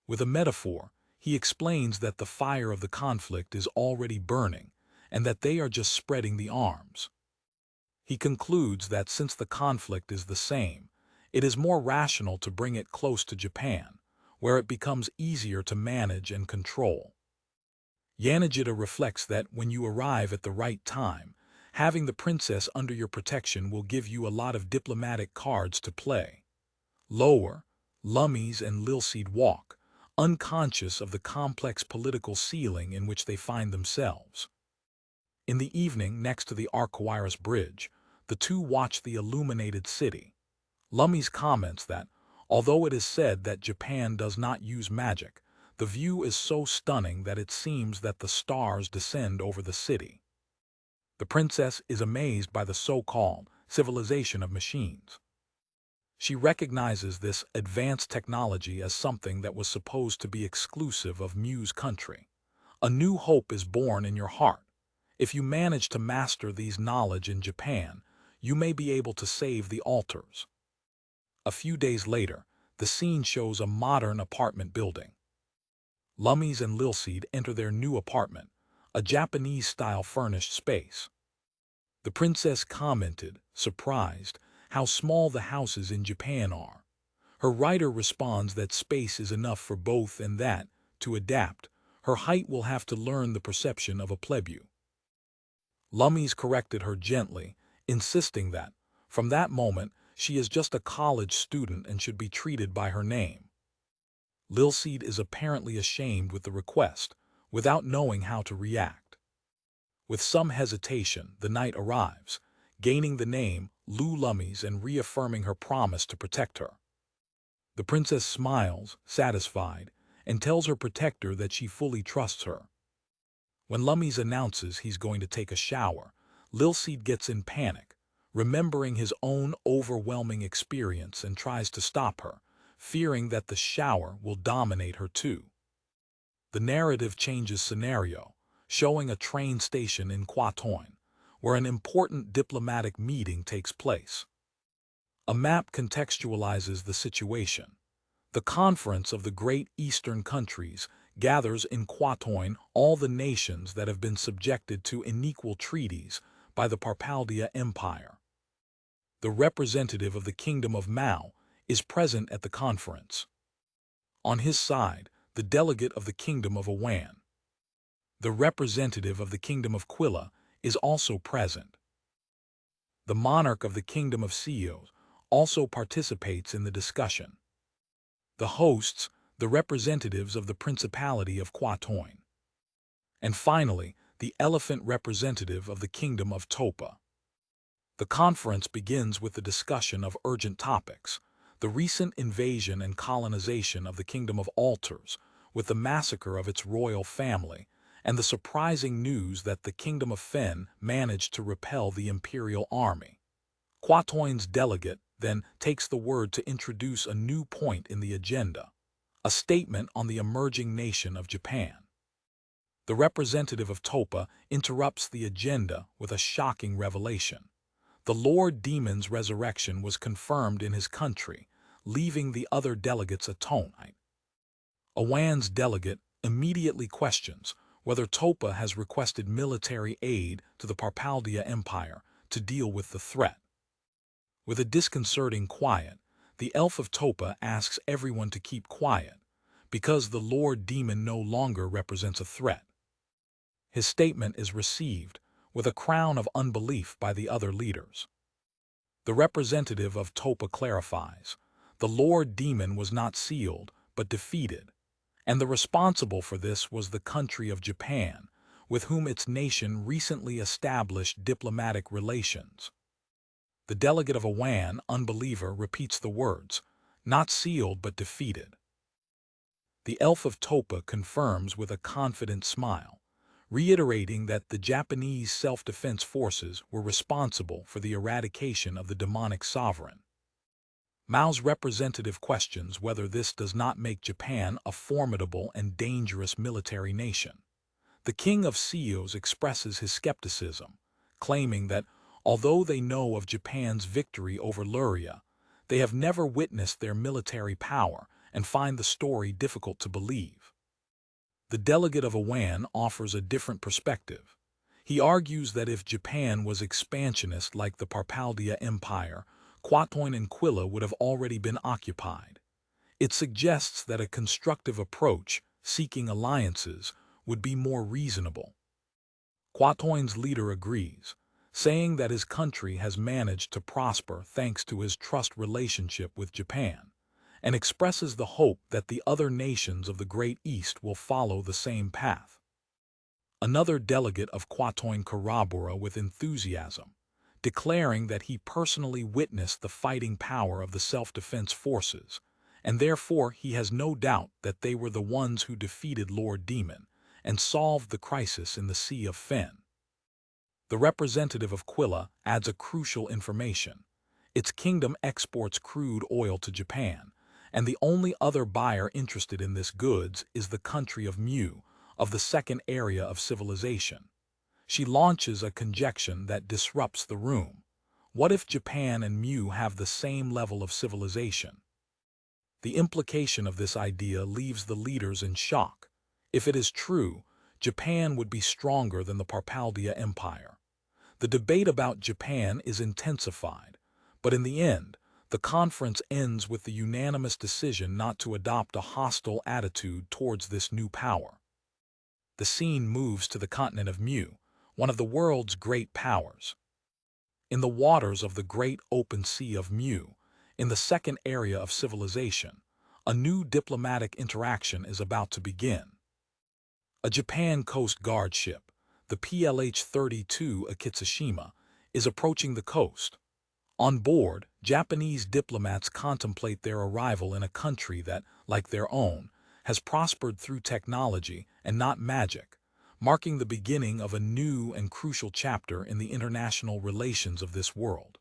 With a metaphor, he explains that the fire of the conflict is already burning and that they are just spreading the arms. He concludes that since the conflict is the same, it is more rational to bring it close to Japan, where it becomes easier to manage and control. Yanagita reflects that when you arrive at the right time, having the princess under your protection will give you a lot of diplomatic cards to play. Lower, Lummies and Lilseed walk, unconscious of the complex political ceiling in which they find themselves. In the evening, next to the Arcoiris Bridge, the two watch the illuminated city. Lummies comments that, although it is said that Japan does not use magic, the view is so stunning that it seems that the stars descend over the city. The princess is amazed by the so-called civilization of machines. She recognizes this advanced technology as something that was supposed to be exclusive of Mu's country. A new hope is born in your heart. If you manage to master these knowledge in Japan, you may be able to save the altars. A few days later, the scene shows a modern apartment building. Lummies and Lilseed enter their new apartment, a Japanese-style furnished space. The princess commented, surprised, how small the houses in Japan are. Her writer responds that space is enough for both and that, to adapt, her height will have to learn the perception of a plebeian. Lummies corrected her gently, insisting that, from that moment, she is just a college student and should be treated by her name. Lilseed is apparently ashamed with the request, without knowing how to react. With some hesitation, the knight arrives, gaining the name Lummies and reaffirming her promise to protect her. The princess smiles, satisfied, and tells her protector that she fully trusts her. When Lummies announces he's going to take a shower, Lilseed gets in panic, remembering his own overwhelming experience, and tries to stop her, fearing that the shower will dominate her too. The narrative changes scenario, showing a train station in Quatoin, where an important diplomatic meeting takes place. A map contextualizes the situation. The Conference of the Great Eastern Countries gathers in Quatoin all the nations that have been subjected to unequal treaties by the Parpalia Empire. The representative of the Kingdom of Mao is present at the conference. On his side, the delegate of the Kingdom of Awan. The representative of the Kingdom of Quilla is also present. The monarch of the Kingdom of Seos also participates in the discussion. The hosts, the representatives of the Principality of Quatoin. And finally, the elephant representative of the Kingdom of Topa. The conference begins with the discussion of urgent topics, the recent invasion and colonization of the Kingdom of Altars, with the massacre of its royal family, and the surprising news that the Kingdom of Fen managed to repel the imperial army. Quatoin's delegate then takes the word to introduce a new point in the agenda, a statement on the emerging nation of Japan. The representative of Topa interrupts the agenda with a shocking revelation. The Lord Demon's resurrection was confirmed in his country, leaving the other delegates atone. Awan's delegate immediately questions whether Topa has requested military aid to the Parpalia Empire to deal with the threat. With a disconcerting quiet, the elf of Topa asks everyone to keep quiet, because the Lord Demon no longer represents a threat. His statement is received with a crown of unbelief by the other leaders. The representative of Topa clarifies, the Lord Demon was not sealed, but defeated, and the responsible for this was the country of Japan, with whom its nation recently established diplomatic relations. The delegate of Awan, unbeliever, repeats the words, not sealed but defeated. The elf of Topa confirms with a confident smile, reiterating that the Japanese self-defense forces were responsible for the eradication of the demonic sovereign. Mao's representative questions whether this does not make Japan a formidable and dangerous military nation. The king of Seos expresses his skepticism, claiming that although they know of Japan's victory over Louria, they have never witnessed their military power and find the story difficult to believe. The delegate of Awan offers a different perspective. He argues that if Japan was expansionist like the Parpalia Empire, Quatoin and Quilla would have already been occupied. It suggests that a constructive approach, seeking alliances, would be more reasonable. Quatoin's leader agrees, saying that his country has managed to prosper thanks to his trust relationship with Japan, and expresses the hope that the other nations of the Great East will follow the same path. Another delegate of Quatoin corrobora with enthusiasm, declaring that he personally witnessed the fighting power of the self-defense forces, and therefore he has no doubt that they were the ones who defeated Lord Demon and solved the crisis in the Sea of Fen. The representative of Quilla adds a crucial information. Its kingdom exports crude oil to Japan, and the only other buyer interested in this goods is the country of Mu, of the second area of civilization. She launches a conjecture that disrupts the room. What if Japan and Mu have the same level of civilization? The implication of this idea leaves the leaders in shock. If it is true, Japan would be stronger than the Parpalia Empire. The debate about Japan is intensified, but in the end, The conference ends with the unanimous decision not to adopt a hostile attitude towards this new power. The scene moves to the continent of Mu, one of the world's great powers. In the waters of the great open sea of Mu, in the second area of civilization, a new diplomatic interaction is about to begin. A Japan Coast Guard ship, the PLH-32 Akitsushima, is approaching the coast. On board, Japanese diplomats contemplate their arrival in a country that, like their own, has prospered through technology and not magic, marking the beginning of a new and crucial chapter in the international relations of this world.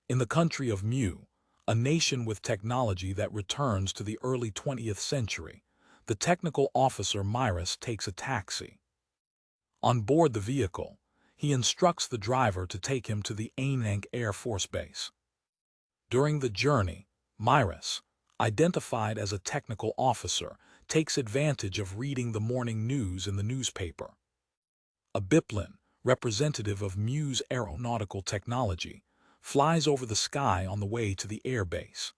In the country of Mu, a nation with technology that returns to the early 20th century, the technical officer Myris takes a taxi. On board the vehicle, he instructs the driver to take him to the Ainang Air Force Base. During the journey, Myris, identified as a technical officer, takes advantage of reading the morning news in the newspaper. A biplane, representative of Mu's aeronautical technology, flies over the sky on the way to the air base.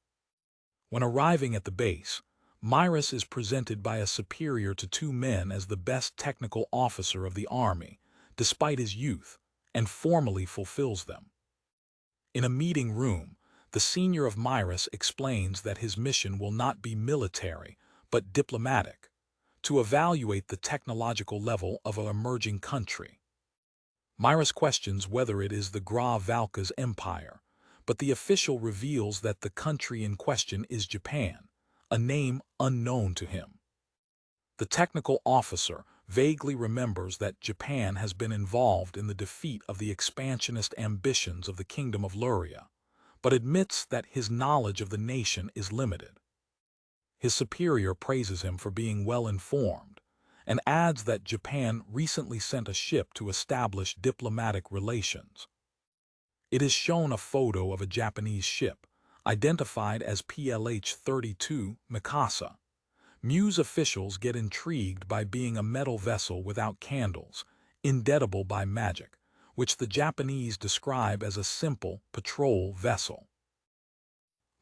When arriving at the base, Myris is presented by a superior to two men as the best technical officer of the army, despite his youth, and formally fulfills them. In a meeting room, the senior of Myris explains that his mission will not be military, but diplomatic, to evaluate the technological level of an emerging country. Myris questions whether it is the Gra Valka's empire, but the official reveals that the country in question is Japan, a name unknown to him. The technical officer vaguely remembers that Japan has been involved in the defeat of the expansionist ambitions of the Kingdom of Louria, but admits that his knowledge of the nation is limited. His superior praises him for being well-informed, and adds that Japan recently sent a ship to establish diplomatic relations. It is shown a photo of a Japanese ship, identified as PLH-32 Mikasa. Mu's officials get intrigued by being a metal vessel without candles, indelible by magic, which the Japanese describe as a simple patrol vessel.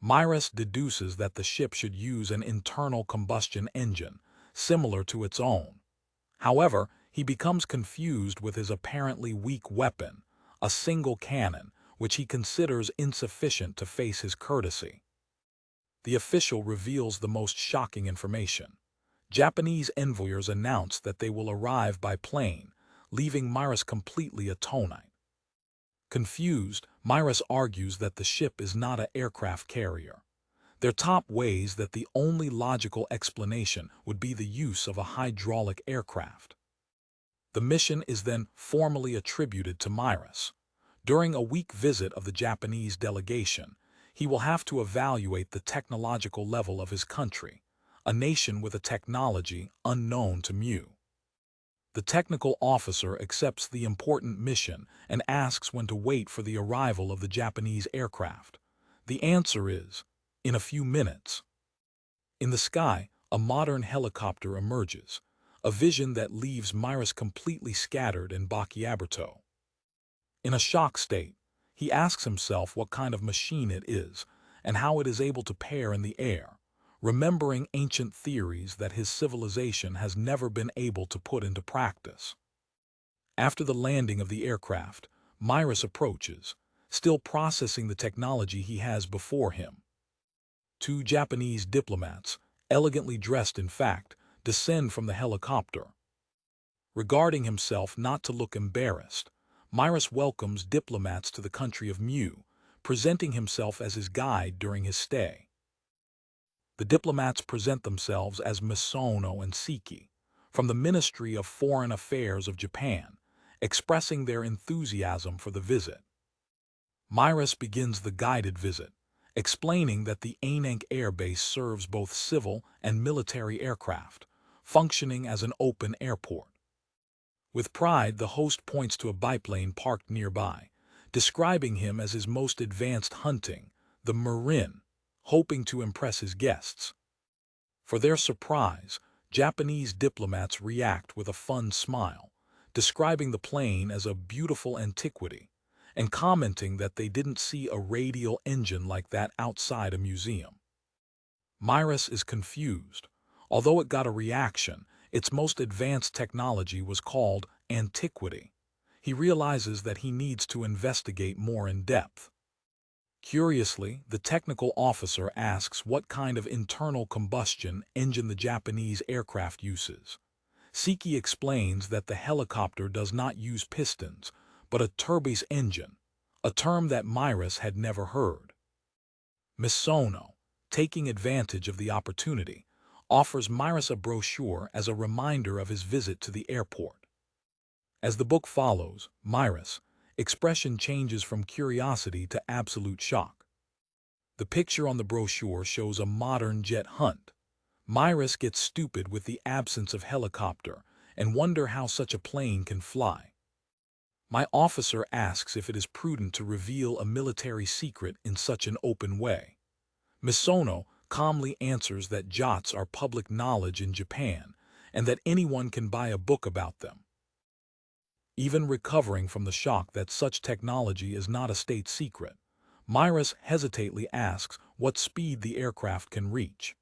Myris deduces that the ship should use an internal combustion engine, similar to its own. However, he becomes confused with his apparently weak weapon, a single cannon, which he considers insufficient to face his courtesy. The official reveals the most shocking information. Japanese envoyers announce that they will arrive by plane, leaving Myris completely atone. Confused, Myris argues that the ship is not an aircraft carrier. Their top weighs that the only logical explanation would be the use of a hydraulic aircraft. The mission is then formally attributed to Myris. During a week visit of the Japanese delegation, he will have to evaluate the technological level of his country, a nation with a technology unknown to Mu. The technical officer accepts the important mission and asks when to wait for the arrival of the Japanese aircraft. The answer is, in a few minutes. In the sky, a modern helicopter emerges, a vision that leaves Myris completely scattered and bacchiabrato. In a shock state, he asks himself what kind of machine it is and how it is able to pair in the air, remembering ancient theories that his civilization has never been able to put into practice. After the landing of the aircraft, Myris approaches, still processing the technology he has before him. Two Japanese diplomats, elegantly dressed in fact, descend from the helicopter. Regarding himself not to look embarrassed, Myris welcomes diplomats to the country of Mu, presenting himself as his guide during his stay. The diplomats present themselves as Misono and Siki, from the Ministry of Foreign Affairs of Japan, expressing their enthusiasm for the visit. Myris begins the guided visit, explaining that the Ainang Air Base serves both civil and military aircraft, functioning as an open airport. With pride, the host points to a biplane parked nearby, describing him as his most advanced hunting, the Marin, hoping to impress his guests. For their surprise, Japanese diplomats react with a fun smile, describing the plane as a beautiful antiquity, and commenting that they didn't see a radial engine like that outside a museum. Myrus is confused. Although it got a reaction, its most advanced technology was called antiquity. He realizes that he needs to investigate more in depth. Curiously, the technical officer asks what kind of internal combustion engine the Japanese aircraft uses. Seki explains that the helicopter does not use pistons, but a turbine engine, a term that Myrus had never heard. Misono, taking advantage of the opportunity, offers Myrus a brochure as a reminder of his visit to the airport. As the book follows, Myrus' expression changes from curiosity to absolute shock. The picture on the brochure shows a modern jet hunt. Myrus gets stupid with the absence of helicopter and wonder how such a plane can fly. My officer asks if it is prudent to reveal a military secret in such an open way. Misono calmly answers that jots are public knowledge in Japan and that anyone can buy a book about them. Even recovering from the shock that such technology is not a state secret, Myrus hesitantly asks what speed the aircraft can reach.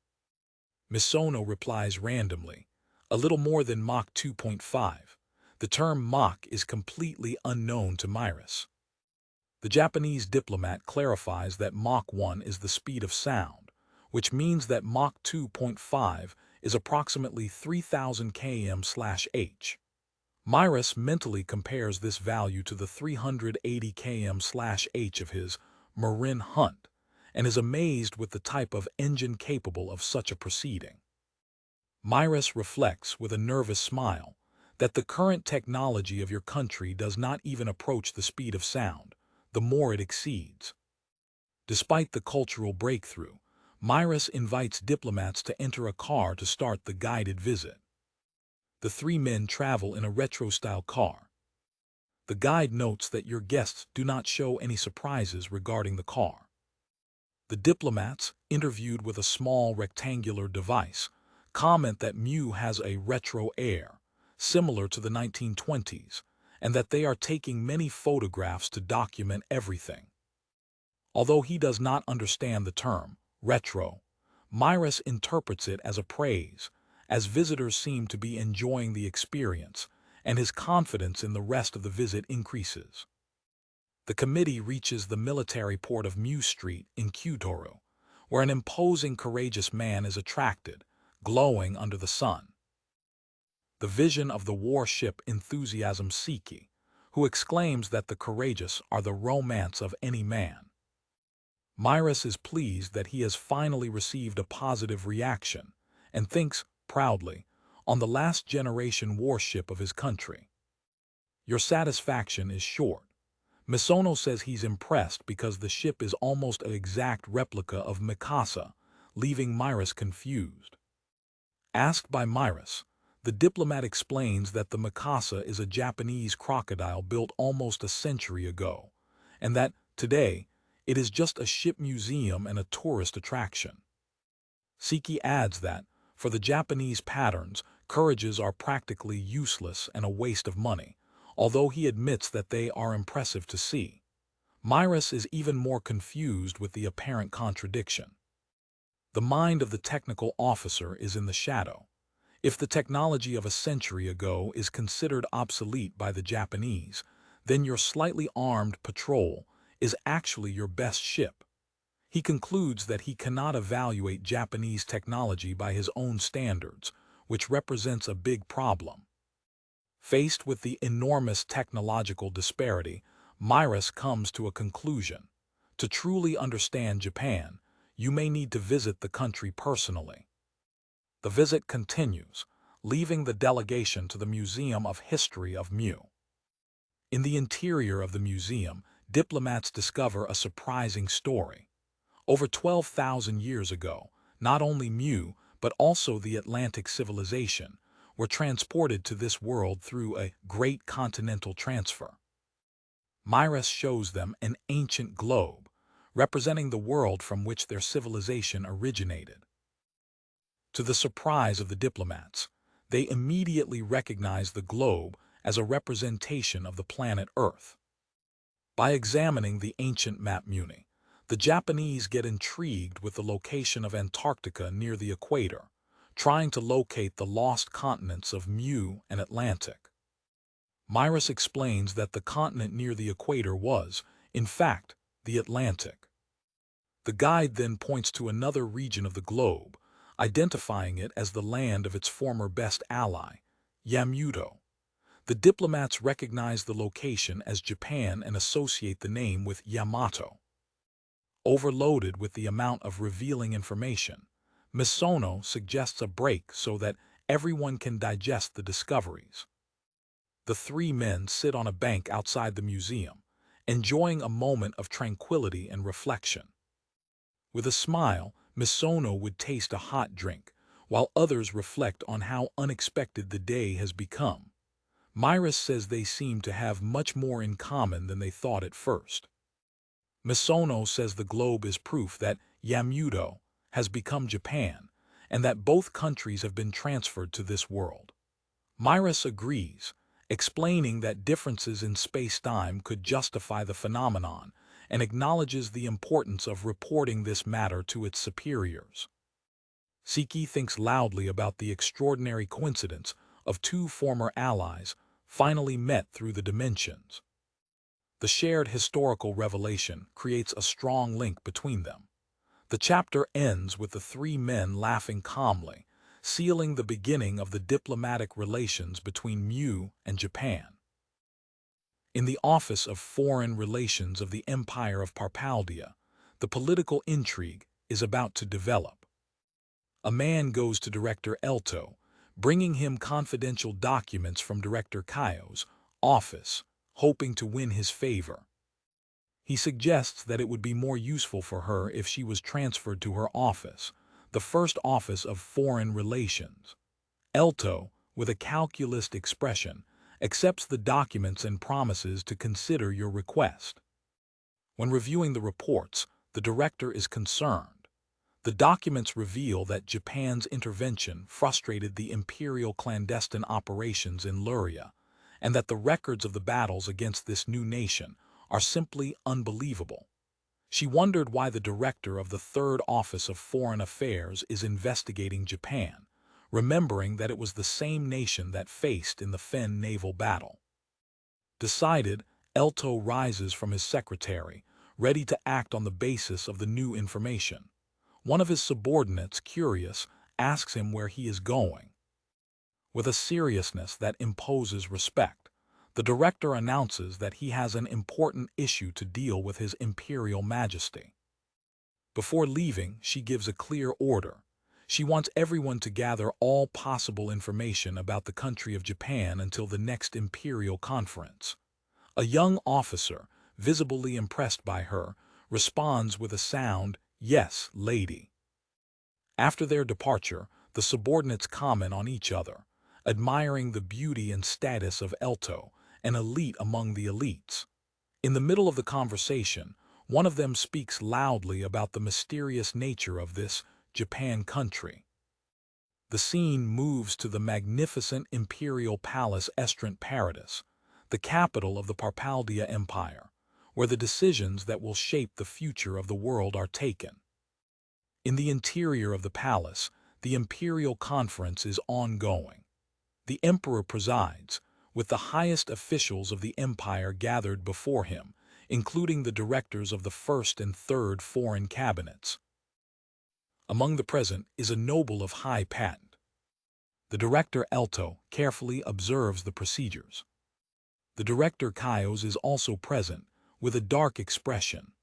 Misono replies randomly, a little more than Mach 2.5. The term Mach is completely unknown to Myrus. The Japanese diplomat clarifies that Mach 1 is the speed of sound, which means that Mach 2.5 is approximately 3000 km/h. Myrus mentally compares this value to the 380 km/h of his Marin Hunt and is amazed with the type of engine capable of such a proceeding. Myrus reflects with a nervous smile that the current technology of your country does not even approach the speed of sound, the more it exceeds. Despite the cultural breakthrough, Myrus invites diplomats to enter a car to start the guided visit. The three men travel in a retro-style car. The guide notes that your guests do not show any surprises regarding the car. The diplomats, interviewed with a small rectangular device, comment that Mew has a retro air, similar to the 1920s, and that they are taking many photographs to document everything. Although he does not understand the term, retro, Myrus interprets it as a praise, as visitors seem to be enjoying the experience, and his confidence in the rest of the visit increases. The committee reaches the military port of Mew Street in Kyoto, where an imposing, courageous man is attracted, glowing under the sun. The vision of the warship enthusiasm Seki, who exclaims that the courageous are the romance of any man. Myrus is pleased that he has finally received a positive reaction and thinks, proudly, on the last generation warship of his country. Your satisfaction is short. Misono says he's impressed because the ship is almost an exact replica of Mikasa, leaving Myrus confused. Asked by Myrus, the diplomat explains that the Mikasa is a Japanese crocodile built almost a century ago, and that, today, it is just a ship museum and a tourist attraction. Seki adds that, for the Japanese patterns, courages are practically useless and a waste of money, although he admits that they are impressive to see. Myrus is even more confused with the apparent contradiction. The mind of the technical officer is in the shadow. If the technology of a century ago is considered obsolete by the Japanese, then your slightly armed patrol is actually your best ship. He concludes that he cannot evaluate Japanese technology by his own standards, which represents a big problem. Faced with the enormous technological disparity, Myrus comes to a conclusion. To truly understand Japan, you may need to visit the country personally. The visit continues, leaving the delegation to the Museum of History of Mew. In the interior of the museum, diplomats discover a surprising story. Over 12,000 years ago, not only Mew, but also the Atlantic civilization, were transported to this world through a great continental transfer. Myrus shows them an ancient globe, representing the world from which their civilization originated. To the surprise of the diplomats, they immediately recognize the globe as a representation of the planet Earth. By examining the ancient map Muni, the Japanese get intrigued with the location of Antarctica near the equator, trying to locate the lost continents of Mu and Atlantic. Myris explains that the continent near the equator was, in fact, the Atlantic. The guide then points to another region of the globe, identifying it as the land of its former best ally, Yamuto. The diplomats recognize the location as Japan and associate the name with Yamato. Overloaded with the amount of revealing information, Misono suggests a break so that everyone can digest the discoveries. The three men sit on a bank outside the museum, enjoying a moment of tranquility and reflection. With a smile, Misono would taste a hot drink, while others reflect on how unexpected the day has become. Myris says they seem to have much more in common than they thought at first. Misono says the globe is proof that Yamuto has become Japan, and that both countries have been transferred to this world. Myris agrees, explaining that differences in space-time could justify the phenomenon, and acknowledges the importance of reporting this matter to its superiors. Siki thinks loudly about the extraordinary coincidence of two former allies finally met through the dimensions. The shared historical revelation creates a strong link between them. The chapter ends with the three men laughing calmly, sealing the beginning of the diplomatic relations between Mu and Japan. In the Office of Foreign Relations of the Empire of Parpalia, the political intrigue is about to develop. A man goes to Director Elto, bringing him confidential documents from Director Kaio's office, hoping to win his favor. He suggests that it would be more useful for her if she was transferred to her office, the first office of foreign relations. Elto, with a calculist expression, accepts the documents and promises to consider your request. When reviewing the reports, the director is concerned. The documents reveal that Japan's intervention frustrated the imperial clandestine operations in Louria, and that the records of the battles against this new nation are simply unbelievable. She wondered why the director of the Third Office of Foreign Affairs is investigating Japan, remembering that it was the same nation that faced in the Fen naval battle. Decided, Elto rises from his secretary, ready to act on the basis of the new information. One of his subordinates, curious, asks him where he is going. With a seriousness that imposes respect, the director announces that he has an important issue to deal with His Imperial Majesty. Before leaving, she gives a clear order. She wants everyone to gather all possible information about the country of Japan until the next Imperial Conference. A young officer, visibly impressed by her, responds with a sound, "Yes, lady." After their departure, the subordinates comment on each other, admiring the beauty and status of Elto, an elite among the elites. In the middle of the conversation, one of them speaks loudly about the mysterious nature of this Japan country. The scene moves to the magnificent imperial palace Estrant Paradis, the capital of the Parpalia Empire, where the decisions that will shape the future of the world are taken. In the interior of the palace, the imperial conference is ongoing. The emperor presides, with the highest officials of the empire gathered before him, including the directors of the first and third foreign cabinets. Among the present is a noble of high patent. The director Elto carefully observes the procedures. The director Kaios is also present, with a dark expression.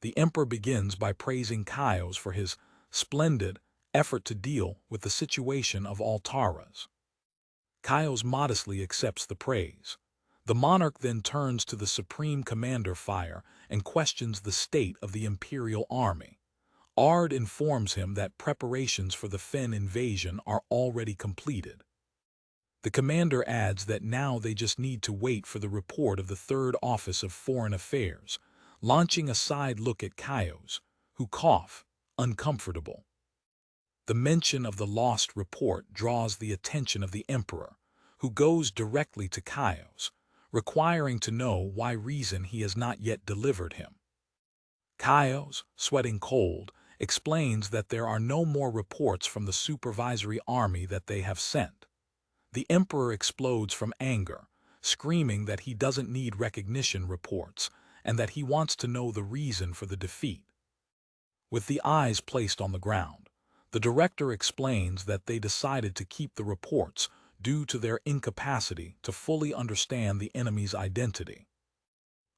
The emperor begins by praising Kaios for his splendid effort to deal with the situation of Altaras. Kaios modestly accepts the praise. The monarch then turns to the supreme commander Fire and questions the state of the imperial army. Ard informs him that preparations for the Fen invasion are already completed. The commander adds that now they just need to wait for the report of the Third Office of Foreign Affairs, launching a side look at Kaios, who cough, uncomfortable. The mention of the lost report draws the attention of the emperor, who goes directly to Kaios, requiring to know why reason he has not yet delivered him. Kaios, sweating cold, explains that there are no more reports from the supervisory army that they have sent. The Emperor explodes from anger, screaming that he doesn't need recognition reports and that he wants to know the reason for the defeat. With the eyes placed on the ground, the director explains that they decided to keep the reports due to their incapacity to fully understand the enemy's identity.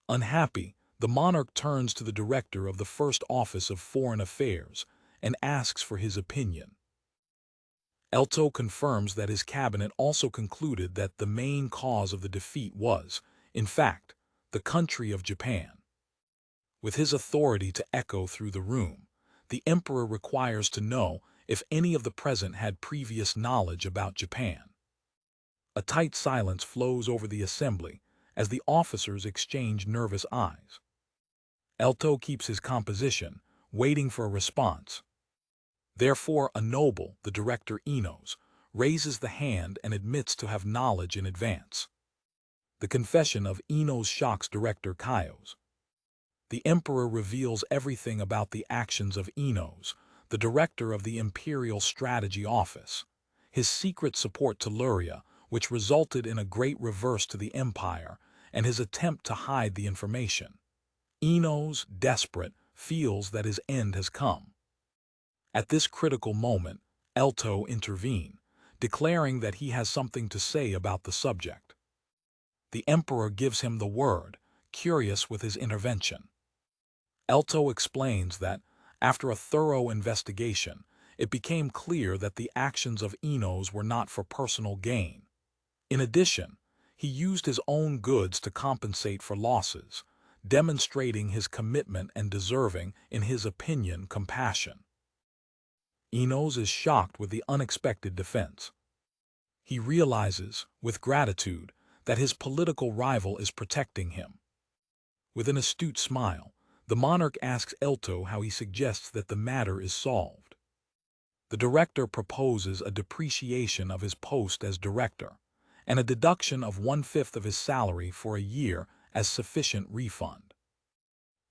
Unhappy, the monarch turns to the director of the First Office of Foreign Affairs and asks for his opinion. Elto confirms that his cabinet also concluded that the main cause of the defeat was, in fact, the country of Japan. With his authority to echo through the room, the emperor requires to know if any of the present had previous knowledge about Japan. A tight silence flows over the assembly as the officers exchange nervous eyes. Elto keeps his composition, waiting for a response. Therefore, a noble, the director Enos, raises the hand and admits to have knowledge in advance. The confession of Enos shocks director Kaios. The emperor reveals everything about the actions of Enos, the director of the Imperial Strategy Office, his secret support to Louria, which resulted in a great reverse to the empire, and his attempt to hide the information. Enos, desperate, feels that his end has come. At this critical moment, Elto intervenes, declaring that he has something to say about the subject. The emperor gives him the word, curious with his intervention. Elto explains that, after a thorough investigation, it became clear that the actions of Enos were not for personal gain. In addition, he used his own goods to compensate for losses, demonstrating his commitment and deserving, in his opinion, compassion. Enos is shocked with the unexpected defense. He realizes, with gratitude, that his political rival is protecting him. With an astute smile, the monarch asks Elto how he suggests that the matter is solved. The director proposes a depreciation of his post as director, and a deduction of 1/5 of his salary for a year as sufficient refund.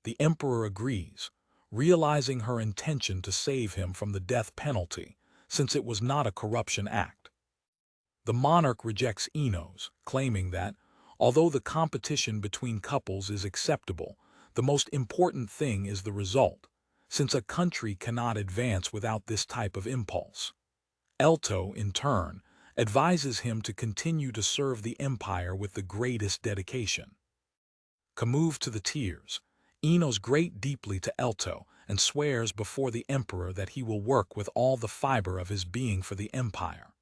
The emperor agrees, realizing her intention to save him from the death penalty, since it was not a corruption act. The monarch rejects Enos, claiming that, although the competition between couples is acceptable, the most important thing is the result, since a country cannot advance without this type of impulse. Elto, in turn, advises him to continue to serve the empire with the greatest dedication. Moved to the tears, Enos grate deeply to Elto and swears before the emperor that he will work with all the fiber of his being for the empire.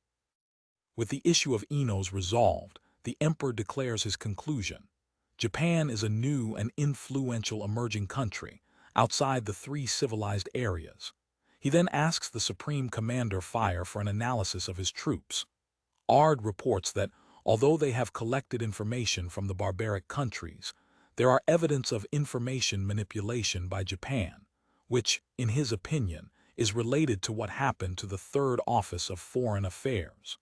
With the issue of Enos resolved, the emperor declares his conclusion. Japan is a new and influential emerging country, outside the 3 civilized areas. He then asks the Supreme Commander Fire for an analysis of his troops. Ard reports that, although they have collected information from the barbaric countries, there are evidence of information manipulation by Japan, which, in his opinion, is related to what happened to the Third Office of Foreign Affairs.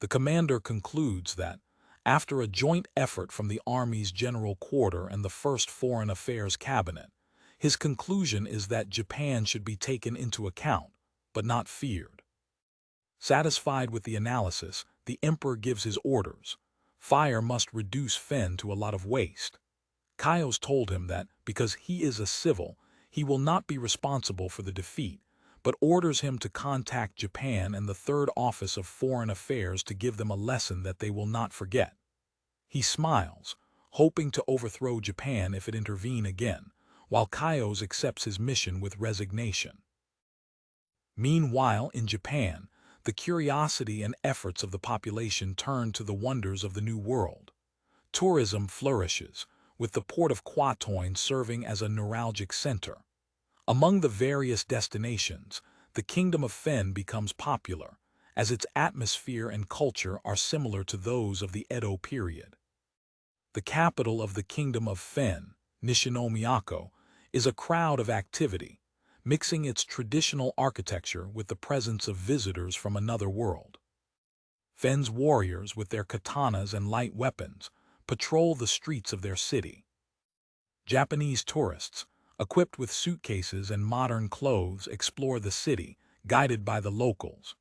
The commander concludes that, after a joint effort from the Army's General Quarter and the First Foreign Affairs Cabinet, his conclusion is that Japan should be taken into account, but not feared. Satisfied with the analysis, the emperor gives his orders. Fire must reduce Fen to a lot of waste. Kaios told him that, because he is a civil, he will not be responsible for the defeat, but orders him to contact Japan and the Third Office of Foreign Affairs to give them a lesson that they will not forget. He smiles, hoping to overthrow Japan if it intervene again, while Kaios accepts his mission with resignation. Meanwhile, in Japan, the curiosity and efforts of the population turn to the wonders of the New World. Tourism flourishes, with the port of Quatoin serving as a neuralgic center. Among the various destinations, the Kingdom of Fen becomes popular, as its atmosphere and culture are similar to those of the Edo period. The capital of the Kingdom of Fen, Nishinomiyako, is a crowd of activity, mixing its traditional architecture with the presence of visitors from another world. Fen's warriors, with their katanas and light weapons, patrol the streets of their city. Japanese tourists, equipped with suitcases and modern clothes, explore the city, guided by the locals.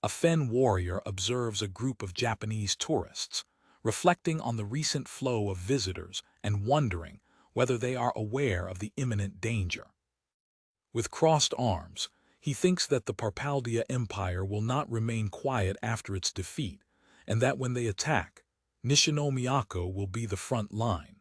A Fen warrior observes a group of Japanese tourists, reflecting on the recent flow of visitors and wondering whether they are aware of the imminent danger. With crossed arms, he thinks that the Parpalia Empire will not remain quiet after its defeat, and that when they attack, Nishinomiyako will be the front line.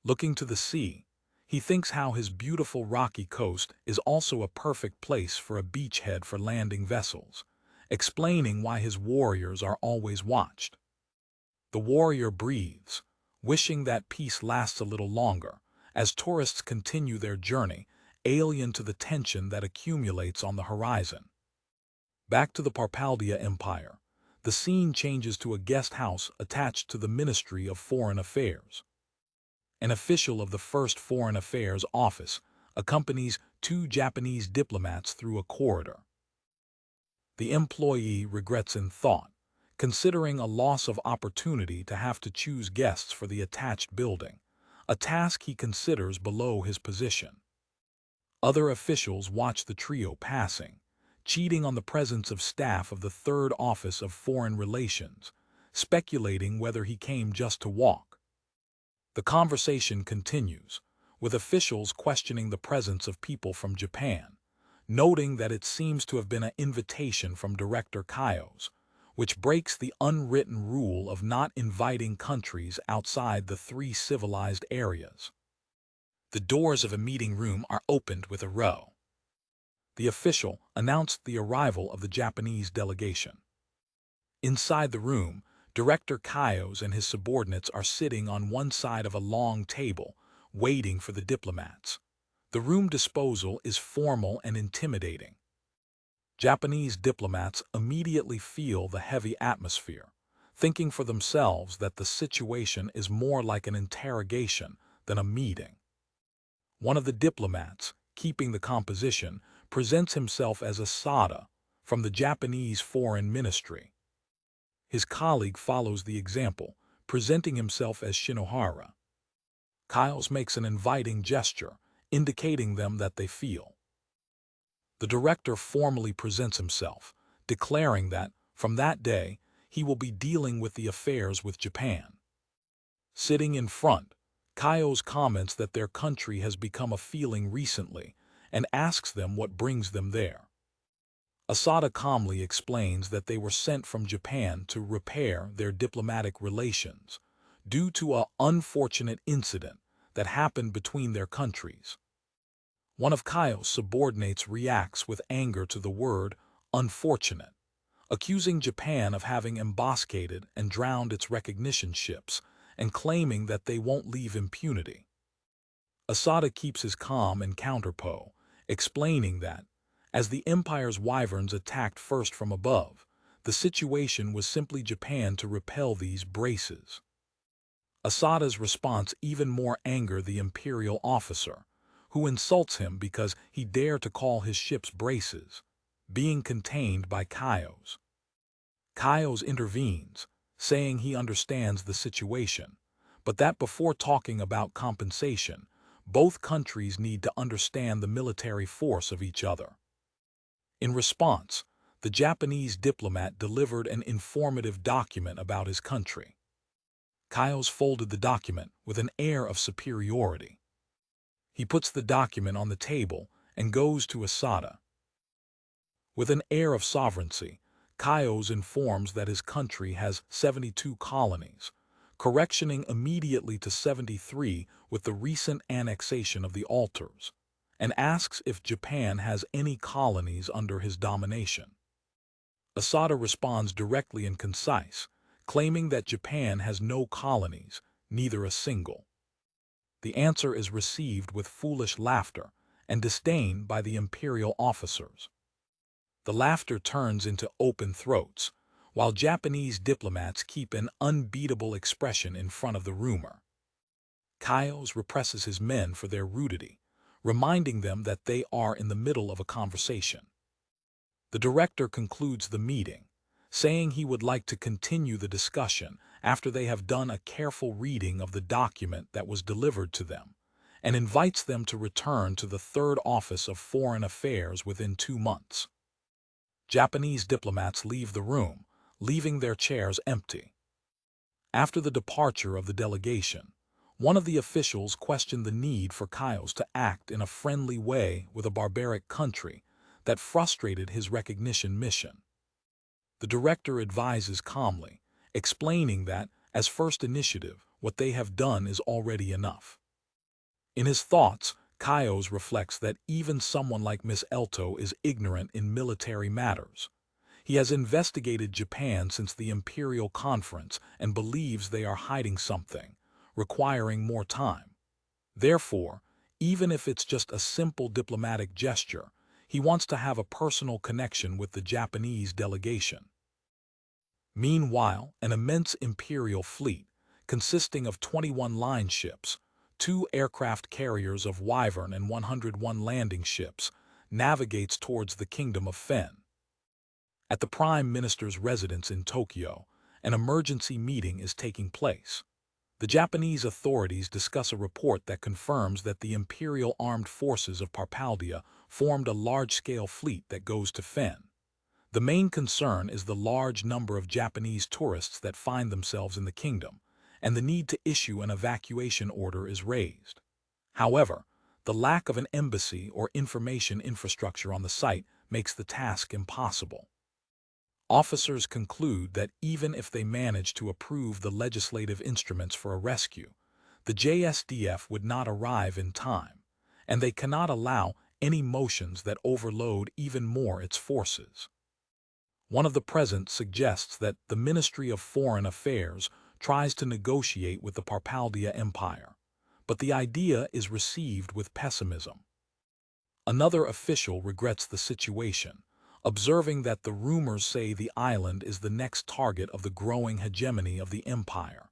Looking to the sea, he thinks how his beautiful rocky coast is also a perfect place for a beachhead for landing vessels, explaining why his warriors are always watched. The warrior breathes, wishing that peace lasts a little longer, as tourists continue their journey, alien to the tension that accumulates on the horizon. Back to the Parpalia Empire, the scene changes to a guest house attached to the Ministry of Foreign Affairs. An official of the First Foreign Affairs Office accompanies two Japanese diplomats through a corridor. The employee regrets in thought, considering a loss of opportunity to have to choose guests for the attached building, a task he considers below his position. Other officials watch the trio passing, cheating on the presence of staff of the Third Office of Foreign Relations, speculating whether he came just to walk. The conversation continues, with officials questioning the presence of people from Japan, noting that it seems to have been an invitation from Director Kaios, which breaks the unwritten rule of not inviting countries outside the 3 civilized areas. The doors of a meeting room are opened with a row. The official announced the arrival of the Japanese delegation. Inside the room, Director Kaios and his subordinates are sitting on one side of a long table, waiting for the diplomats. The room disposal is formal and intimidating. Japanese diplomats immediately feel the heavy atmosphere, thinking for themselves that the situation is more like an interrogation than a meeting. One of the diplomats, keeping the composition, presents himself as Asada from the Japanese Foreign Ministry. His colleague follows the example, presenting himself as Shinohara. Kaios makes an inviting gesture, indicating them that they feel. The director formally presents himself, declaring that, from that day, he will be dealing with the affairs with Japan. Sitting in front, Kaios comments that their country has become a feeling recently and asks them what brings them there. Asada calmly explains that they were sent from Japan to repair their diplomatic relations due to an unfortunate incident that happened between their countries. One of Kaios' subordinates reacts with anger to the word unfortunate, accusing Japan of having emboscaded and drowned its recognition ships and claiming that they won't leave impunity. Asada keeps his calm and counterpose, explaining that, as the Empire's Wyverns attacked first from above, the situation was simply Japan to repel these braces. Asada's response even more angered the Imperial officer, who insults him because he dared to call his ships braces, being contained by Kaios. Kaios intervenes, saying he understands the situation, but that before talking about compensation, both countries need to understand the military force of each other. In response, the Japanese diplomat delivered an informative document about his country. Kaios folded the document with an air of superiority. He puts the document on the table and goes to Asada. With an air of sovereignty, Kaios informs that his country has 72 colonies, correctioning immediately to 73 with the recent annexation of the Altars, and asks if Japan has any colonies under his domination. Asada responds directly and concise, claiming that Japan has no colonies, neither a single. The answer is received with foolish laughter and disdain by the imperial officers. The laughter turns into open throats, while Japanese diplomats keep an unbeatable expression in front of the rumor. Kaios represses his men for their rudity, reminding them that they are in the middle of a conversation. The director concludes the meeting, saying he would like to continue the discussion after they have done a careful reading of the document that was delivered to them, and invites them to return to the Third Office of Foreign Affairs within 2 months. Japanese diplomats leave the room, leaving their chairs empty. After the departure of the delegation, one of the officials questioned the need for Kaios to act in a friendly way with a barbaric country that frustrated his recognition mission. The director advises calmly, explaining that, as first initiative, what they have done is already enough. In his thoughts, Kaios reflects that even someone like Miss Elto is ignorant in military matters. He has investigated Japan since the Imperial Conference and believes they are hiding something, requiring more time. Therefore, even if it's just a simple diplomatic gesture, he wants to have a personal connection with the Japanese delegation. Meanwhile, an immense Imperial fleet, consisting of 21 line ships, 2 aircraft carriers of Wyvern and 101 landing ships, navigates towards the Kingdom of Fen. At the Prime Minister's residence in Tokyo, an emergency meeting is taking place. The Japanese authorities discuss a report that confirms that the Imperial Armed Forces of Parpalia formed a large-scale fleet that goes to Fen. The main concern is the large number of Japanese tourists that find themselves in the kingdom, and the need to issue an evacuation order is raised. However, the lack of an embassy or information infrastructure on the site makes the task impossible. Officers conclude that even if they manage to approve the legislative instruments for a rescue, the JSDF would not arrive in time, and they cannot allow any motions that overload even more its forces. One of the present suggests that the Ministry of Foreign Affairs tries to negotiate with the Parpalia Empire, but the idea is received with pessimism. Another official regrets the situation, observing that the rumors say the island is the next target of the growing hegemony of the empire.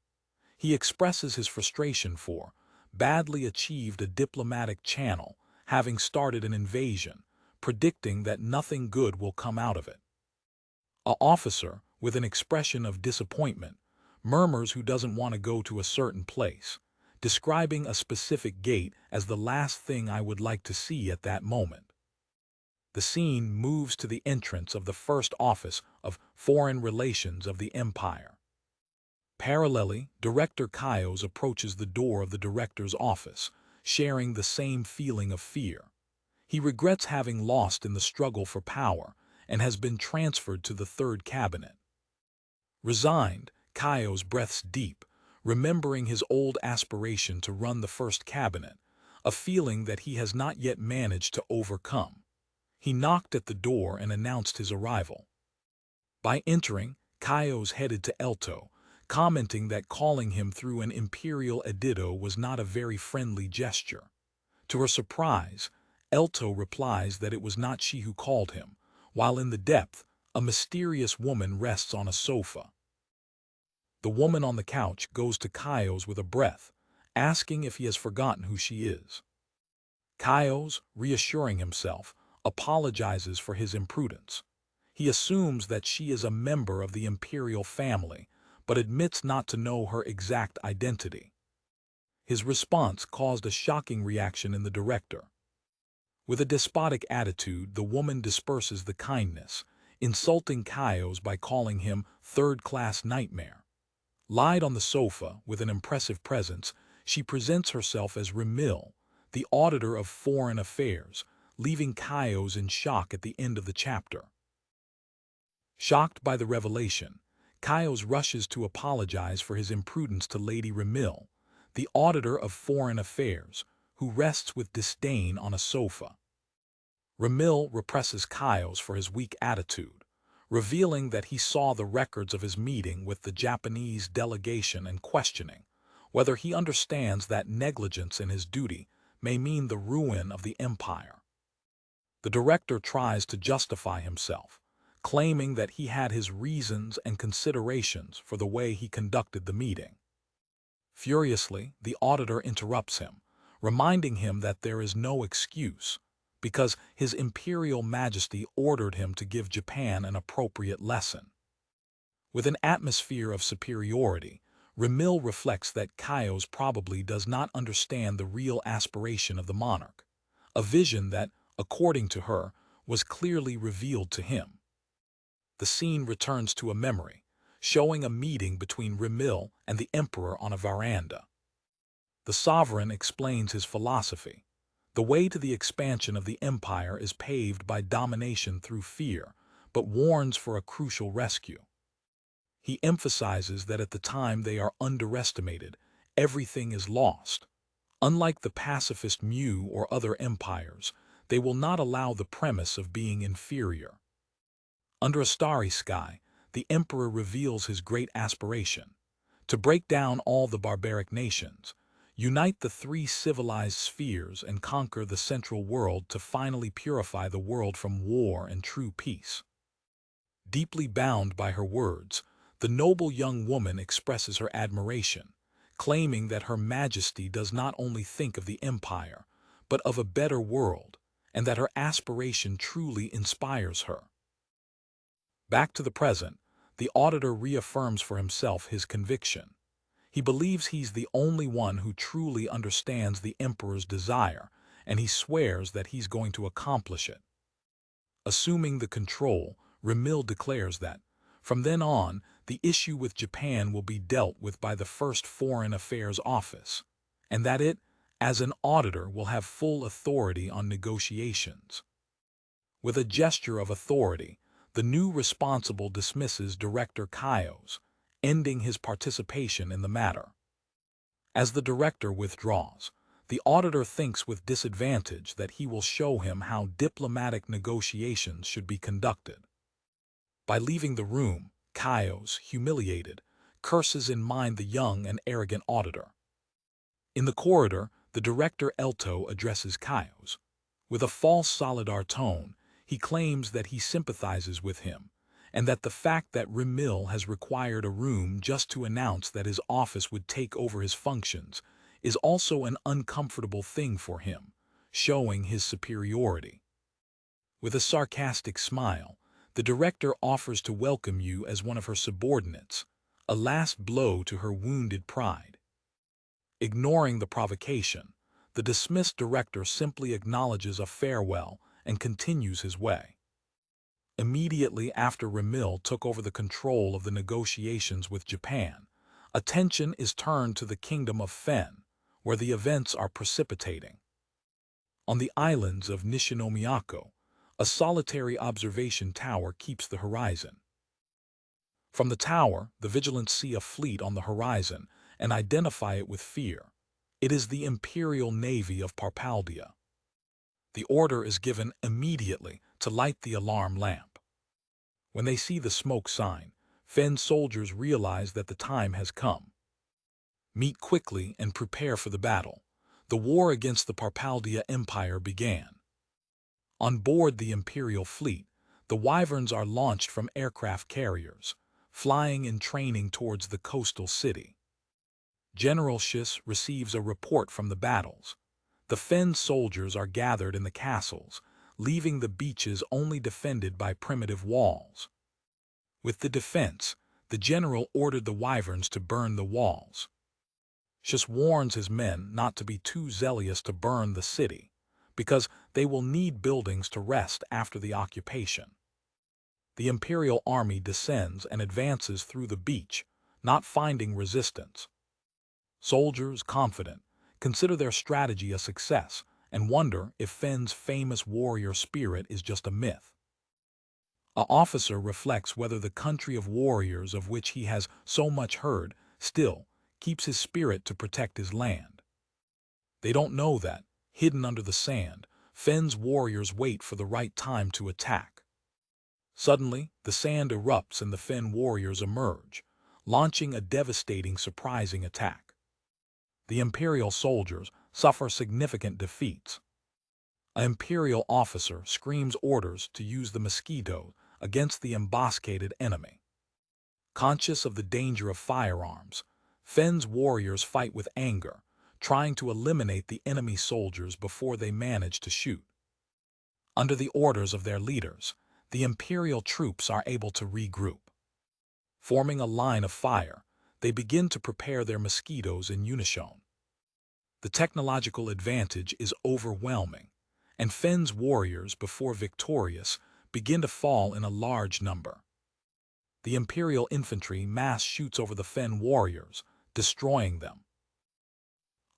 He expresses his frustration for badly achieved a diplomatic channel, having started an invasion, predicting that nothing good will come out of it. An officer, with an expression of disappointment, murmurs who doesn't want to go to a certain place, describing a specific gate as the last thing I would like to see at that moment. The scene moves to the entrance of the First Office of Foreign Relations of the Empire. Parallelly, Director Kaios approaches the door of the director's office, sharing the same feeling of fear. He regrets having lost in the struggle for power and has been transferred to the Third Cabinet. Resigned, Kaios breathes deep, remembering his old aspiration to run the First Cabinet, a feeling that he has not yet managed to overcome. He knocked at the door and announced his arrival. By entering, Kaios headed to Elto, commenting that calling him through an imperial editto was not a very friendly gesture. To her surprise, Elto replies that it was not she who called him, while in the depth, a mysterious woman rests on a sofa. The woman on the couch goes to Kaios with a breath, asking if he has forgotten who she is. Kaios, reassuring himself, apologizes for his imprudence. He assumes that she is a member of the imperial family, but admits not to know her exact identity. His response caused a shocking reaction in the director. With a despotic attitude, the woman disperses the kindness, insulting Kaios by calling him third-class nightmare. Lied on the sofa with an impressive presence, she presents herself as Reimil, the auditor of foreign affairs, leaving Kaios in shock at the end of the chapter. Shocked by the revelation, Kaios rushes to apologize for his imprudence to Lady Reimil, the auditor of foreign affairs, who rests with disdain on a sofa. Reimil represses Kaios for his weak attitude, revealing that he saw the records of his meeting with the Japanese delegation and questioning whether he understands that negligence in his duty may mean the ruin of the empire. The director tries to justify himself, claiming that he had his reasons and considerations for the way he conducted the meeting. Furiously, the auditor interrupts him, reminding him that there is no excuse, because His Imperial Majesty ordered him to give Japan an appropriate lesson. With an atmosphere of superiority, Ramil reflects that Kaios probably does not understand the real aspiration of the monarch, a vision that, according to her, was clearly revealed to him. The scene returns to a memory, showing a meeting between Ramil and the emperor on a veranda. The sovereign explains his philosophy. The way to the expansion of the empire is paved by domination through fear, but warns for a crucial rescue. He emphasizes that at the time they are underestimated, everything is lost. Unlike the pacifist Mu or other empires, they will not allow the premise of being inferior. Under a starry sky, the emperor reveals his great aspiration: to break down all the barbaric nations, unite the three civilized spheres and conquer the central world to finally purify the world from war and true peace. Deeply bound by her words, the noble young woman expresses her admiration, claiming that Her Majesty does not only think of the empire, but of a better world, and that her aspiration truly inspires her. Back to the present, the auditor reaffirms for himself his conviction. He believes he's the only one who truly understands the emperor's desire, and he swears that he's going to accomplish it. Assuming the control, Ramil declares that, from then on, the issue with Japan will be dealt with by the First Foreign Affairs Office, and that it, as an auditor, will have full authority on negotiations. With a gesture of authority, the new responsible dismisses Director Kaios, ending his participation in the matter. As the director withdraws, the auditor thinks with disadvantage that he will show him how diplomatic negotiations should be conducted. By leaving the room, Kaios, humiliated, curses in mind the young and arrogant auditor. In the corridor, the director Elto addresses Kaios. With a false solidar tone, he claims that he sympathizes with him, and that the fact that Ramil has required a room just to announce that his office would take over his functions is also an uncomfortable thing for him, showing his superiority. With a sarcastic smile, the director offers to welcome you as one of her subordinates, a last blow to her wounded pride. Ignoring the provocation, the dismissed director simply acknowledges a farewell and continues his way. Immediately after Ramil took over the control of the negotiations with Japan, attention is turned to the kingdom of Fen, where the events are precipitating. On the islands of Nishinomiyako, a solitary observation tower keeps the horizon. From the tower, the vigilants see a fleet on the horizon and identify it with fear. It is the Imperial Navy of Parpalia. The order is given immediately to light the alarm lamp. When they see the smoke sign, Fen soldiers realize that the time has come. Meet quickly and prepare for the battle. The war against the Parpalia Empire began. On board the Imperial fleet, the Wyverns are launched from aircraft carriers, flying in training towards the coastal city. General Schiss receives a report from the battles. The Fen soldiers are gathered in the castles, leaving the beaches only defended by primitive walls. With the defense, the general ordered the Wyverns to burn the walls. Schiss warns his men not to be too zealous to burn the city, because they will need buildings to rest after the occupation. The Imperial army descends and advances through the beach, not finding resistance. Soldiers, confident, consider their strategy a success and wonder if Fen's famous warrior spirit is just a myth. An officer reflects whether the country of warriors of which he has so much heard still keeps his spirit to protect his land. They don't know that, hidden under the sand, Fen's warriors wait for the right time to attack. Suddenly, the sand erupts and the Fen warriors emerge, launching a devastating, surprising attack. The Imperial soldiers suffer significant defeats. An Imperial officer screams orders to use the mosquito against the emboscaded enemy. Conscious of the danger of firearms, Fen's warriors fight with anger, trying to eliminate the enemy soldiers before they manage to shoot. Under the orders of their leaders, the Imperial troops are able to regroup. Forming a line of fire, they begin to prepare their mosquitoes in unison. The technological advantage is overwhelming, and Fen's warriors, before victorious, begin to fall in a large number. The Imperial infantry mass shoots over the Fen warriors, destroying them.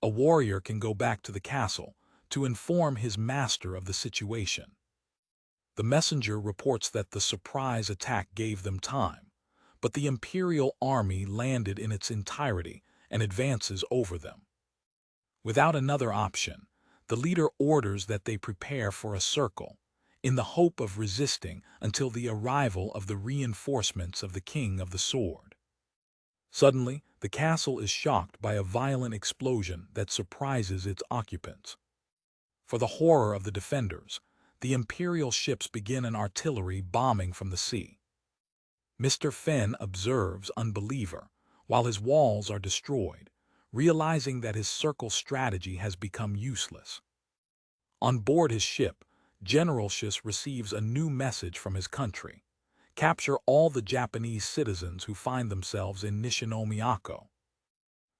A warrior can go back to the castle to inform his master of the situation. The messenger reports that the surprise attack gave them time, but the Imperial army landed in its entirety and advances over them. Without another option, the leader orders that they prepare for a circle, in the hope of resisting until the arrival of the reinforcements of the King of the Sword. Suddenly, the castle is shocked by a violent explosion that surprises its occupants. For the horror of the defenders, the Imperial ships begin an artillery bombing from the sea. Mr. Fen observes unbeliever, while his walls are destroyed, realizing that his circle strategy has become useless. On board his ship, General Shis receives a new message from his country: capture all the Japanese citizens who find themselves in Nishinomiako.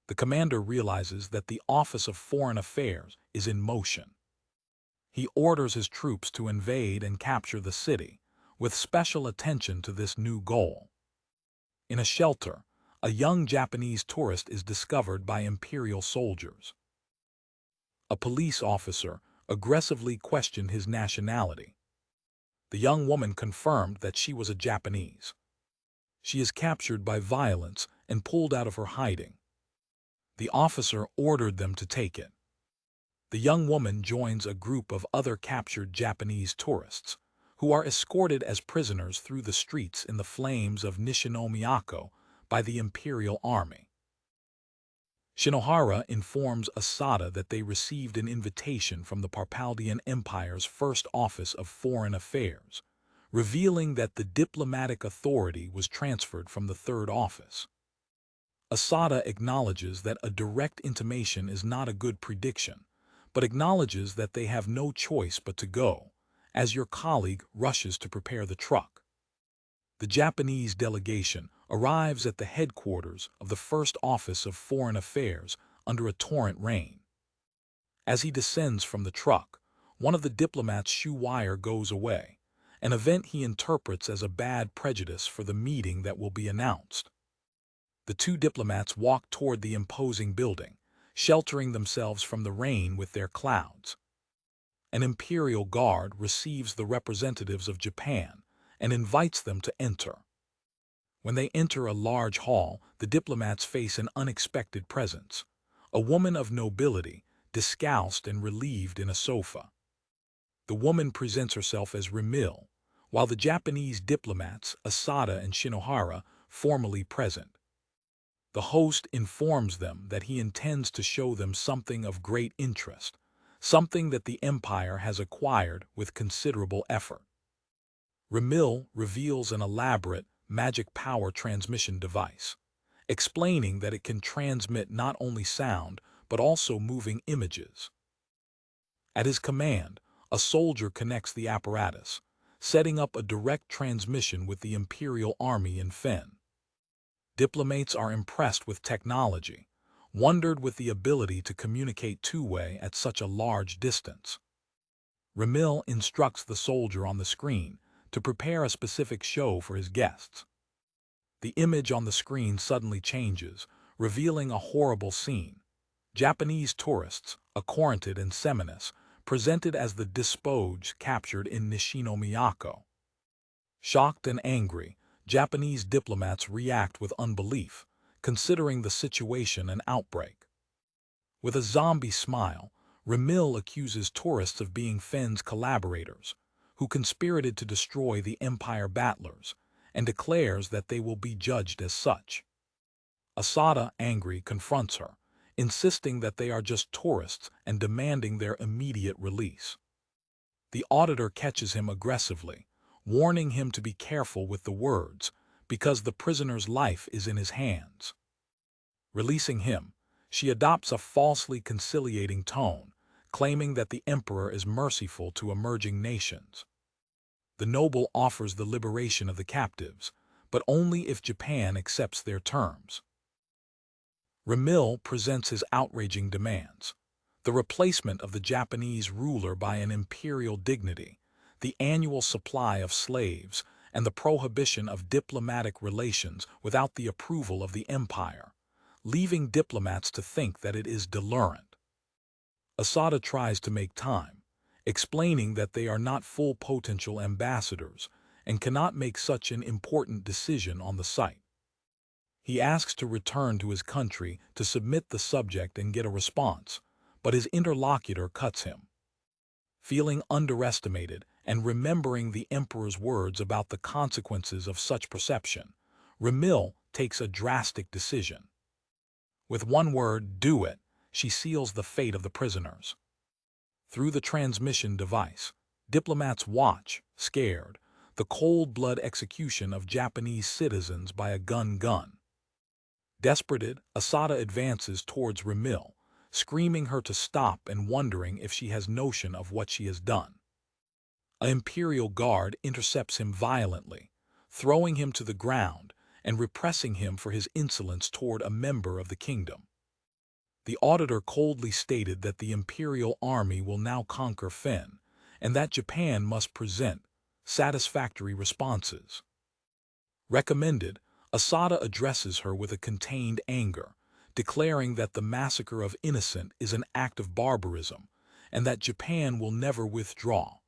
The commander realizes that the Office of Foreign Affairs is in motion. He orders his troops to invade and capture the city, with special attention to this new goal. In a shelter, a young Japanese tourist is discovered by Imperial soldiers. A police officer aggressively questioned his nationality. The young woman confirmed that she was a Japanese. She is captured by violence and pulled out of her hiding. The officer ordered them to take it. The young woman joins a group of other captured Japanese tourists, who are escorted as prisoners through the streets in the flames of Nishinomiako by the Imperial army. Shinohara informs Asada that they received an invitation from the Parpalian Empire's First Office of Foreign Affairs, revealing that the diplomatic authority was transferred from the Third Office. Asada acknowledges that a direct intimation is not a good prediction, but acknowledges that they have no choice but to go, as your colleague rushes to prepare the truck. The Japanese delegation arrives at the headquarters of the First Office of Foreign Affairs under a torrent rain. As he descends from the truck, one of the diplomats' shoe wire goes away, an event he interprets as a bad prejudice for the meeting that will be announced. The two diplomats walk toward the imposing building, sheltering themselves from the rain with their clouds. An Imperial guard receives the representatives of Japan and invites them to enter. When they enter a large hall, the diplomats face an unexpected presence: a woman of nobility, discalced and relieved in a sofa. The woman presents herself as Remil, while the Japanese diplomats, Asada and Shinohara, formally present. The host informs them that he intends to show them something of great interest, something that the Empire has acquired with considerable effort. Remil reveals an elaborate magic power transmission device, explaining that it can transmit not only sound but also moving images. At his command, a soldier connects the apparatus, setting up a direct transmission with the Imperial army in Fen. Diplomats are impressed with technology, wondered with the ability to communicate two-way at such a large distance. Remil instructs the soldier on the screen to prepare a specific show for his guests. The image on the screen suddenly changes, revealing a horrible scene: Japanese tourists, acquainted and menace, presented as the despots captured in Nishinomiako. Shocked and angry, Japanese diplomats react with unbelief, considering the situation an outbreak. With a zombie smile, Remil accuses tourists of being Fen's collaborators, who conspirated to destroy the Empire battlers, and declares that they will be judged as such. Asada, angry, confronts her, insisting that they are just tourists and demanding their immediate release. The auditor catches him aggressively, warning him to be careful with the words, because the prisoner's life is in his hands. Releasing him, she adopts a falsely conciliating tone, claiming that the emperor is merciful to emerging nations. The noble offers the liberation of the captives, but only if Japan accepts their terms. Rial presents his outraging demands: the replacement of the Japanese ruler by an imperial dignity, the annual supply of slaves, and the prohibition of diplomatic relations without the approval of the empire, leaving diplomats to think that it is delurant. Asada tries to make time, explaining that they are not full potential ambassadors and cannot make such an important decision on the site. He asks to return to his country to submit the subject and get a response, but his interlocutor cuts him. Feeling underestimated and remembering the emperor's words about the consequences of such perception, Rial takes a drastic decision. With one word, "do it," she seals the fate of the prisoners. Through the transmission device, diplomats watch, scared, the cold-blood execution of Japanese citizens by a gun. Desperated, Asada advances towards Rial, screaming her to stop and wondering if she has notion of what she has done. An imperial guard intercepts him violently, throwing him to the ground and repressing him for his insolence toward a member of the kingdom. The auditor coldly stated that the imperial army will now conquer Fen, and that Japan must present satisfactory responses. Recommended, Asada addresses her with a contained anger, declaring that the massacre of innocent is an act of barbarism, and that Japan will never withdraw,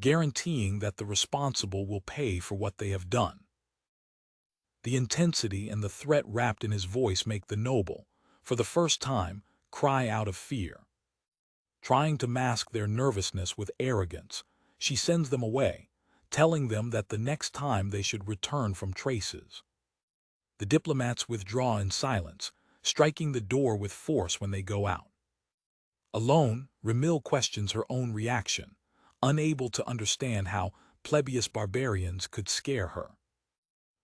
guaranteeing that the responsible will pay for what they have done. The intensity and the threat wrapped in his voice make the noble, for the first time, cry out of fear. Trying to mask their nervousness with arrogance, she sends them away, telling them that the next time they should return from traces. The diplomats withdraw in silence, striking the door with force when they go out. Alone, Rial questions her own reaction, unable to understand how plebeious barbarians could scare her.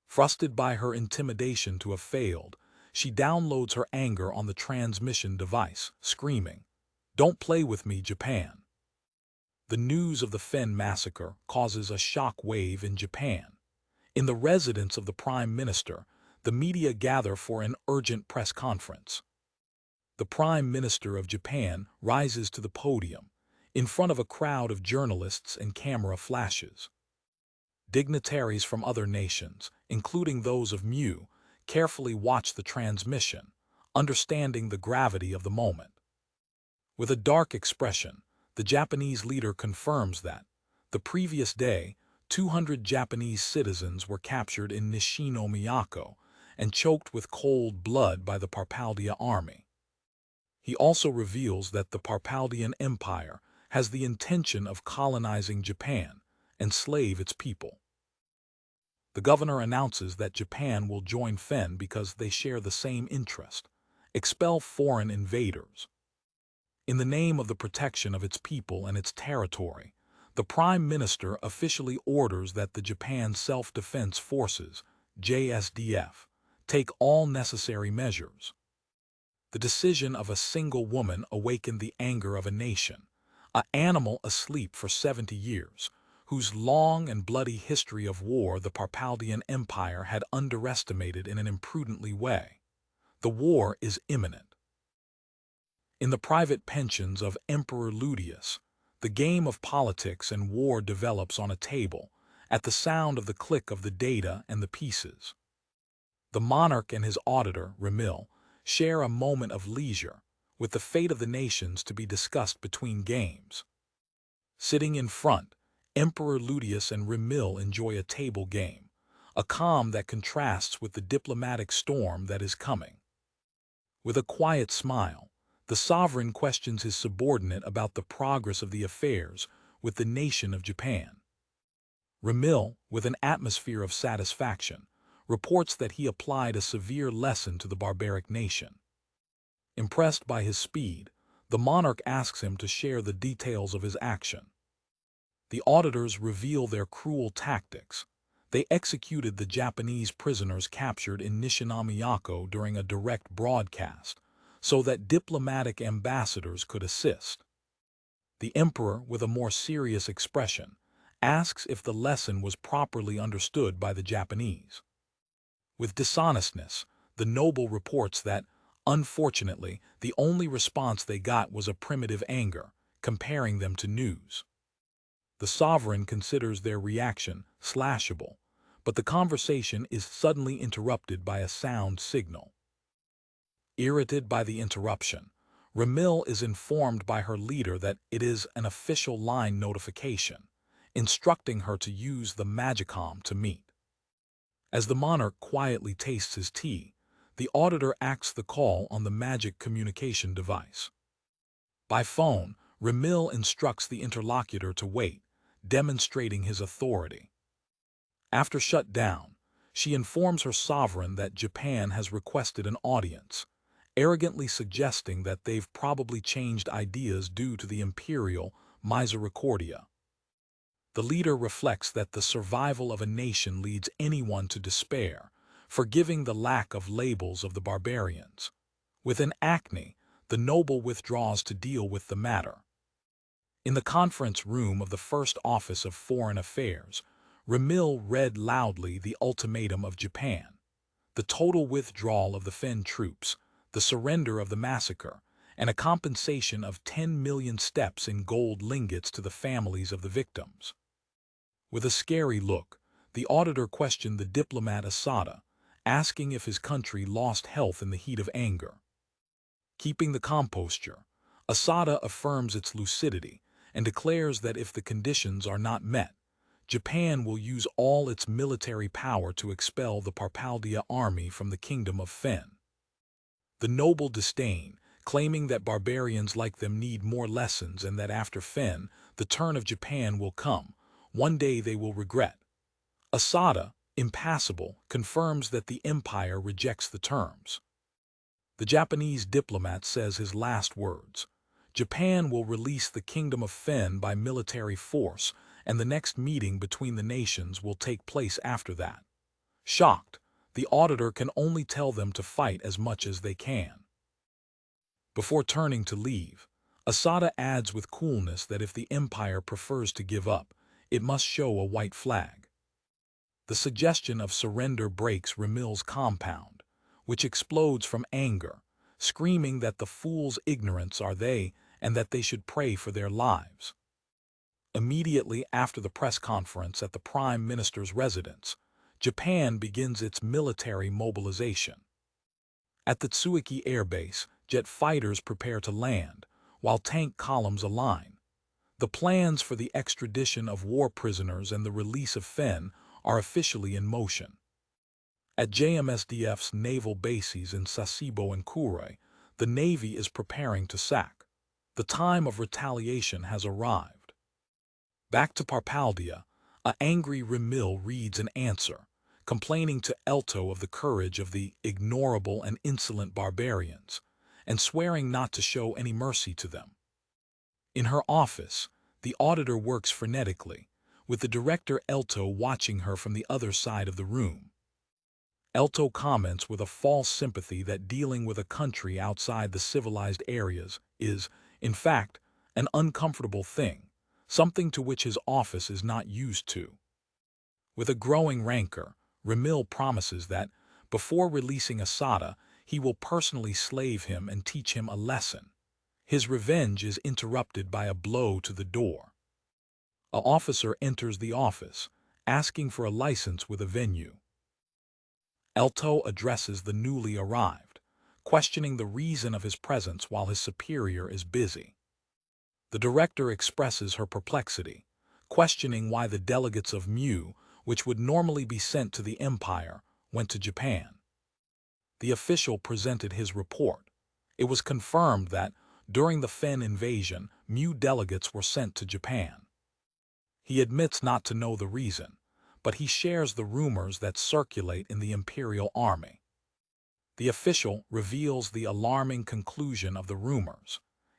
Frustrated by her intimidation to have failed, she downloads her anger on the transmission device, screaming, "Don't play with me, Japan!" The news of the Fen massacre causes a shock wave in Japan. In the residence of the Prime Minister, the media gather for an urgent press conference. The Prime Minister of Japan rises to the podium, in front of a crowd of journalists and camera flashes. Dignitaries from other nations, including those of Mu, carefully watch the transmission, understanding the gravity of the moment. With a dark expression, the Japanese leader confirms that, the previous day, 200 Japanese citizens were captured in Nishinomiyako and choked with cold blood by the Parpalia army. He also reveals that the Parpalian Empire has the intention of colonizing Japan, enslave its people. The governor announces that Japan will join Fen because they share the same interest: expel foreign invaders. In the name of the protection of its people and its territory, the Prime Minister officially orders that the Japan Self-Defense Forces, JSDF, take all necessary measures. The decision of a single woman awakened the anger of a nation, an animal asleep for 70 years, whose long and bloody history of war the Parpalian Empire had underestimated in an imprudently way. The war is imminent. In the private pensions of Emperor Ludius, the game of politics and war develops on a table, at the sound of the click of the data and the pieces. The monarch and his auditor, Rial, share a moment of leisure, with the fate of the nations to be discussed between games. Sitting in front, Emperor Ludius and Rial enjoy a table game, a calm that contrasts with the diplomatic storm that is coming. With a quiet smile, the sovereign questions his subordinate about the progress of the affairs with the nation of Japan. Rial, with an atmosphere of satisfaction, reports that he applied a severe lesson to the barbaric nation. Impressed by his speed, the monarch asks him to share the details of his action. The auditors reveal their cruel tactics. They executed the Japanese prisoners captured in Nishinomiyako during a direct broadcast, so that diplomatic ambassadors could assist. The emperor, with a more serious expression, asks if the lesson was properly understood by the Japanese. With dishonestness, the noble reports that, unfortunately, the only response they got was a primitive anger, comparing them to news. The sovereign considers their reaction slashable, but the conversation is suddenly interrupted by a sound signal. Irritated by the interruption, Ramil is informed by her leader that it is an official line notification, instructing her to use the magicom to meet. As the monarch quietly tastes his tea, the auditor acts the call on the magic communication device. By phone, Ramil instructs the interlocutor to wait, demonstrating his authority. After shutdown, she informs her sovereign that Japan has requested an audience, arrogantly suggesting that they've probably changed ideas due to the imperial misericordia. The leader reflects that the survival of a nation leads anyone to despair, forgiving the lack of labels of the barbarians. With an acne, the noble withdraws to deal with the matter. In the conference room of the First Office of Foreign Affairs, Ramil read loudly the ultimatum of Japan: the total withdrawal of the Fen troops, the surrender of the massacre, and a compensation of 10 million steps in gold lingots to the families of the victims. With a scary look, the auditor questioned the diplomat Asada, asking if his country lost health in the heat of anger. Keeping the composure, Asada affirms its lucidity and declares that if the conditions are not met, Japan will use all its military power to expel the Parpalia army from the kingdom of Fen. The noble disdain, claiming that barbarians like them need more lessons and that after Fen, the turn of Japan will come. One day they will regret. Asada, impassible, confirms that the empire rejects the terms. The Japanese diplomat says his last words: Japan will release the kingdom of Fen by military force, and the next meeting between the nations will take place after that. Shocked, the auditor can only tell them to fight as much as they can. Before turning to leave, Asada adds with coolness that if the empire prefers to give up, it must show a white flag. The suggestion of surrender breaks Ramil's compound, which explodes from anger, screaming that the fool's ignorance are they and that they should pray for their lives. Immediately after the press conference at the Prime Minister's residence, Japan begins its military mobilization. At the Tsuiki Air Base, jet fighters prepare to land, while tank columns align. The plans for the extradition of war prisoners and the release of Fen are officially in motion. At JMSDF's naval bases in Sasebo and Kure, the Navy is preparing to sack. The time of retaliation has arrived. Back to Parpalia, a angry Ramil reads an answer, complaining to Elto of the courage of the ignorable and insolent barbarians, and swearing not to show any mercy to them. In her office, the auditor works frenetically, with the director Elto watching her from the other side of the room. Elto comments with a false sympathy that dealing with a country outside the civilized areas is, in fact, an uncomfortable thing, something to which his office is not used to. With a growing rancor, Ramil promises that, before releasing Asada, he will personally slave him and teach him a lesson. His revenge is interrupted by a blow to the door. An officer enters the office, asking for a license with a venue. Elto addresses the newly arrived, questioning the reason of his presence while his superior is busy. The director expresses her perplexity, questioning why the delegates of Mu, which would normally be sent to the empire, went to Japan. The official presented his report. It was confirmed that, during the Fen invasion, Mu delegates were sent to Japan. He admits not to know the reason, but he shares the rumors that circulate in the imperial army. The official reveals the alarming conclusion of the rumors.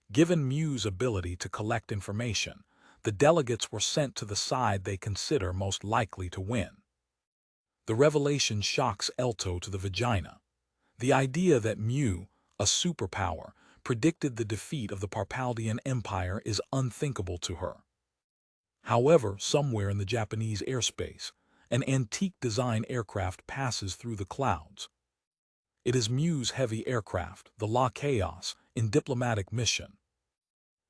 Given Mu's ability to collect information, the delegates were sent to the side they consider most likely to win. The revelation shocks Elto to the vagina. The idea that Mu, a superpower, predicted the defeat of the Parpalian Empire is unthinkable to her. However, somewhere in the Japanese airspace, an antique design aircraft passes through the clouds. It is Mu's heavy aircraft, the La Chaos, in diplomatic mission.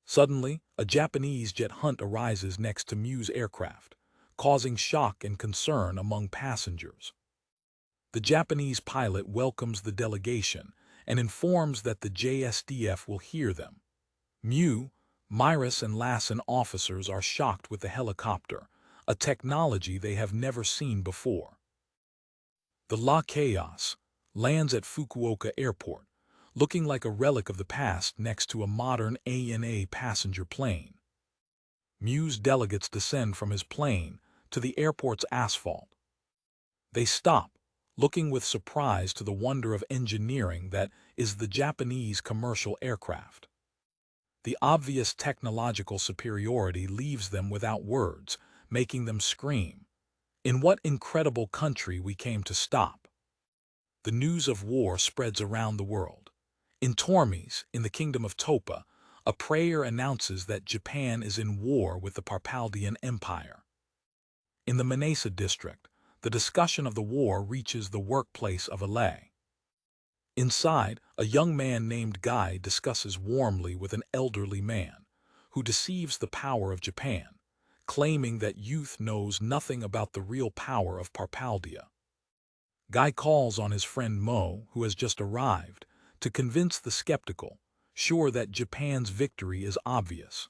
Suddenly, a Japanese jet hunt arises next to Mu's aircraft, causing shock and concern among passengers. The Japanese pilot welcomes the delegation and informs that the JSDF will hear them. Mu, Myris and Lassen officers are shocked with the helicopter, a technology they have never seen before. The La Chaos lands at Fukuoka Airport, looking like a relic of the past next to a modern ANA passenger plane. Mu's delegates descend from his plane to the airport's asphalt. They stop, looking with surprise to the wonder of engineering that is the Japanese commercial aircraft. The obvious technological superiority leaves them without words, making them scream. In what incredible country we came to stop? The news of war spreads around the world. In Tormes, in the kingdom of Topa, a prayer announces that Japan is in war with the Parpalian Empire. In the Menace district, the discussion of the war reaches the workplace of Alay. Inside, a young man named Guy discusses warmly with an elderly man, who deceives the power of Japan, claiming that youth knows nothing about the real power of Parpalia. Guy calls on his friend Mo, who has just arrived, to convince the skeptical, sure that Japan's victory is obvious.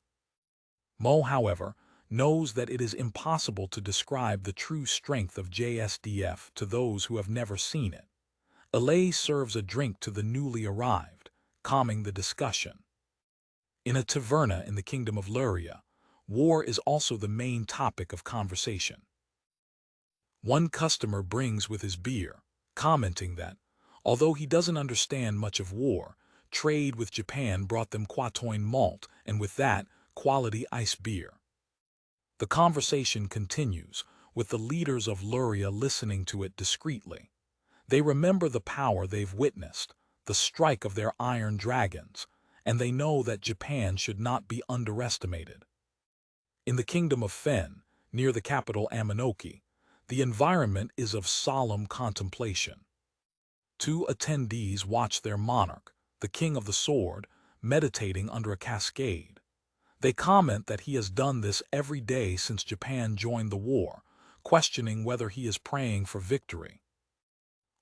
Mo, however, knows that it is impossible to describe the true strength of JSDF to those who have never seen it. Alay serves a drink to the newly arrived, calming the discussion. In a taverna in the kingdom of Louria, war is also the main topic of conversation. One customer brings with his beer, commenting that, although he doesn't understand much of war, trade with Japan brought them Quatoin malt and with that, quality ice beer. The conversation continues, with the leaders of Louria listening to it discreetly. They remember the power they've witnessed, the strike of their iron dragons, and they know that Japan should not be underestimated. In the kingdom of Fen, near the capital Aminoki, the environment is of solemn contemplation. Two attendees watch their monarch, the king of the sword, meditating under a cascade. They comment that he has done this every day since Japan joined the war, questioning whether he is praying for victory.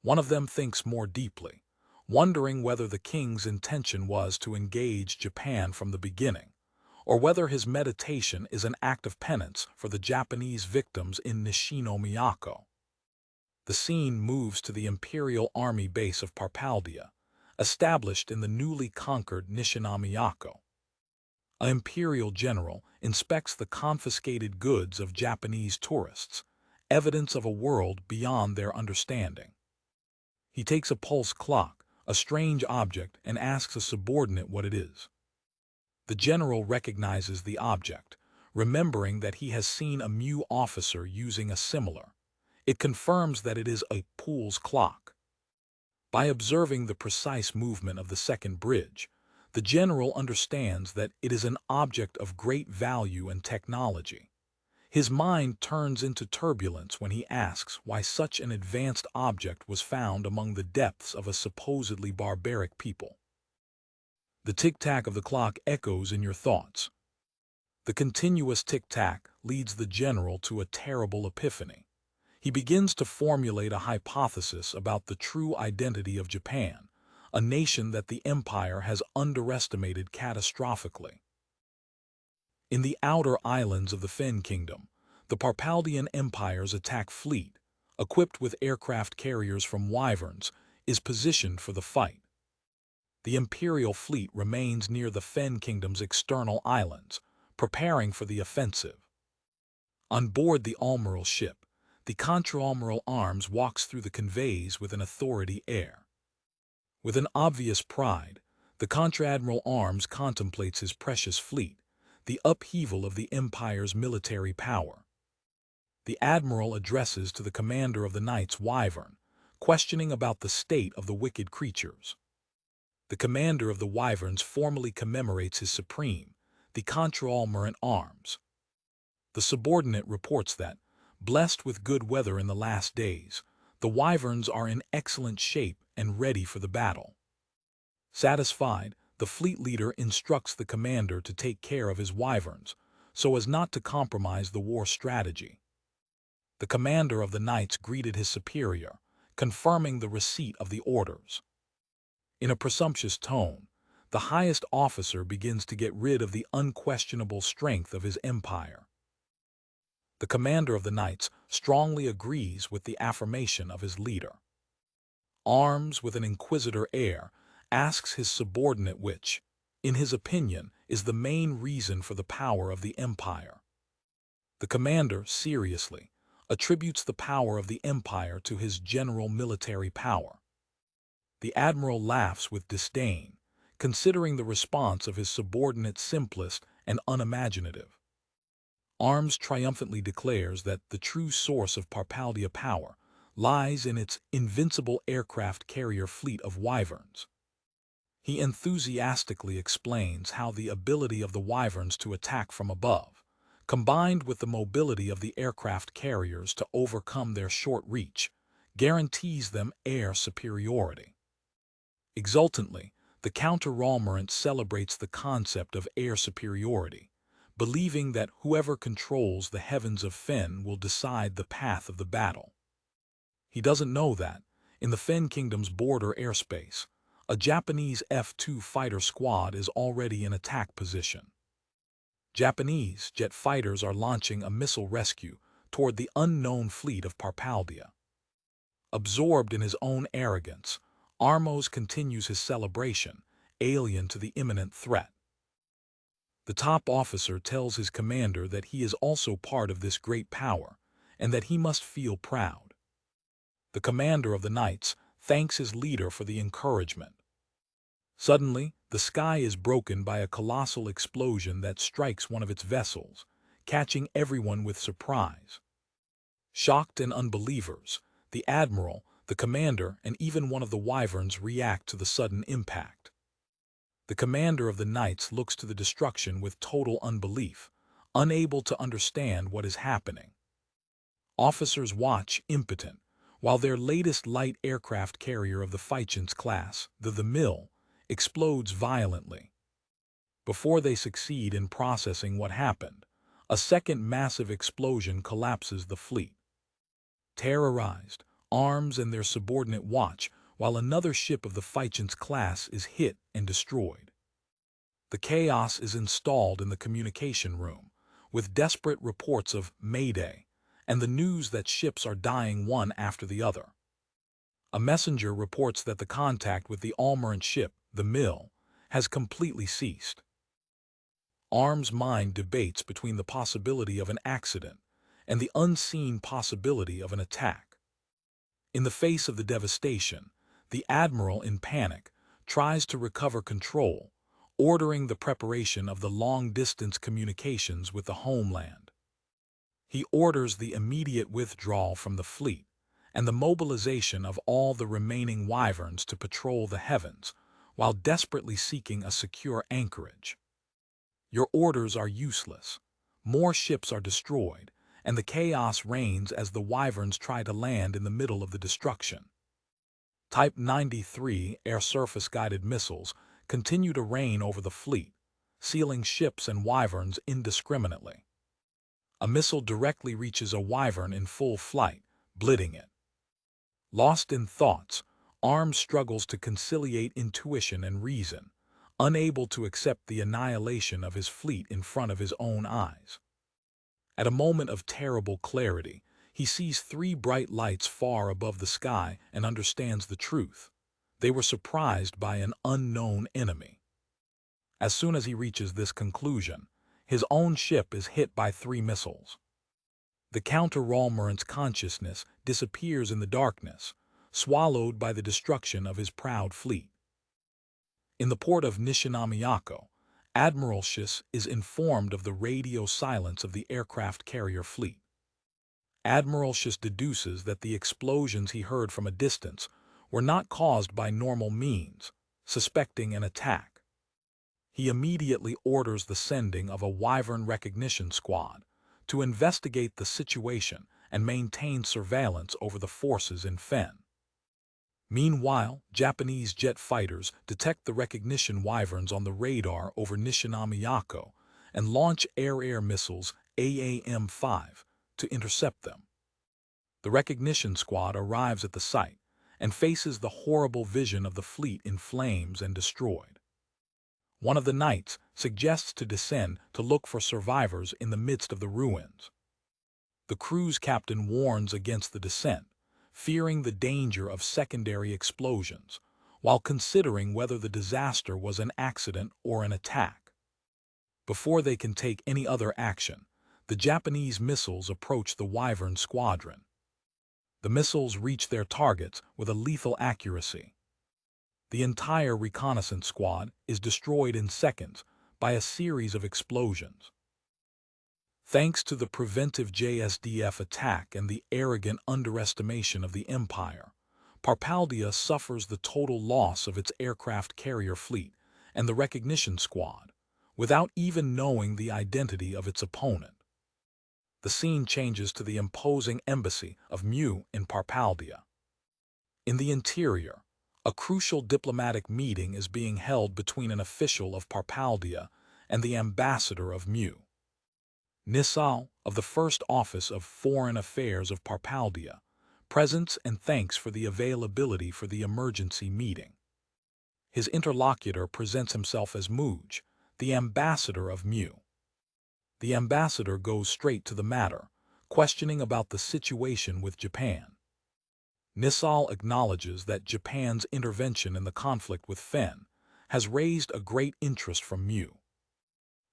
One of them thinks more deeply, wondering whether the king's intention was to engage Japan from the beginning, or whether his meditation is an act of penance for the Japanese victims in Nishinomiyako. The scene moves to the Imperial Army base of Parpalia, established in the newly conquered Nishinomiyako. An imperial general inspects the confiscated goods of Japanese tourists, evidence of a world beyond their understanding. He takes a pulse clock, a strange object, and asks a subordinate what it is. The general recognizes the object, remembering that he has seen a Mu officer using a similar. It confirms that it is a Pool's clock. By observing the precise movement of the second bridge, the general understands that it is an object of great value and technology. His mind turns into turbulence when he asks why such an advanced object was found among the depths of a supposedly barbaric people. The tic-tac of the clock echoes in your thoughts. The continuous tic-tac leads the general to a terrible epiphany. He begins to formulate a hypothesis about the true identity of Japan, a nation that the empire has underestimated catastrophically. In the outer islands of the Fen Kingdom, the Parpalian Empire's attack fleet, equipped with aircraft carriers from Wyverns, is positioned for the fight. The Imperial fleet remains near the Fen Kingdom's external islands, preparing for the offensive. On board the Almiral ship, the Contra-Almiral Arms walks through the conveys with an authority air. With an obvious pride, the Contra-Admiral Arms contemplates his precious fleet, the upheaval of the Empire's military power. The Admiral addresses to the commander of the Knights Wyvern, questioning about the state of the wicked creatures. The commander of the Wyverns formally commemorates his supreme, the Contra-Almiral Arms. The subordinate reports that, Blessed with good weather in the last days, the Wyverns are in excellent shape and ready for the battle. Satisfied, the fleet leader instructs the commander to take care of his Wyverns, so as not to compromise the war strategy. The commander of the knights greeted his superior, confirming the receipt of the orders. In a presumptuous tone, the highest officer begins to get rid of the unquestionable strength of his empire. The commander of the knights strongly agrees with the affirmation of his leader. Arms with an inquisitor air, asks his subordinate which, in his opinion, is the main reason for the power of the empire. The commander, seriously, attributes the power of the empire to his general military power. The admiral laughs with disdain, considering the response of his subordinate simplest and unimaginative. Arms triumphantly declares that the true source of Parpalia power lies in its invincible aircraft carrier fleet of Wyverns. He enthusiastically explains how the ability of the Wyverns to attack from above, combined with the mobility of the aircraft carriers to overcome their short reach, guarantees them air superiority. Exultantly, the counter-Ralmerant celebrates the concept of air superiority, believing that whoever controls the heavens of Fen will decide the path of the battle. He doesn't know that, in the Fen Kingdom's border airspace, a Japanese F-2 fighter squad is already in attack position. Japanese jet fighters are launching a missile rescue toward the unknown fleet of Parpalia. Absorbed in his own arrogance, Armos continues his celebration, alien to the imminent threat. The top officer tells his commander that he is also part of this great power, and that he must feel proud. The commander of the knights thanks his leader for the encouragement. Suddenly, the sky is broken by a colossal explosion that strikes one of its vessels, catching everyone with surprise. Shocked and unbelievers, the admiral, the commander, and even one of the Wyverns react to the sudden impact. The commander of the knights looks to the destruction with total unbelief, unable to understand what is happening. Officers watch impotent, while their latest light aircraft carrier of the Fichens class, the Mill, explodes violently. Before they succeed in processing what happened, a second massive explosion collapses the fleet. Terrorized, Arms and their subordinate watch while another ship of the Fichens class is hit and destroyed. The chaos is installed in the communication room, with desperate reports of Mayday and the news that ships are dying one after the other. A messenger reports that the contact with the Almirant ship, the Mill, has completely ceased. Arms' mind debates between the possibility of an accident and the unseen possibility of an attack. In the face of the devastation, the admiral, in panic, tries to recover control, ordering the preparation of the long-distance communications with the homeland. He orders the immediate withdrawal from the fleet and the mobilization of all the remaining Wyverns to patrol the heavens, while desperately seeking a secure anchorage. Your orders are useless. More ships are destroyed, and the chaos reigns as the Wyverns try to land in the middle of the destruction. Type 93 air-surface guided missiles continue to rain over the fleet, sealing ships and Wyverns indiscriminately. A missile directly reaches a Wyvern in full flight, blighting it. Lost in thoughts, Arms struggles to conciliate intuition and reason, unable to accept the annihilation of his fleet in front of his own eyes. At a moment of terrible clarity, he sees three bright lights far above the sky and understands the truth. They were surprised by an unknown enemy. As soon as he reaches this conclusion, his own ship is hit by 3 missiles. The counter-Ralmerant's consciousness disappears in the darkness, swallowed by the destruction of his proud fleet. In the port of Nishinamiyako, Admiral Schiss is informed of the radio silence of the aircraft carrier fleet. Admiral Schiss deduces that the explosions he heard from a distance were not caused by normal means, suspecting an attack. He immediately orders the sending of a Wyvern recognition squad to investigate the situation and maintain surveillance over the forces in Fen. Meanwhile, Japanese jet fighters detect the recognition Wyverns on the radar over Nishinamiyako and launch air-air missiles AAM-5 to intercept them. The recognition squad arrives at the site and faces the horrible vision of the fleet in flames and destroyed. One of the knights suggests to descend to look for survivors in the midst of the ruins. The crew's captain warns against the descent, fearing the danger of secondary explosions, while considering whether the disaster was an accident or an attack. Before they can take any other action, the Japanese missiles approach the Wyvern squadron. The missiles reach their targets with a lethal accuracy. The entire reconnaissance squad is destroyed in seconds by a series of explosions. Thanks to the preventive JSDF attack and the arrogant underestimation of the Empire, Parpalia suffers the total loss of its aircraft carrier fleet and the recognition squad, without even knowing the identity of its opponent. The scene changes to the imposing embassy of Mu in Parpalia. In the interior, a crucial diplomatic meeting is being held between an official of Parpalia and the ambassador of Mu. Naval, of the First Office of Foreign Affairs of Parpalia, presents and thanks for the availability for the emergency meeting. His interlocutor presents himself as Muj, the ambassador of Mu. The ambassador goes straight to the matter, questioning about the situation with Japan. Naval acknowledges that Japan's intervention in the conflict with Fen has raised a great interest from Mu.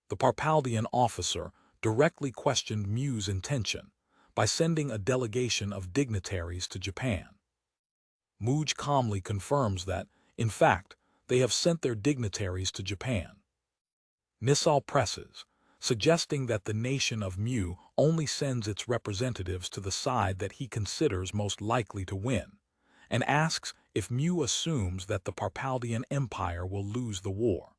The Parpalian officer directly questioned Mu's intention by sending a delegation of dignitaries to Japan. Muj calmly confirms that, in fact, they have sent their dignitaries to Japan. Naval presses, suggesting that the nation of Mu only sends its representatives to the side that he considers most likely to win, and asks if Mu assumes that the Parpalian Empire will lose the war.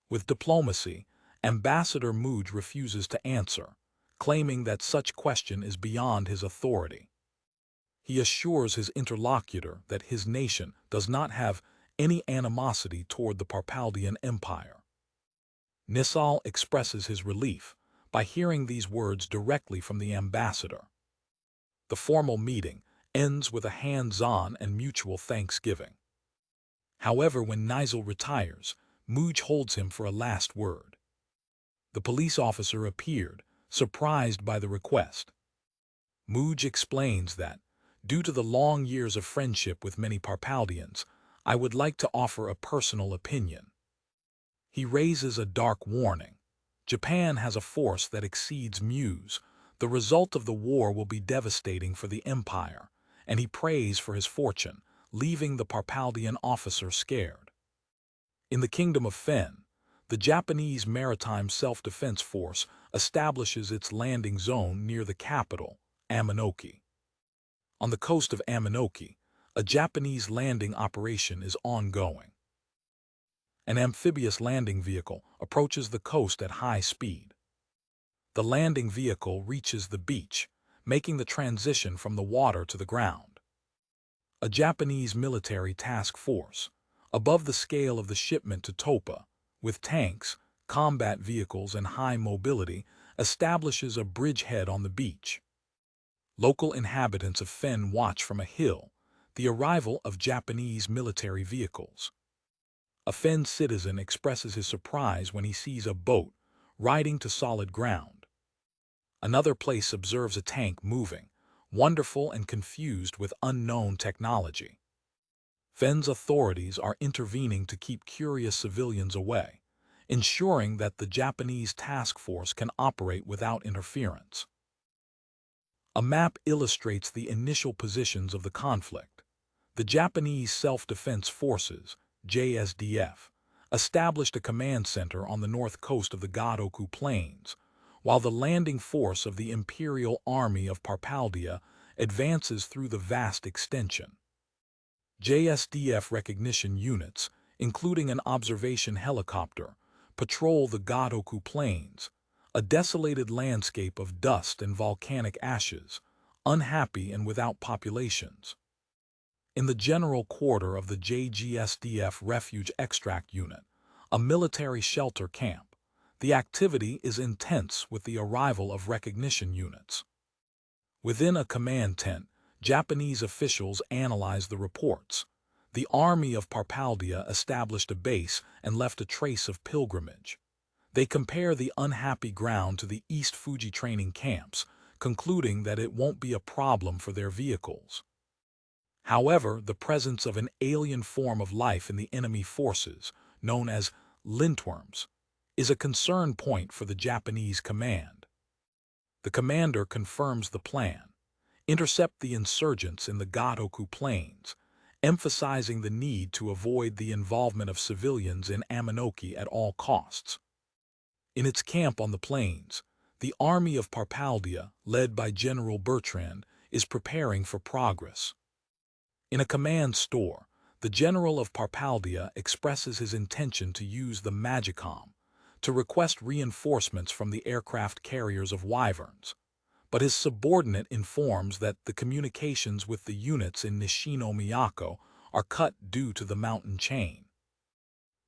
With diplomacy, Ambassador Muj refuses to answer, claiming that such question is beyond his authority. He assures his interlocutor that his nation does not have any animosity toward the Parpalian Empire. Naval expresses his relief by hearing these words directly from the ambassador. The formal meeting ends with a hands-on and mutual thanksgiving. However, when Naval retires, Muj holds him for a last word. The police officer appeared, surprised by the request. Muj explains that, due to the long years of friendship with many Parpalians, I would like to offer a personal opinion. He raises a dark warning. Japan has a force that exceeds Mu's. The result of the war will be devastating for the Empire, and he prays for his fortune, leaving the Parpalian officer scared. In the Kingdom of Fen, the Japanese Maritime Self-Defense Force establishes its landing zone near the capital, Aminoki. On the coast of Aminoki, a Japanese landing operation is ongoing. An amphibious landing vehicle approaches the coast at high speed. The landing vehicle reaches the beach, making the transition from the water to the ground. A Japanese military task force, above the scale of the shipment to Topa, with tanks, combat vehicles, and high mobility, establishes a bridgehead on the beach. Local inhabitants of Fen watch from a hill the arrival of Japanese military vehicles. A Fen citizen expresses his surprise when he sees a boat riding to solid ground. Another place observes a tank moving, wonderful and confused with unknown technology. Fen's authorities are intervening to keep curious civilians away, ensuring that the Japanese task force can operate without interference. A map illustrates the initial positions of the conflict. The Japanese Self-Defense Forces, JSDF, established a command center on the north coast of the Gotoku Plains, while the landing force of the Imperial Army of Parpalia advances through the vast extension. JSDF recognition units, including an observation helicopter, patrol the Gotoku Plains, a desolated landscape of dust and volcanic ashes, unhappy and without populations. In the general quarter of the JGSDF Refuge Extract Unit, a military shelter camp, the activity is intense with the arrival of recognition units. Within a command tent, Japanese officials analyze the reports. The army of Parpalia established a base and left a trace of pilgrimage. They compare the unhappy ground to the East Fuji training camps, concluding that it won't be a problem for their vehicles. However, the presence of an alien form of life in the enemy forces, known as lintworms, is a concern point for the Japanese command. The commander confirms the plan: intercept the insurgents in the Gotoku Plains, emphasizing the need to avoid the involvement of civilians in Aminoki at all costs. In its camp on the plains, the army of Parpalia, led by General Bertrand, is preparing for progress. In a command store, the general of Parpalia expresses his intention to use the Magicom to request reinforcements from the aircraft carriers of Wyverns, but his subordinate informs that the communications with the units in Nishino Miyako are cut due to the mountain chain.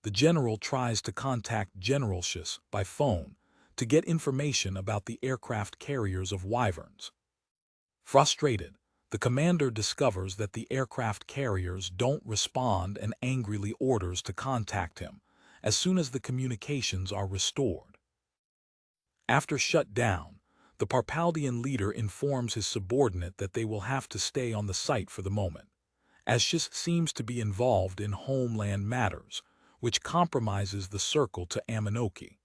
The general tries to contact Generalshus by phone to get information about the aircraft carriers of Wyverns. Frustrated, the commander discovers that the aircraft carriers don't respond and angrily orders to contact him as soon as the communications are restored. After shutdown, the Parpaldian leader informs his subordinate that they will have to stay on the site for the moment, as Shis seems to be involved in homeland matters, which compromises the circle to Aminoki.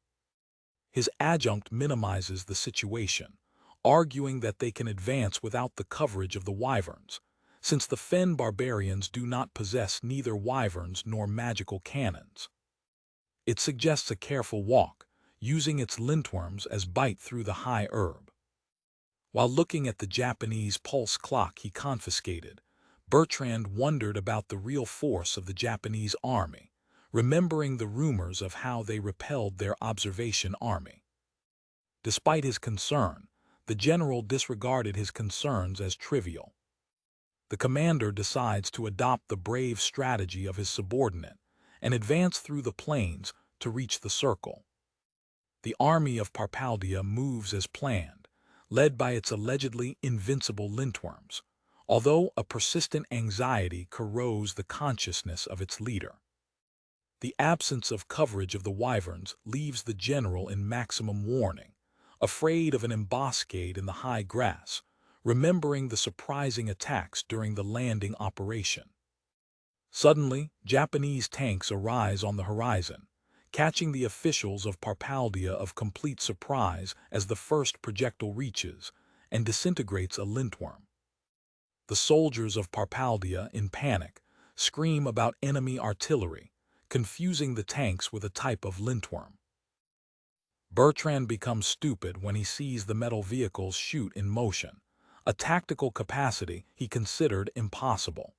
His adjunct minimizes the situation, arguing that they can advance without the coverage of the Wyverns, since the Fen barbarians do not possess neither Wyverns nor magical cannons. It suggests a careful walk, using its lintworms as bite through the high herb. While looking at the Japanese pulse clock he confiscated, Bertrand wondered about the real force of the Japanese army, remembering the rumors of how they repelled their observation army. Despite his concern, the general disregarded his concerns as trivial. The commander decides to adopt the brave strategy of his subordinate and advance through the plains to reach the circle. The army of Parpalia moves as planned, led by its allegedly invincible lintworms, although a persistent anxiety corrodes the consciousness of its leader. The absence of coverage of the Wyverns leaves the general in maximum warning, afraid of an ambuscade in the high grass, remembering the surprising attacks during the landing operation. Suddenly, Japanese tanks arise on the horizon, catching the officials of Parpalia of complete surprise as the first projectile reaches and disintegrates a lintworm. The soldiers of Parpalia, in panic, scream about enemy artillery, confusing the tanks with a type of lintworm. Bertrand becomes stupid when he sees the metal vehicles shoot in motion, a tactical capacity he considered impossible.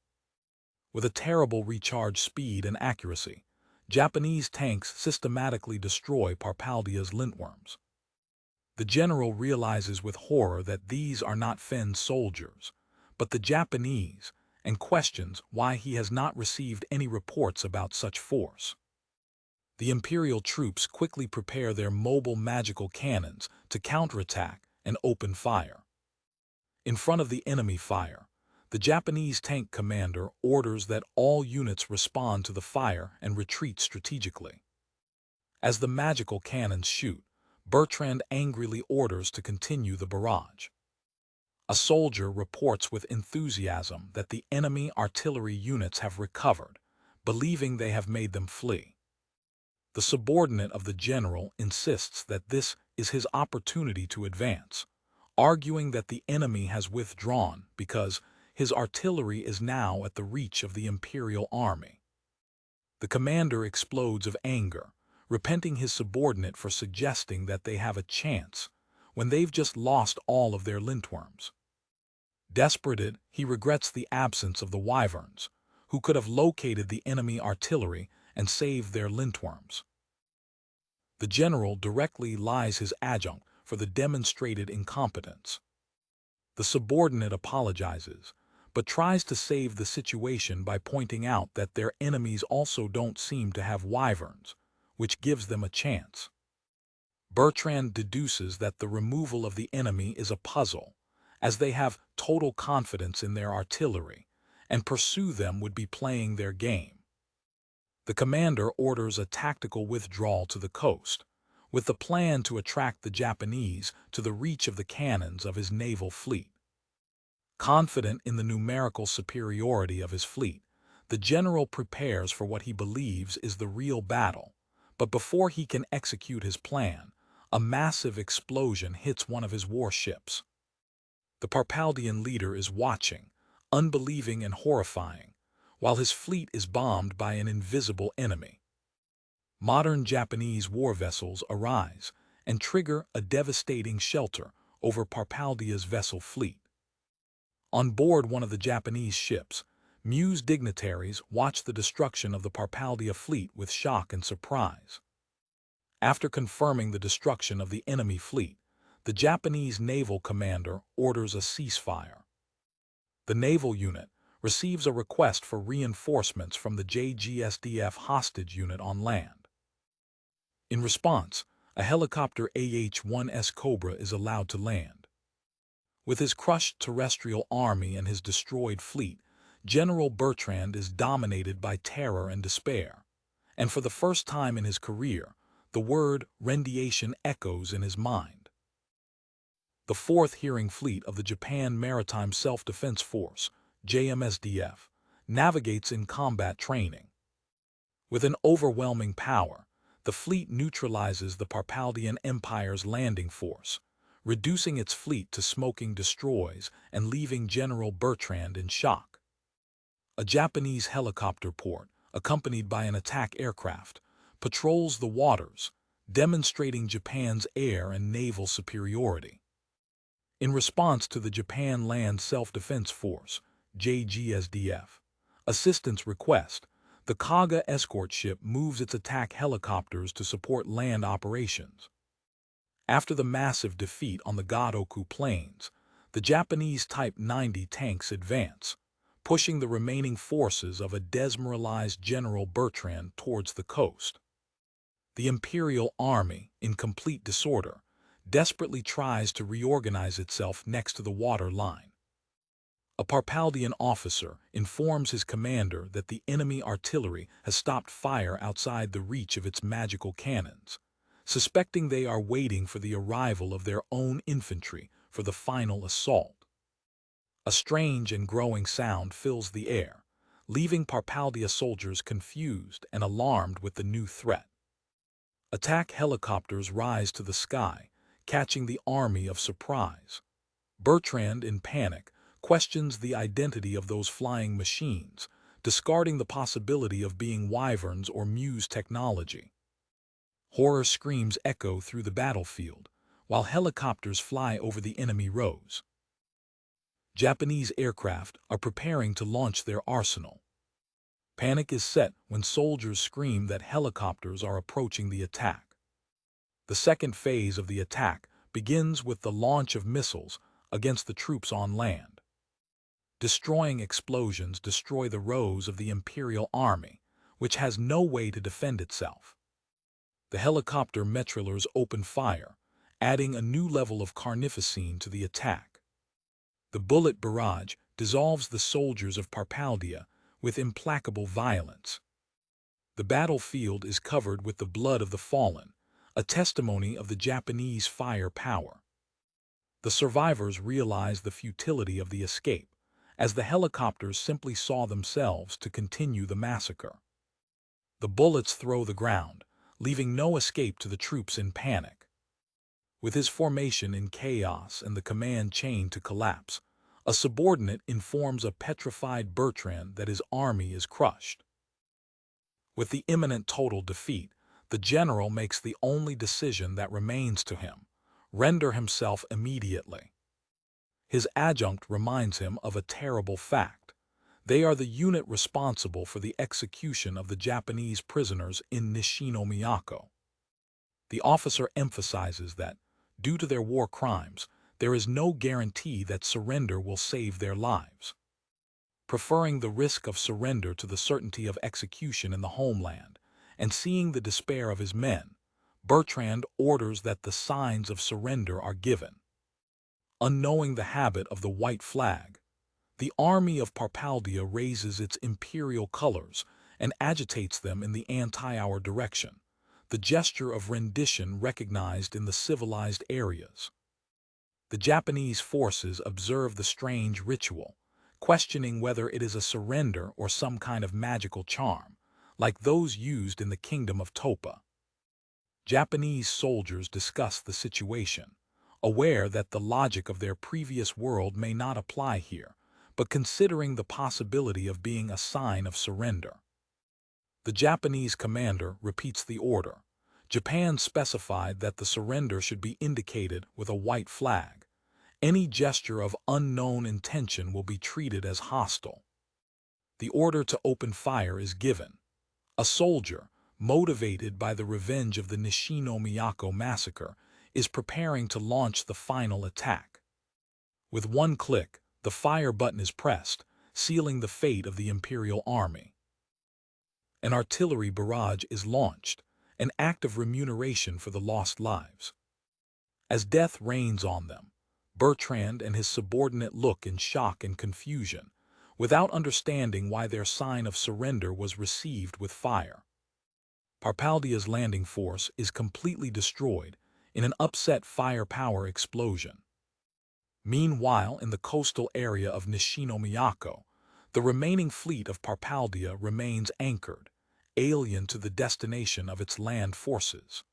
With a terrible recharge speed and accuracy, Japanese tanks systematically destroy Parpalia's lintworms. The general realizes with horror that these are not Fen soldiers, but the Japanese, and questions why he has not received any reports about such force. The Imperial troops quickly prepare their mobile magical cannons to counterattack and open fire. In front of the enemy fire, the Japanese tank commander orders that all units respond to the fire and retreat strategically. As the magical cannons shoot, Bertrand angrily orders to continue the barrage. A soldier reports with enthusiasm that the enemy artillery units have recovered, believing they have made them flee. The subordinate of the general insists that this is his opportunity to advance, arguing that the enemy has withdrawn because his artillery is now at the reach of the Imperial army. The commander explodes of anger, repenting his subordinate for suggesting that they have a chance when they've just lost all of their lintworms. Desperated, he regrets the absence of the Wyverns, who could have located the enemy artillery and saved their lintworms. The general directly lies his adjunct for the demonstrated incompetence. The subordinate apologizes, but tries to save the situation by pointing out that their enemies also don't seem to have wyverns, which gives them a chance. Bertrand deduces that the removal of the enemy is a puzzle, as they have total confidence in their artillery, and pursue them would be playing their game. The commander orders a tactical withdrawal to the coast, with the plan to attract the Japanese to the reach of the cannons of his naval fleet. Confident in the numerical superiority of his fleet, the general prepares for what he believes is the real battle, but before he can execute his plan, a massive explosion hits one of his warships. The Parpalian leader is watching, unbelieving and horrifying, while his fleet is bombed by an invisible enemy. Modern Japanese war vessels arise and trigger a devastating shelter over Parpalia's vessel fleet. On board one of the Japanese ships, Muse dignitaries watch the destruction of the Parpalia fleet with shock and surprise. After confirming the destruction of the enemy fleet, the Japanese naval commander orders a ceasefire. The naval unit receives a request for reinforcements from the JGSDF hostage unit on land. In response, a helicopter AH-1S Cobra is allowed to land. With his crushed terrestrial army and his destroyed fleet, General Bertrand is dominated by terror and despair, and for the first time in his career, the word rendition echoes in his mind. The 4th Hearing Fleet of the Japan Maritime Self-Defense Force, JMSDF, navigates in combat training. With an overwhelming power, the fleet neutralizes the Parpalian Empire's landing force, reducing its fleet to smoking destroys and leaving General Bertrand in shock. A Japanese helicopter port, accompanied by an attack aircraft, patrols the waters, demonstrating Japan's air and naval superiority. In response to the Japan Land Self-Defense Force, JGSDF, assistance request, the Kaga escort ship moves its attack helicopters to support land operations. After the massive defeat on the Gotoku Plains, the Japanese Type 90 tanks advance, pushing the remaining forces of a demoralized General Bertrand towards the coast. The Imperial Army, in complete disorder, desperately tries to reorganize itself next to the water line. A Parpalian officer informs his commander that the enemy artillery has stopped fire outside the reach of its magical cannons, suspecting they are waiting for the arrival of their own infantry for the final assault. A strange and growing sound fills the air, leaving Parpalia soldiers confused and alarmed with the new threat. Attack helicopters rise to the sky, catching the army of surprise. Bertrand, in panic, questions the identity of those flying machines, discarding the possibility of being Wyverns or Muse technology. Horror screams echo through the battlefield, while helicopters fly over the enemy rows. Japanese aircraft are preparing to launch their arsenal. Panic is set when soldiers scream that helicopters are approaching the attack. The second phase of the attack begins with the launch of missiles against the troops on land. Destroying explosions destroy the rows of the Imperial Army, which has no way to defend itself. The helicopter metrillers open fire, adding a new level of carnificine to the attack. The bullet barrage dissolves the soldiers of Parpalia with implacable violence. The battlefield is covered with the blood of the fallen, a testimony of the Japanese fire power. The survivors realize the futility of the escape, as the helicopters simply saw themselves to continue the massacre. The bullets throw the ground, leaving no escape to the troops in panic. With his formation in chaos and the command chain to collapse, a subordinate informs a petrified Bertrand that his army is crushed. With the imminent total defeat, the general makes the only decision that remains to him: render himself immediately. His adjutant reminds him of a terrible fact. They are the unit responsible for the execution of the Japanese prisoners in Nishinomiyako. The officer emphasizes that, due to their war crimes, there is no guarantee that surrender will save their lives. Preferring the risk of surrender to the certainty of execution in the homeland, and seeing the despair of his men, Bertrand orders that the signs of surrender are given. Unknowing the habit of the white flag, the army of Parpalia raises its imperial colors and agitates them in the anti-our direction, the gesture of rendition recognized in the civilized areas. The Japanese forces observe the strange ritual, questioning whether it is a surrender or some kind of magical charm, like those used in the kingdom of Topa. Japanese soldiers discuss the situation, aware that the logic of their previous world may not apply here, but considering the possibility of being a sign of surrender. The Japanese commander repeats the order. Japan specified that the surrender should be indicated with a white flag. Any gesture of unknown intention will be treated as hostile. The order to open fire is given. A soldier, motivated by the revenge of the Nishinomiyako massacre, is preparing to launch the final attack. With one click, the fire button is pressed, sealing the fate of the Imperial Army. An artillery barrage is launched, an act of remuneration for the lost lives. As death rains on them, Bertrand and his subordinate look in shock and confusion, without understanding why their sign of surrender was received with fire. Parpalia's landing force is completely destroyed in an upset firepower explosion. Meanwhile, in the coastal area of Nishinomiyako, the remaining fleet of Parpalia remains anchored, alien to the destination of its land forces.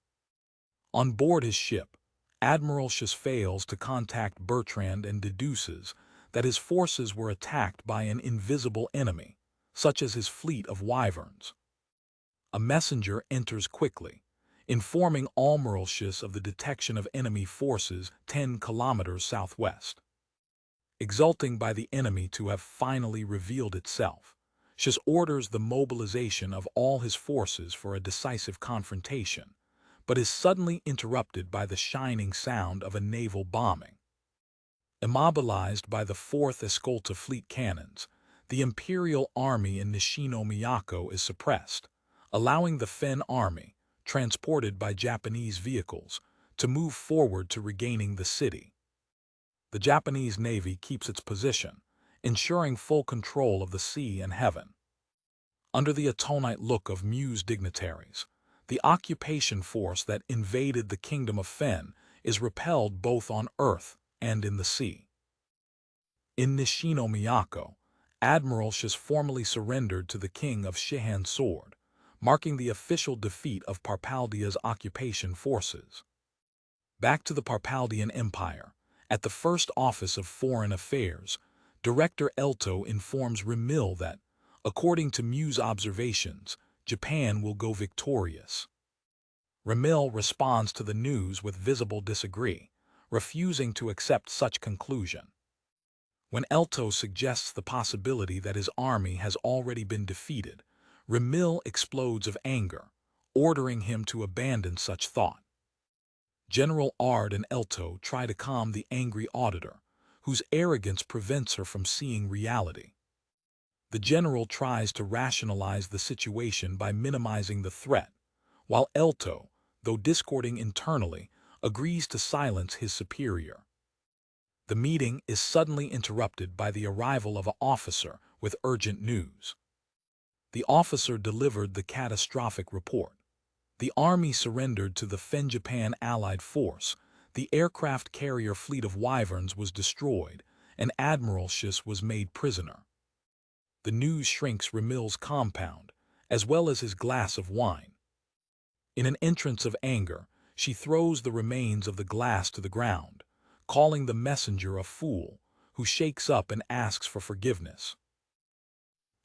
On board his ship, Admiral Schiss fails to contact Bertrand and deduces that his forces were attacked by an invisible enemy, such as his fleet of Wyverns. A messenger enters quickly, informing Admiral Schiss of the detection of enemy forces 10 kilometers southwest. Exulting by the enemy to have finally revealed itself, Schiss orders the mobilization of all his forces for a decisive confrontation, but is suddenly interrupted by the shining sound of a naval bombing. Immobilized by the 4th Escolta fleet cannons, the Imperial Army in Nishinomiyako is suppressed, allowing the Fen Army, transported by Japanese vehicles, to move forward to regaining the city. The Japanese Navy keeps its position, ensuring full control of the sea and heaven. Under the Atonite look of Muse dignitaries, the occupation force that invaded the kingdom of Fen is repelled both on earth and in the sea. In Nishinomiyako, Admiral Schiss formally surrendered to the king of Shihan's sword, marking the official defeat of Parpalia's occupation forces. Back to the Parpalian Empire, at the First Office of Foreign Affairs, Director Elto informs Remil that, according to Muse observations, Japan will go victorious. Remil responds to the news with visible disagree, refusing to accept such conclusion. When Elto suggests the possibility that his army has already been defeated, Remil explodes of anger, ordering him to abandon such thought. General Ard and Elto try to calm the angry auditor, whose arrogance prevents her from seeing reality. The general tries to rationalize the situation by minimizing the threat, while Elto, though discording internally, agrees to silence his superior. The meeting is suddenly interrupted by the arrival of an officer with urgent news. The officer delivered the catastrophic report. The army surrendered to the Fen-Japan Allied force, the aircraft carrier fleet of Wyverns was destroyed, and Admiral Schiss was made prisoner. The news shrinks Remil's compound, as well as his glass of wine. In an entrance of anger, she throws the remains of the glass to the ground, calling the messenger a fool, who shakes up and asks for forgiveness.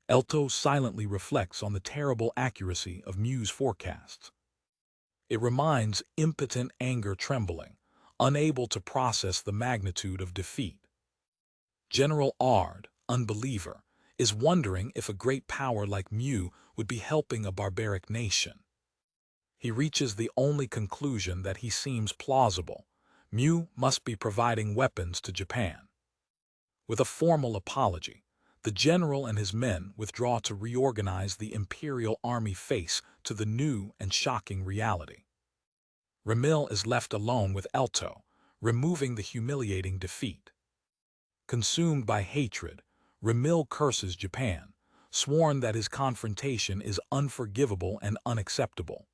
Elto silently reflects on the terrible accuracy of Muse forecasts. It reminds impotent anger trembling, unable to process the magnitude of defeat. General Ard, unbeliever, is wondering if a great power like Mu would be helping a barbaric nation. He reaches the only conclusion that he seems plausible. Mu must be providing weapons to Japan. With a formal apology, the general and his men withdraw to reorganize the imperial army face to the new and shocking reality. Ramil is left alone with Elto, removing the humiliating defeat. Consumed by hatred, Ramil curses Japan, sworn that his confrontation is unforgivable and unacceptable.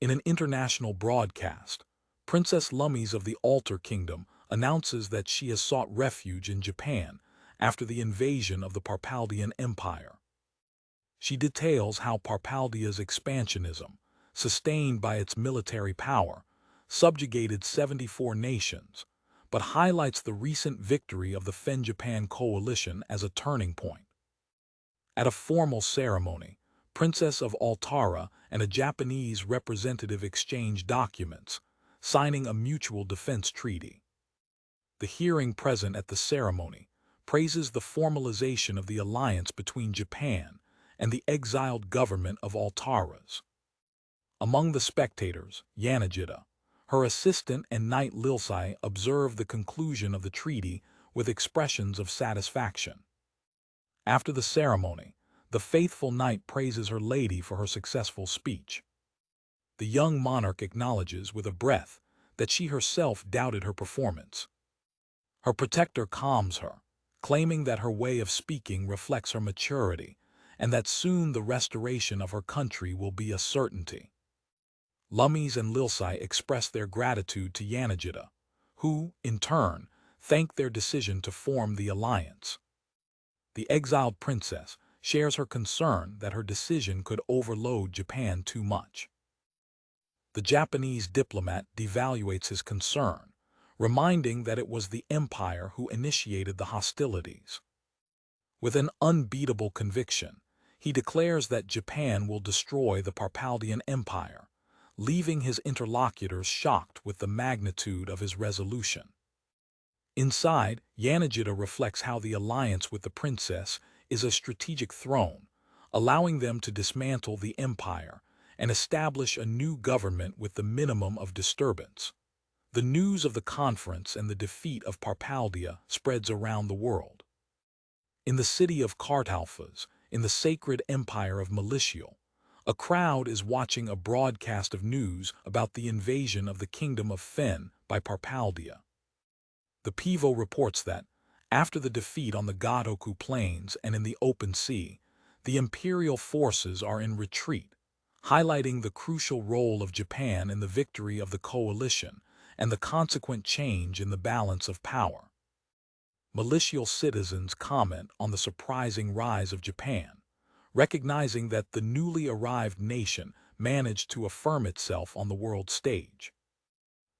In an international broadcast, Princess Lummies of the Altar Kingdom announces that she has sought refuge in Japan after the invasion of the Parpalian Empire. She details how Parpalia's expansionism, sustained by its military power, subjugated 74 nations, but highlights the recent victory of the Fen-Japan coalition as a turning point. At a formal ceremony, Princess of Altara and a Japanese representative exchange documents, signing a mutual defense treaty. The hearing present at the ceremony praises the formalization of the alliance between Japan and the exiled government of Altaras. Among the spectators, Yanagita, her assistant and knight Lilsai observe the conclusion of the treaty with expressions of satisfaction. After the ceremony, the faithful knight praises her lady for her successful speech. The young monarch acknowledges with a breath that she herself doubted her performance. Her protector calms her, claiming that her way of speaking reflects her maturity and that soon the restoration of her country will be a certainty. Lummies and Lilsai express their gratitude to Yanagita, who, in turn, thank their decision to form the alliance. The exiled princess shares her concern that her decision could overload Japan too much. The Japanese diplomat devaluates his concern, reminding that it was the empire who initiated the hostilities. With an unbeatable conviction, he declares that Japan will destroy the Parpalian Empire, leaving his interlocutors shocked with the magnitude of his resolution. Inside, Yanagita reflects how the alliance with the princess is a strategic throne, allowing them to dismantle the empire and establish a new government with the minimum of disturbance. The news of the conference and the defeat of Parpalia spreads around the world. In the city of Kartalfas, in the sacred empire of Militial, a crowd is watching a broadcast of news about the invasion of the kingdom of Fen by Parpalia. The Pivo reports that, after the defeat on the Gotoku Plains and in the open sea, the imperial forces are in retreat, highlighting the crucial role of Japan in the victory of the coalition and the consequent change in the balance of power. Militial citizens comment on the surprising rise of Japan, recognizing that the newly arrived nation managed to affirm itself on the world stage.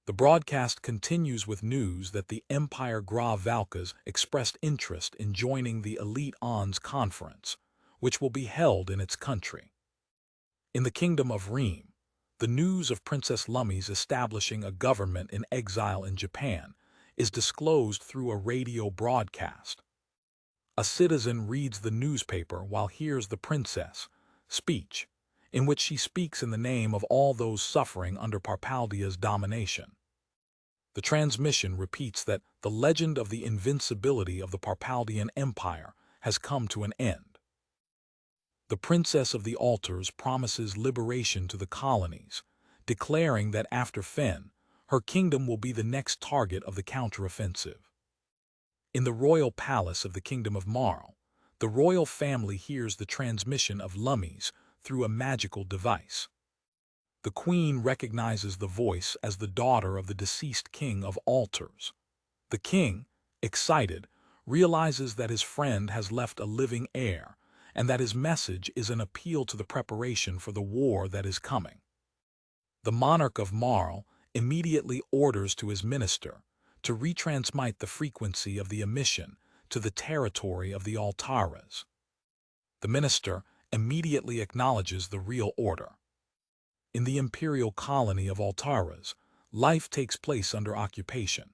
The broadcast continues with news that the Empire Gra Valkas expressed interest in joining the Elite Ons conference, which will be held in its country. In the Kingdom of Reem, the news of Princess Lummies establishing a government in exile in Japan is disclosed through a radio broadcast. A citizen reads the newspaper while hears the princess' speech, in which she speaks in the name of all those suffering under Parpalia's domination. The transmission repeats that the legend of the invincibility of the Parpalian Empire has come to an end. The Princess of the Altars promises liberation to the colonies, declaring that after Fen, her kingdom will be the next target of the counteroffensive. In the royal palace of the Kingdom of Marl, the royal family hears the transmission of Lummies through a magical device. The queen recognizes the voice as the daughter of the deceased king of Altars. The king, excited, realizes that his friend has left a living heir and that his message is an appeal to the preparation for the war that is coming. The monarch of Marl immediately orders to his minister to retransmit the frequency of the emission to the territory of the Altaras. The minister immediately acknowledges the real order. In the imperial colony of Altaras, life takes place under occupation.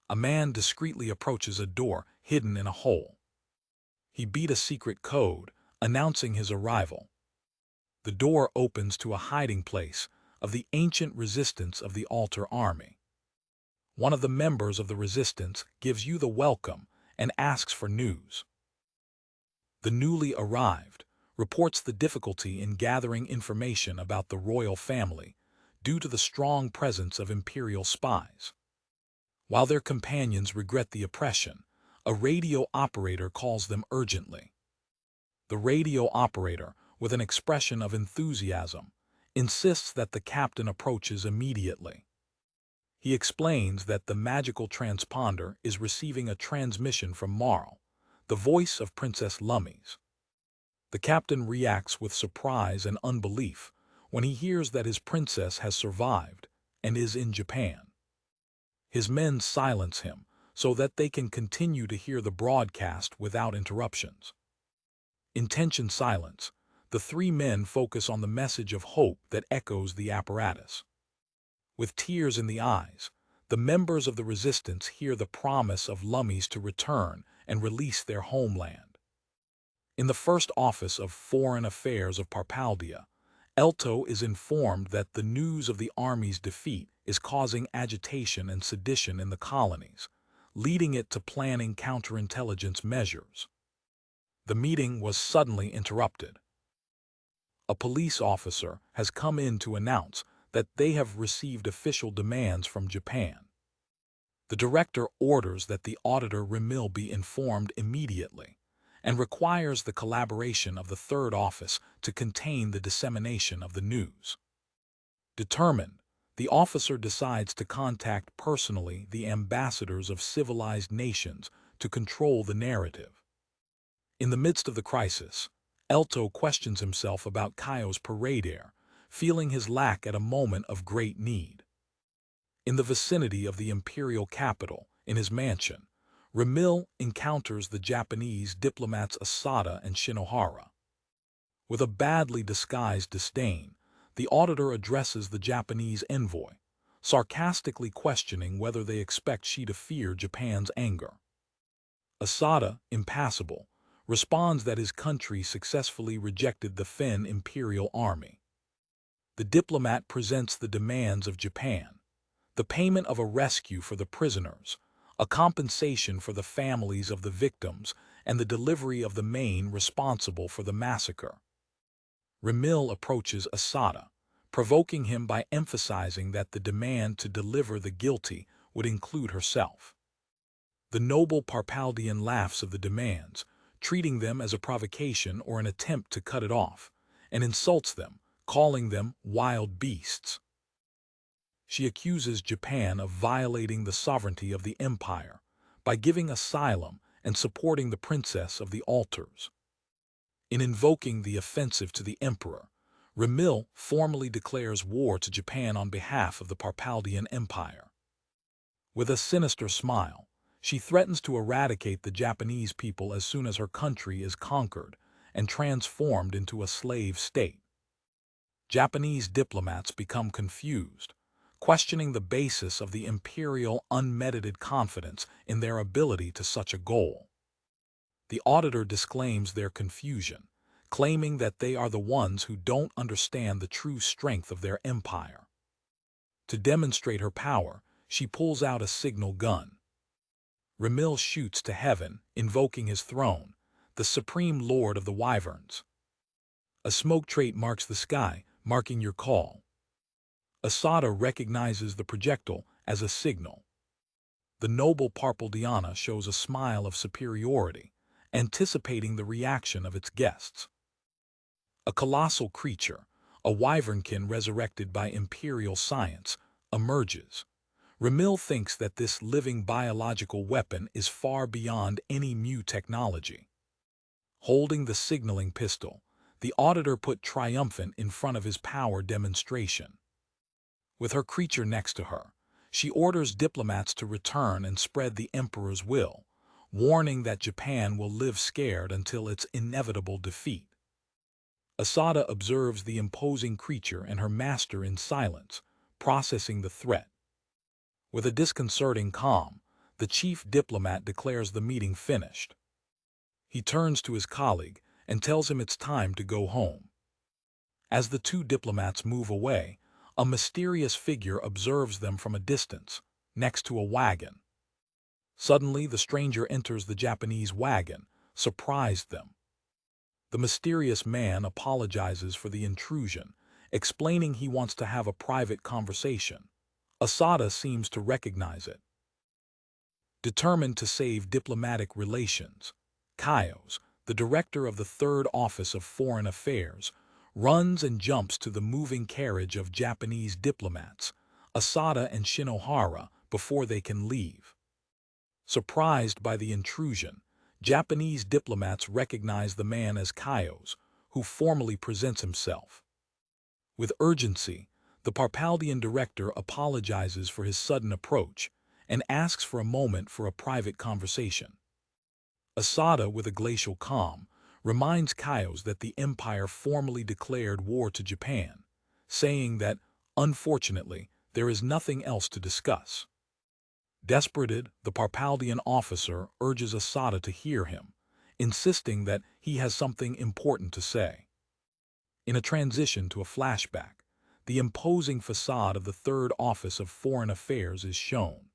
A man discreetly approaches a door hidden in a hole. He beat a secret code, announcing his arrival. The door opens to a hiding place of the ancient resistance of the Altar Army. One of the members of the resistance gives you the welcome and asks for news. The newly arrived reports the difficulty in gathering information about the royal family due to the strong presence of imperial spies. While their companions regret the oppression, a radio operator calls them urgently. The radio operator, with an expression of enthusiasm, insists that the captain approaches immediately. He explains that the magical transponder is receiving a transmission from Marl, the voice of Princess Lummies. The captain reacts with surprise and unbelief when he hears that his princess has survived and is in Japan. His men silence him so that they can continue to hear the broadcast without interruptions. In tense silence, the three men focus on the message of hope that echoes the apparatus. With tears in the eyes, the members of the resistance hear the promise of Lummies to return and release their homeland. In the first office of Foreign Affairs of Parpalia, Elto is informed that the news of the army's defeat is causing agitation and sedition in the colonies, leading it to planning counterintelligence measures. The meeting was suddenly interrupted. A police officer has come in to announce that they have received official demands from Japan. The director orders that the auditor Remil be informed immediately and requires the collaboration of the third office to contain the dissemination of the news. Determined, the officer decides to contact personally the ambassadors of civilized nations to control the narrative. In the midst of the crisis, Elto questions himself about Kaio's parade air, feeling his lack at a moment of great need. In the vicinity of the imperial capital, in his mansion, Remil encounters the Japanese diplomats Asada and Shinohara. With a badly disguised disdain, the auditor addresses the Japanese envoy, sarcastically questioning whether they expect she to fear Japan's anger. Asada, impassible, responds that his country successfully rejected the Fen Imperial Army. The diplomat presents the demands of Japan: the payment of a rescue for the prisoners, a compensation for the families of the victims, and the delivery of the men responsible for the massacre. Remil approaches Asada, provoking him by emphasizing that the demand to deliver the guilty would include herself. The noble Parpaldian laughs of the demands, treating them as a provocation or an attempt to cut it off, and insults them, calling them wild beasts. She accuses Japan of violating the sovereignty of the empire by giving asylum and supporting the princess of the altars. In invoking the offensive to the emperor, Remil formally declares war to Japan on behalf of the Parpaldian Empire. With a sinister smile, she threatens to eradicate the Japanese people as soon as her country is conquered and transformed into a slave state. Japanese diplomats become confused, questioning the basis of the imperial unmediated confidence in their ability to such a goal. The auditor disclaims their confusion, claiming that they are the ones who don't understand the true strength of their empire. To demonstrate her power, she pulls out a signal gun. Remil shoots to heaven, invoking his throne, the supreme lord of the Wyverns. A smoke trait marks the sky, marking your call. Asada recognizes the projectile as a signal. The noble Parpaldiana shows a smile of superiority, anticipating the reaction of its guests. A colossal creature, a wyvernkin resurrected by imperial science, emerges. Remil thinks that this living biological weapon is far beyond any Mu technology. Holding the signaling pistol, the auditor put triumphant in front of his power demonstration. With her creature next to her, she orders diplomats to return and spread the emperor's will, warning that Japan will live scared until its inevitable defeat. Asada observes the imposing creature and her master in silence, processing the threat. With a disconcerting calm, the chief diplomat declares the meeting finished. He turns to his colleague and tells him it's time to go home. As the two diplomats move away, a mysterious figure observes them from a distance, next to a wagon. Suddenly, the stranger enters the Japanese wagon, surprised them. The mysterious man apologizes for the intrusion, explaining he wants to have a private conversation. Asada seems to recognize it. Determined to save diplomatic relations, Kaios, the director of the Third Office of Foreign Affairs, runs and jumps to the moving carriage of Japanese diplomats, Asada and Shinohara, before they can leave. Surprised by the intrusion, Japanese diplomats recognize the man as Kaios, who formally presents himself. With urgency, the Parpalian director apologizes for his sudden approach and asks for a moment for a private conversation. Asada, with a glacial calm, reminds Kaios that the Empire formally declared war to Japan, saying that, unfortunately, there is nothing else to discuss. Desperated, the Parpalian officer urges Asada to hear him, insisting that he has something important to say. In a transition to a flashback, the imposing facade of the Third Office of Foreign Affairs is shown.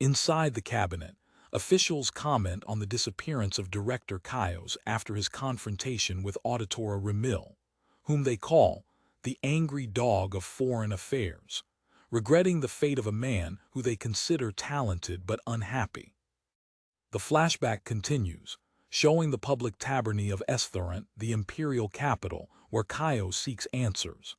Inside the cabinet, officials comment on the disappearance of Director Kaios after his confrontation with Auditora Rial, whom they call the angry dog of foreign affairs, regretting the fate of a man who they consider talented but unhappy. The flashback continues, showing the public tabernae of Estherant, the imperial capital, where Kaios seeks answers.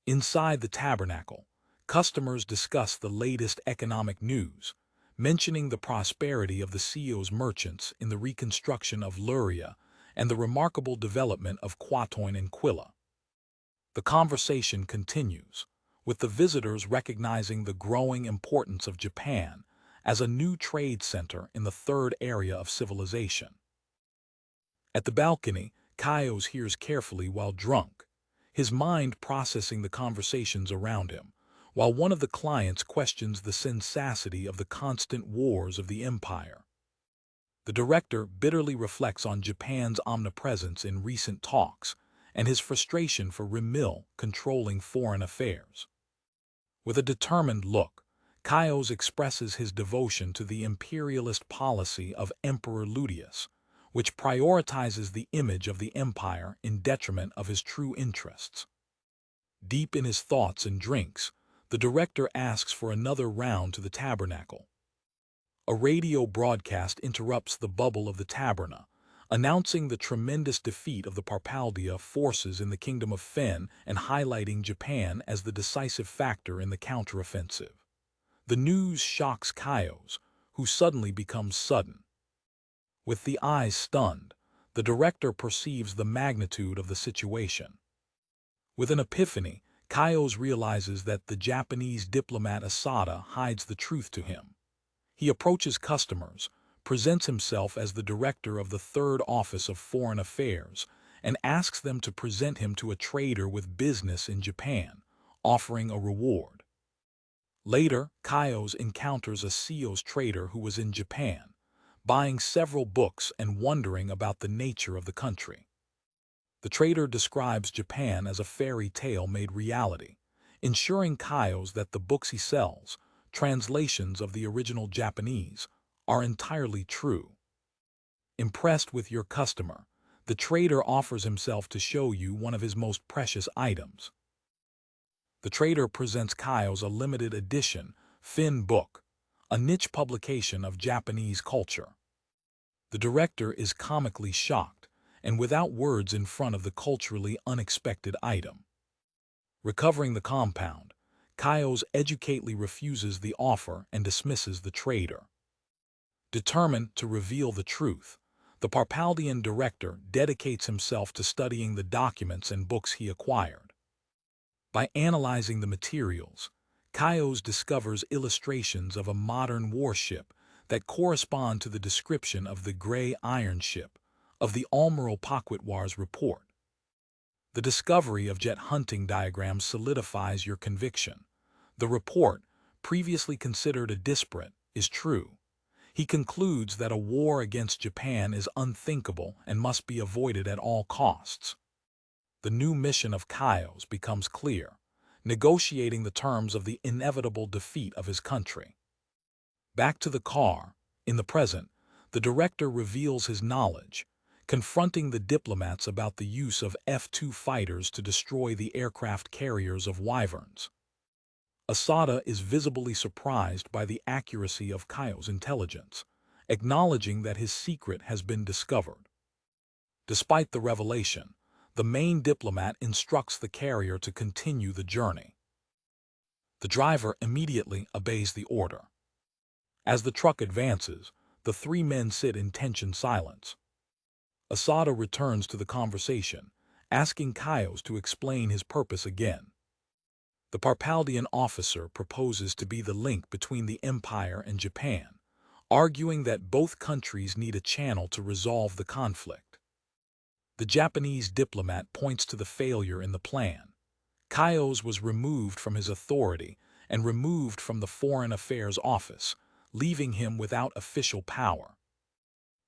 Inside the tabernacle, customers discuss the latest economic news, mentioning the prosperity of the CEO's merchants in the reconstruction of Louria and the remarkable development of Quatoin and Quilla. The conversation continues, with the visitors recognizing the growing importance of Japan as a new trade center in the third area of civilization. At the balcony, Kaios hears carefully while drunk, his mind processing the conversations around him, while one of the clients questions the sensacity of the constant wars of the empire. The director bitterly reflects on Japan's omnipresence in recent talks and his frustration for Rial controlling foreign affairs. With a determined look, Kaios expresses his devotion to the imperialist policy of Emperor Ludius, which prioritizes the image of the empire in detriment of his true interests. Deep in his thoughts and drinks, the director asks for another round to the tabernacle. A radio broadcast interrupts the bubble of the taberna, announcing the tremendous defeat of the Parpalia forces in the Kingdom of Fen and highlighting Japan as the decisive factor in the counteroffensive. The news shocks Kaios, who suddenly becomes sudden. With the eyes stunned, the director perceives the magnitude of the situation. With an epiphany, Kaios realizes that the Japanese diplomat Asada hides the truth to him. He approaches customers, presents himself as the director of the Third Office of Foreign Affairs, and asks them to present him to a trader with business in Japan, offering a reward. Later, Kaios encounters a CEO's trader who was in Japan, buying several books and wondering about the nature of the country. The trader describes Japan as a fairy tale made reality, ensuring Kaios that the books he sells, translations of the original Japanese, are entirely true. Impressed with your customer, the trader offers himself to show you one of his most precious items. The trader presents Kaios a limited edition Fin book, a niche publication of Japanese culture. The director is comically shocked and without words in front of the culturally unexpected item. Recovering the compound, Kaios educatedly refuses the offer and dismisses the trader. Determined to reveal the truth, the Parpalian director dedicates himself to studying the documents and books he acquired. By analyzing the materials, Kaios discovers illustrations of a modern warship that correspond to the description of the Grey Iron Ship of the Admiral Paquetwar's report. The discovery of jet hunting diagrams solidifies your conviction. The report, previously considered a disparate, is true. He concludes that a war against Japan is unthinkable and must be avoided at all costs. The new mission of Kaios becomes clear, negotiating the terms of the inevitable defeat of his country. Back to the car, in the present, the director reveals his knowledge, confronting the diplomats about the use of F-2 fighters to destroy the aircraft carriers of Wyverns. Asada is visibly surprised by the accuracy of Kaios' intelligence, acknowledging that his secret has been discovered. Despite the revelation, the main diplomat instructs the carrier to continue the journey. The driver immediately obeys the order. As the truck advances, the three men sit in tense silence. Asada returns to the conversation, asking Kaios to explain his purpose again. The Parpalian officer proposes to be the link between the Empire and Japan, arguing that both countries need a channel to resolve the conflict. The Japanese diplomat points to the failure in the plan. Kaios was removed from his authority and removed from the Foreign Affairs Office, leaving him without official power.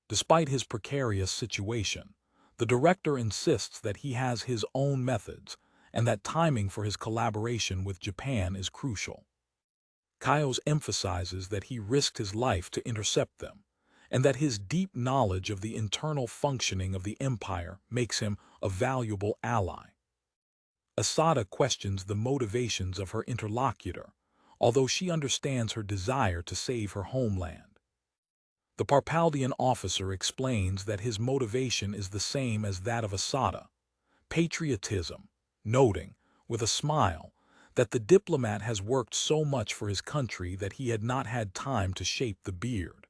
Despite his precarious situation, the director insists that he has his own methods and that timing for his collaboration with Japan is crucial. Kaios emphasizes that he risked his life to intercept them, and that his deep knowledge of the internal functioning of the empire makes him a valuable ally. Asada questions the motivations of her interlocutor, although she understands her desire to save her homeland. The Parpalian officer explains that his motivation is the same as that of Asada: patriotism, noting, with a smile, that the diplomat has worked so much for his country that he had not had time to shape the beard.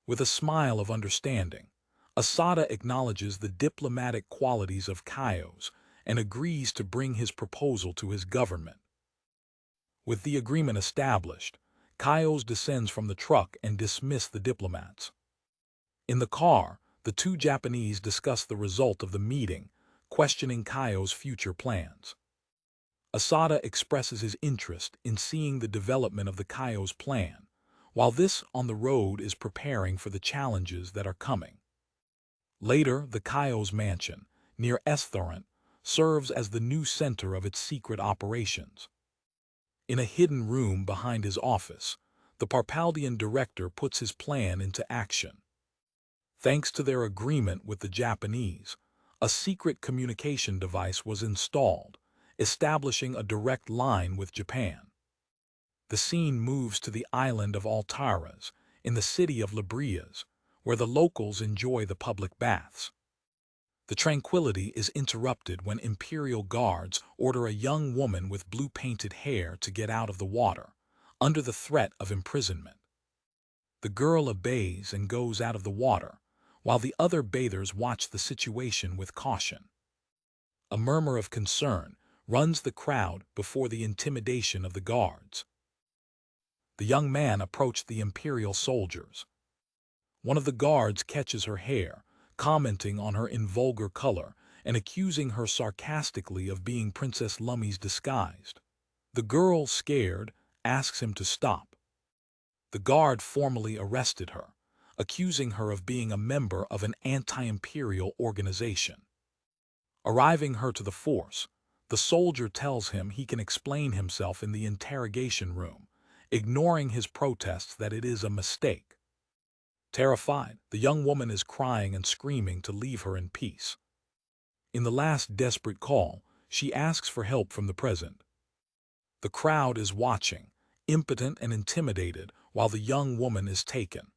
With a smile of understanding, Asada acknowledges the diplomatic qualities of Kaios and agrees to bring his proposal to his government. With the agreement established, Kaios descends from the truck and dismisses the diplomats. In the car, the two Japanese discuss the result of the meeting, questioning Kaios' future plans. Asada expresses his interest in seeing the development of the Kaios plan, while this on the road is preparing for the challenges that are coming. Later, the Kaios mansion, near Estharant, serves as the new center of its secret operations. In a hidden room behind his office, the Parpalian director puts his plan into action. Thanks to their agreement with the Japanese, a secret communication device was installed, establishing a direct line with Japan. The scene moves to the island of Alaras, in the city of Louria, where the locals enjoy the public baths. The tranquility is interrupted when Imperial guards order a young woman with blue-painted hair to get out of the water, under the threat of imprisonment. The girl obeys and goes out of the water, while the other bathers watch the situation with caution. A murmur of concern runs the crowd before the intimidation of the guards. The young man approached the Imperial soldiers. One of the guards catches her hair, commenting on her in vulgar color and accusing her sarcastically of being Princess Lummies disguised. The girl, scared, asks him to stop. The guard formally arrested her, accusing her of being a member of an anti-imperial organization. Arriving her to the force, the soldier tells him he can explain himself in the interrogation room, ignoring his protests that it is a mistake. Terrified, the young woman is crying and screaming to leave her in peace. In the last desperate call, she asks for help from the present. The crowd is watching, impotent and intimidated, while the young woman is taken.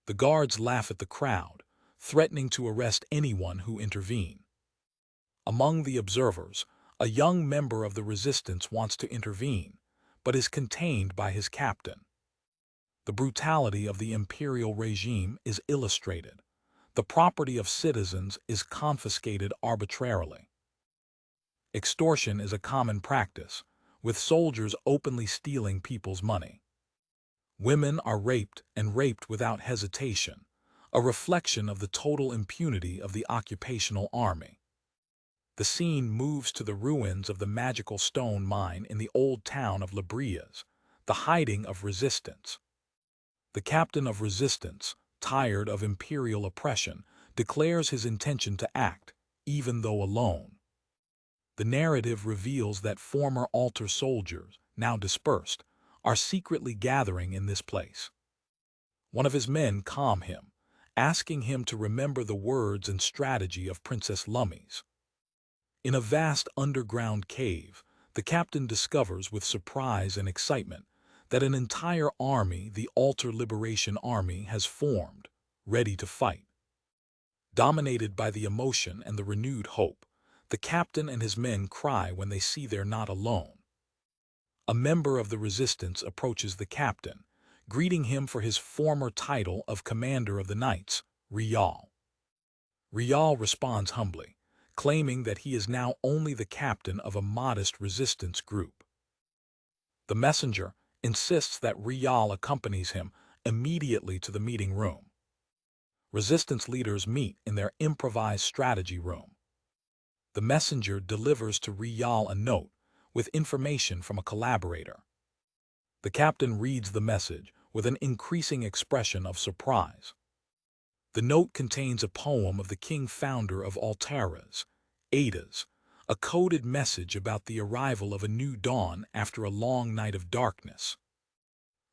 The guards laugh at the crowd, threatening to arrest anyone who intervenes. Among the observers, a young member of the resistance wants to intervene, but is contained by his captain. The brutality of the imperial regime is illustrated. The property of citizens is confiscated arbitrarily. Extortion is a common practice, with soldiers openly stealing people's money. Women are raped and raped without hesitation, a reflection of the total impunity of the occupational army. The scene moves to the ruins of the magical stone mine in the old town of Louria, the hiding of resistance. The captain of resistance, tired of imperial oppression, declares his intention to act, even though alone. The narrative reveals that former altar soldiers, now dispersed, are secretly gathering in this place. One of his men calm him, asking him to remember the words and strategy of Princess Lummies. In a vast underground cave, the captain discovers with surprise and excitement that an entire army, the Altar Liberation Army, has formed, ready to fight. Dominated by the emotion and the renewed hope, the captain and his men cry when they see they're not alone. A member of the resistance approaches the captain, greeting him for his former title of Commander of the Knights, Rial. Rial responds humbly, claiming that he is now only the captain of a modest resistance group. The messenger insists that Rial accompanies him immediately to the meeting room. Resistance leaders meet in their improvised strategy room. The messenger delivers to Rial a note with information from a collaborator. The captain reads the message with an increasing expression of surprise. The note contains a poem of the king founder of Alaras, Ada's, a coded message about the arrival of a new dawn after a long night of darkness.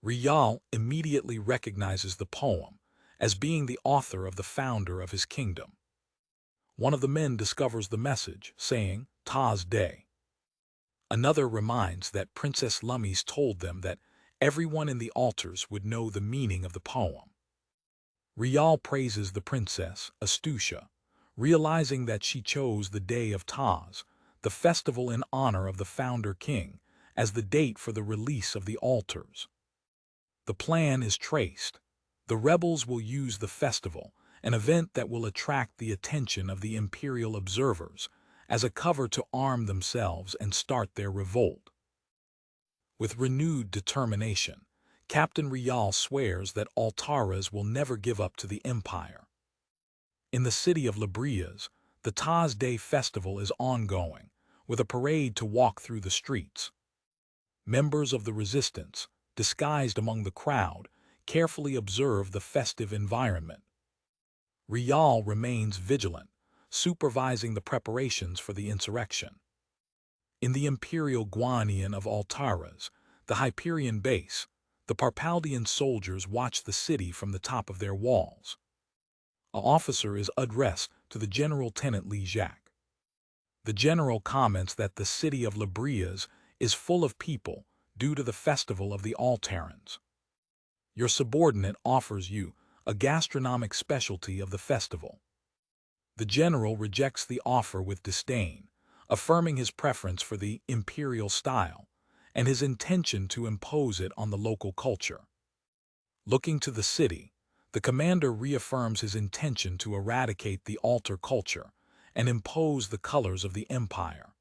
Rial immediately recognizes the poem as being the author of the founder of his kingdom. One of the men discovers the message, saying, "Ta's Day." Another reminds that Princess Lummies told them that everyone in the altars would know the meaning of the poem. Rial praises the princess, Astucia, realizing that she chose the day of Ta's, the festival in honor of the founder king, as the date for the release of the altars. The plan is traced. The rebels will use the festival, an event that will attract the attention of the imperial observers, as a cover to arm themselves and start their revolt. With renewed determination, Captain Rial swears that Alaras will never give up to the Empire. In the city of Librias, the Ta's Day festival is ongoing, with a parade to walk through the streets. Members of the resistance, disguised among the crowd, carefully observe the festive environment. Rial remains vigilant, supervising the preparations for the insurrection. In the imperial Guarnian of Alaras, the Hyperion base, the Parpalian soldiers watch the city from the top of their walls. An officer is addressed to the General Tenant Lijak. The general comments that the city of Librias is full of people due to the festival of the Altarans. Your subordinate offers you a gastronomic specialty of the festival. The general rejects the offer with disdain, affirming his preference for the imperial style and his intention to impose it on the local culture. Looking to the city, the commander reaffirms his intention to eradicate the altar culture and impose the colors of the empire.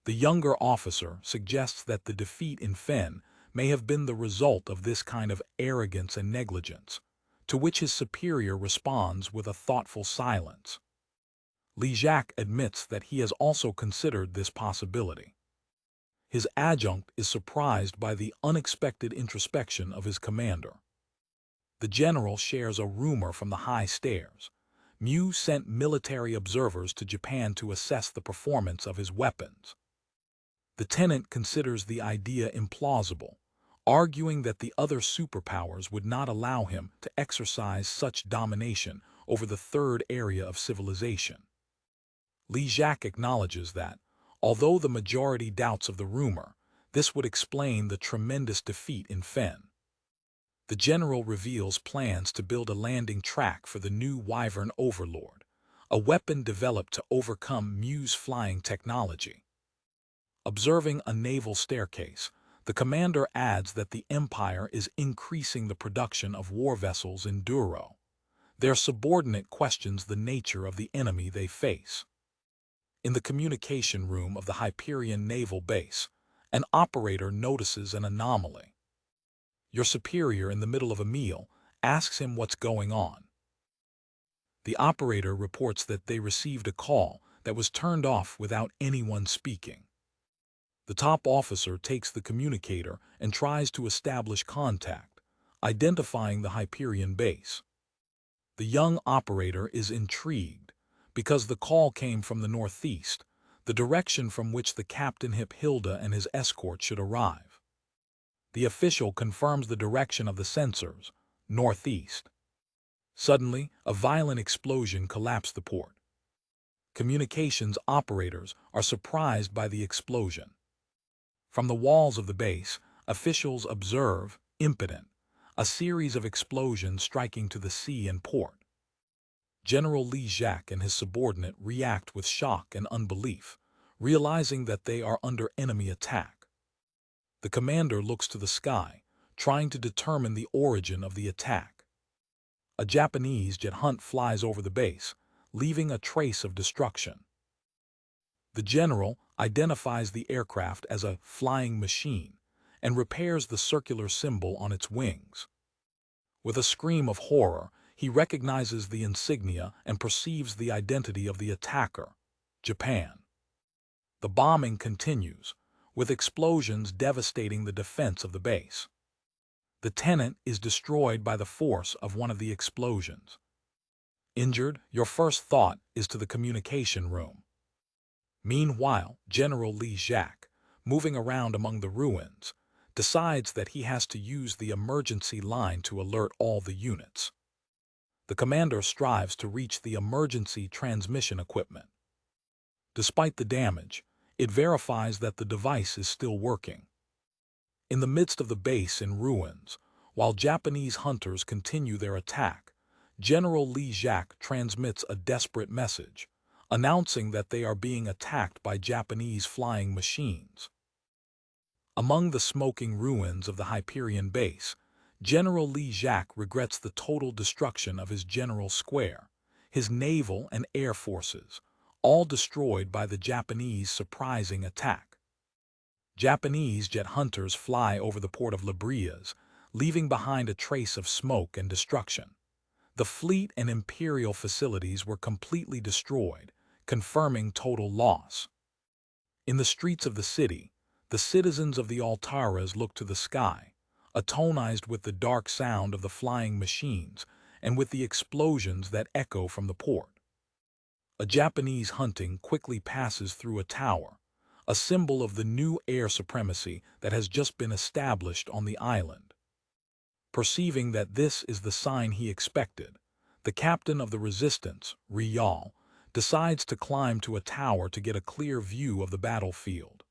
The younger officer suggests that the defeat in Fen may have been the result of this kind of arrogance and negligence, to which his superior responds with a thoughtful silence. Lijak admits that he has also considered this possibility. His adjutant is surprised by the unexpected introspection of his commander. The general shares a rumor from the high stairs. Mew sent military observers to Japan to assess the performance of his weapons. The tenant considers the idea implausible, arguing that the other superpowers would not allow him to exercise such domination over the third area of civilization. Lijak acknowledges that, although the majority doubts of the rumor, this would explain the tremendous defeat in Fen. The general reveals plans to build a landing track for the new Wyvern Overlord, a weapon developed to overcome Mew's flying technology. Observing a naval staircase, the commander adds that the Empire is increasing the production of war vessels in Duro. Their subordinate questions the nature of the enemy they face. In the communication room of the Hyperion naval base, an operator notices an anomaly. Your superior, in the middle of a meal, asks him what's going on. The operator reports that they received a call that was turned off without anyone speaking. The top officer takes the communicator and tries to establish contact, identifying the Hyperion base. The young operator is intrigued because the call came from the northeast, the direction from which the captain Hilda and his escort should arrive. The official confirms the direction of the sensors, northeast. Suddenly, a violent explosion collapsed the port. Communications operators are surprised by the explosion. From the walls of the base, officials observe, impotent, a series of explosions striking to the sea and port. General Li Jacques and his subordinate react with shock and unbelief, realizing that they are under enemy attack. The commander looks to the sky, trying to determine the origin of the attack. A Japanese jet hunt flies over the base, leaving a trace of destruction. The general identifies the aircraft as a flying machine and repairs the circular symbol on its wings. With a scream of horror, he recognizes the insignia and perceives the identity of the attacker, Japan. The bombing continues, with explosions devastating the defense of the base. The tenant is destroyed by the force of one of the explosions. Injured, your first thought is to the communication room. Meanwhile, General Li Jacques, moving around among the ruins, decides that he has to use the emergency line to alert all the units. The commander strives to reach the emergency transmission equipment. Despite the damage, it verifies that the device is still working. In the midst of the base in ruins, while Japanese hunters continue their attack, General Li Jacques transmits a desperate message, announcing that they are being attacked by Japanese flying machines. Among the smoking ruins of the Hyperion base, General Li Jacques regrets the total destruction of his general square, his naval and air forces, all destroyed by the Japanese surprising attack. Japanese jet hunters fly over the port of Louria, leaving behind a trace of smoke and destruction. The fleet and imperial facilities were completely destroyed, confirming total loss. In the streets of the city, the citizens of the Alaras look to the sky, atonized with the dark sound of the flying machines and with the explosions that echo from the port. A Japanese hunting quickly passes through a tower, a symbol of the new air supremacy that has just been established on the island. Perceiving that this is the sign he expected, the captain of the resistance, Rial, decides to climb to a tower to get a clear view of the battlefield.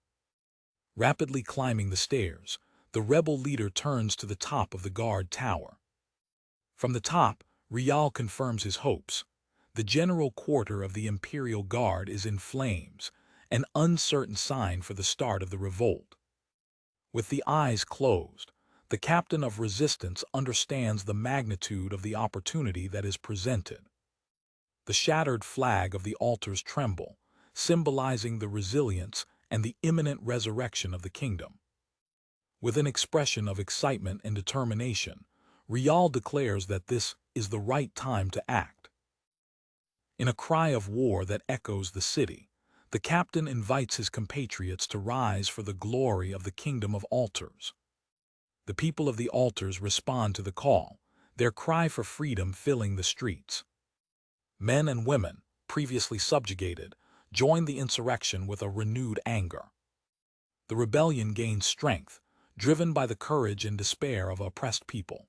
Rapidly climbing the stairs, the rebel leader turns to the top of the guard tower. From the top, Rial confirms his hopes. The general quarter of the Imperial Guard is in flames, an uncertain sign for the start of the revolt. With the eyes closed, the captain of resistance understands the magnitude of the opportunity that is presented. The shattered flag of the altars tremble, symbolizing the resilience and the imminent resurrection of the kingdom. With an expression of excitement and determination, Rial declares that this is the right time to act. In a cry of war that echoes the city, the captain invites his compatriots to rise for the glory of the kingdom of altars. The people of the altars respond to the call, their cry for freedom filling the streets. Men and women, previously subjugated, join the insurrection with a renewed anger. The rebellion gains strength, driven by the courage and despair of oppressed people.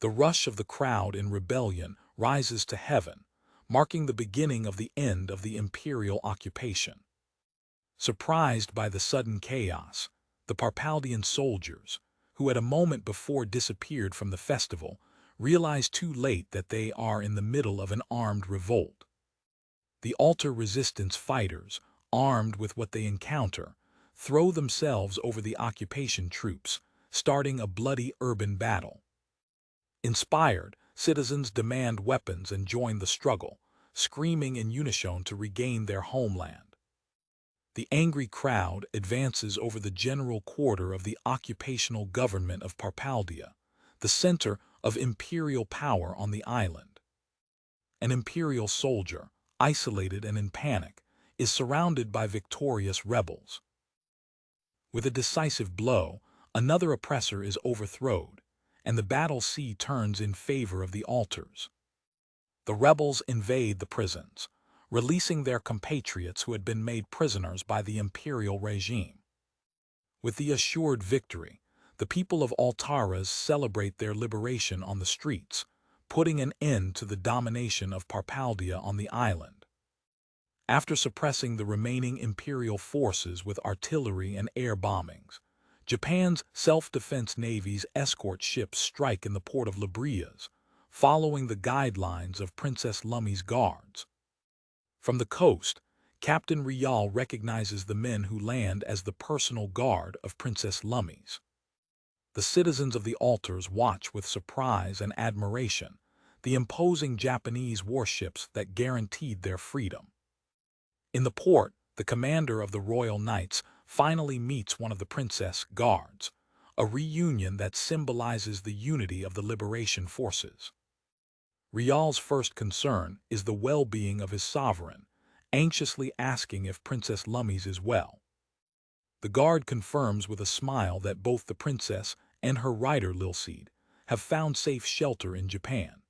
The rush of the crowd in rebellion rises to heaven, marking the beginning of the end of the imperial occupation. Surprised by the sudden chaos, the Parpalian soldiers, who had a moment before disappeared from the festival, realize too late that they are in the middle of an armed revolt. The altar resistance fighters, armed with what they encounter, throw themselves over the occupation troops, starting a bloody urban battle. Inspired, citizens demand weapons and join the struggle, screaming in unison to regain their homeland. The angry crowd advances over the general quarter of the occupational government of Parpalia, the center of imperial power on the island. An imperial soldier, isolated and in panic, is surrounded by victorious rebels. With a decisive blow, another oppressor is overthrown, and the battle sea turns in favor of the altars. The rebels invade the prisons, releasing their compatriots who had been made prisoners by the imperial regime. With the assured victory, the people of Alaras celebrate their liberation on the streets, putting an end to the domination of Parpalia on the island. After suppressing the remaining imperial forces with artillery and air bombings, Japan's self-defense navy's escort ships strike in the port of Louria, following the guidelines of Princess Lummie's guards. From the coast, Captain Rial recognizes the men who land as the personal guard of Princess Lummies. The citizens of the altars watch with surprise and admiration the imposing Japanese warships that guaranteed their freedom. In the port, the commander of the Royal Knights finally meets one of the princess guards, a reunion that symbolizes the unity of the liberation forces. Rial's first concern is the well-being of his sovereign, anxiously asking if Princess Lummies is well. The guard confirms with a smile that both the princess and her rider Lilseed have found safe shelter in Japan.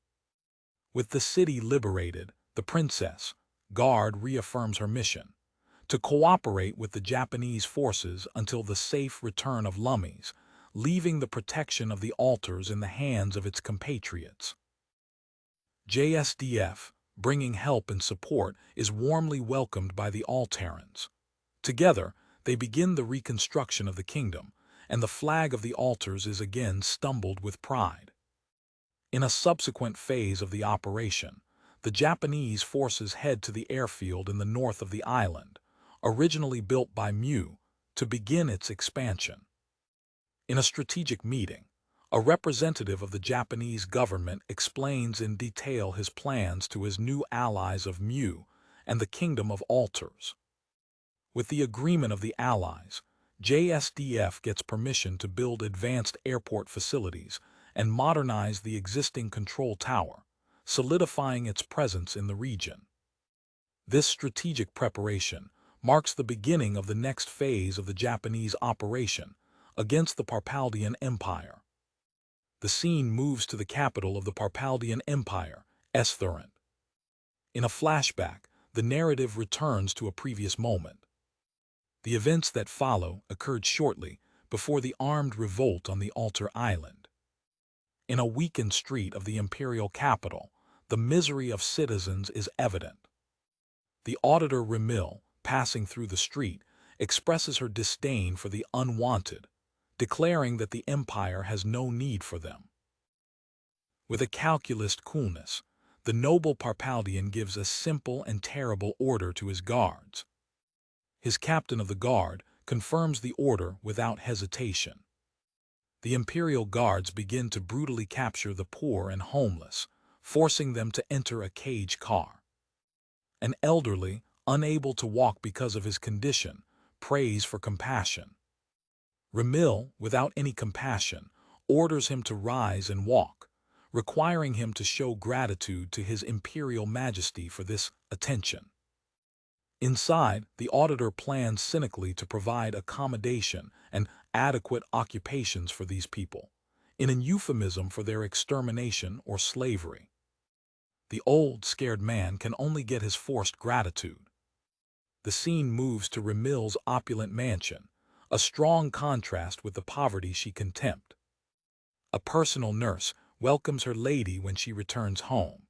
With the city liberated, the princess guard reaffirms her mission to cooperate with the Japanese forces until the safe return of Lummies, leaving the protection of the altars in the hands of its compatriots. JSDF, bringing help and support, is warmly welcomed by the Altarans. Together, they begin the reconstruction of the kingdom, and the flag of the altars is again stumbled with pride. In a subsequent phase of the operation, the Japanese forces head to the airfield in the north of the island, originally built by Mu, to begin its expansion. In a strategic meeting, a representative of the Japanese government explains in detail his plans to his new allies of Mu and the Kingdom of Altars. With the agreement of the allies, JSDF gets permission to build advanced airport facilities and modernize the existing control tower, solidifying its presence in the region. This strategic preparation marks the beginning of the next phase of the Japanese operation against the Parpalian Empire. The scene moves to the capital of the Parpalian Empire, Esthuran. In a flashback, the narrative returns to a previous moment. The events that follow occurred shortly before the armed revolt on the Altar Island. In a weakened street of the imperial capital, the misery of citizens is evident. The auditor Remil, passing through the street, expresses her disdain for the unwanted, declaring that the empire has no need for them. With a calculist coolness, the noble Parpalian gives a simple and terrible order to his guards. His captain of the guard confirms the order without hesitation. The imperial guards begin to brutally capture the poor and homeless, forcing them to enter a cage car. An elderly, unable to walk because of his condition, prays for compassion. Remil, without any compassion, orders him to rise and walk, requiring him to show gratitude to his imperial majesty for this attention. Inside, the auditor plans cynically to provide accommodation and adequate occupations for these people, in an euphemism for their extermination or slavery. The old, scared man can only get his forced gratitude. The scene moves to Remil's opulent mansion, a strong contrast with the poverty she contempt. A personal nurse welcomes her lady when she returns home.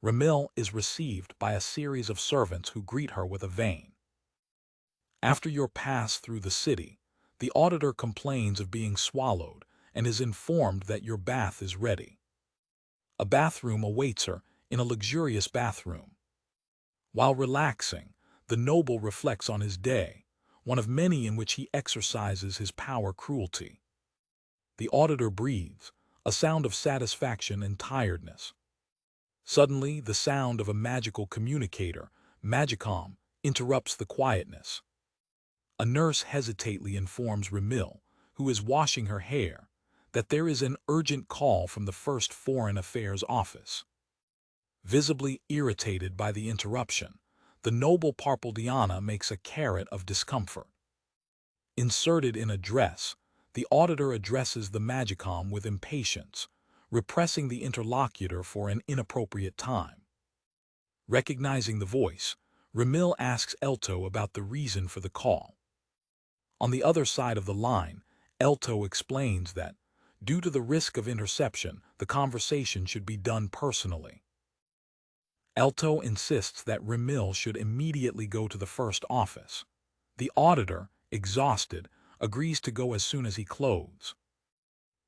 Remil is received by a series of servants who greet her with a vein. After your pass through the city, the auditor complains of being swallowed and is informed that your bath is ready. A bathroom awaits her in a luxurious bathroom. While relaxing, the noble reflects on his day, one of many in which he exercises his power cruelty. The auditor breathes, a sound of satisfaction and tiredness. Suddenly, the sound of a magical communicator, Magicom, interrupts the quietness. A nurse hesitantly informs Remil, who is washing her hair, that there is an urgent call from the First Foreign Affairs Office. Visibly irritated by the interruption, the noble Parpaliana makes a carrot of discomfort. Inserted in a dress, the auditor addresses the Magicom with impatience, repressing the interlocutor for an inappropriate time. Recognizing the voice, Ramil asks Elto about the reason for the call. On the other side of the line, Elto explains that, due to the risk of interception, the conversation should be done personally. Elto insists that Ramil should immediately go to the first office. The auditor, exhausted, agrees to go as soon as he clothes.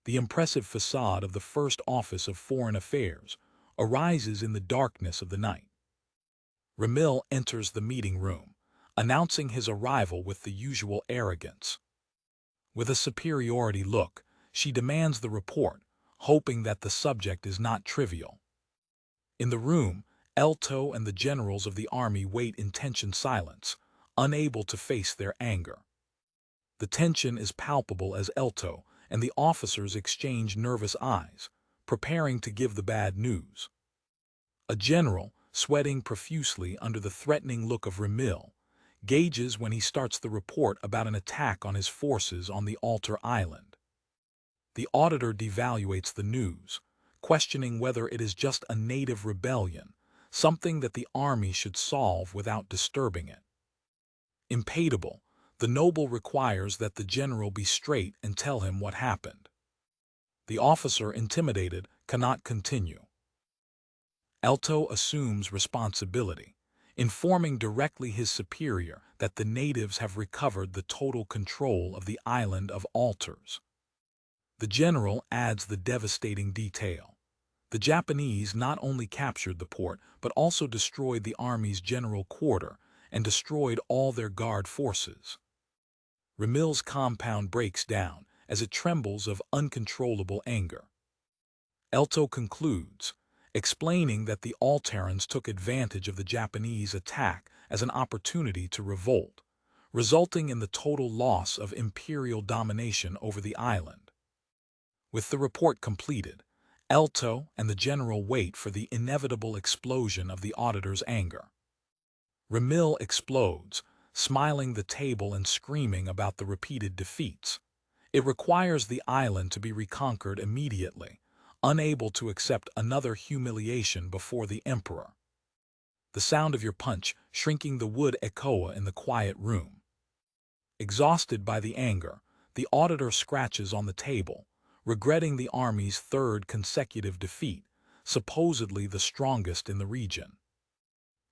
The impressive facade of the First Office of Foreign Affairs arises in the darkness of the night. Ramil enters the meeting room, announcing his arrival with the usual arrogance. With a superiority look, she demands the report, hoping that the subject is not trivial. In the room, Elto and the generals of the army wait in tense silence, unable to face their anger. The tension is palpable as Elto and the officers exchange nervous eyes, preparing to give the bad news. A general, sweating profusely under the threatening look of Ramil, gauges when he starts the report about an attack on his forces on the Altar Island. The auditor devaluates the news, questioning whether it is just a native rebellion, something that the army should solve without disturbing it. Impatible, the noble requires that the general be straight and tell him what happened. The officer, intimidated, cannot continue. Elto assumes responsibility, informing directly his superior that the natives have recovered the total control of the island of Altars. The general adds the devastating detail. The Japanese not only captured the port but also destroyed the army's general quarter and destroyed all their guard forces. Ramil's compound breaks down as it trembles of uncontrollable anger. Elto concludes, explaining that the Altarans took advantage of the Japanese attack as an opportunity to revolt, resulting in the total loss of imperial domination over the island. With the report completed, Elto and the general wait for the inevitable explosion of the auditor's anger. Ramil explodes, smiling the table and screaming about the repeated defeats. It requires the island to be reconquered immediately, unable to accept another humiliation before the emperor. The sound of your punch shrinking the wood echoa in the quiet room. Exhausted by the anger, the auditor scratches on the table, regretting the army's third consecutive defeat, supposedly the strongest in the region.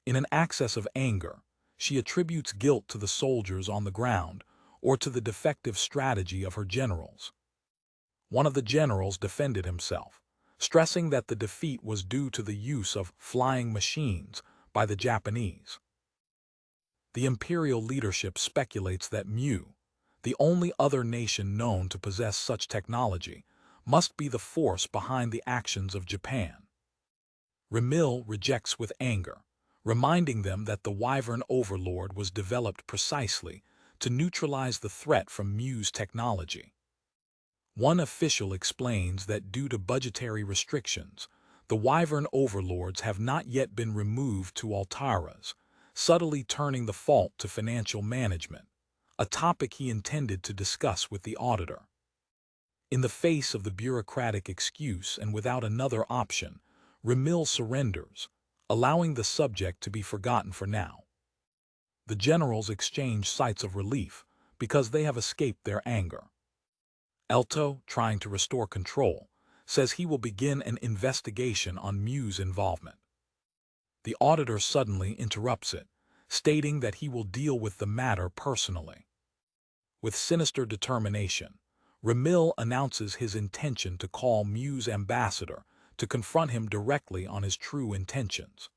In an access of anger, she attributes guilt to the soldiers on the ground or to the defective strategy of her generals. One of the generals defended himself, stressing that the defeat was due to the use of flying machines by the Japanese. The imperial leadership speculates that Mu, the only other nation known to possess such technology, must be the force behind the actions of Japan. Ramil rejects with anger, reminding them that the Wyvern overlord was developed precisely to neutralize the threat from Mu's technology. One official explains that due to budgetary restrictions, the Wyvern overlords have not yet been removed to Altaras, subtly turning the fault to financial management, a topic he intended to discuss with the auditor. In the face of the bureaucratic excuse and without another option, Ramil surrenders, allowing the subject to be forgotten for now. The generals exchange sighs of relief because they have escaped their anger. Elto, trying to restore control, says he will begin an investigation on Mu's involvement. The auditor suddenly interrupts it, stating that he will deal with the matter personally. With sinister determination, Ramil announces his intention to call Mu's ambassador to confront him directly on his true intentions.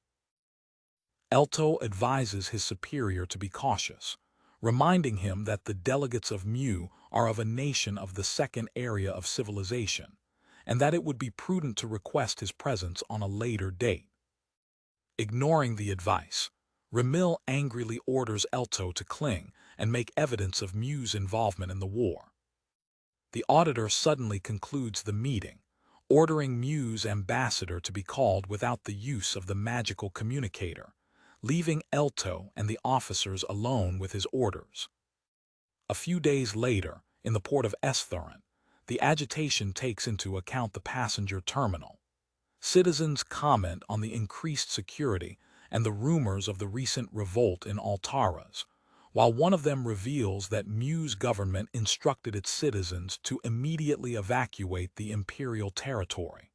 Elto advises his superior to be cautious, reminding him that the delegates of Mu are of a nation of the second area of civilization, and that it would be prudent to request his presence on a later date. Ignoring the advice, Ramil angrily orders Elto to cling and make evidence of Mu's involvement in the war. The auditor suddenly concludes the meeting, ordering Mu's ambassador to be called without the use of the magical communicator, leaving Elto and the officers alone with his orders. A few days later, in the port of Estharan, the agitation takes into account the passenger terminal. Citizens comment on the increased security and the rumors of the recent revolt in Alaras, while one of them reveals that Mu's government instructed its citizens to immediately evacuate the imperial territory.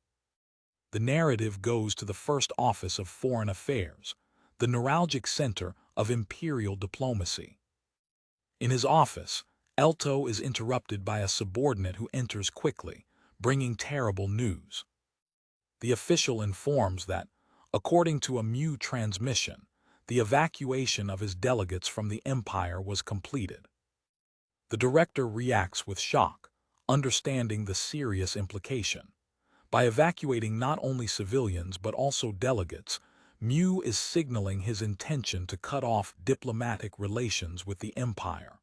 The narrative goes to the First Office of Foreign Affairs, the neuralgic center of imperial diplomacy. In his office, Elto is interrupted by a subordinate who enters quickly, bringing terrible news. The official informs that, according to a Mu transmission, the evacuation of his delegates from the Empire was completed. The director reacts with shock, understanding the serious implication. By evacuating not only civilians but also delegates, Mu is signaling his intention to cut off diplomatic relations with the Empire.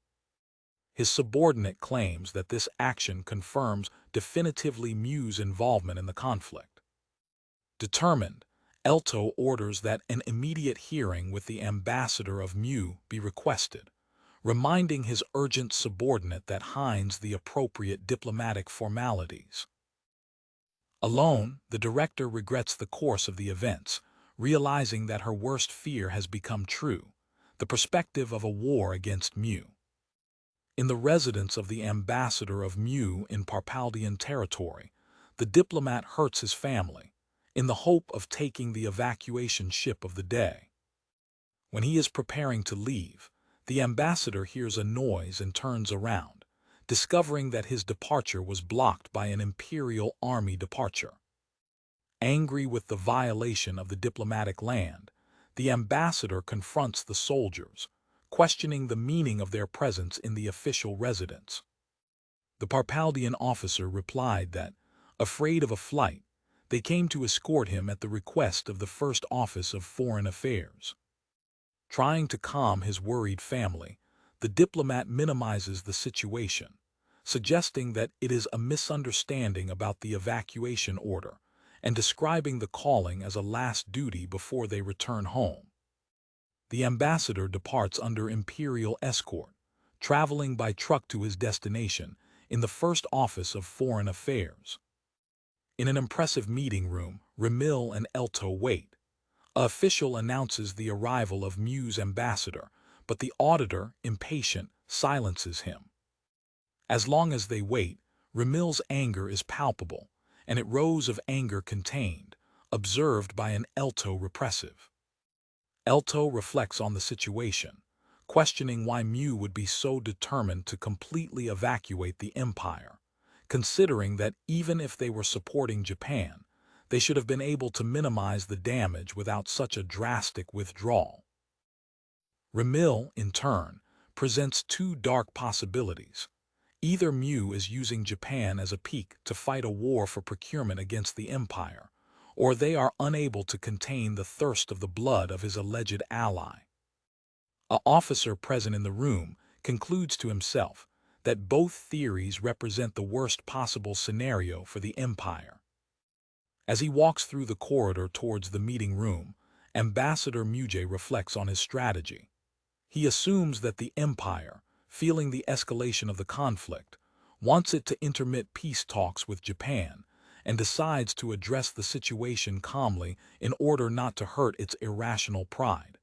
His subordinate claims that this action confirms definitively Mu's involvement in the conflict. Determined, Elto orders that an immediate hearing with the ambassador of Mu be requested, reminding his urgent subordinate that Hines the appropriate diplomatic formalities. Alone, the director regrets the course of the events, realizing that her worst fear has become true, the perspective of a war against Mu. In the residence of the ambassador of Mu in Parpalian territory, the diplomat hurts his family, in the hope of taking the evacuation ship of the day. When he is preparing to leave, the ambassador hears a noise and turns around, discovering that his departure was blocked by an imperial army departure. Angry with the violation of the diplomatic land, the ambassador confronts the soldiers, questioning the meaning of their presence in the official residence. The Parpalian officer replied that, afraid of a flight, they came to escort him at the request of the First Office of Foreign Affairs. Trying to calm his worried family, the diplomat minimizes the situation, suggesting that it is a misunderstanding about the evacuation order and describing the calling as a last duty before they return home. The ambassador departs under imperial escort, traveling by truck to his destination in the First Office of Foreign Affairs. In an impressive meeting room, Rial and Elto wait. An official announces the arrival of Mu's ambassador, but the auditor, impatient, silences him. As long as they wait, Rial's anger is palpable, and it rose of anger contained, observed by an Elto repressive. Elto reflects on the situation, questioning why Mu would be so determined to completely evacuate the empire, considering that even if they were supporting Japan, they should have been able to minimize the damage without such a drastic withdrawal. Rial, in turn, presents two dark possibilities. Either Mu is using Japan as a peak to fight a war for procurement against the empire, or they are unable to contain the thirst of the blood of his alleged ally. An officer present in the room concludes to himself that both theories represent the worst possible scenario for the empire. As he walks through the corridor towards the meeting room, Ambassador Muje reflects on his strategy. He assumes that the empire, feeling the escalation of the conflict, wants it to intermit peace talks with Japan, and decides to address the situation calmly in order not to hurt its irrational pride.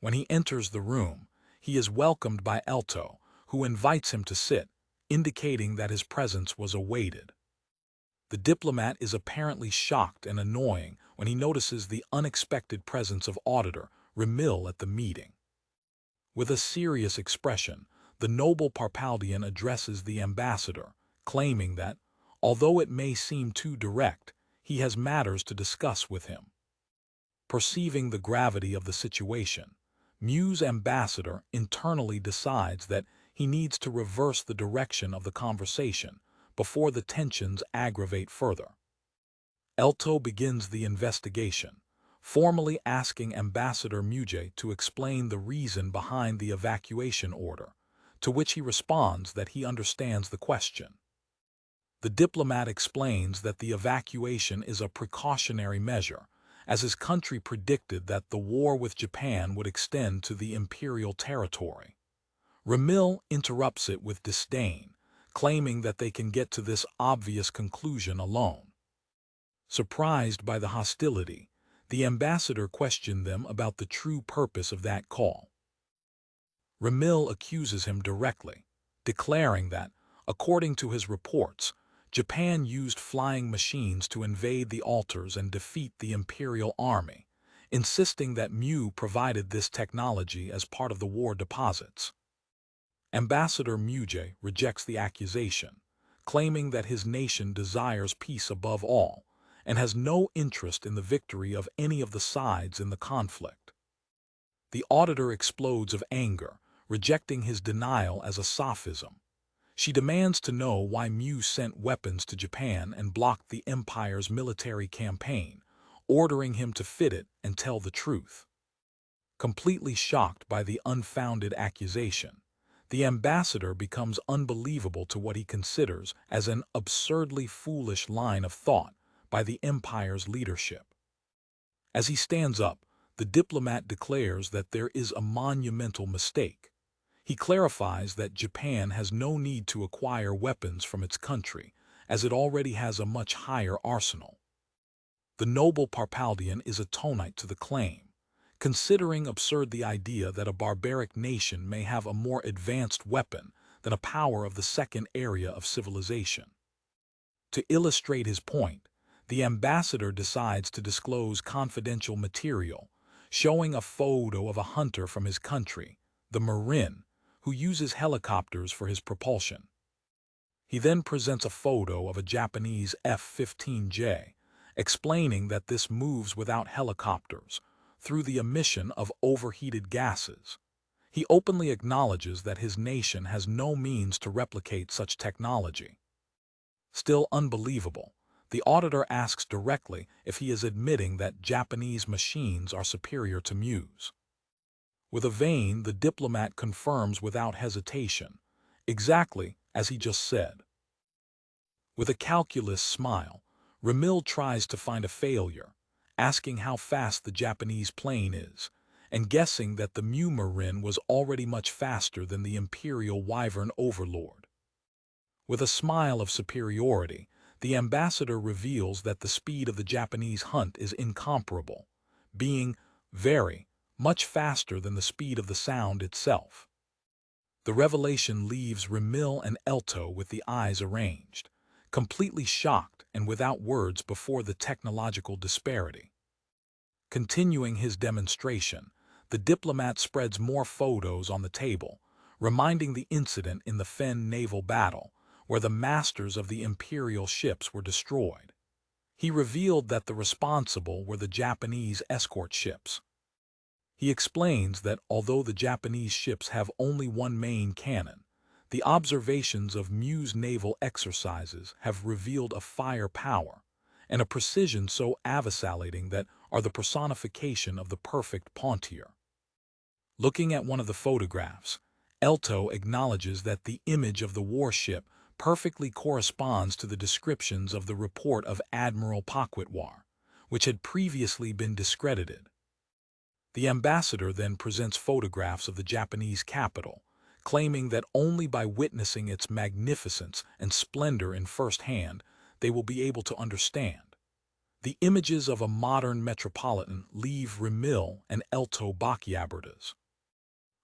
When he enters the room, he is welcomed by Elto, who invites him to sit, indicating that his presence was awaited. The diplomat is apparently shocked and annoying when he notices the unexpected presence of Auditor Rial at the meeting. With a serious expression, the noble Parpalian addresses the ambassador, claiming that, although it may seem too direct, he has matters to discuss with him. Perceiving the gravity of the situation, Mu's ambassador internally decides that he needs to reverse the direction of the conversation before the tensions aggravate further. Elto begins the investigation, formally asking Ambassador Muje to explain the reason behind the evacuation order, to which he responds that he understands the question. The diplomat explains that the evacuation is a precautionary measure, as his country predicted that the war with Japan would extend to the imperial territory. Rial interrupts it with disdain, claiming that they can get to this obvious conclusion alone. Surprised by the hostility, The ambassador questioned them about the true purpose of that call. Ramil accuses him directly, declaring that, according to his reports, Japan used flying machines to invade the altars and defeat the imperial army, insisting that Mu provided this technology as part of the war deposits. Ambassador Muje rejects the accusation, claiming that his nation desires peace above all and has no interest in the victory of any of the sides in the conflict. The auditor explodes of anger, rejecting his denial as a sophism. She demands to know why Mu sent weapons to Japan and blocked the empire's military campaign, ordering him to fit it and tell the truth. Completely shocked by the unfounded accusation, the ambassador becomes unbelievable to what he considers as an absurdly foolish line of thought by the empire's leadership. As he stands up, the diplomat declares that there is a monumental mistake. He clarifies that Japan has no need to acquire weapons from its country, as it already has a much higher arsenal. The noble Parpalian is attonite to the claim, considering absurd the idea that a barbaric nation may have a more advanced weapon than a power of the second area of civilization. To illustrate his point, the ambassador decides to disclose confidential material, showing a photo of a hunter from his country, the Marin, who uses helicopters for his propulsion. He then presents a photo of a Japanese F-15J, explaining that this moves without helicopters, through the emission of overheated gases. He openly acknowledges that his nation has no means to replicate such technology. Still unbelievable, the auditor asks directly if he is admitting that Japanese machines are superior to Mu's. With a vein, the diplomat confirms without hesitation, exactly as he just said. With a calculus smile, Ramil tries to find a failure, asking how fast the Japanese plane is, and guessing that the Mu Marin was already much faster than the Imperial Wyvern Overlord. With a smile of superiority, the ambassador reveals that the speed of the Japanese hunt is incomparable, being very much faster than the speed of the sound itself. The revelation leaves Ramil and Elto with the eyes arranged, completely shocked and without words before the technological disparity. Continuing his demonstration, the diplomat spreads more photos on the table, reminding the incident in the Fen naval battle, where the masters of the imperial ships were destroyed. He revealed that the responsible were the Japanese escort ships. He explains that although the Japanese ships have only one main cannon, the observations of Mu's naval exercises have revealed a firepower and a precision so avacillating that are the personification of the perfect pontier. Looking at one of the photographs, Elto acknowledges that the image of the warship perfectly corresponds to the descriptions of the report of Admiral Quatoin, which had previously been discredited. The ambassador then presents photographs of the Japanese capital, claiming that only by witnessing its magnificence and splendor in first hand, they will be able to understand. The images of a modern metropolitan leave Ramil and Elto boquiabertas.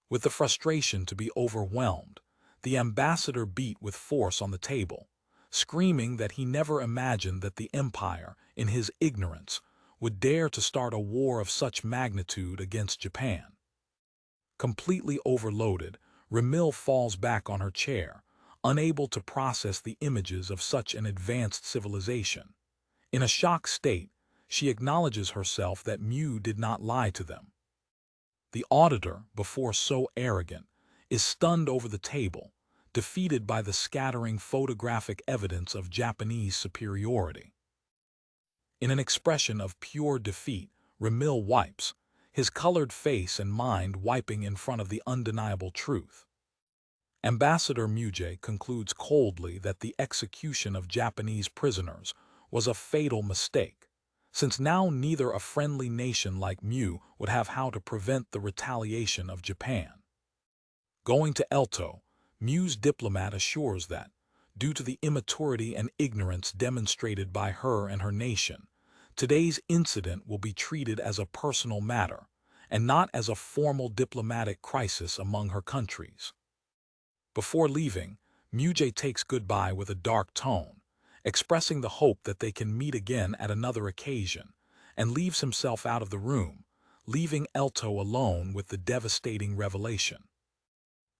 With the frustration to be overwhelmed, the ambassador beat with force on the table, screaming that he never imagined that the empire, in his ignorance, would dare to start a war of such magnitude against Japan. Completely overloaded, Ramil falls back on her chair, unable to process the images of such an advanced civilization. In a shocked state, she acknowledges herself that Mu did not lie to them. The auditor, before so arrogant, is stunned over the table, defeated by the scattering photographic evidence of Japanese superiority. In an expression of pure defeat, Ramil wipes, his colored face and mind wiping in front of the undeniable truth. Ambassador Muje concludes coldly that the execution of Japanese prisoners was a fatal mistake, since now neither a friendly nation like Mu would have how to prevent the retaliation of Japan. Going to Elto, Mu's diplomat assures that, due to the immaturity and ignorance demonstrated by her and her nation, Today's incident will be treated as a personal matter, and not as a formal diplomatic crisis among her countries. Before leaving, Muje takes goodbye with a dark tone, expressing the hope that they can meet again at another occasion, and leaves himself out of the room, leaving Elto alone with the devastating revelation.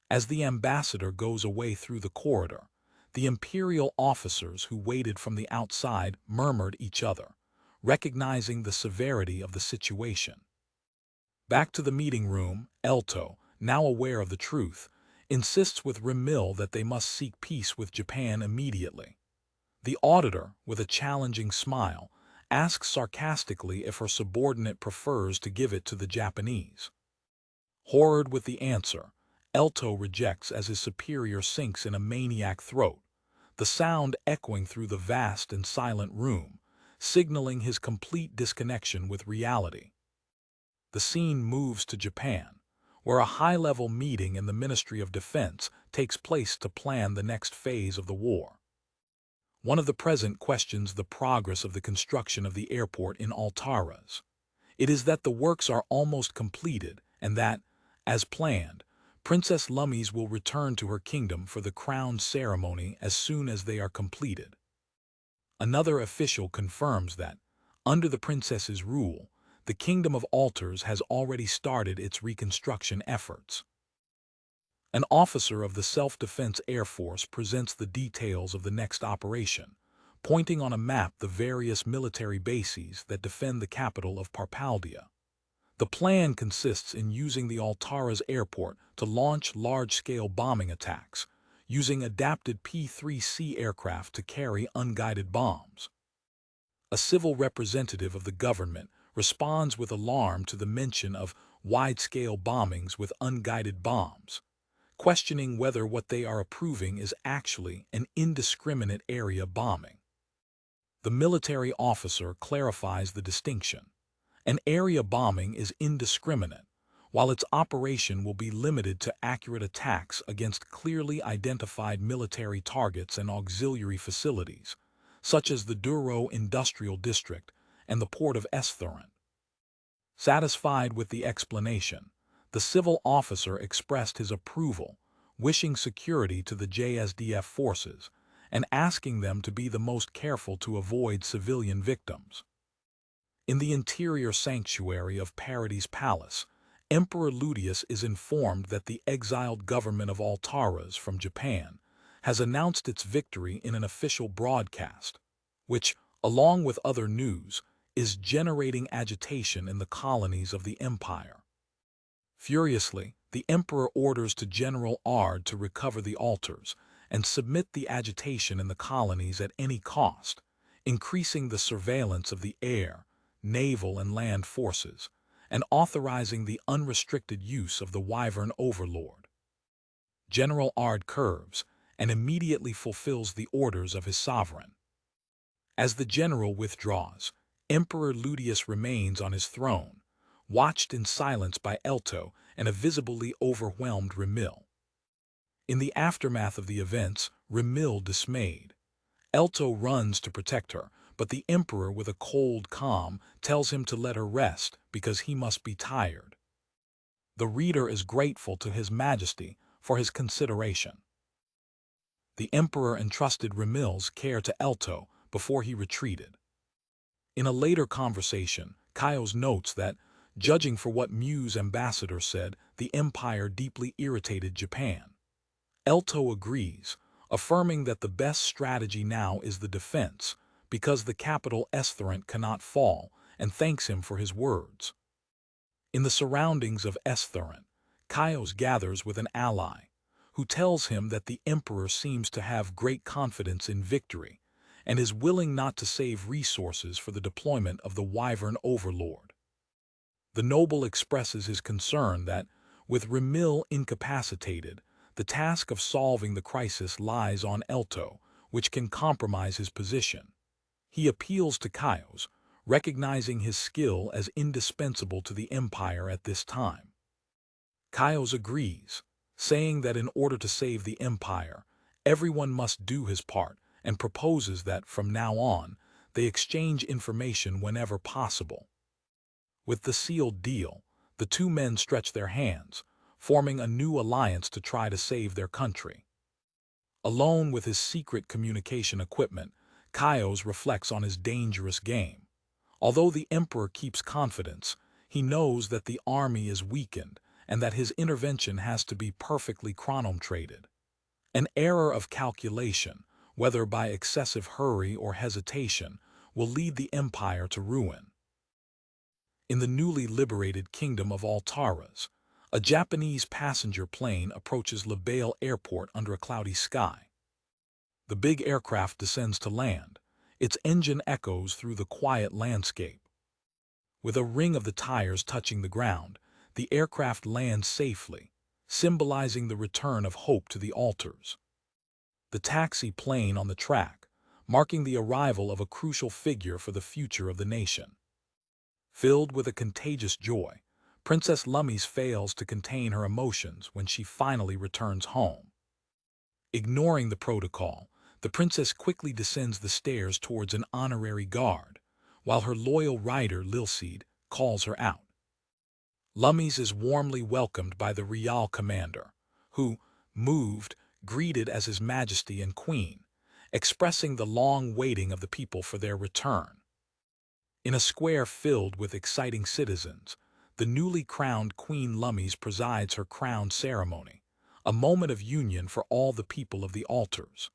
As the ambassador goes away through the corridor, the imperial officers who waited from the outside murmured each other, recognizing the severity of the situation. Back to the meeting room, Elto, now aware of the truth, insists with Remil that they must seek peace with Japan immediately. The auditor, with a challenging smile, asks sarcastically if her subordinate prefers to give it to the Japanese. Horrored with the answer, Elto rejects as his superior sinks in a maniac throat, the sound echoing through the vast and silent room, signaling his complete disconnection with reality. The scene moves to Japan, where a high-level meeting in the Ministry of Defense takes place to plan the next phase of the war. One of the present questions the progress of the construction of the airport in Alaras. It is that the works are almost completed and that, as planned, Princess Lummies will return to her kingdom for the crown ceremony as soon as they are completed. Another official confirms that, under the princess's rule, the Kingdom of Altars has already started its reconstruction efforts. An officer of the Self-Defense Air Force presents the details of the next operation, pointing on a map the various military bases that defend the capital of Parpalia. The plan consists in using the Alaras airport to launch large-scale bombing attacks, using adapted P-3C aircraft to carry unguided bombs. A civil representative of the government responds with alarm to the mention of wide-scale bombings with unguided bombs, questioning whether what they are approving is actually an indiscriminate area bombing. The military officer clarifies the distinction. An area bombing is indiscriminate, while its operation will be limited to accurate attacks against clearly identified military targets and auxiliary facilities, such as the Duro Industrial District and the port of Esthuran. Satisfied with the explanation, the civil officer expressed his approval, wishing security to the JSDF forces and asking them to be the most careful to avoid civilian victims. In the interior sanctuary of Parity's palace, Emperor Ludius is informed that the exiled government of Alaras from Japan has announced its victory in an official broadcast, which, along with other news, is generating agitation in the colonies of the empire. Furiously, the emperor orders to General Ard to recover the altars and submit the agitation in the colonies at any cost, increasing the surveillance of the air, naval and land forces, and authorizing the unrestricted use of the Wyvern overlord. General Ard curves and immediately fulfills the orders of his sovereign. As the general withdraws, Emperor Ludius remains on his throne, watched in silence by Elto and a visibly overwhelmed Remil. In the aftermath of the events, Remil dismayed. Elto runs to protect her, but the emperor with a cold calm tells him to let her rest because he must be tired. The reader is grateful to His Majesty for his consideration. The emperor entrusted Remil's care to Elto before he retreated. In a later conversation, Kaios notes that, judging for what Mu's ambassador said, the empire deeply irritated Japan. Elto agrees, affirming that the best strategy now is the defense, because the capital Esthuran cannot fall, and thanks him for his words. In the surroundings of Esthuran, Kaios gathers with an ally, who tells him that the emperor seems to have great confidence in victory, and is willing not to save resources for the deployment of the Wyvern overlord. The noble expresses his concern that, with Remil incapacitated, the task of solving the crisis lies on Elto, which can compromise his position. He appeals to Kaios, recognizing his skill as indispensable to the empire at this time. Kaios agrees, saying that in order to save the empire, everyone must do his part, and proposes that, from now on, They exchange information whenever possible. With the sealed deal, the two men stretch their hands, forming a new alliance to try to save their country. Alone with his secret communication equipment, Kaios reflects on his dangerous game. Although the Emperor keeps confidence, he knows that the army is weakened and that his intervention has to be perfectly chronometrated. An error of calculation, whether by excessive hurry or hesitation, will lead the empire to ruin. In the newly liberated kingdom of Alaras, a Japanese passenger plane approaches Naval airport under a cloudy sky. The big aircraft descends to land. Its engine echoes through the quiet landscape. With a ring of the tires touching the ground, the aircraft lands safely, symbolizing the return of hope to the altars. The taxi plane on the track, marking the arrival of a crucial figure for the future of the nation. Filled with a contagious joy, Princess Lummies fails to contain her emotions when she finally returns home. Ignoring the protocol, the princess quickly descends the stairs towards an honorary guard, while her loyal rider Lilseed calls her out. Lummies is warmly welcomed by the Rial commander, who, moved, greeted as His Majesty and Queen, expressing the long waiting of the people for their return. In a square filled with exciting citizens, the newly crowned Queen Lummies presides her crown ceremony, a moment of union for all the people of the altars.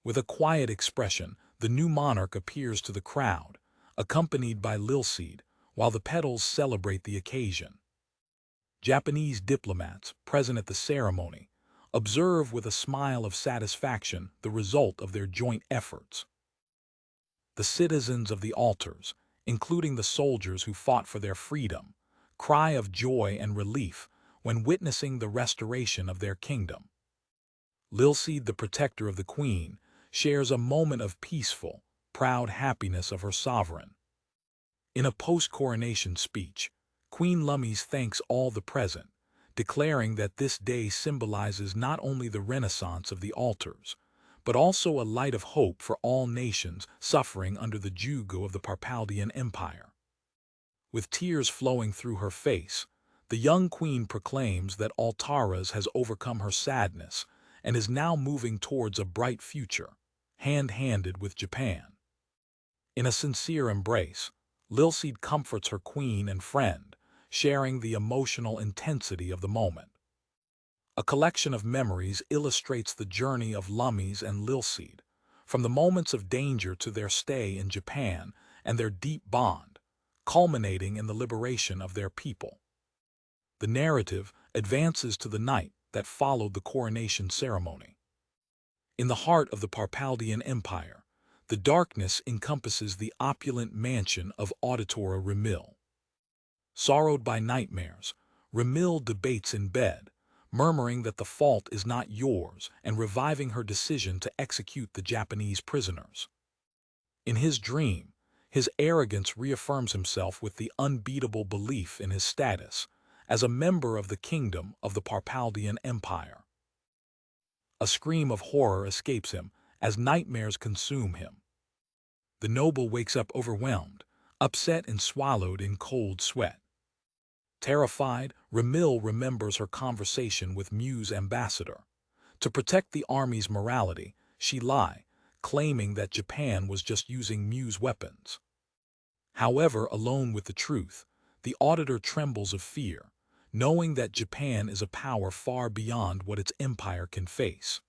With a quiet expression, the new monarch appears to the crowd, accompanied by Lilseed, while the petals celebrate the occasion. Japanese diplomats present at the ceremony observe with a smile of satisfaction the result of their joint efforts. The citizens of the altars, including the soldiers who fought for their freedom, cry of joy and relief when witnessing the restoration of their kingdom. Lilseed, the protector of the queen, shares a moment of peaceful, proud happiness of her sovereign. In a post-coronation speech, Queen Lummies thanks all the present, declaring that this day symbolizes not only the renaissance of the altars, but also a light of hope for all nations suffering under the jugo of the Parpalian Empire. With tears flowing through her face, the young queen proclaims that Alaras has overcome her sadness and is now moving towards a bright future, hand-handed with Japan. In a sincere embrace, Lilseed comforts her queen and friend, sharing the emotional intensity of the moment. A collection of memories illustrates the journey of Lummies and Lilseed, from the moments of danger to their stay in Japan and their deep bond, culminating in the liberation of their people. The narrative advances to the night that followed the coronation ceremony. In the heart of the Parpalian Empire, the darkness encompasses the opulent mansion of Auditora Remil. Sorrowed by nightmares, Remil debates in bed, murmuring that the fault is not yours and reviving her decision to execute the Japanese prisoners. In his dream, his arrogance reaffirms himself with the unbeatable belief in his status as a member of the kingdom of the Parpalian Empire. A scream of horror escapes him as nightmares consume him. The noble wakes up overwhelmed, upset and swallowed in cold sweat. Terrified, Remil remembers her conversation with Mu's ambassador. To protect the army's morality, she lied, claiming that Japan was just using Mu's weapons. However, alone with the truth, the auditor trembles of fear, knowing that Japan is a power far beyond what its empire can face.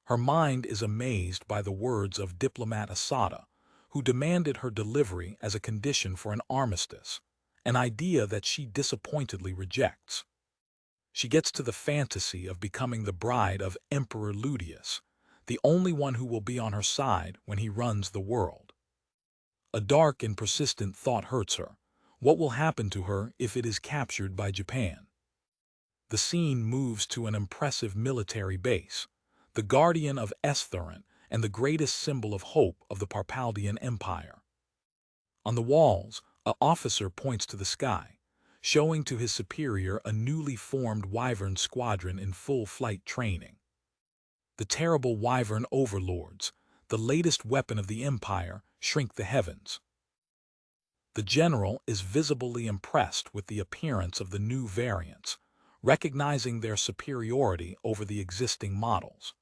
Her mind is amazed by the words of diplomat Asada, who demanded her delivery as a condition for an armistice, an idea that she disappointedly rejects. She gets to the fantasy of becoming the bride of Emperor Ludius, the only one who will be on her side when he runs the world. A dark and persistent thought hurts her. What will happen to her if it is captured by Japan? The scene moves to an impressive military base, the guardian of Estherant and the greatest symbol of hope of the Parpalian Empire. On the walls, an officer points to the sky, showing to his superior a newly formed Wyvern squadron in full flight training. The terrible Wyvern overlords, the latest weapon of the Empire, shrink the heavens. The general is visibly impressed with the appearance of the new variants, recognizing their superiority over the existing models.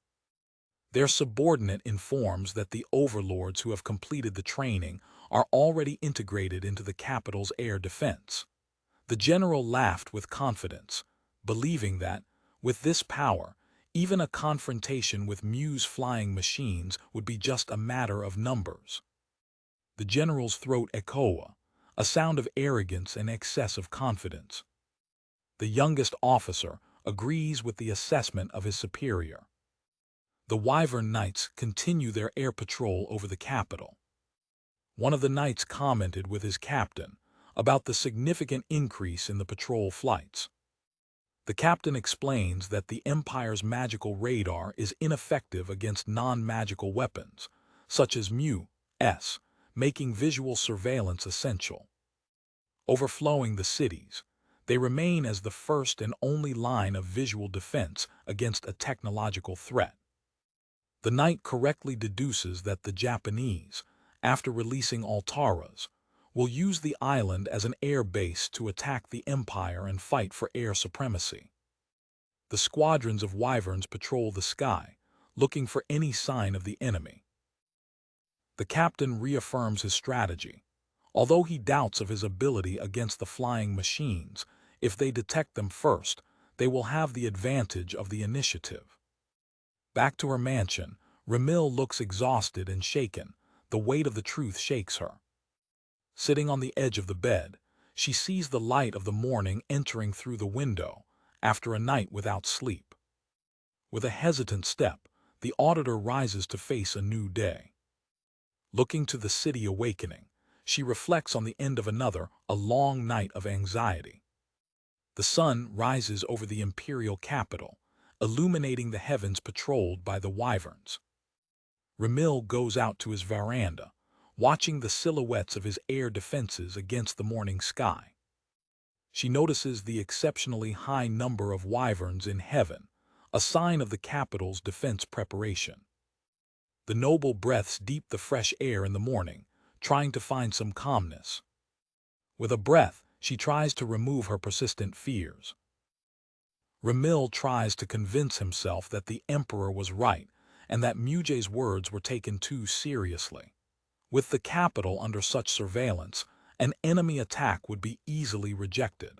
Their subordinate informs that the overlords who have completed the training are already integrated into the capital's air defense. The general laughed with confidence, believing that, with this power, even a confrontation with Mu's flying machines would be just a matter of numbers. The general's throat echoed, a sound of arrogance and excessive confidence. The youngest officer agrees with the assessment of his superior. The Wyvern Knights continue their air patrol over the capital. One of the knights commented with his captain about the significant increase in the patrol flights. The captain explains that the Empire's magical radar is ineffective against non-magical weapons, such as Mu's, making visual surveillance essential. Overflowing the cities, they remain as the first and only line of visual defense against a technological threat. The knight correctly deduces that the Japanese, after releasing Alaras, will use the island as an air base to attack the Empire and fight for air supremacy. The squadrons of Wyverns patrol the sky, looking for any sign of the enemy. The captain reaffirms his strategy. Although he doubts of his ability against the flying machines, if they detect them first, they will have the advantage of the initiative. Back to her mansion, Ramil looks exhausted and shaken. The weight of the truth shakes her. Sitting on the edge of the bed, she sees the light of the morning entering through the window after a night without sleep. With a hesitant step, the auditor rises to face a new day. Looking to the city awakening, she reflects on the end of a long night of anxiety. The sun rises over the imperial capital, illuminating the heavens patrolled by the Wyverns. Ramil goes out to his veranda, watching the silhouettes of his air defenses against the morning sky. She notices the exceptionally high number of Wyverns in heaven, a sign of the capital's defense preparation. The noble breaths deep the fresh air in the morning, trying to find some calmness. With a breath, she tries to remove her persistent fears. Ramil tries to convince himself that the Emperor was right and that Muje's words were taken too seriously. With the capital under such surveillance, an enemy attack would be easily rejected.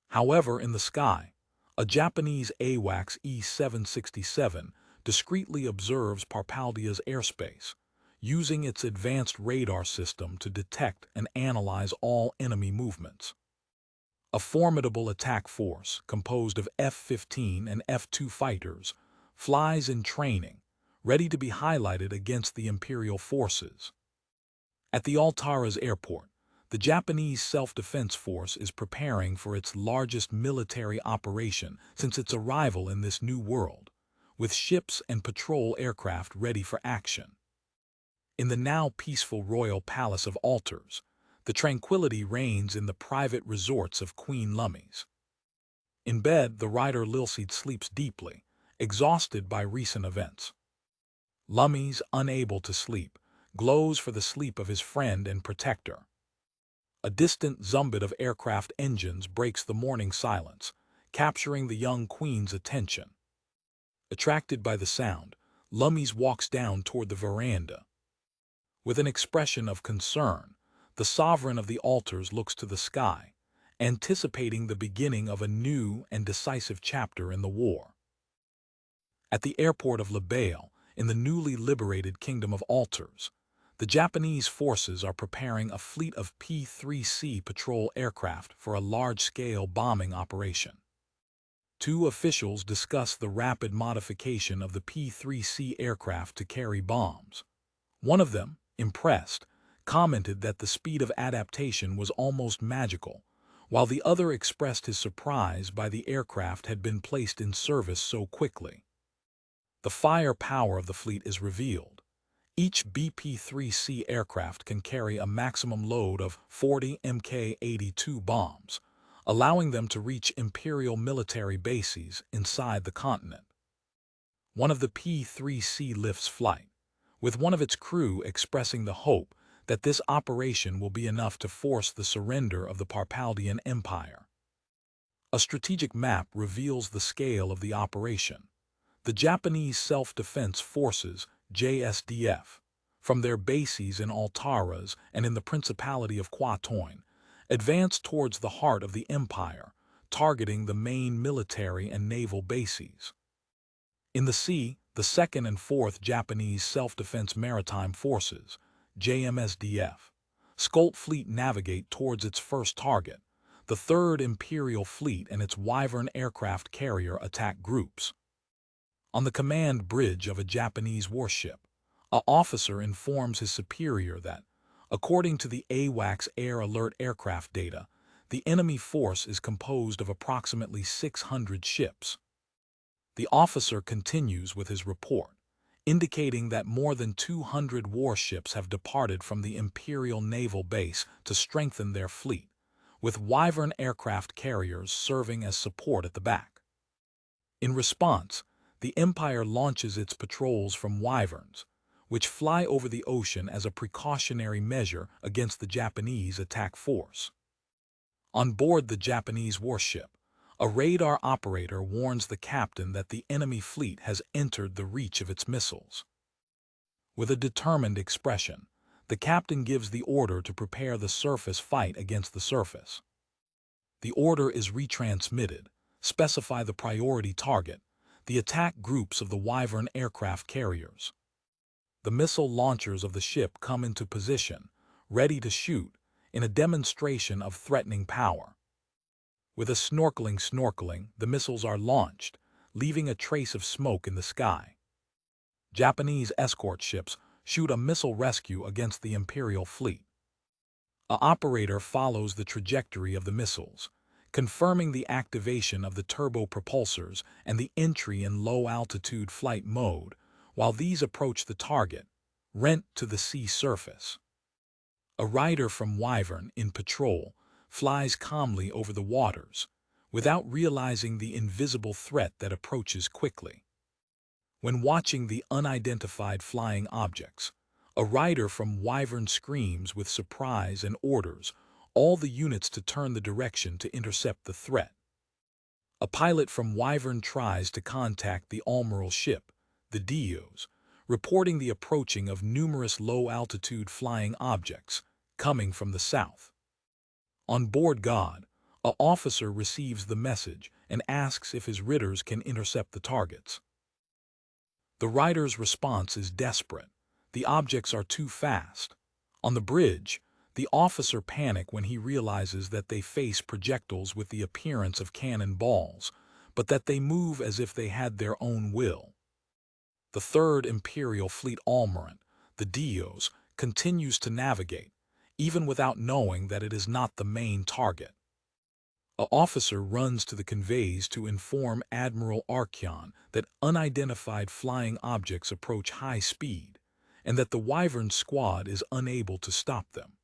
However, in the sky, a Japanese AWACS E-767 discreetly observes Parpalia's airspace, using its advanced radar system to detect and analyze all enemy movements. A formidable attack force composed of F-15 and F-2 fighters flies in training, ready to be highlighted against the Imperial forces. At the Alaras airport, the Japanese self-defense force is preparing for its largest military operation since its arrival in this new world, with ships and patrol aircraft ready for action. In the now peaceful royal palace of Alaras, the tranquility reigns in the private resorts of Queen Lummies. In bed, the writer Lilseed sleeps deeply, exhausted by recent events. Lummies, unable to sleep, glows for the sleep of his friend and protector. A distant zumbit of aircraft engines breaks the morning silence, capturing the young queen's attention. Attracted by the sound, Lummies walks down toward the veranda. With an expression of concern, the sovereign of the altars looks to the sky, anticipating the beginning of a new and decisive chapter in the war. At the airport of Labail, in the newly liberated Kingdom of Altars, the Japanese forces are preparing a fleet of P-3C patrol aircraft for a large-scale bombing operation. Two officials discuss the rapid modification of the P-3C aircraft to carry bombs. One of them, impressed, commented that the speed of adaptation was almost magical, while the other expressed his surprise by the aircraft had been placed in service so quickly. The firepower of the fleet is revealed. Each BP-3C aircraft can carry a maximum load of 40 Mk-82 bombs, allowing them to reach Imperial military bases inside the continent. One of the P-3C lifts flight, with one of its crew expressing the hope that this operation will be enough to force the surrender of the Parpalian Empire. A strategic map reveals the scale of the operation. The Japanese Self-Defense Forces, JSDF, from their bases in Alaras and in the Principality of Quatoin, advanced towards the heart of the empire, targeting the main military and naval bases. In the sea, the 2nd and 4th Japanese Self-Defense Maritime Forces, JMSDF, Scout Fleet navigate towards its first target. The 3rd Imperial Fleet and its Wyvern aircraft carrier attack groups. On the command bridge of a Japanese warship, an officer informs his superior that, according to the AWACS Air Alert aircraft data, the enemy force is composed of approximately 600 ships. The officer continues with his report, indicating that more than 200 warships have departed from the Imperial Naval Base to strengthen their fleet, with Wyvern aircraft carriers serving as support at the back. In response, the Empire launches its patrols from Wyverns, which fly over the ocean as a precautionary measure against the Japanese attack force. On board the Japanese warship, a radar operator warns the captain that the enemy fleet has entered the reach of its missiles. With a determined expression, the captain gives the order to prepare the surface fight against the surface. The order is retransmitted, specify the priority target, the attack groups of the Wyvern aircraft carriers. The missile launchers of the ship come into position, ready to shoot, in a demonstration of threatening power. With a snorkeling, the missiles are launched, leaving a trace of smoke in the sky. Japanese escort ships shoot a missile rescue against the Imperial fleet. An operator follows the trajectory of the missiles, confirming the activation of the turbo propulsors and the entry in low-altitude flight mode, while these approach the target, rent to the sea surface. A rider from Wyvern in patrol flies calmly over the waters, without realizing the invisible threat that approaches quickly. When watching the unidentified flying objects, a rider from Wyvern screams with surprise and orders all the units to turn the direction to intercept the threat. A pilot from Wyvern tries to contact the Admiral ship, the Dios, reporting the approaching of numerous low-altitude flying objects coming from the south. On board God, an officer receives the message and asks if his ridders can intercept the targets. The rider's response is desperate. The objects are too fast. On the bridge, the officer panics when he realizes that they face projectiles with the appearance of cannon balls, but that they move as if they had their own will. The 3rd Imperial Fleet Almirant, the Dios, continues to navigate, even without knowing that it is not the main target. An officer runs to the conveys to inform Admiral Archeon that unidentified flying objects approach high speed, and that the Wyvern squad is unable to stop them.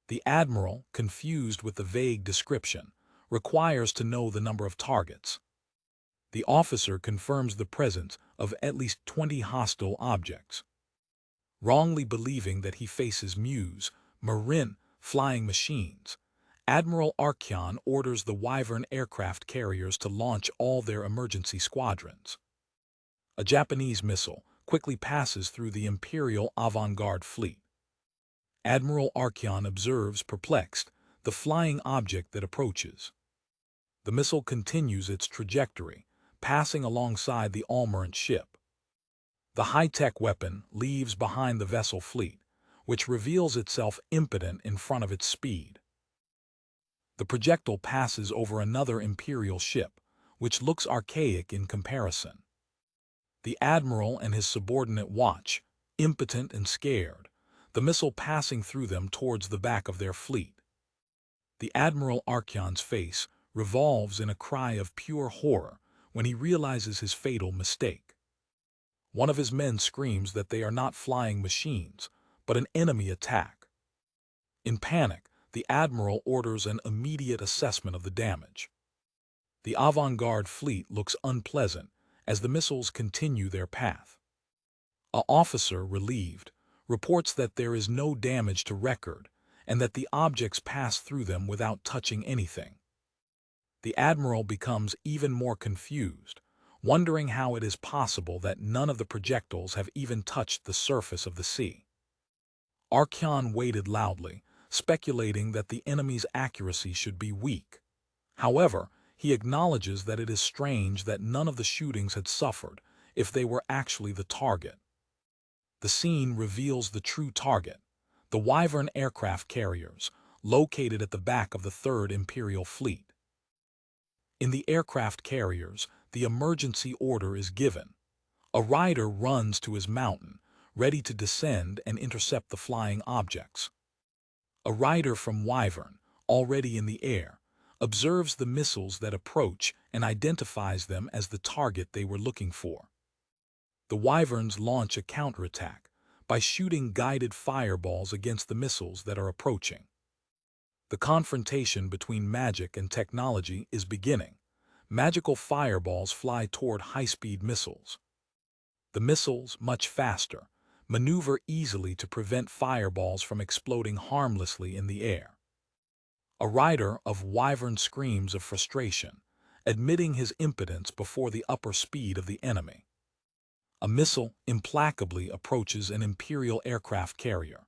The Admiral, confused with the vague description, requires to know the number of targets. The officer confirms the presence of at least 20 hostile objects. Wrongly believing that he faces marine flying machines, Admiral Archeon orders the Wyvern aircraft carriers to launch all their emergency squadrons. A Japanese missile quickly passes through the Imperial avant-garde fleet. Admiral Archeon observes, perplexed, the flying object that approaches. The missile continues its trajectory, passing alongside the Almirant ship. The high-tech weapon leaves behind the vessel fleet, which reveals itself impotent in front of its speed. The projectile passes over another Imperial ship, which looks archaic in comparison. The Admiral and his subordinate watch, impotent and scared, the missile passing through them towards the back of their fleet. The Admiral Archeon's face revolves in a cry of pure horror when he realizes his fatal mistake. One of his men screams that they are not flying machines, but an enemy attack. In panic, the Admiral orders an immediate assessment of the damage. The avant-garde fleet looks unpleasant as the missiles continue their path. An officer, relieved, reports that there is no damage to record and that the objects pass through them without touching anything. The admiral becomes even more confused, wondering how it is possible that none of the projectiles have even touched the surface of the sea. Archeon waited loudly, speculating that the enemy's accuracy should be weak. However, he acknowledges that it is strange that none of the shootings had suffered if they were actually the target. The scene reveals the true target, the Wyvern aircraft carriers, located at the back of the 3rd Imperial Fleet. In the aircraft carriers, the emergency order is given. A rider runs to his mountain, ready to descend and intercept the flying objects. A rider from Wyvern, already in the air, observes the missiles that approach and identifies them as the target they were looking for. The Wyverns launch a counterattack by shooting guided fireballs against the missiles that are approaching. The confrontation between magic and technology is beginning. Magical fireballs fly toward high-speed missiles. The missiles, much faster, maneuver easily to prevent fireballs from exploding harmlessly in the air. A rider of Wyvern screams of frustration, admitting his impotence before the upper speed of the enemy. A missile implacably approaches an Imperial aircraft carrier.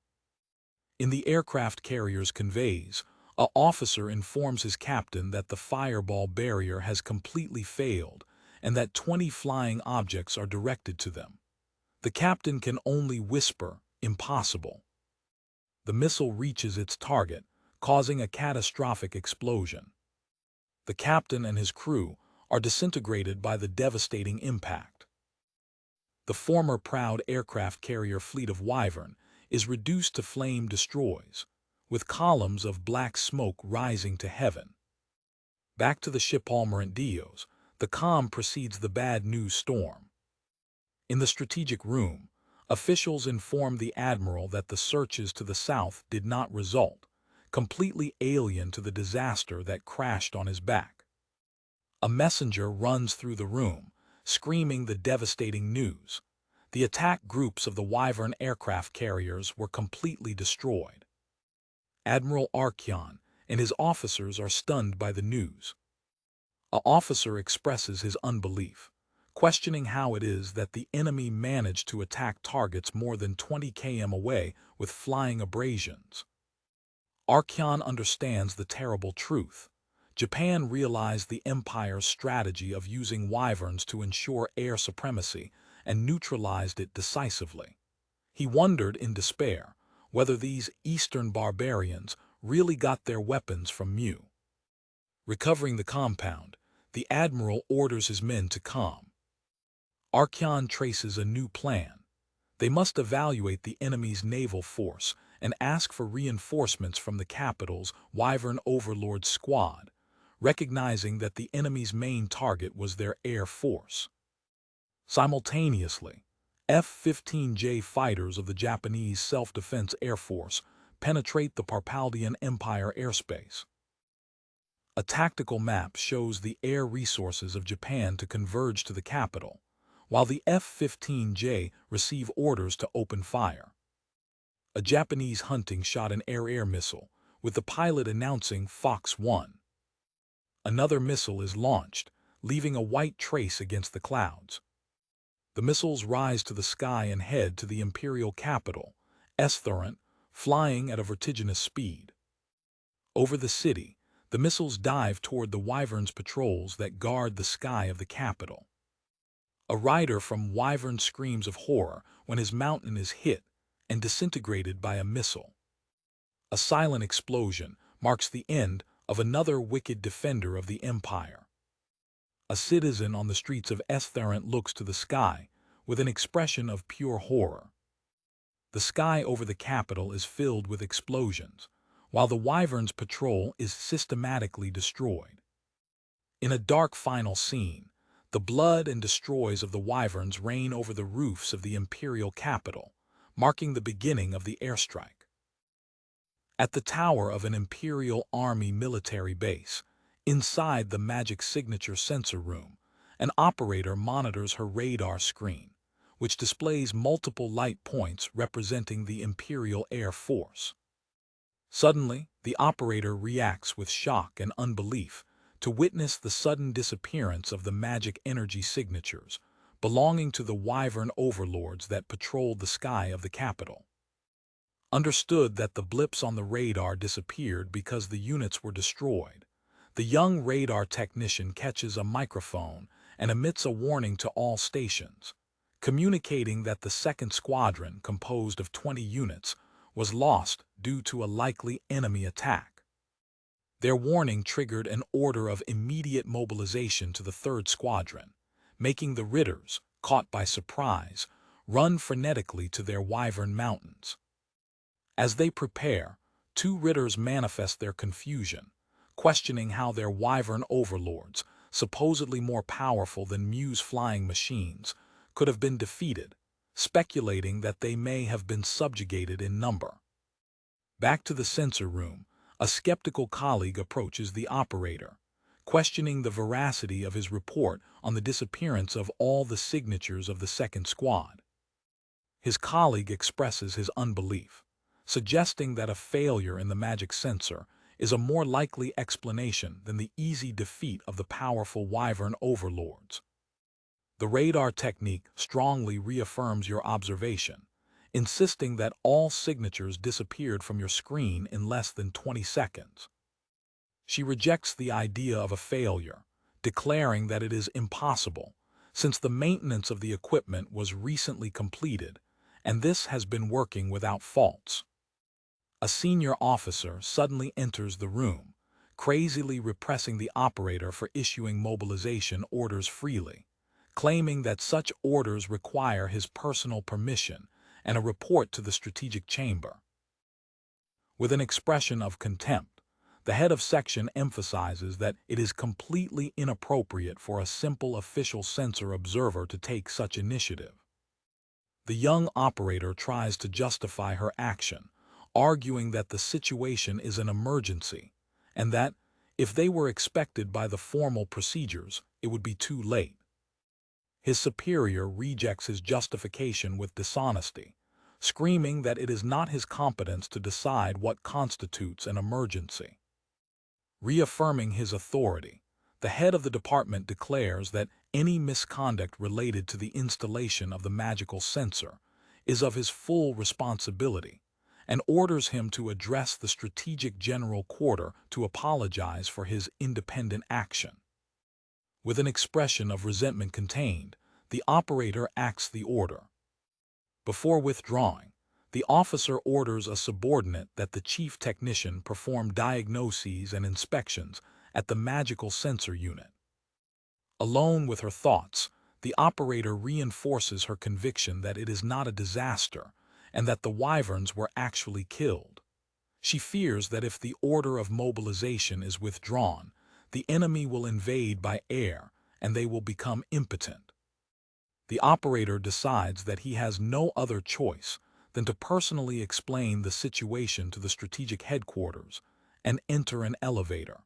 In the aircraft carrier's conveys, an officer informs his captain that the fireball barrier has completely failed and that 20 flying objects are directed to them. The captain can only whisper, "Impossible." The missile reaches its target, causing a catastrophic explosion. The captain and his crew are disintegrated by the devastating impact. The former proud aircraft carrier fleet of Wyvern is reduced to flame destroys, with columns of black smoke rising to heaven. Back to the ship Almirant Dios, the calm precedes the bad news storm. In the strategic room, officials inform the admiral that the searches to the south did not result, completely alien to the disaster that crashed on his back. A messenger runs through the room, screaming the devastating news. The attack groups of the Wyvern aircraft carriers were completely destroyed. Admiral Archeon and his officers are stunned by the news. An officer expresses his unbelief, questioning how it is that the enemy managed to attack targets more than 20 km away with flying abrasions. Archeon understands the terrible truth. Japan realized the Empire's strategy of using Wyverns to ensure air supremacy and neutralized it decisively. He wondered in despair whether these Eastern barbarians really got their weapons from Mu. Recovering the compound, the admiral orders his men to calm. Archeon traces a new plan. They must evaluate the enemy's naval force and ask for reinforcements from the capital's Wyvern Overlord squad, recognizing that the enemy's main target was their air force. Simultaneously, F-15J fighters of the Japanese Self-Defense Air Force penetrate the Parpalian Empire airspace. A tactical map shows the air resources of Japan to converge to the capital, while the F-15J receive orders to open fire. A Japanese hunting shot an air-air missile, with the pilot announcing Fox 1. Another missile is launched, leaving a white trace against the clouds. The missiles rise to the sky and head to the imperial capital, Estherant, flying at a vertiginous speed. Over the city, the missiles dive toward the Wyvern's patrols that guard the sky of the capital. A rider from Wyvern screams of horror when his mountain is hit and disintegrated by a missile. A silent explosion marks the end of another wicked defender of the Empire. A citizen on the streets of Estherant looks to the sky with an expression of pure horror. The sky over the capital is filled with explosions, while the Wyvern's patrol is systematically destroyed. In a dark final scene, the blood and destroys of the Wyverns reign over the roofs of the imperial capital, marking the beginning of the airstrike. At the tower of an Imperial Army military base, inside the magic signature sensor room, an operator monitors her radar screen, which displays multiple light points representing the Imperial Air Force. Suddenly, the operator reacts with shock and unbelief to witness the sudden disappearance of the magic energy signatures belonging to the Wyvern overlords that patrolled the sky of the capital. Understood that the blips on the radar disappeared because the units were destroyed, the young radar technician catches a microphone and emits a warning to all stations, communicating that the second squadron, composed of 20 units, was lost due to a likely enemy attack. Their warning triggered an order of immediate mobilization to the third squadron, making the Ritters, caught by surprise, run frenetically to their Wyvern mountains. As they prepare, two Ritters manifest their confusion, questioning how their Wyvern overlords, supposedly more powerful than Muse flying machines, could have been defeated, speculating that they may have been subjugated in number. Back to the sensor room, a skeptical colleague approaches the operator, questioning the veracity of his report on the disappearance of all the signatures of the second squad. His colleague expresses his unbelief, suggesting that a failure in the magic sensor is a more likely explanation than the easy defeat of the powerful Wyvern overlords. The radar technique strongly reaffirms your observation, insisting that all signatures disappeared from your screen in less than 20 seconds. She rejects the idea of a failure, declaring that it is impossible, since the maintenance of the equipment was recently completed, and this has been working without faults. A senior officer suddenly enters the room, crazily repressing the operator for issuing mobilization orders freely, claiming that such orders require his personal permission and a report to the strategic chamber. With an expression of contempt, the head of section emphasizes that it is completely inappropriate for a simple official sensor observer to take such initiative. The young operator tries to justify her action, arguing that the situation is an emergency, and that, if they were expected by the formal procedures, it would be too late. His superior rejects his justification with dishonesty, screaming that it is not his competence to decide what constitutes an emergency. Reaffirming his authority, the head of the department declares that any misconduct related to the installation of the magical sensor is of his full responsibility, and orders him to address the Strategic General Quarter to apologize for his independent action. With an expression of resentment contained, the operator acts the order. Before withdrawing, the officer orders a subordinate that the chief technician perform diagnoses and inspections at the magical sensor unit. Alone with her thoughts, the operator reinforces her conviction that it is not a disaster and that the Wyverns were actually killed. She fears that if the order of mobilization is withdrawn, the enemy will invade by air and they will become impotent. The operator decides that he has no other choice than to personally explain the situation to the strategic headquarters and enter an elevator.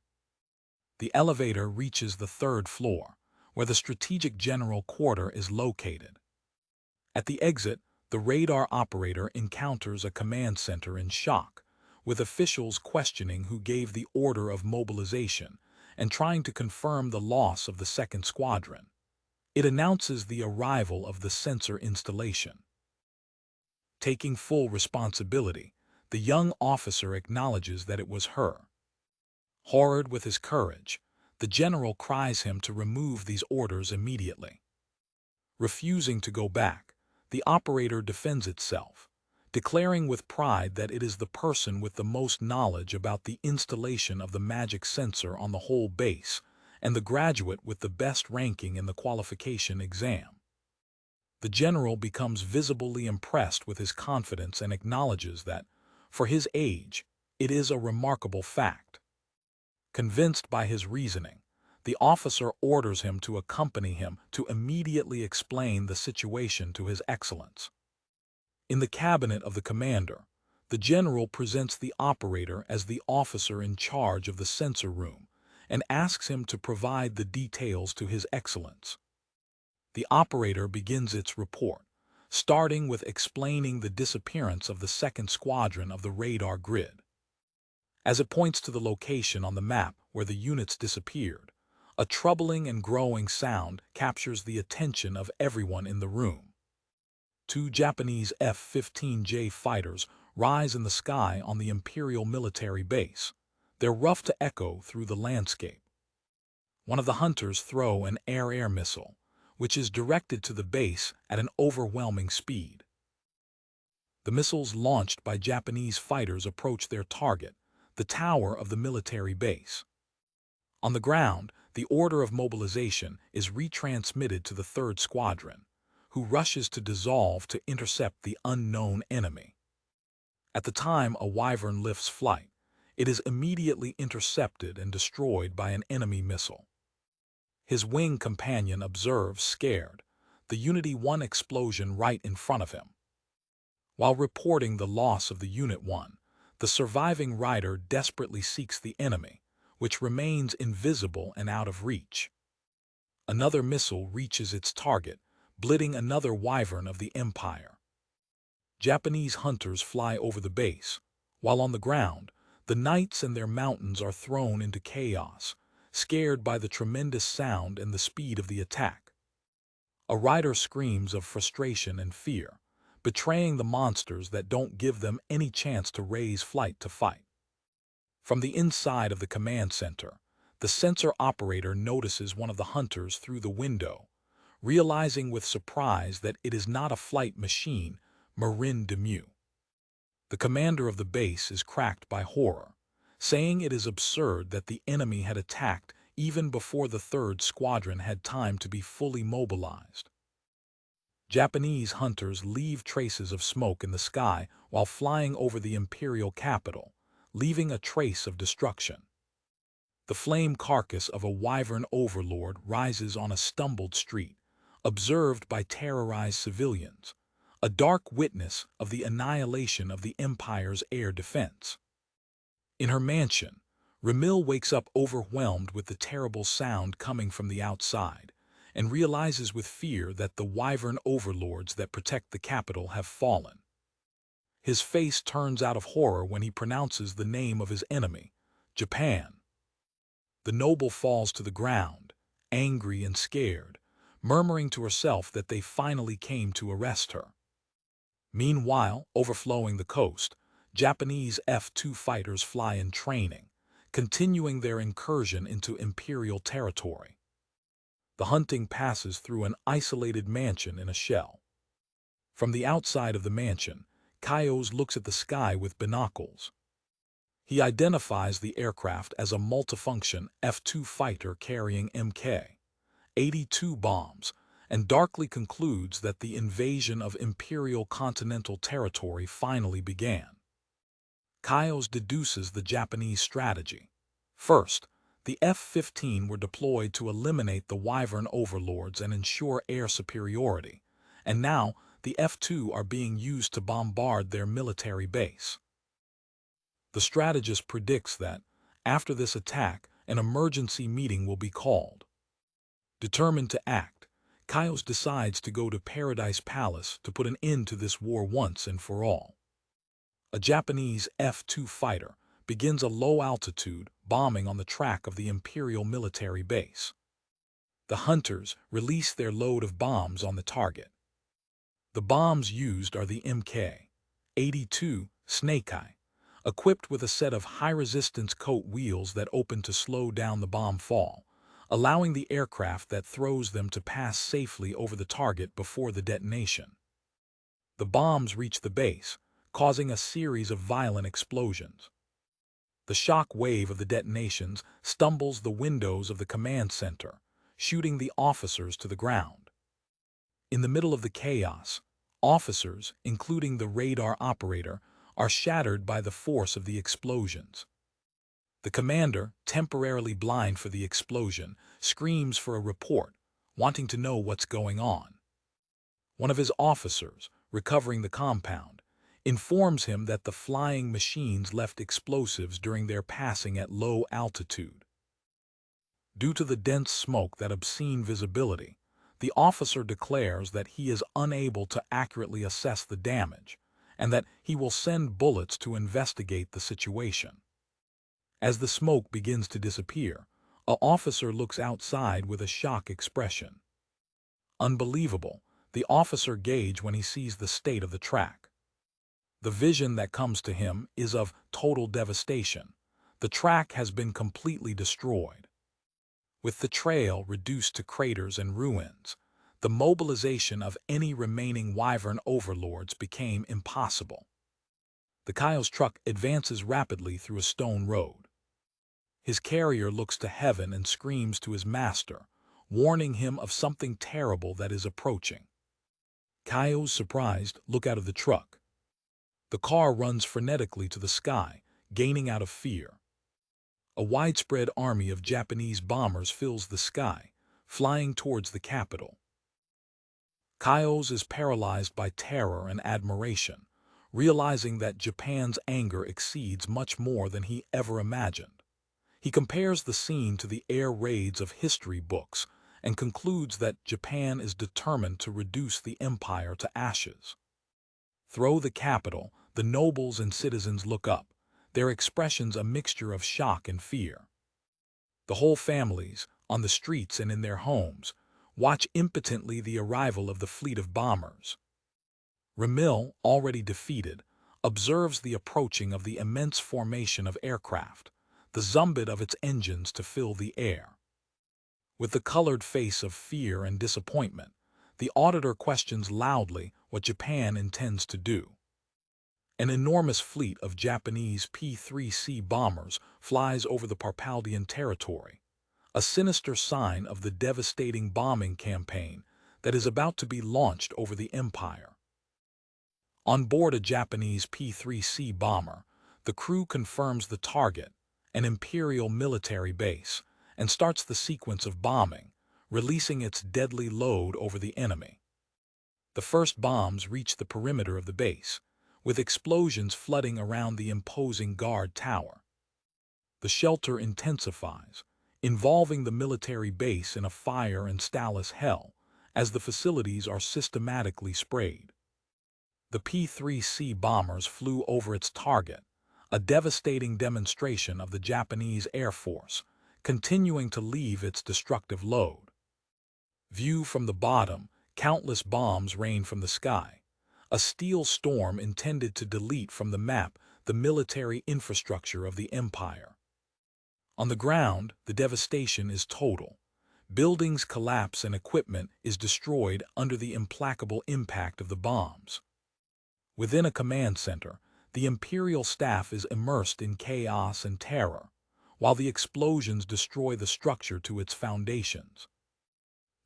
The elevator reaches the third floor, where the strategic general quarter is located. At the exit, the radar operator encounters a command center in shock, with officials questioning who gave the order of mobilization and trying to confirm the loss of the second squadron. It announces the arrival of the sensor installation. Taking full responsibility, the young officer acknowledges that it was her. Horrid with his courage, the general cries him to remove these orders immediately. Refusing to go back, the operator defends itself, declaring with pride that it is the person with the most knowledge about the installation of the magic sensor on the whole base, and the graduate with the best ranking in the qualification exam. The general becomes visibly impressed with his confidence and acknowledges that, for his age, it is a remarkable fact. Convinced by his reasoning, the officer orders him to accompany him to immediately explain the situation to His Excellence. In the cabinet of the commander, the general presents the operator as the officer in charge of the sensor room and asks him to provide the details to His Excellence. The operator begins its report, starting with explaining the disappearance of the second squadron of the radar grid. As it points to the location on the map where the units disappeared, a troubling and growing sound captures the attention of everyone in the room. Two Japanese F-15J fighters rise in the sky on the Imperial military base. They're rough to echo through the landscape. One of the hunters throws an air-air missile, which is directed to the base at an overwhelming speed. The missiles launched by Japanese fighters approach their target, the tower of the military base. On the ground, the order of mobilization is retransmitted to the third squadron, who rushes to dissolve to intercept the unknown enemy. At the time a Wyvern lifts flight, it is immediately intercepted and destroyed by an enemy missile. His wing companion observes, scared, the Unity 1 explosion right in front of him. While reporting the loss of the Unit 1, the surviving rider desperately seeks the enemy, which remains invisible and out of reach. Another missile reaches its target, blighting another Wyvern of the Empire. Japanese hunters fly over the base, while on the ground, the knights and their mountains are thrown into chaos, scared by the tremendous sound and the speed of the attack. A rider screams of frustration and fear, betraying the monsters that don't give them any chance to raise flight to fight. From the inside of the command center, the sensor operator notices one of the hunters through the window, realizing with surprise that it is not a flight machine, Marin Demue. The commander of the base is cracked by horror, saying it is absurd that the enemy had attacked even before the third squadron had time to be fully mobilized. Japanese hunters leave traces of smoke in the sky while flying over the imperial capital, leaving a trace of destruction. The flame carcass of a Wyvern overlord rises on a stumbled street, observed by terrorized civilians, a dark witness of the annihilation of the Empire's air defense. In her mansion, Ramil wakes up overwhelmed with the terrible sound coming from the outside, and realizes with fear that the Wyvern overlords that protect the capital have fallen. His face turns out of horror when he pronounces the name of his enemy, Japan. The noble falls to the ground, angry and scared, murmuring to herself that they finally came to arrest her. Meanwhile, overflowing the coast, Japanese F-2 fighters fly in training, continuing their incursion into Imperial territory. The hunting passes through an isolated mansion in a shell. From the outside of the mansion, Kaios looks at the sky with binoculars. He identifies the aircraft as a multifunction F-2 fighter carrying Mk-82 bombs, and darkly concludes that the invasion of Imperial continental territory finally began. Kaios deduces the Japanese strategy. First, the F-15 were deployed to eliminate the Wyvern overlords and ensure air superiority, and now the F-2 are being used to bombard their military base. The strategist predicts that, after this attack, an emergency meeting will be called. Determined to act, Kaios decides to go to Paradise Palace to put an end to this war once and for all. A Japanese F-2 fighter begins a low-altitude bombing on the track of the Imperial military base. The hunters release their load of bombs on the target. The bombs used are the Mk-82 Snake-Eye, equipped with a set of high-resistance coat wheels that open to slow down the bomb fall, allowing the aircraft that throws them to pass safely over the target before the detonation. The bombs reach the base, causing a series of violent explosions. The shock wave of the detonations stumbles the windows of the command center, shooting the officers to the ground. In the middle of the chaos, officers, including the radar operator, are shattered by the force of the explosions. The commander, temporarily blind for the explosion, screams for a report, wanting to know what's going on. One of his officers, recovering the compound, informs him that the flying machines left explosives during their passing at low altitude. Due to the dense smoke that obscene visibility, the officer declares that he is unable to accurately assess the damage, and that he will send bullets to investigate the situation. As the smoke begins to disappear, an officer looks outside with a shocked expression. Unbelievable, the officer gauges when he sees the state of the track. The vision that comes to him is of total devastation. The track has been completely destroyed. With the trail reduced to craters and ruins, the mobilization of any remaining Wyvern overlords became impossible. The Kai's truck advances rapidly through a stone road. His carrier looks to heaven and screams to his master, warning him of something terrible that is approaching. Kai's surprised look out of the truck. The car runs frenetically to the sky, gaining out of fear. A widespread army of Japanese bombers fills the sky, flying towards the capital. Kaios is paralyzed by terror and admiration, realizing that Japan's anger exceeds much more than he ever imagined. He compares the scene to the air raids of history books and concludes that Japan is determined to reduce the empire to ashes. Through the capital, the nobles and citizens look up, their expressions a mixture of shock and fear. The whole families, on the streets and in their homes, watch impotently the arrival of the fleet of bombers. Ramil, already defeated, observes the approaching of the immense formation of aircraft, the zumbit of its engines to fill the air. With the colored face of fear and disappointment, the auditor questions loudly what Japan intends to do. An enormous fleet of Japanese P-3C bombers flies over the Parpalian territory, a sinister sign of the devastating bombing campaign that is about to be launched over the empire. On board a Japanese P-3C bomber, the crew confirms the target, an imperial military base, and starts the sequence of bombing, releasing its deadly load over the enemy. The first bombs reach the perimeter of the base, with explosions flooding around the imposing guard tower. The shelter intensifies, involving the military base in a fire and stallous hell, as the facilities are systematically sprayed. The P-3C bombers flew over its target, a devastating demonstration of the Japanese Air Force, continuing to leave its destructive load. View from the bottom, countless bombs rain from the sky, a steel storm intended to delete from the map the military infrastructure of the empire. On the ground, the devastation is total. Buildings collapse and equipment is destroyed under the implacable impact of the bombs. Within a command center, the imperial staff is immersed in chaos and terror, while the explosions destroy the structure to its foundations.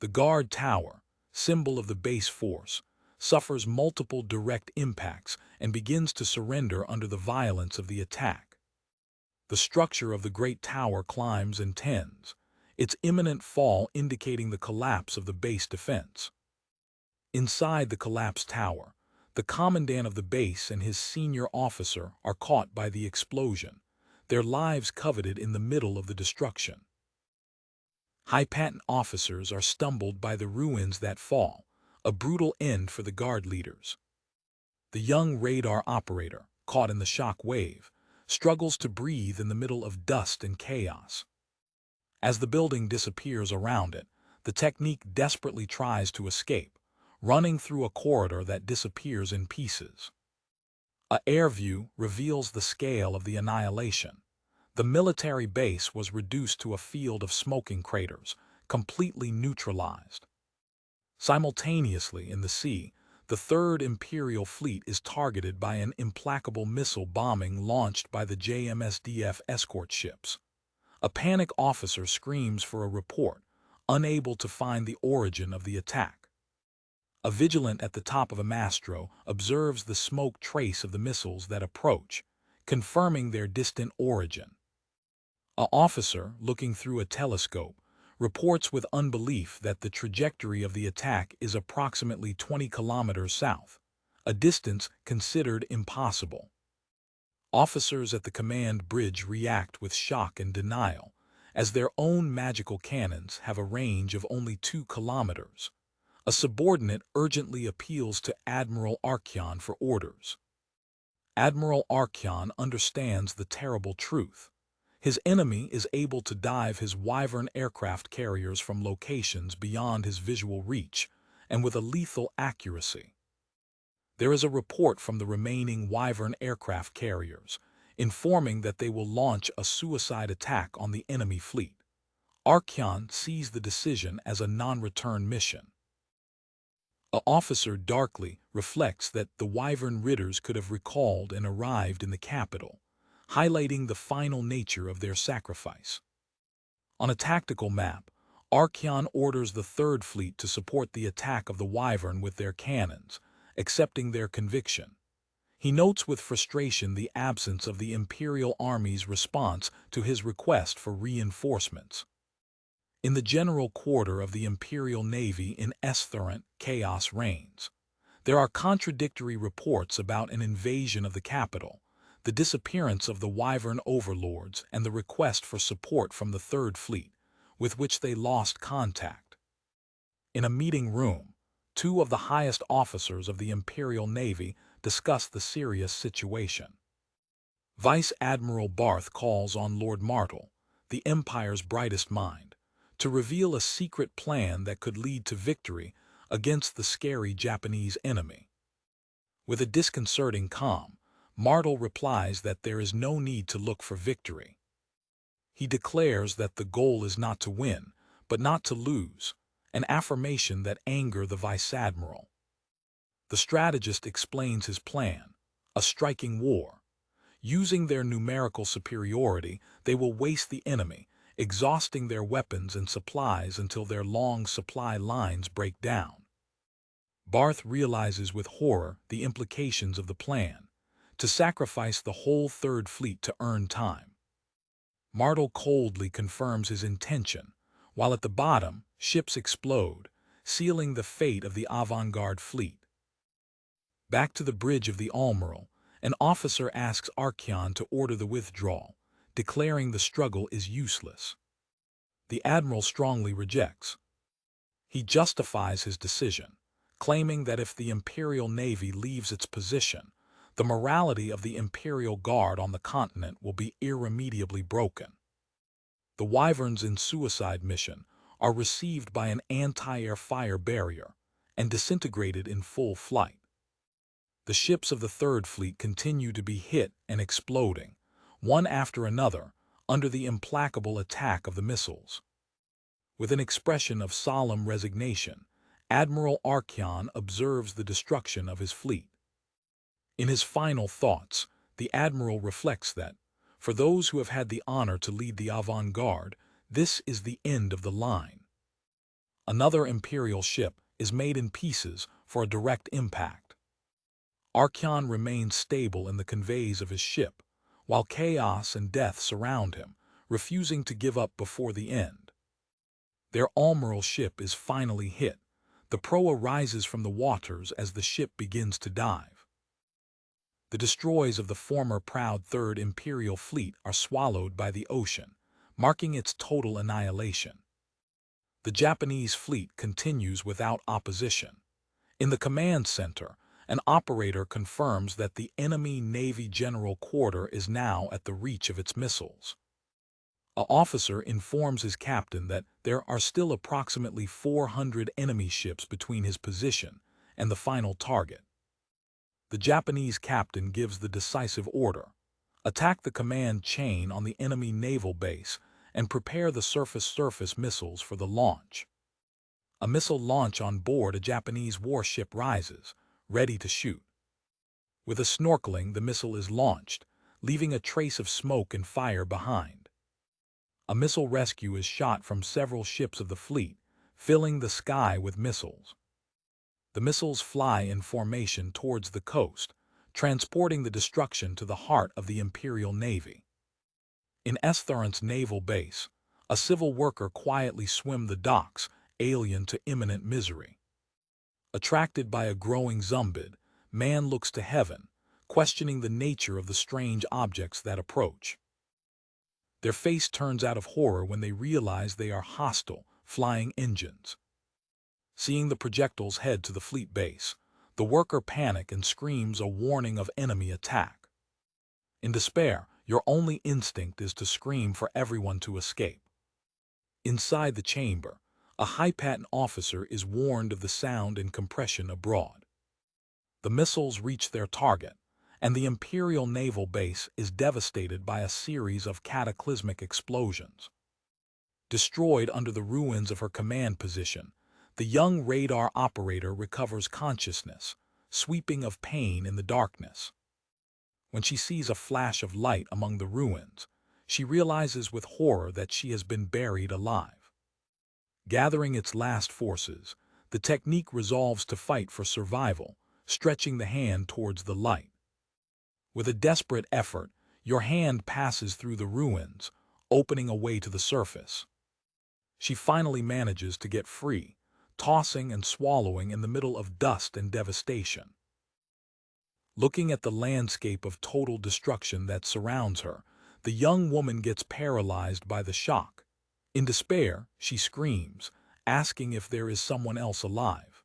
The guard tower, symbol of the base force, suffers multiple direct impacts and begins to surrender under the violence of the attack. The structure of the great tower climbs and tends, its imminent fall indicating the collapse of the base defense. Inside the collapsed tower, the commandant of the base and his senior officer are caught by the explosion, their lives coveted in the middle of the destruction. High-patent officers are stumbled by the ruins that fall, a brutal end for the guard leaders. The young radar operator, caught in the shock wave, struggles to breathe in the middle of dust and chaos. As the building disappears around it, the technique desperately tries to escape, running through a corridor that disappears in pieces. An air view reveals the scale of the annihilation. The military base was reduced to a field of smoking craters, completely neutralized. Simultaneously in the sea, the Third Imperial Fleet is targeted by an implacable missile bombing launched by the JMSDF escort ships. A panic officer screams for a report, unable to find the origin of the attack. A vigilant at the top of a mastro observes the smoke trace of the missiles that approach, confirming their distant origin. An officer, looking through a telescope, reports with unbelief that the trajectory of the attack is approximately 20 kilometers south, a distance considered impossible. Officers at the command bridge react with shock and denial, as their own magical cannons have a range of only 2 kilometers. A subordinate urgently appeals to Admiral Archeon for orders. Admiral Archeon understands the terrible truth. His enemy is able to dive his Wyvern aircraft carriers from locations beyond his visual reach, and with a lethal accuracy. There is a report from the remaining Wyvern aircraft carriers, informing that they will launch a suicide attack on the enemy fleet. Archeon sees the decision as a non-return mission. An officer darkly reflects that the Wyvern Ridders could have recalled and arrived in the capital, highlighting the final nature of their sacrifice. On a tactical map, Archeon orders the Third Fleet to support the attack of the Wyvern with their cannons, accepting their conviction. He notes with frustration the absence of the Imperial Army's response to his request for reinforcements. In the general quarter of the Imperial Navy in Estherant, chaos reigns. There are contradictory reports about an invasion of the capital, the disappearance of the Wyvern overlords, and the request for support from the Third Fleet, with which they lost contact. In a meeting room, two of the highest officers of the Imperial Navy discuss the serious situation. Vice Admiral Barth calls on Lord Martel, the Empire's brightest mind, to reveal a secret plan that could lead to victory against the scary Japanese enemy. With a disconcerting calm, Martel replies that there is no need to look for victory. He declares that the goal is not to win, but not to lose, an affirmation that angers the Vice Admiral. The strategist explains his plan, a striking war. Using their numerical superiority, they will waste the enemy, exhausting their weapons and supplies until their long supply lines break down. Barth realizes with horror the implications of the plan, to sacrifice the whole Third Fleet to earn time. Martel coldly confirms his intention, while at the bottom, ships explode, sealing the fate of the avant-garde fleet. Back to the bridge of the Almiral, an officer asks Archeon to order the withdrawal, declaring the struggle is useless. The Admiral strongly rejects. He justifies his decision, claiming that if the Imperial Navy leaves its position, the morality of the Imperial Guard on the continent will be irremediably broken. The Wyverns in suicide mission are received by an anti-air fire barrier and disintegrated in full flight. The ships of the Third Fleet continue to be hit and exploding, one after another, under the implacable attack of the missiles. With an expression of solemn resignation, Admiral Archeon observes the destruction of his fleet. In his final thoughts, the Admiral reflects that, for those who have had the honor to lead the avant-garde, this is the end of the line. Another Imperial ship is made in pieces for a direct impact. Archeon remains stable in the conveys of his ship, while chaos and death surround him, refusing to give up before the end. Their Almiral ship is finally hit. The proa rises from the waters as the ship begins to dive. The destroys of the former proud Third Imperial Fleet are swallowed by the ocean, marking its total annihilation. The Japanese fleet continues without opposition. In the command center, an operator confirms that the enemy Navy General Quarter is now at the reach of its missiles. An officer informs his captain that there are still approximately 400 enemy ships between his position and the final target. The Japanese captain gives the decisive order: attack the command chain on the enemy naval base and prepare the surface-to-surface missiles for the launch. A missile launch on board a Japanese warship rises, ready to shoot. With a snorkeling, the missile is launched, leaving a trace of smoke and fire behind. A missile rescue is shot from several ships of the fleet, filling the sky with missiles. The missiles fly in formation towards the coast, transporting the destruction to the heart of the Imperial Navy. In Estherant's naval base, a civil worker quietly swims the docks, alien to imminent misery. Attracted by a growing Zumbid, man looks to heaven, questioning the nature of the strange objects that approach. Their face turns out of horror when they realize they are hostile, flying engines. Seeing the projectiles head to the fleet base, the worker panics and screams a warning of enemy attack. In despair, your only instinct is to scream for everyone to escape. Inside the chamber, a high-patent officer is warned of the sound and compression abroad. The missiles reach their target, and the Imperial naval base is devastated by a series of cataclysmic explosions. Destroyed under the ruins of her command position, the young radar operator recovers consciousness, sweeping of pain in the darkness. When she sees a flash of light among the ruins, she realizes with horror that she has been buried alive. Gathering its last forces, the technique resolves to fight for survival, stretching the hand towards the light. With a desperate effort, your hand passes through the ruins, opening a way to the surface. She finally manages to get free, tossing and swallowing in the middle of dust and devastation. Looking at the landscape of total destruction that surrounds her, the young woman gets paralyzed by the shock. In despair, she screams, asking if there is someone else alive.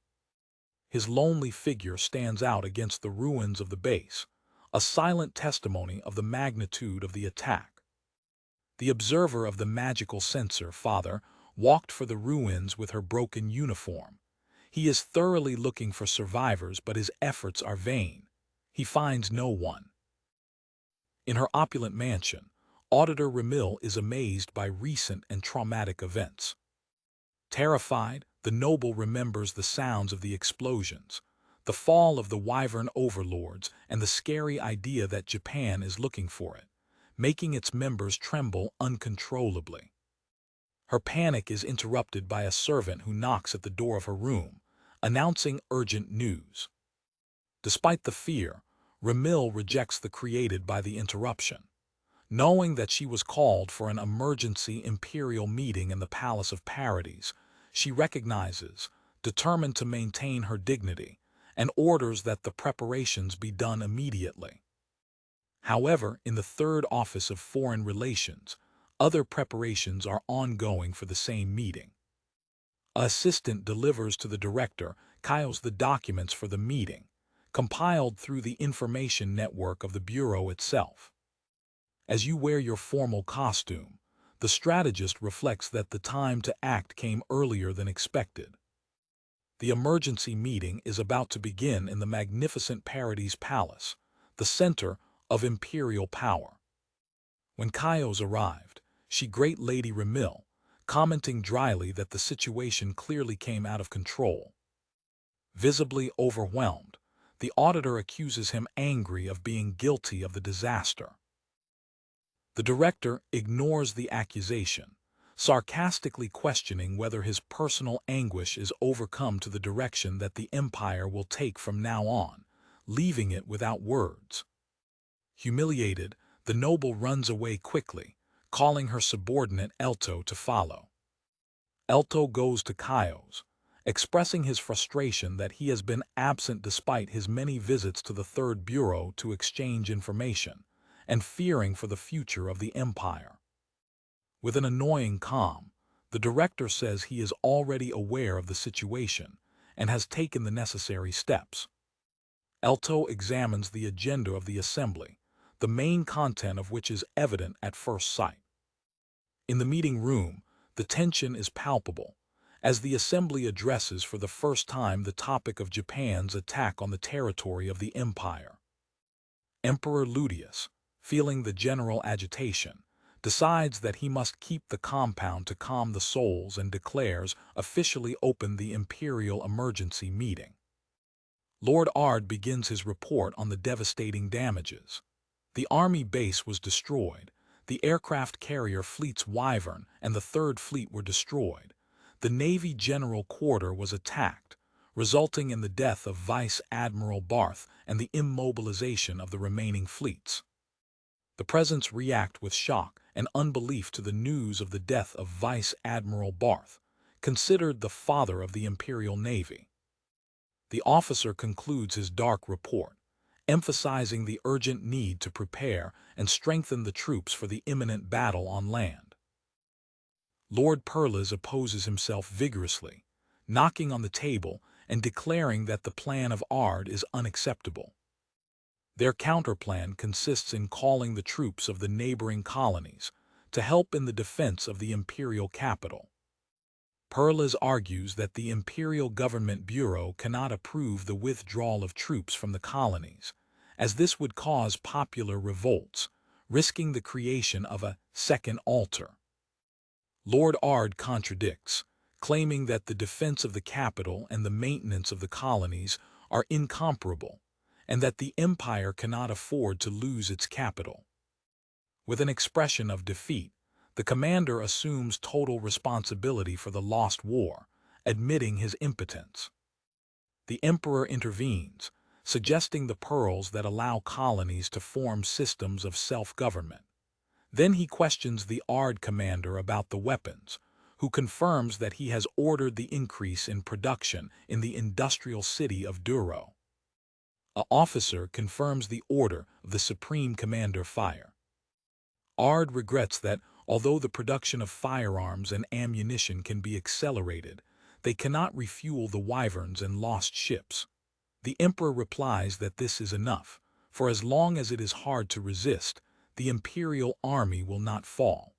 His lonely figure stands out against the ruins of the base, a silent testimony of the magnitude of the attack. The observer of the magical sensor, Father, walked for the ruins with her broken uniform. He is thoroughly looking for survivors, but his efforts are vain. He finds no one. In her opulent mansion, Auditor Ramil is amazed by recent and traumatic events. Terrified, the noble remembers the sounds of the explosions, the fall of the Wyvern overlords, and the scary idea that Japan is looking for it, making its members tremble uncontrollably. Her panic is interrupted by a servant who knocks at the door of her room, announcing urgent news. Despite the fear, Ramil rejects the created by the interruption. Knowing that she was called for an emergency imperial meeting in the Palace of Parodies, she recognizes, determined to maintain her dignity, and orders that the preparations be done immediately. However, in the Third Office of Foreign Relations, other preparations are ongoing for the same meeting. An assistant delivers to the director, Kaios, the documents for the meeting, compiled through the information network of the Bureau itself. As you wear your formal costume, the strategist reflects that the time to act came earlier than expected. The emergency meeting is about to begin in the magnificent Parodies Palace, the center of imperial power. When Kaios arrived, she greeted Lady Ramil, commenting dryly that the situation clearly came out of control. Visibly overwhelmed, the auditor accuses him angrily of being guilty of the disaster. The director ignores the accusation, sarcastically questioning whether his personal anguish is overcome to the direction that the empire will take from now on, leaving it without words. Humiliated, the noble runs away quickly, calling her subordinate Elto to follow. Elto goes to Kaios, expressing his frustration that he has been absent despite his many visits to the Third Bureau to exchange information, and fearing for the future of the empire. With an annoying calm, the director says he is already aware of the situation and has taken the necessary steps. Elto examines the agenda of the assembly, the main content of which is evident at first sight. In the meeting room, the tension is palpable, as the assembly addresses for the first time the topic of Japan's attack on the territory of the empire. Emperor Ludius, feeling the general agitation, decides that he must keep the compound to calm the souls and declares officially open the imperial emergency meeting. Lord Ard begins his report on the devastating damages. The army base was destroyed, the aircraft carrier fleet's Wyvern and the Third Fleet were destroyed, the Navy General Quarter was attacked, resulting in the death of Vice Admiral Barth and the immobilization of the remaining fleets. The presence react with shock and unbelief to the news of the death of Vice Admiral Barth, considered the father of the Imperial Navy. The officer concludes his dark report, emphasizing the urgent need to prepare and strengthen the troops for the imminent battle on land. Lord Perlas opposes himself vigorously, knocking on the table and declaring that the plan of Ard is unacceptable. Their counterplan consists in calling the troops of the neighboring colonies to help in the defense of the imperial capital. Perlas argues that the Imperial Government Bureau cannot approve the withdrawal of troops from the colonies, as this would cause popular revolts, risking the creation of a second altar. Lord Ard contradicts, claiming that the defense of the capital and the maintenance of the colonies are incomparable, and that the Empire cannot afford to lose its capital. With an expression of defeat, the commander assumes total responsibility for the lost war, admitting his impotence. The Emperor intervenes, suggesting the pearls that allow colonies to form systems of self-government. Then he questions the Ard commander about the weapons, who confirms that he has ordered the increase in production in the industrial city of Duro. An officer confirms the order of the Supreme Commander Fire. Ard regrets that, although the production of firearms and ammunition can be accelerated, they cannot refuel the Wyverns and lost ships. The Emperor replies that this is enough, for as long as it is hard to resist, the Imperial army will not fall.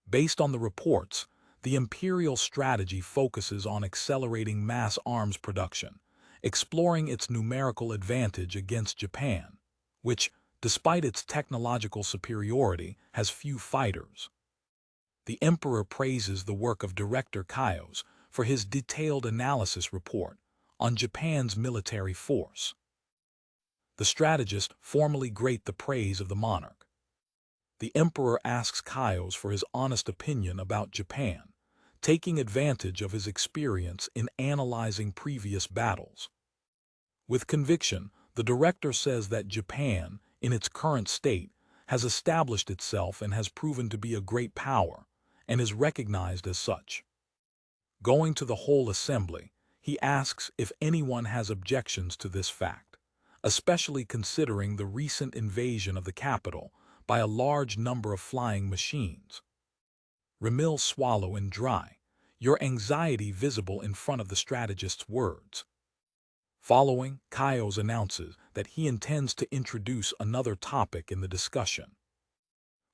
Based on the reports, the Imperial strategy focuses on accelerating mass arms production, exploring its numerical advantage against Japan, which, despite its technological superiority, has few fighters. The Emperor praises the work of Director Kaios for his detailed analysis report on Japan's military force. The strategist formally grate the praise of the monarch. The Emperor asks Kaios for his honest opinion about Japan, taking advantage of his experience in analyzing previous battles. With conviction, the director says that Japan, in its current state, has established itself and has proven to be a great power, and is recognized as such. Going to the whole assembly, he asks if anyone has objections to this fact, especially considering the recent invasion of the capital by a large number of flying machines. Ramil swallow and dry, your anxiety visible in front of the strategist's words. Following, Kaios announces that he intends to introduce another topic in the discussion.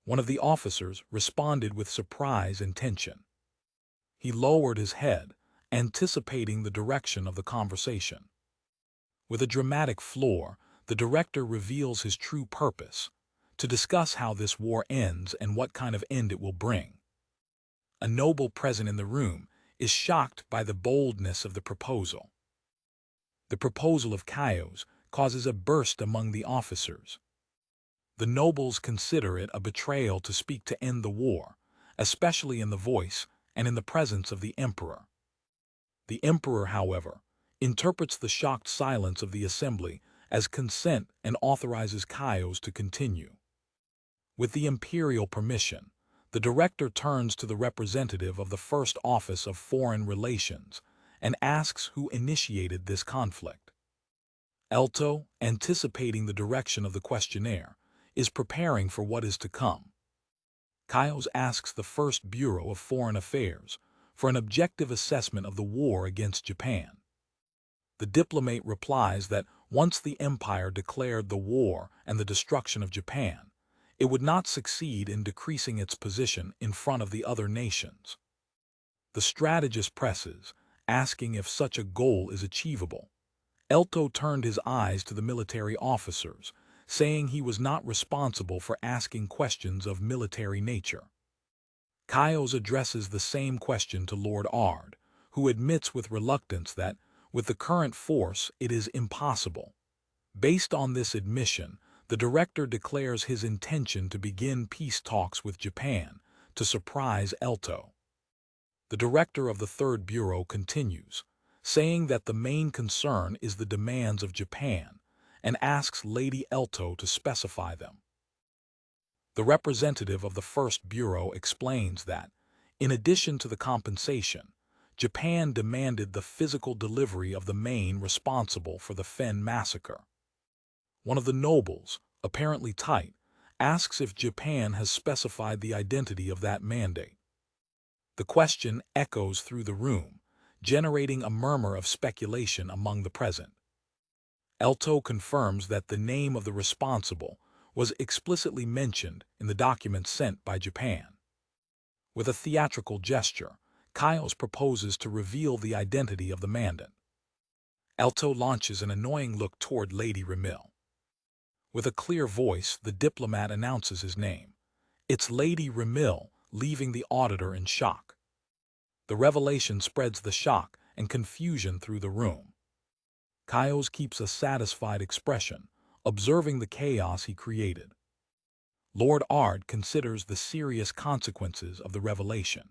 One of the officers responded with surprise and tension. He lowered his head, anticipating the direction of the conversation. With a dramatic floor, the director reveals his true purpose, to discuss how this war ends and what kind of end it will bring. A noble present in the room is shocked by the boldness of the proposal. The proposal of Kaios causes a burst among the officers. The nobles consider it a betrayal to speak to end the war, especially in the voice and in the presence of the Emperor. The Emperor, however, interprets the shocked silence of the assembly as consent and authorizes Kaios to continue. With the imperial permission, the director turns to the representative of the First Office of Foreign Relations and asks who initiated this conflict. Elto, anticipating the direction of the questionnaire, is preparing for what is to come. Kaios asks the First Bureau of Foreign Affairs for an objective assessment of the war against Japan. The diplomate replies that once the Empire declared the war and the destruction of Japan, it would not succeed in decreasing its position in front of the other nations. The strategist presses, asking if such a goal is achievable. Elto turned his eyes to the military officers, saying he was not responsible for asking questions of military nature. Kaios addresses the same question to Lord Ard, who admits with reluctance that, with the current force, it is impossible. Based on this admission, the director declares his intention to begin peace talks with Japan to surprise Elto. The director of the Third Bureau continues, saying that the main concern is the demands of Japan, and asks Lady Elto to specify them. The representative of the First Bureau explains that, in addition to the compensation, Japan demanded the physical delivery of the man responsible for the Fen massacre. One of the nobles, apparently tight, asks if Japan has specified the identity of that mandate. The question echoes through the room, generating a murmur of speculation among the present. Elto confirms that the name of the responsible was explicitly mentioned in the documents sent by Japan. With a theatrical gesture, Kaios proposes to reveal the identity of the mandant. Elto launches an annoying look toward Lady Ramil. With a clear voice, the diplomat announces his name. It's Lady Ramil, leaving the auditor in shock. The revelation spreads the shock and confusion through the room. Kaios keeps a satisfied expression, observing the chaos he created. Lord Ard considers the serious consequences of the revelation.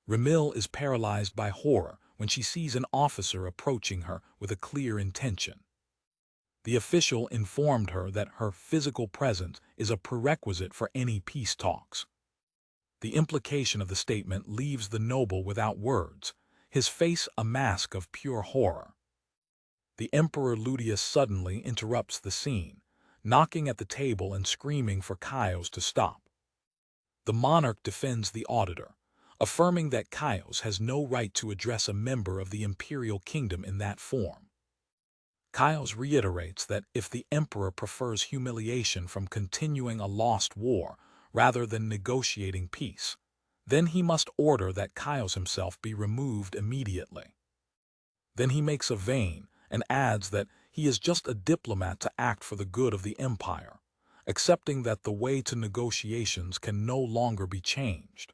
Ramil is paralyzed by horror when she sees an officer approaching her with a clear intention. The official informed her that her physical presence is a prerequisite for any peace talks. The implication of the statement leaves the noble without words, his face a mask of pure horror. The Emperor Ludius suddenly interrupts the scene, knocking at the table and screaming for Kaios to stop. The monarch defends the auditor, affirming that Kaios has no right to address a member of the imperial kingdom in that form. Kaios reiterates that if the emperor prefers humiliation from continuing a lost war rather than negotiating peace, then he must order that Kaios himself be removed immediately. Then he makes a vein and adds that he is just a diplomat to act for the good of the empire, accepting that the way to negotiations can no longer be changed.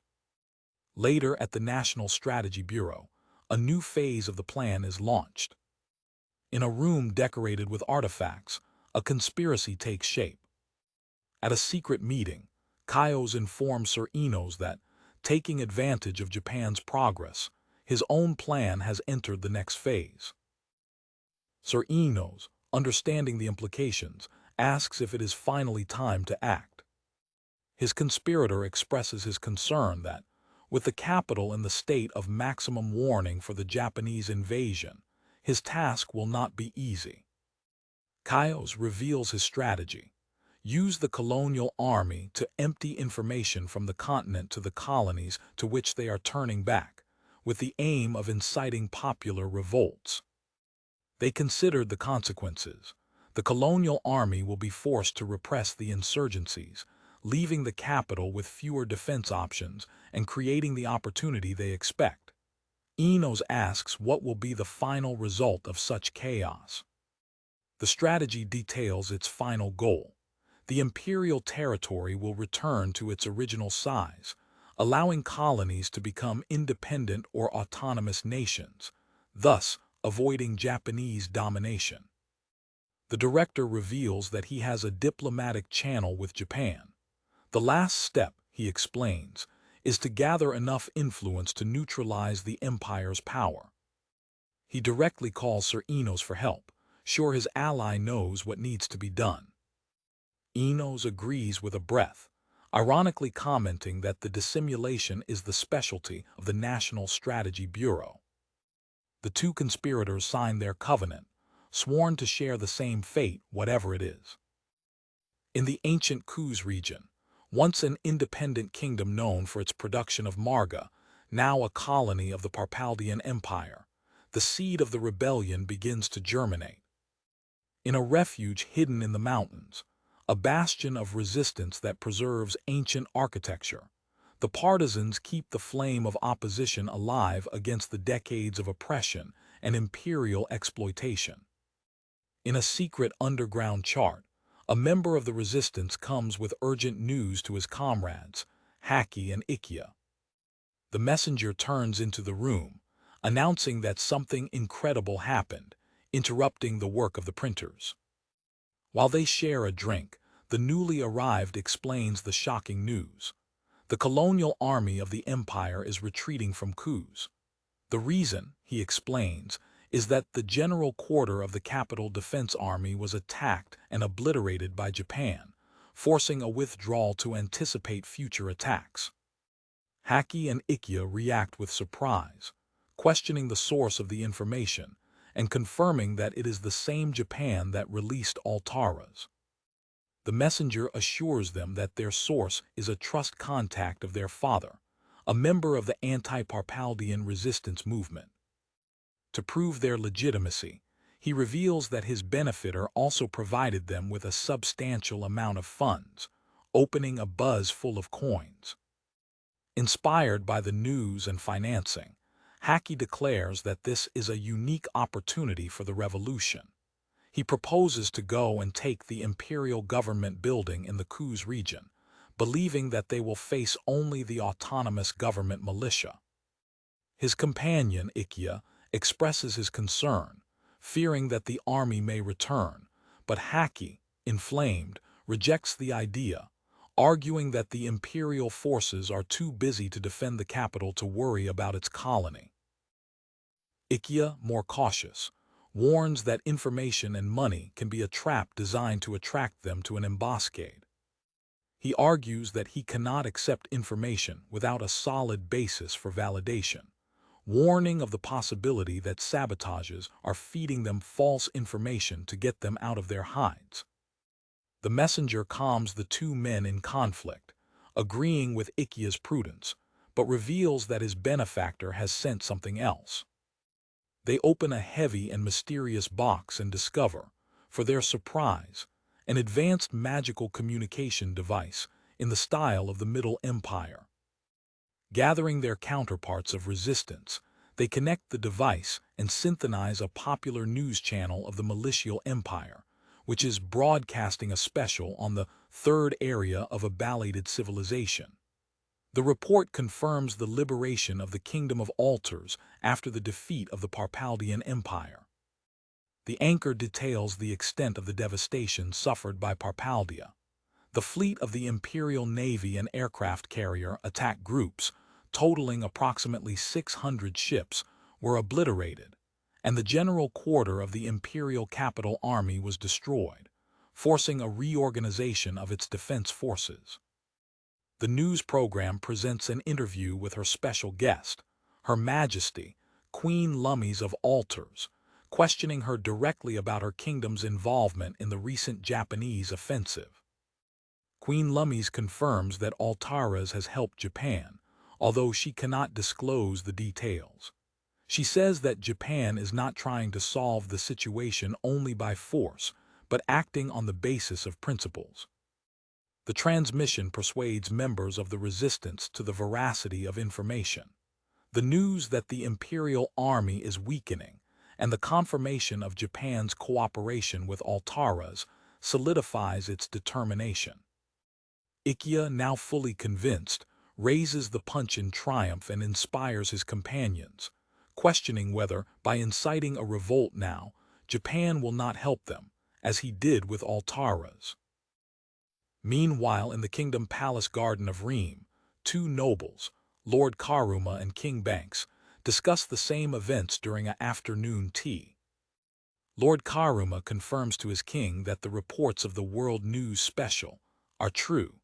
Later at the National Strategy Bureau, a new phase of the plan is launched. In a room decorated with artifacts, a conspiracy takes shape. At a secret meeting, Kaios informs Sir Enos that, taking advantage of Japan's progress, his own plan has entered the next phase. Sir Enos, understanding the implications, asks if it is finally time to act. His conspirator expresses his concern that, with the capital in the state of maximum warning for the Japanese invasion, his task will not be easy. Kaios reveals his strategy: use the colonial army to empty information from the continent to the colonies to which they are turning back, with the aim of inciting popular revolts. They considered the consequences. The colonial army will be forced to repress the insurgencies, leaving the capital with fewer defense options and creating the opportunity they expect. Enos asks what will be the final result of such chaos. The strategy details its final goal. The imperial territory will return to its original size, allowing colonies to become independent or autonomous nations, thus avoiding Japanese domination. The director reveals that he has a diplomatic channel with Japan. The last step, he explains, is to gather enough influence to neutralize the empire's power. He directly calls Sir Enos for help, sure his ally knows what needs to be done. Enos agrees with a breath, ironically commenting that the dissimulation is the specialty of the National Strategy Bureau. The two conspirators sign their covenant, sworn to share the same fate, whatever it is. In the ancient Kuz region, once an independent kingdom known for its production of Marga, now a colony of the Parpalian Empire, the seed of the rebellion begins to germinate. In a refuge hidden in the mountains, a bastion of resistance that preserves ancient architecture, the partisans keep the flame of opposition alive against the decades of oppression and imperial exploitation. In a secret underground chart, a member of the resistance comes with urgent news to his comrades, Haki and Ikia. The messenger turns into the room, announcing that something incredible happened, interrupting the work of the printers. While they share a drink, the newly arrived explains the shocking news. The colonial army of the empire is retreating from Kuz. The reason, he explains, is that the general quarter of the capital defense army was attacked and obliterated by Japan, forcing a withdrawal to anticipate future attacks. Haki and Ikia react with surprise, questioning the source of the information and confirming that it is the same Japan that released Altaras. The messenger assures them that their source is a trust contact of their father, a member of the anti-Parpaldian resistance movement. To prove their legitimacy, he reveals that his benefactor also provided them with a substantial amount of funds, opening a buzz full of coins. Inspired by the news and financing, Haki declares that this is a unique opportunity for the revolution. He proposes to go and take the imperial government building in the Kuz region, believing that they will face only the autonomous government militia. His companion, Ikea, expresses his concern, fearing that the army may return, but Haki, inflamed, rejects the idea, arguing that the imperial forces are too busy to defend the capital to worry about its colony. Ikea, more cautious, warns that information and money can be a trap designed to attract them to an ambuscade. He argues that he cannot accept information without a solid basis for validation, warning of the possibility that sabotages are feeding them false information to get them out of their hides. The messenger calms the two men in conflict, agreeing with Ikea's prudence, but reveals that his benefactor has sent something else. They open a heavy and mysterious box and discover, for their surprise, an advanced magical communication device in the style of the Middle Empire. Gathering their counterparts of resistance, they connect the device and synthesize a popular news channel of the Militial Empire, which is broadcasting a special on the third area of a belated civilization. The report confirms the liberation of the Kingdom of Altars after the defeat of the Parpaldian Empire. The anchor details the extent of the devastation suffered by Parpaldia. The fleet of the Imperial Navy and aircraft carrier attack groups, totaling approximately 600 ships, were obliterated, and the general quarter of the Imperial Capital Army was destroyed, forcing a reorganization of its defense forces. The news program presents an interview with her special guest, Her Majesty, Queen Lummies of Altars, questioning her directly about her kingdom's involvement in the recent Japanese offensive. Queen Lummies confirms that Alaras has helped Japan, although she cannot disclose the details. She says that Japan is not trying to solve the situation only by force, but acting on the basis of principles. The transmission persuades members of the resistance to the veracity of information. The news that the Imperial Army is weakening and the confirmation of Japan's cooperation with Alaras solidifies its determination. Ikea, now fully convinced, raises the punch in triumph and inspires his companions, questioning whether, by inciting a revolt now, Japan will not help them, as he did with Alaras. Meanwhile, in the Kingdom Palace Garden of Reem, two nobles, Lord Karuma and King Banks, discuss the same events during an afternoon tea. Lord Karuma confirms to his king that the reports of the World News Special are true.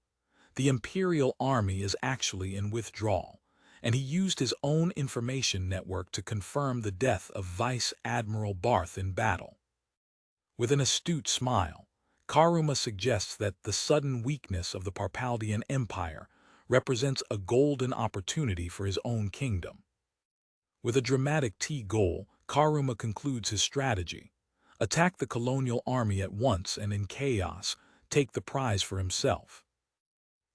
The Imperial Army is actually in withdrawal, and he used his own information network to confirm the death of Vice Admiral Barth in battle. With an astute smile, Karuma suggests that the sudden weakness of the Parpaldian Empire represents a golden opportunity for his own kingdom. With a dramatic tea goal, Karuma concludes his strategy: attack the colonial army at once and in chaos, take the prize for himself.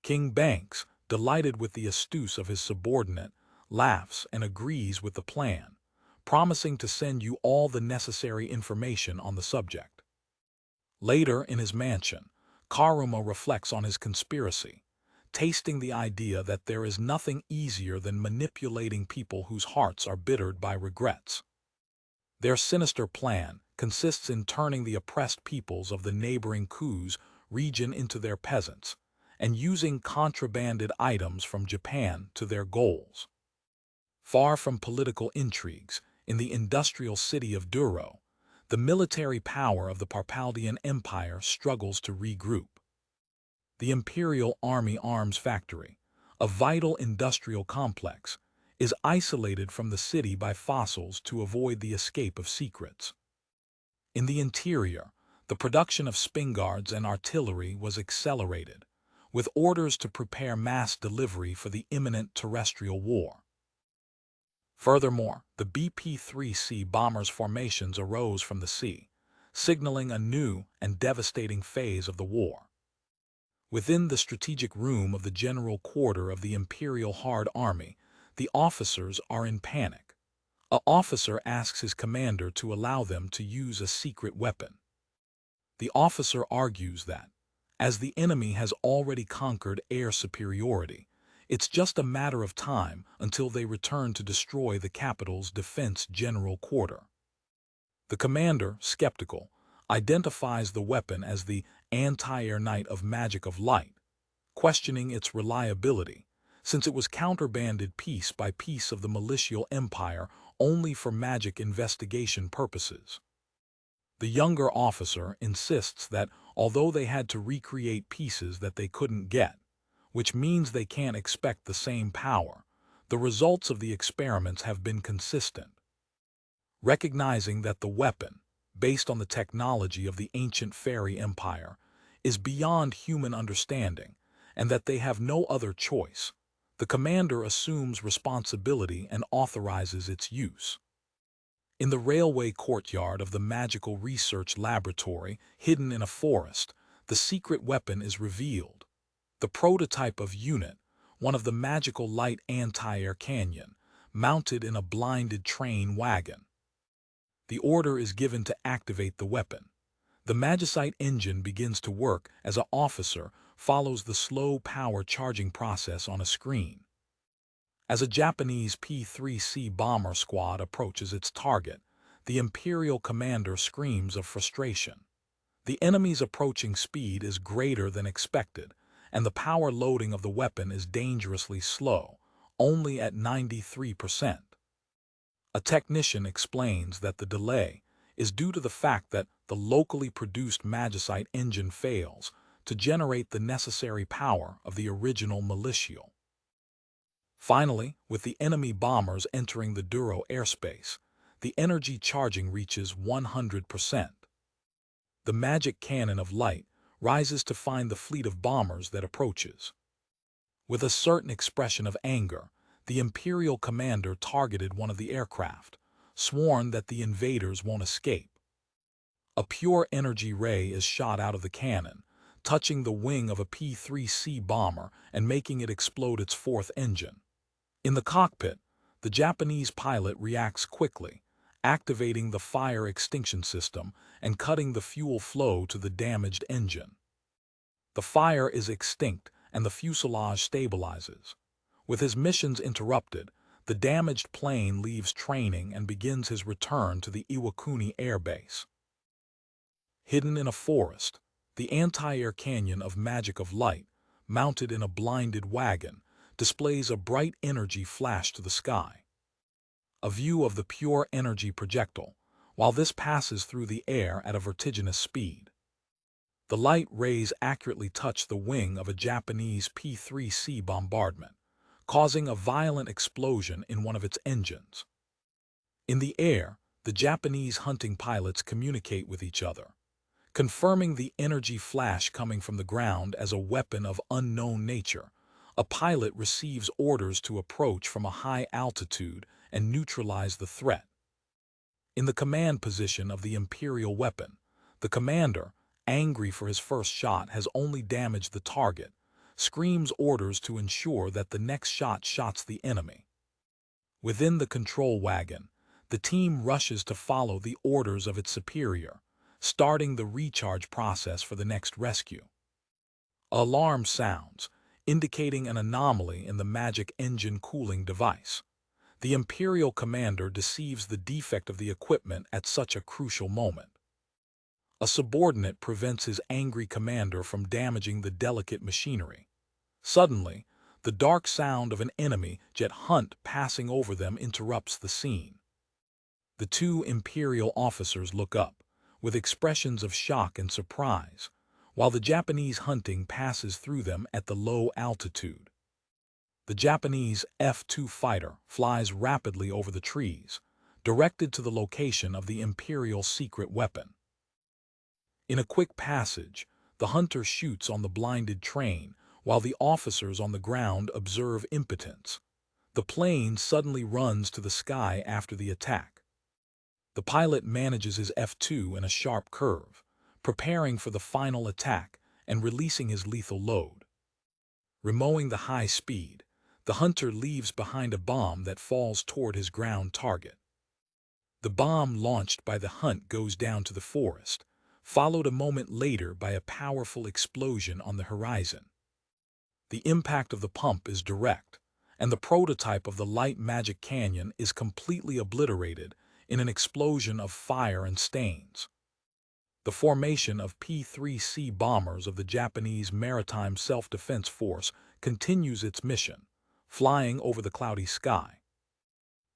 King Banks, delighted with the astuce of his subordinate, laughs and agrees with the plan, promising to send you all the necessary information on the subject. Later, in his mansion, Karuma reflects on his conspiracy, tasting the idea that there is nothing easier than manipulating people whose hearts are bittered by regrets. Their sinister plan consists in turning the oppressed peoples of the neighboring Kuz region into their peasants, and using contrabanded items from Japan to their goals. Far from political intrigues, in the industrial city of Duro, the military power of the Parpaldian Empire struggles to regroup. The Imperial Army Arms Factory, a vital industrial complex, is isolated from the city by fossils to avoid the escape of secrets. In the interior, the production of spingards and artillery was accelerated, with orders to prepare mass delivery for the imminent terrestrial war. Furthermore, the BP-3C bombers' formations arose from the sea, signaling a new and devastating phase of the war. Within the strategic room of the general quarter of the Imperial Hard Army, the officers are in panic. An officer asks his commander to allow them to use a secret weapon. The officer argues that, as the enemy has already conquered air superiority, it's just a matter of time until they return to destroy the capital's defense general quarter. The commander, skeptical, identifies the weapon as the anti-air knight of magic of light, questioning its reliability, since it was counterbanded piece by piece of the militial empire only for magic investigation purposes. The younger officer insists that although they had to recreate pieces that they couldn't get, which means they can't expect the same power, the results of the experiments have been consistent. Recognizing that the weapon, based on the technology of the ancient fairy empire, is beyond human understanding, and that they have no other choice, the commander assumes responsibility and authorizes its use. In the railway courtyard of the Magical Research Laboratory, hidden in a forest, the secret weapon is revealed. The prototype of unit, one of the magical light anti-air cannon, mounted in a blinded train wagon. The order is given to activate the weapon. The magicite engine begins to work as an officer follows the slow power charging process on a screen. As a Japanese P-3C bomber squad approaches its target, the Imperial commander screams of frustration. The enemy's approaching speed is greater than expected, and the power loading of the weapon is dangerously slow, only at 93%. A technician explains that the delay is due to the fact that the locally produced magicite engine fails to generate the necessary power of the original militial. Finally, with the enemy bombers entering the Duro airspace, the energy charging reaches 100%. The magic cannon of light rises to find the fleet of bombers that approaches. With a certain expression of anger, the Imperial commander targeted one of the aircraft, sworn that the invaders won't escape. A pure energy ray is shot out of the cannon, touching the wing of a P-3C bomber and making it explode its fourth engine. In the cockpit, the Japanese pilot reacts quickly, activating the fire extinction system and cutting the fuel flow to the damaged engine. The fire is extinct and the fuselage stabilizes. With his missions interrupted, the damaged plane leaves training and begins his return to the Iwakuni Air Base. Hidden in a forest, the anti-air cannon of magic of light, mounted in a blinded wagon, displays a bright energy flash to the sky. A view of the pure energy projectile, while this passes through the air at a vertiginous speed. The light rays accurately touch the wing of a Japanese P-3C bombardment, causing a violent explosion in one of its engines. In the air, the Japanese hunting pilots communicate with each other, confirming the energy flash coming from the ground as a weapon of unknown nature. A pilot receives orders to approach from a high altitude and neutralize the threat. In the command position of the Imperial weapon, the commander, angry for his first shot has only damaged the target, screams orders to ensure that the next shot shots the enemy. Within the control wagon, the team rushes to follow the orders of its superior, starting the recharge process for the next rescue. Alarm sounds, indicating an anomaly in the magic engine cooling device. The Imperial commander deceives the defect of the equipment at such a crucial moment. A subordinate prevents his angry commander from damaging the delicate machinery. Suddenly, the dark sound of an enemy jet hunt passing over them interrupts the scene. The two Imperial officers look up, with expressions of shock and surprise, while the Japanese hunting passes through them at the low altitude. The Japanese F-2 fighter flies rapidly over the trees, directed to the location of the Imperial secret weapon. In a quick passage, the hunter shoots on the blinded train, while the officers on the ground observe impotence. The plane suddenly runs to the sky after the attack. The pilot manages his F2 in a sharp curve, preparing for the final attack and releasing his lethal load. Remoing the high speed, the hunter leaves behind a bomb that falls toward his ground target. The bomb launched by the hunt goes down to the forest, followed a moment later by a powerful explosion on the horizon. The impact of the pump is direct, and the prototype of the light magic canyon is completely obliterated in an explosion of fire and stains. The formation of P-3C bombers of the Japanese Maritime Self-Defense Force continues its mission, flying over the cloudy sky.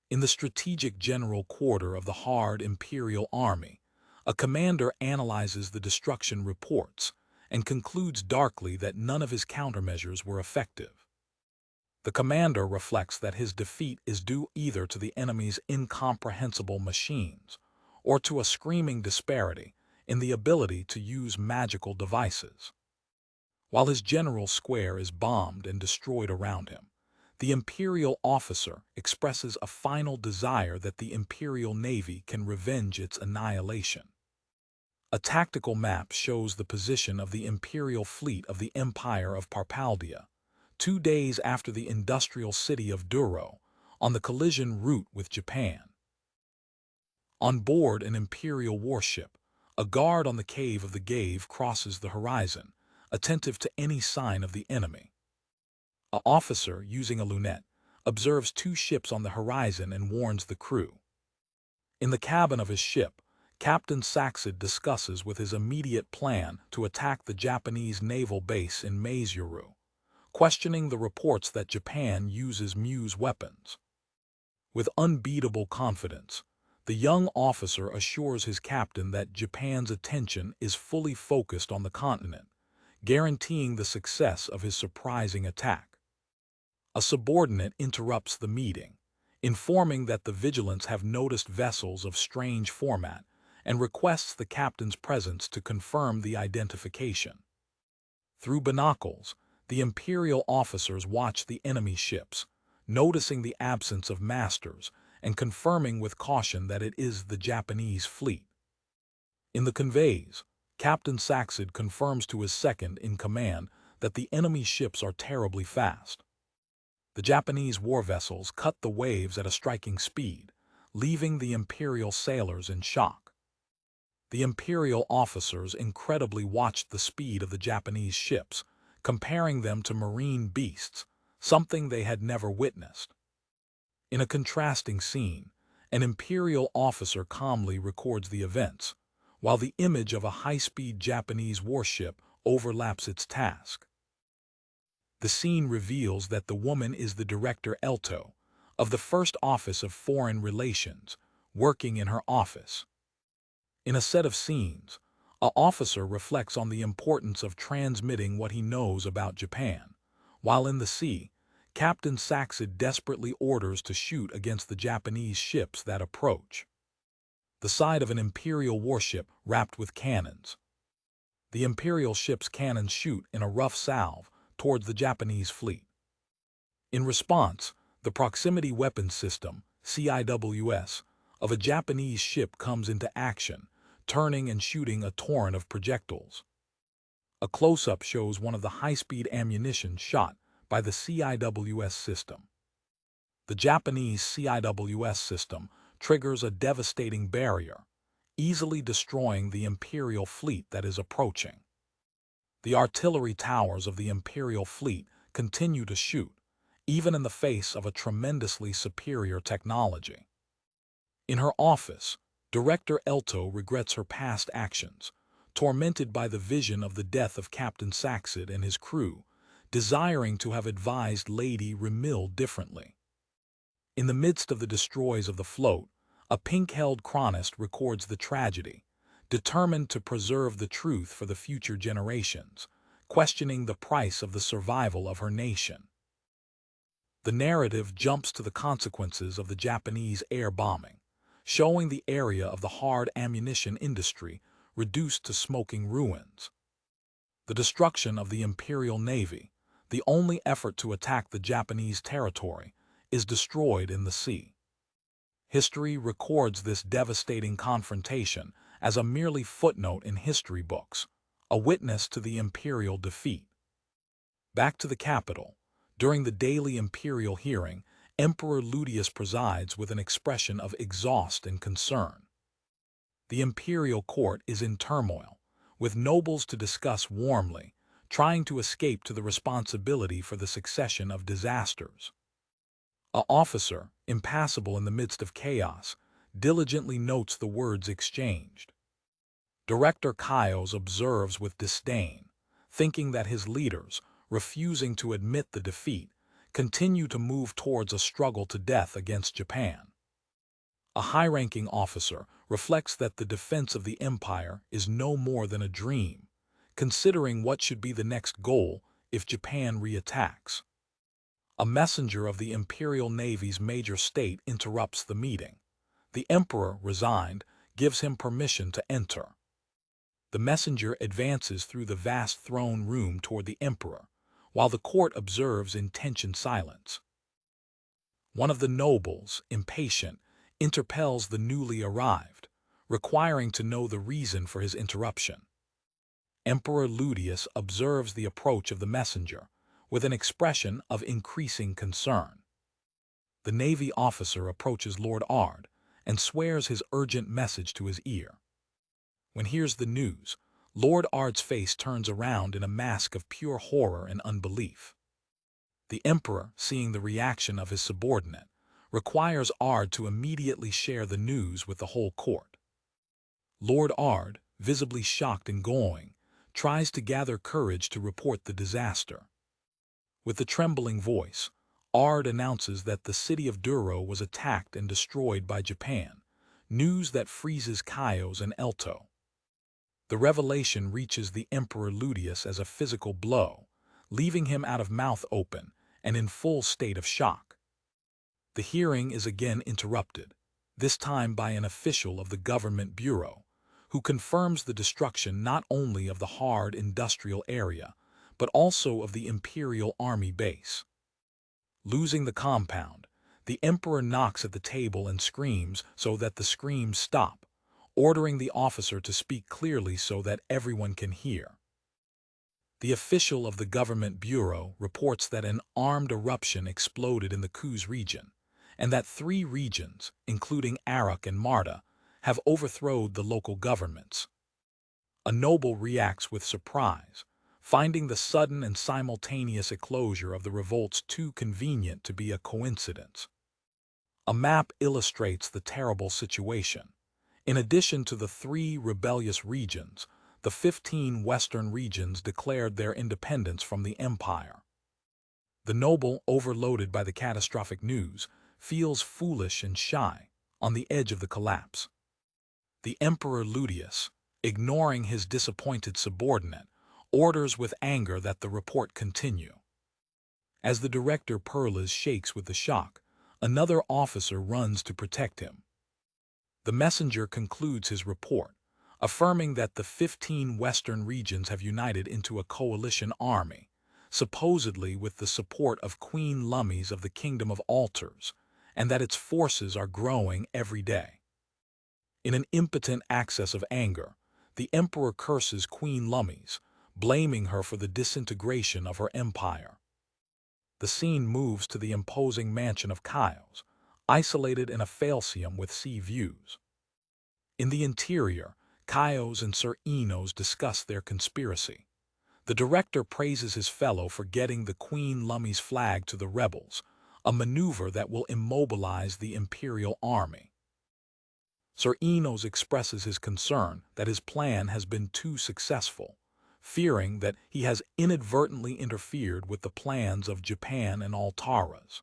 In the strategic general quarter of the Hard Imperial Army, a commander analyzes the destruction reports and concludes darkly that none of his countermeasures were effective. The commander reflects that his defeat is due either to the enemy's incomprehensible machines or to a screaming disparity in the ability to use magical devices. While his general square is bombed and destroyed around him, the Imperial officer expresses a final desire that the Imperial Navy can revenge its annihilation. A tactical map shows the position of the Imperial fleet of the Empire of Parpalia, 2 days after the industrial city of Duro, on the collision route with Japan. On board an Imperial warship, a guard on the cave of the Gave crosses the horizon, attentive to any sign of the enemy. An officer, using a lunette, observes 2 ships on the horizon and warns the crew. In the cabin of his ship, Captain Saxid discusses with his immediate plan to attack the Japanese naval base in Maizuru, questioning the reports that Japan uses Muse weapons. With unbeatable confidence, the young officer assures his captain that Japan's attention is fully focused on the continent, guaranteeing the success of his surprising attack. A subordinate interrupts the meeting, informing that the vigilants have noticed vessels of strange format and requests the captain's presence to confirm the identification. Through binoculars, the Imperial officers watch the enemy ships, noticing the absence of masters and confirming with caution that it is the Japanese fleet. In the conveys, Captain Saxid confirms to his second-in-command that the enemy ships are terribly fast. The Japanese war vessels cut the waves at a striking speed, leaving the Imperial sailors in shock. The Imperial officers incredibly watched the speed of the Japanese ships, comparing them to marine beasts, something they had never witnessed. In a contrasting scene, an Imperial officer calmly records the events, while the image of a high-speed Japanese warship overlaps its task. The scene reveals that the woman is the Director Elto of the First Office of Foreign Relations, working in her office. In a set of scenes, an officer reflects on the importance of transmitting what he knows about Japan, while in the sea, Captain Saxid desperately orders to shoot against the Japanese ships that approach. The side of an Imperial warship wrapped with cannons. The Imperial ship's cannons shoot in a rough salve towards the Japanese fleet. In response, the proximity weapons system, CIWS, of a Japanese ship comes into action, turning and shooting a torrent of projectiles. A close-up shows one of the high-speed ammunition shot by the CIWS system. The Japanese CIWS system triggers a devastating barrier, easily destroying the Imperial fleet that is approaching. The artillery towers of the Imperial fleet continue to shoot, even in the face of a tremendously superior technology. In her office, Director Elto regrets her past actions, tormented by the vision of the death of Captain Saxid and his crew, desiring to have advised Lady Remil differently. In the midst of the destroys of the float, a pink-held chronist records the tragedy, determined to preserve the truth for the future generations, questioning the price of the survival of her nation. The narrative jumps to the consequences of the Japanese air bombing, showing the area of the hard ammunition industry reduced to smoking ruins. The destruction of the Imperial Navy, the only effort to attack the Japanese territory, is destroyed in the sea. History records this devastating confrontation as a merely footnote in history books, a witness to the imperial defeat. Back to the capital, during the daily imperial hearing, Emperor Ludius presides with an expression of exhaust and concern. The imperial court is in turmoil, with nobles to discuss warmly, trying to escape to the responsibility for the succession of disasters. An officer, impassible in the midst of chaos, diligently notes the words exchanged. Director Kaios observes with disdain, thinking that his leaders, refusing to admit the defeat, continue to move towards a struggle to death against Japan. A high-ranking officer reflects that the defense of the empire is no more than a dream, considering what should be the next goal if Japan reattacks. A messenger of the Imperial Navy's major state interrupts the meeting. The emperor, resigned, gives him permission to enter. The messenger advances through the vast throne room toward the emperor, while the court observes in tension silence. One of the nobles, impatient, interpels the newly arrived, requiring to know the reason for his interruption. Emperor Ludius observes the approach of the messenger with an expression of increasing concern. The navy officer approaches Lord Ard and swears his urgent message to his ear. When he hears the news, Lord Ard's face turns around in a mask of pure horror and unbelief. The emperor, seeing the reaction of his subordinate, requires Ard to immediately share the news with the whole court. Lord Ard, visibly shocked and going, tries to gather courage to report the disaster. With a trembling voice, Ard announces that the city of Duro was attacked and destroyed by Japan, news that freezes Kaios and Elto. The revelation reaches the Emperor Ludius as a physical blow, leaving him out of mouth open and in full state of shock. The hearing is again interrupted, this time by an official of the government bureau, who confirms the destruction not only of the hard industrial area, but also of the Imperial Army base. Losing the compound, the emperor knocks at the table and screams so that the screams stop, ordering the officer to speak clearly so that everyone can hear. The official of the government bureau reports that an armed eruption exploded in the Kuz region, and that 3 regions, including Arak and Marta, have overthrown the local governments. A noble reacts with surprise, finding the sudden and simultaneous eclosure of the revolts too convenient to be a coincidence. A map illustrates the terrible situation. In addition to the 3 rebellious regions, the 15 western regions declared their independence from the empire. The noble, overloaded by the catastrophic news, feels foolish and shy, on the edge of the collapse. The Emperor Ludius, ignoring his disappointed subordinate, orders with anger that the report continue. As the director Perlas shakes with the shock, another officer runs to protect him. The messenger concludes his report, affirming that the 15 western regions have united into a coalition army, supposedly with the support of Queen Lummies of the Kingdom of Altars, and that its forces are growing every day. In an impotent access of anger, the emperor curses Queen Lummies, blaming her for the disintegration of her empire. The scene moves to the imposing mansion of Kaios, isolated in a failsium with sea views. In the interior, Kaios and Sir Enos discuss their conspiracy. The director praises his fellow for getting the Queen Lummy's flag to the rebels, a maneuver that will immobilize the Imperial Army. Sir Enos expresses his concern that his plan has been too successful, fearing that he has inadvertently interfered with the plans of Japan and Altaras.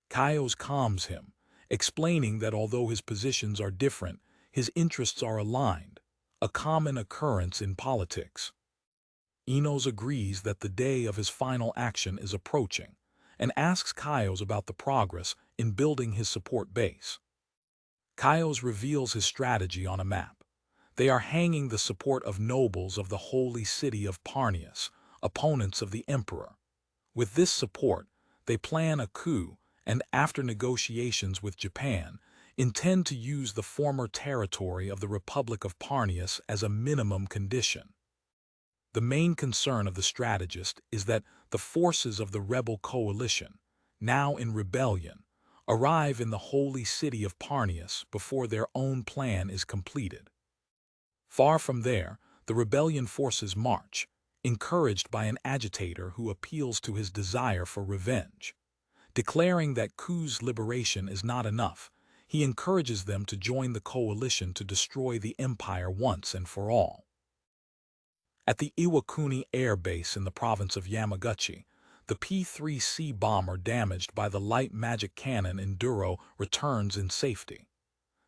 Kaios calms him, explaining that although his positions are different, his interests are aligned, a common occurrence in politics. Enos agrees that the day of his final action is approaching, and asks Kaios about the progress in building his support base. Kaios reveals his strategy on a map. They are hanging the support of nobles of the holy city of Parnius, opponents of the emperor. With this support, they plan a coup and, after negotiations with Japan, intend to use the former territory of the Republic of Parnius as a minimum condition. The main concern of the strategist is that the forces of the rebel coalition, now in rebellion, arrive in the holy city of Parnius before their own plan is completed. Far from there, the rebellion forces march, encouraged by an agitator who appeals to his desire for revenge. Declaring that Ku's liberation is not enough, he encourages them to join the coalition to destroy the empire once and for all. At the Iwakuni Air Base in the province of Yamaguchi, the P-3C bomber damaged by the light magic cannon Enduro returns in safety.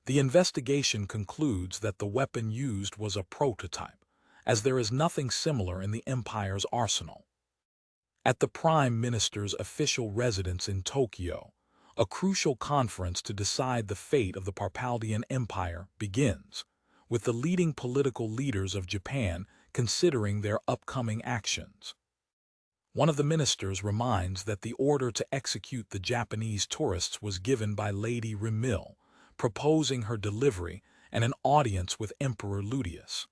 The investigation concludes that the weapon used was a prototype, as there is nothing similar in the Empire's arsenal. At the Prime Minister's official residence in Tokyo, a crucial conference to decide the fate of the Parpalian Empire begins, with the leading political leaders of Japan considering their upcoming actions. One of the ministers reminds that the order to execute the Japanese tourists was given by Lady Rial, proposing her delivery and an audience with Emperor Ludius.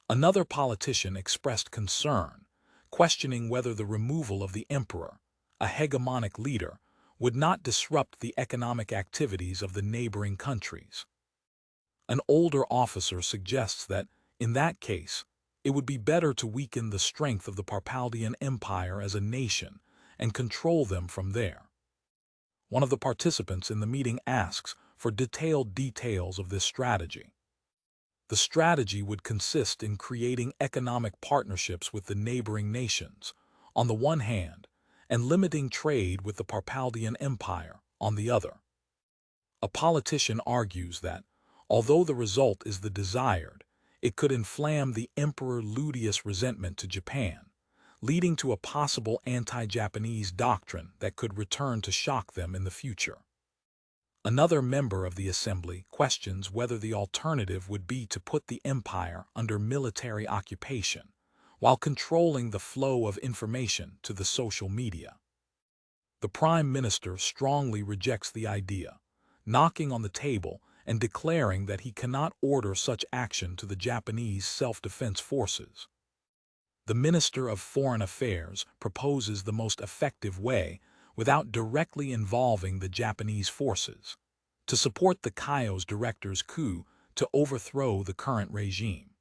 Another politician expressed concern, questioning whether the removal of the emperor, a hegemonic leader, would not disrupt the economic activities of the neighboring countries. An older officer suggests that, in that case, it would be better to weaken the strength of the Parpalian Empire as a nation and control them from there. One of the participants in the meeting asks for detailed details of this strategy. The strategy would consist in creating economic partnerships with the neighboring nations, on the one hand, and limiting trade with the Parpalian Empire, on the other. A politician argues that, although the result is the desired, it could inflame the Emperor Ludius' resentment to Japan, leading to a possible anti-Japanese doctrine that could return to shock them in the future. Another member of the assembly questions whether the alternative would be to put the empire under military occupation, while controlling the flow of information to the social media. The Prime Minister strongly rejects the idea, knocking on the table and declaring that he cannot order such action to the Japanese self-defense forces. The Minister of Foreign Affairs proposes the most effective way, without directly involving the Japanese forces, to support the Kaio's director's coup to overthrow the current regime.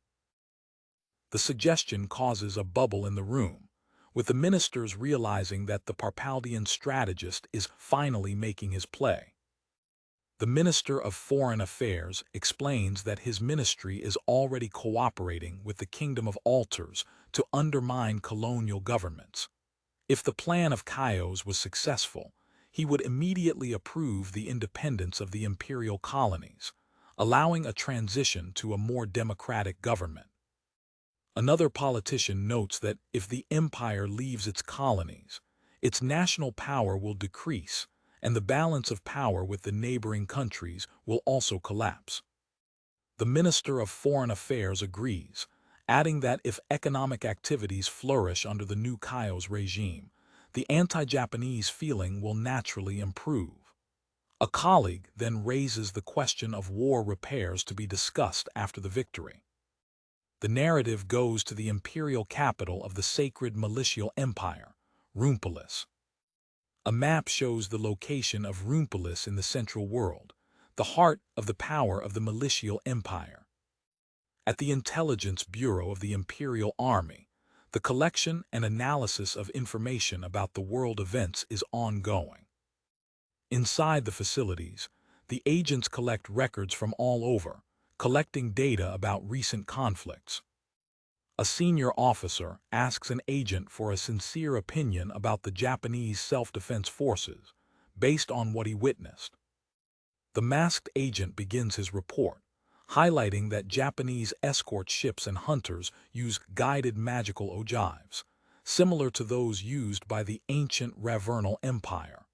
The suggestion causes a bubble in the room, with the ministers realizing that the Parpalian strategist is finally making his play. The Minister of Foreign Affairs explains that his ministry is already cooperating with the Kingdom of Altars to undermine colonial governments. If the plan of Kaio's was successful, he would immediately approve the independence of the imperial colonies, allowing a transition to a more democratic government. Another politician notes that if the empire leaves its colonies, its national power will decrease, and the balance of power with the neighboring countries will also collapse. The Minister of Foreign Affairs agrees, adding that if economic activities flourish under the new Kaio's regime, the anti-Japanese feeling will naturally improve. A colleague then raises the question of war repairs to be discussed after the victory. The narrative goes to the imperial capital of the sacred militial empire, Rumpolis. A map shows the location of Rumpolis in the Central World, the heart of the power of the militial empire. At the Intelligence Bureau of the Imperial Army, the collection and analysis of information about the world events is ongoing. Inside the facilities, the agents collect records from all over, collecting data about recent conflicts. A senior officer asks an agent for a sincere opinion about the Japanese self-defense forces, based on what he witnessed. The masked agent begins his report, highlighting that Japanese escort ships and hunters use guided magical ogives, similar to those used by the ancient Ravernal Empire.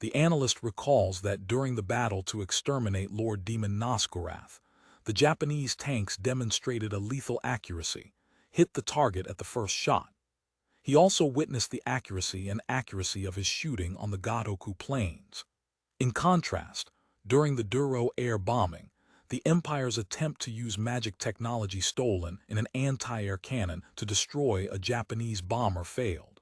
The analyst recalls that during the battle to exterminate Lord Demon Nosgorath, the Japanese tanks demonstrated a lethal accuracy, hit the target at the first shot. He also witnessed the accuracy of his shooting on the Gotoku plains. In contrast, during the Duro air bombing, the Empire's attempt to use magic technology stolen in an anti-air cannon to destroy a Japanese bomber failed.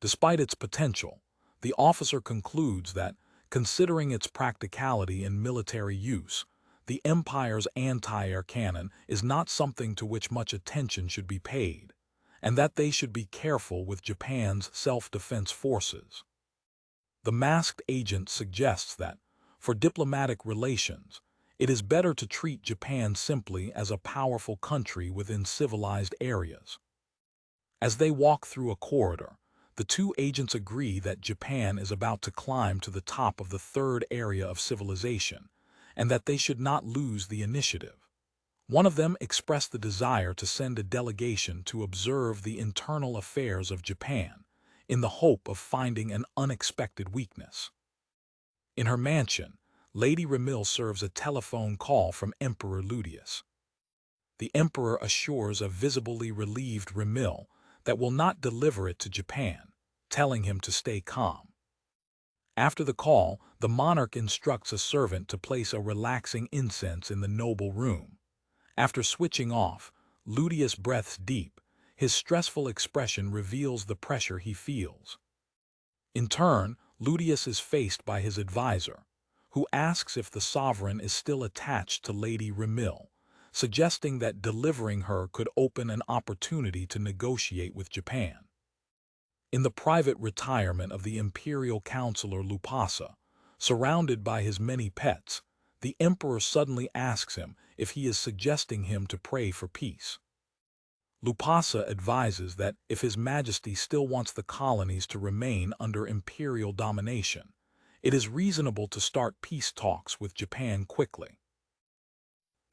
Despite its potential, the officer concludes that, considering its practicality in military use, the Empire's anti-air cannon is not something to which much attention should be paid, and that they should be careful with Japan's self-defense forces. The masked agent suggests that, for diplomatic relations, it is better to treat Japan simply as a powerful country within civilized areas. As they walk through a corridor, the two agents agree that Japan is about to climb to the top of the third area of civilization, and that they should not lose the initiative. One of them expressed the desire to send a delegation to observe the internal affairs of Japan, in the hope of finding an unexpected weakness. In her mansion, Lady Ramil serves a telephone call from Emperor Ludius. The Emperor assures a visibly relieved Ramil that will not deliver it to Japan, telling him to stay calm. After the call, the monarch instructs a servant to place a relaxing incense in the noble room. After switching off, Ludius breathes deep. His stressful expression reveals the pressure he feels. In turn, Ludius is faced by his advisor, who asks if the sovereign is still attached to Lady Ramil, suggesting that delivering her could open an opportunity to negotiate with Japan. In the private retirement of the imperial counselor Lupasa, surrounded by his many pets, the emperor suddenly asks him if he is suggesting him to pray for peace. Lupasa advises that if His Majesty still wants the colonies to remain under imperial domination, it is reasonable to start peace talks with Japan quickly.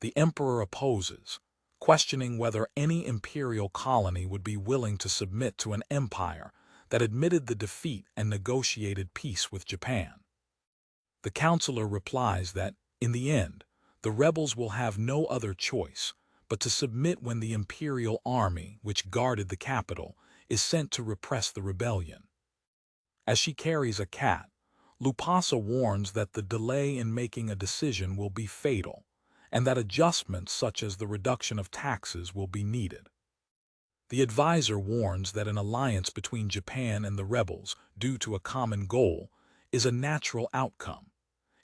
The emperor opposes, questioning whether any imperial colony would be willing to submit to an empire that admitted the defeat and negotiated peace with Japan. The counselor replies that, in the end, the rebels will have no other choice but to submit when the imperial army, which guarded the capital, is sent to repress the rebellion. As she carries a cat, Lupasa warns that the delay in making a decision will be fatal, and that adjustments such as the reduction of taxes will be needed. The advisor warns that an alliance between Japan and the rebels, due to a common goal, is a natural outcome.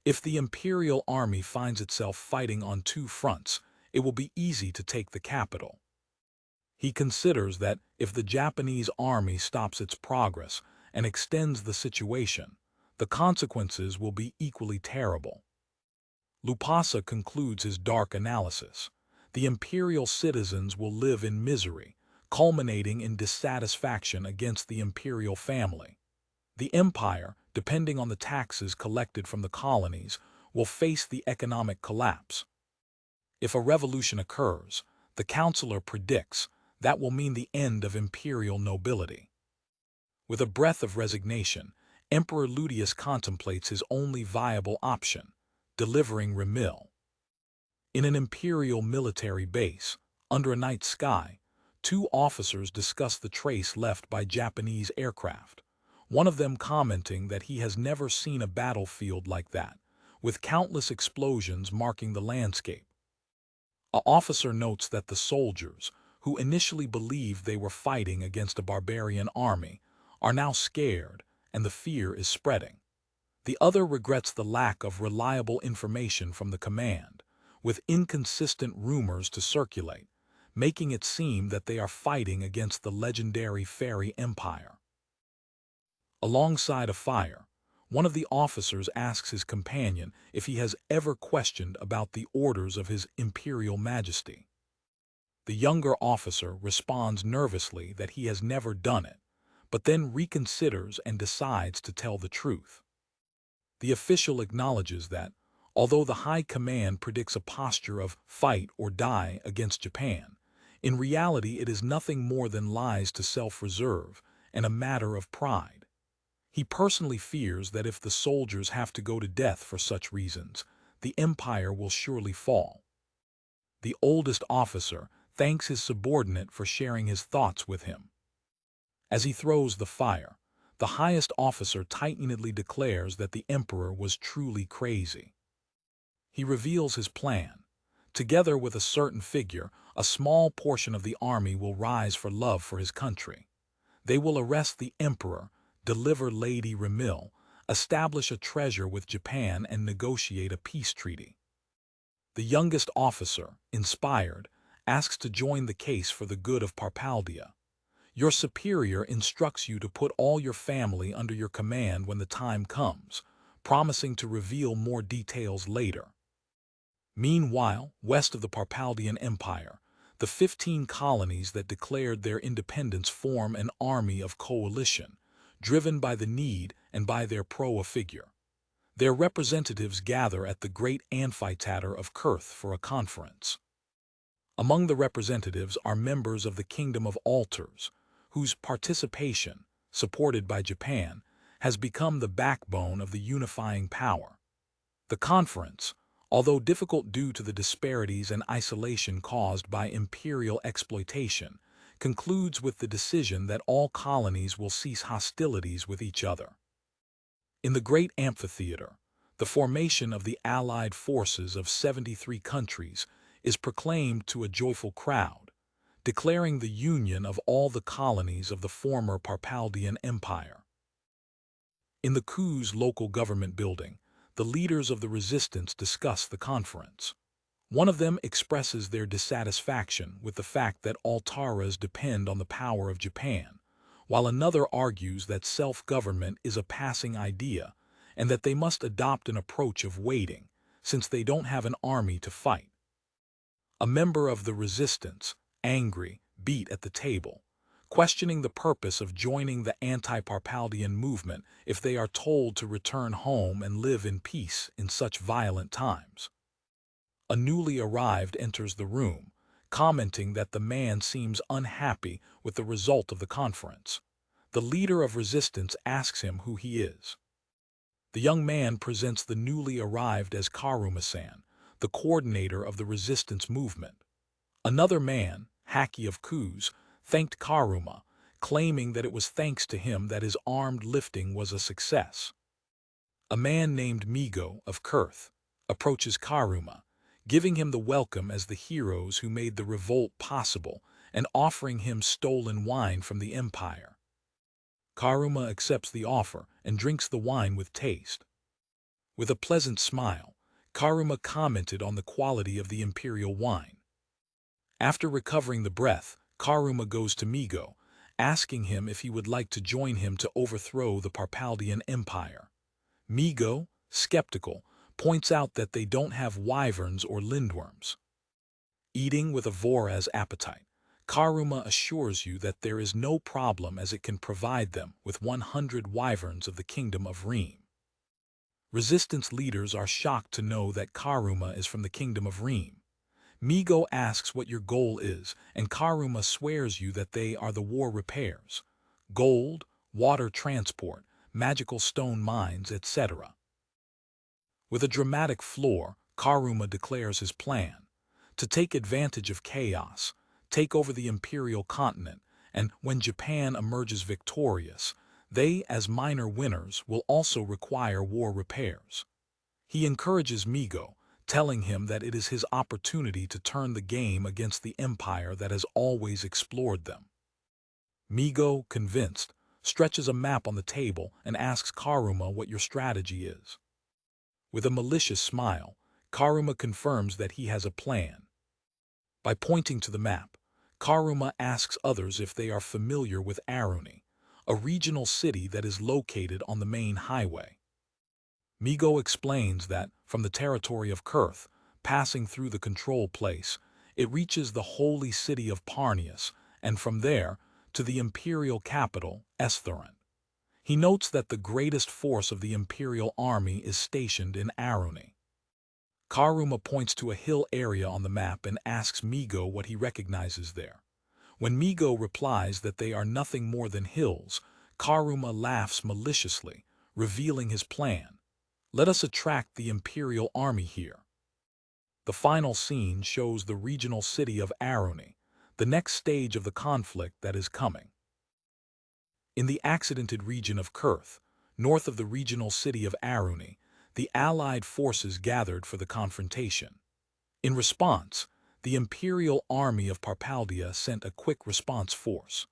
If the imperial army finds itself fighting on two fronts, it will be easy to take the capital. He considers that if the Japanese army stops its progress and extends the situation, the consequences will be equally terrible. Lupasa concludes his dark analysis. The imperial citizens will live in misery, culminating in dissatisfaction against the imperial family. The empire, depending on the taxes collected from the colonies, will face the economic collapse. If a revolution occurs, the counselor predicts that will mean the end of imperial nobility. With a breath of resignation, Emperor Ludius contemplates his only viable option, delivering Ramil. In an imperial military base, under a night sky, two officers discuss the trace left by Japanese aircraft, one of them commenting that he has never seen a battlefield like that, with countless explosions marking the landscape. An officer notes that the soldiers, who initially believed they were fighting against a barbarian army, are now scared, and the fear is spreading. The other regrets the lack of reliable information from the command, with inconsistent rumors to circulate, making it seem that they are fighting against the legendary Fairy Empire. Alongside a fire, one of the officers asks his companion if he has ever questioned about the orders of His Imperial Majesty. The younger officer responds nervously that he has never done it, but then reconsiders and decides to tell the truth. The official acknowledges that, although the High Command predicts a posture of fight or die against Japan, in reality it is nothing more than lies to self-reserve and a matter of pride. He personally fears that if the soldiers have to go to death for such reasons, the empire will surely fall. The oldest officer thanks his subordinate for sharing his thoughts with him. As he throws the fire, the highest officer tightenedly declares that the emperor was truly crazy. He reveals his plan. Together with a certain figure, a small portion of the army will rise for love for his country. They will arrest the emperor, deliver Lady Remil, establish a treasure with Japan and negotiate a peace treaty. The youngest officer, inspired, asks to join the case for the good of Parpalia. Your superior instructs you to put all your family under your command when the time comes, promising to reveal more details later. Meanwhile, west of the Parpalian Empire, the 15 colonies that declared their independence form an army of coalition, driven by the need and by their proa figure. Their representatives gather at the great amphitheater of Kurth for a conference. Among the representatives are members of the Kingdom of Altars, whose participation, supported by Japan, has become the backbone of the unifying power. The conference, although difficult due to the disparities and isolation caused by imperial exploitation, concludes with the decision that all colonies will cease hostilities with each other. In the great amphitheater, the formation of the allied forces of 73 countries is proclaimed to a joyful crowd, declaring the union of all the colonies of the former Parpalian Empire. In the Ku's local government building, the leaders of the resistance discuss the conference. One of them expresses their dissatisfaction with the fact that Altaras depend on the power of Japan, while another argues that self-government is a passing idea and that they must adopt an approach of waiting, since they don't have an army to fight. A member of the resistance, angry, beat at the table, questioning the purpose of joining the anti-Parpalian movement if they are told to return home and live in peace in such violent times. A newly arrived enters the room, commenting that the man seems unhappy with the result of the conference. The leader of resistance asks him who he is. The young man presents the newly arrived as Karuma-san, the coordinator of the resistance movement. Another man, Haki of Kuz, thanked Karuma, claiming that it was thanks to him that his armed lifting was a success. A man named Migo of Kurth approaches Karuma, giving him the welcome as the heroes who made the revolt possible and offering him stolen wine from the empire. Karuma accepts the offer and drinks the wine with taste. With a pleasant smile, Karuma commented on the quality of the imperial wine. After recovering the breath, Karuma goes to Migo, asking him if he would like to join him to overthrow the Parpalian Empire. Migo, skeptical, points out that they don't have wyverns or lindworms. Eating with a vorax appetite, Karuma assures you that there is no problem as it can provide them with 100 wyverns of the Kingdom of Reem. Resistance leaders are shocked to know that Karuma is from the Kingdom of Reem. Migo asks what your goal is, and Karuma swears you that they are the war repairs, gold, water transport, magical stone mines, etc. With a dramatic floor, Karuma declares his plan: to take advantage of chaos, take over the imperial continent, and when Japan emerges victorious, they, as minor winners, will also require war repairs. He encourages Migo, telling him that it is his opportunity to turn the game against the empire that has always explored them. Migo, convinced, stretches a map on the table and asks Karuma what your strategy is. With a malicious smile, Karuma confirms that he has a plan. By pointing to the map, Karuma asks others if they are familiar with Aruni, a regional city that is located on the main highway. Migo explains that, from the territory of Kurth, passing through the control place, it reaches the holy city of Parnius, and from there, to the imperial capital, Estharan. He notes that the greatest force of the imperial army is stationed in Aruni. Karuma points to a hill area on the map and asks Migo what he recognizes there. When Migo replies that they are nothing more than hills, Karuma laughs maliciously, revealing his plan: let us attract the imperial army here. The final scene shows the regional city of Aruni, the next stage of the conflict that is coming. In the accidented region of Kurth, north of the regional city of Aruni, the Allied forces gathered for the confrontation. In response, the Imperial Army of Parpalia sent a quick response force.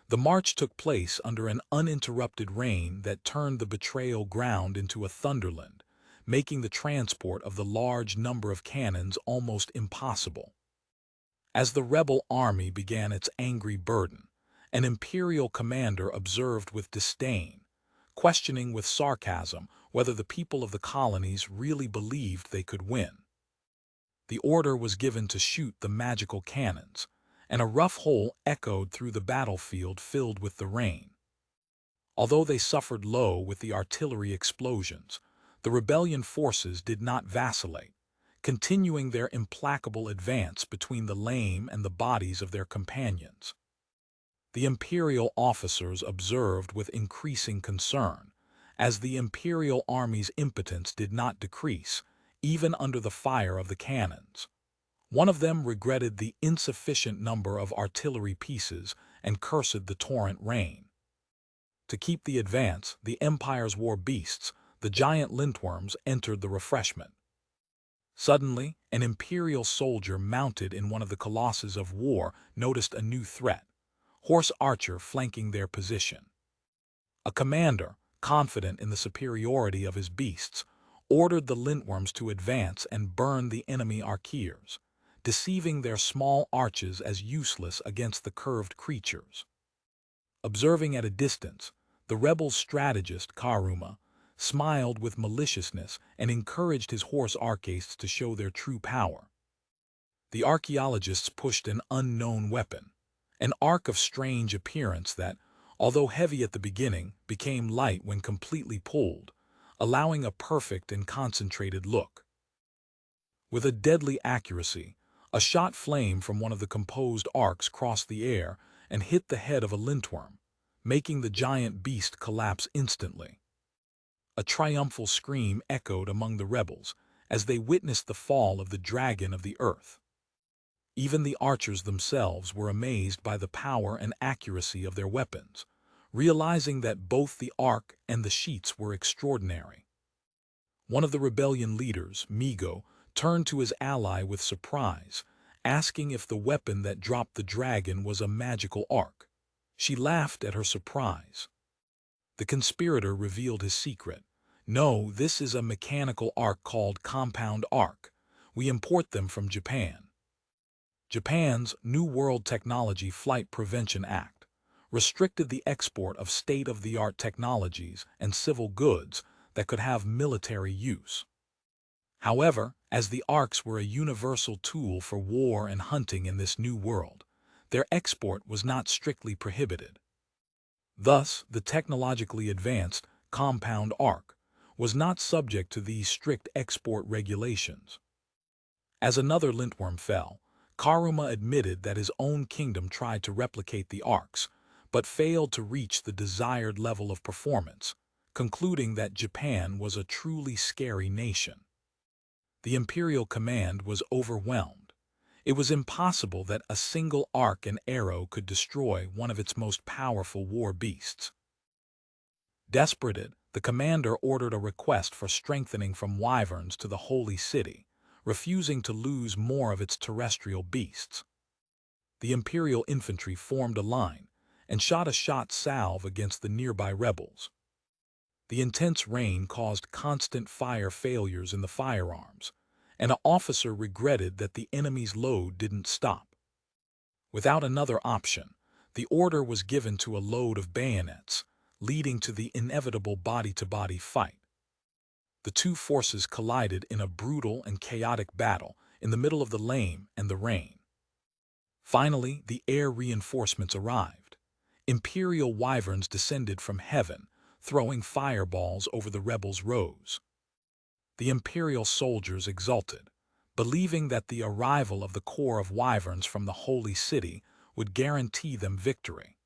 The march took place under an uninterrupted rain that turned the betrayal ground into a thunderland, making the transport of the large number of cannons almost impossible. As the rebel army began its angry burden, an imperial commander observed with disdain, questioning with sarcasm whether the people of the colonies really believed they could win. The order was given to shoot the magical cannons, and a rough hole echoed through the battlefield filled with the rain. Although they suffered low with the artillery explosions, the rebellion forces did not vacillate, continuing their implacable advance between the lame and the bodies of their companions. The imperial officers observed with increasing concern, as the imperial army's impotence did not decrease, even under the fire of the cannons. One of them regretted the insufficient number of artillery pieces and cursed the torrent rain. To keep the advance, the Empire's war beasts, the giant lintworms, entered the refreshment. Suddenly, an imperial soldier mounted in one of the colossus of war noticed a new threat: horse archer flanking their position. A commander, confident in the superiority of his beasts, ordered the lintworms to advance and burn the enemy archers, deceiving their small archers as useless against the curved creatures. Observing at a distance, the rebel's strategist, Karuma, smiled with maliciousness and encouraged his horse archers to show their true power. The archaeologists pushed an unknown weapon, an arc of strange appearance that, although heavy at the beginning, became light when completely pulled, allowing a perfect and concentrated look. With a deadly accuracy, a shot flame from one of the composed arcs crossed the air and hit the head of a lintworm, making the giant beast collapse instantly. A triumphal scream echoed among the rebels as they witnessed the fall of the dragon of the earth. Even the archers themselves were amazed by the power and accuracy of their weapons, realizing that both the arc and the sheets were extraordinary. One of the rebellion leaders, Migo, turned to his ally with surprise, asking if the weapon that dropped the dragon was a magical arc. She laughed at her surprise. The conspirator revealed his secret. "No, this is a mechanical arc called compound arc. We import them from Japan." Japan's New World Technology Flight Prevention Act restricted the export of state-of-the-art technologies and civil goods that could have military use. However, as the arcs were a universal tool for war and hunting in this new world, their export was not strictly prohibited. Thus, the technologically advanced compound arc was not subject to these strict export regulations. As another lintworm fell, Karuma admitted that his own kingdom tried to replicate the arcs, but failed to reach the desired level of performance, concluding that Japan was a truly scary nation. The imperial command was overwhelmed. It was impossible that a single arc and arrow could destroy one of its most powerful war beasts. Desperate, the commander ordered a request for strengthening from Wyverns to the Holy City, refusing to lose more of its terrestrial beasts. The imperial infantry formed a line and shot a shot salve against the nearby rebels. The intense rain caused constant fire failures in the firearms, and an officer regretted that the enemy's load didn't stop. Without another option, the order was given to a load of bayonets, leading to the inevitable body-to-body fight. The two forces collided in a brutal and chaotic battle in the middle of the lame and the rain. Finally, the air reinforcements arrived. Imperial wyverns descended from heaven, throwing fireballs over the rebels' rows. The imperial soldiers exulted, believing that the arrival of the corps of wyverns from the Holy City would guarantee them victory.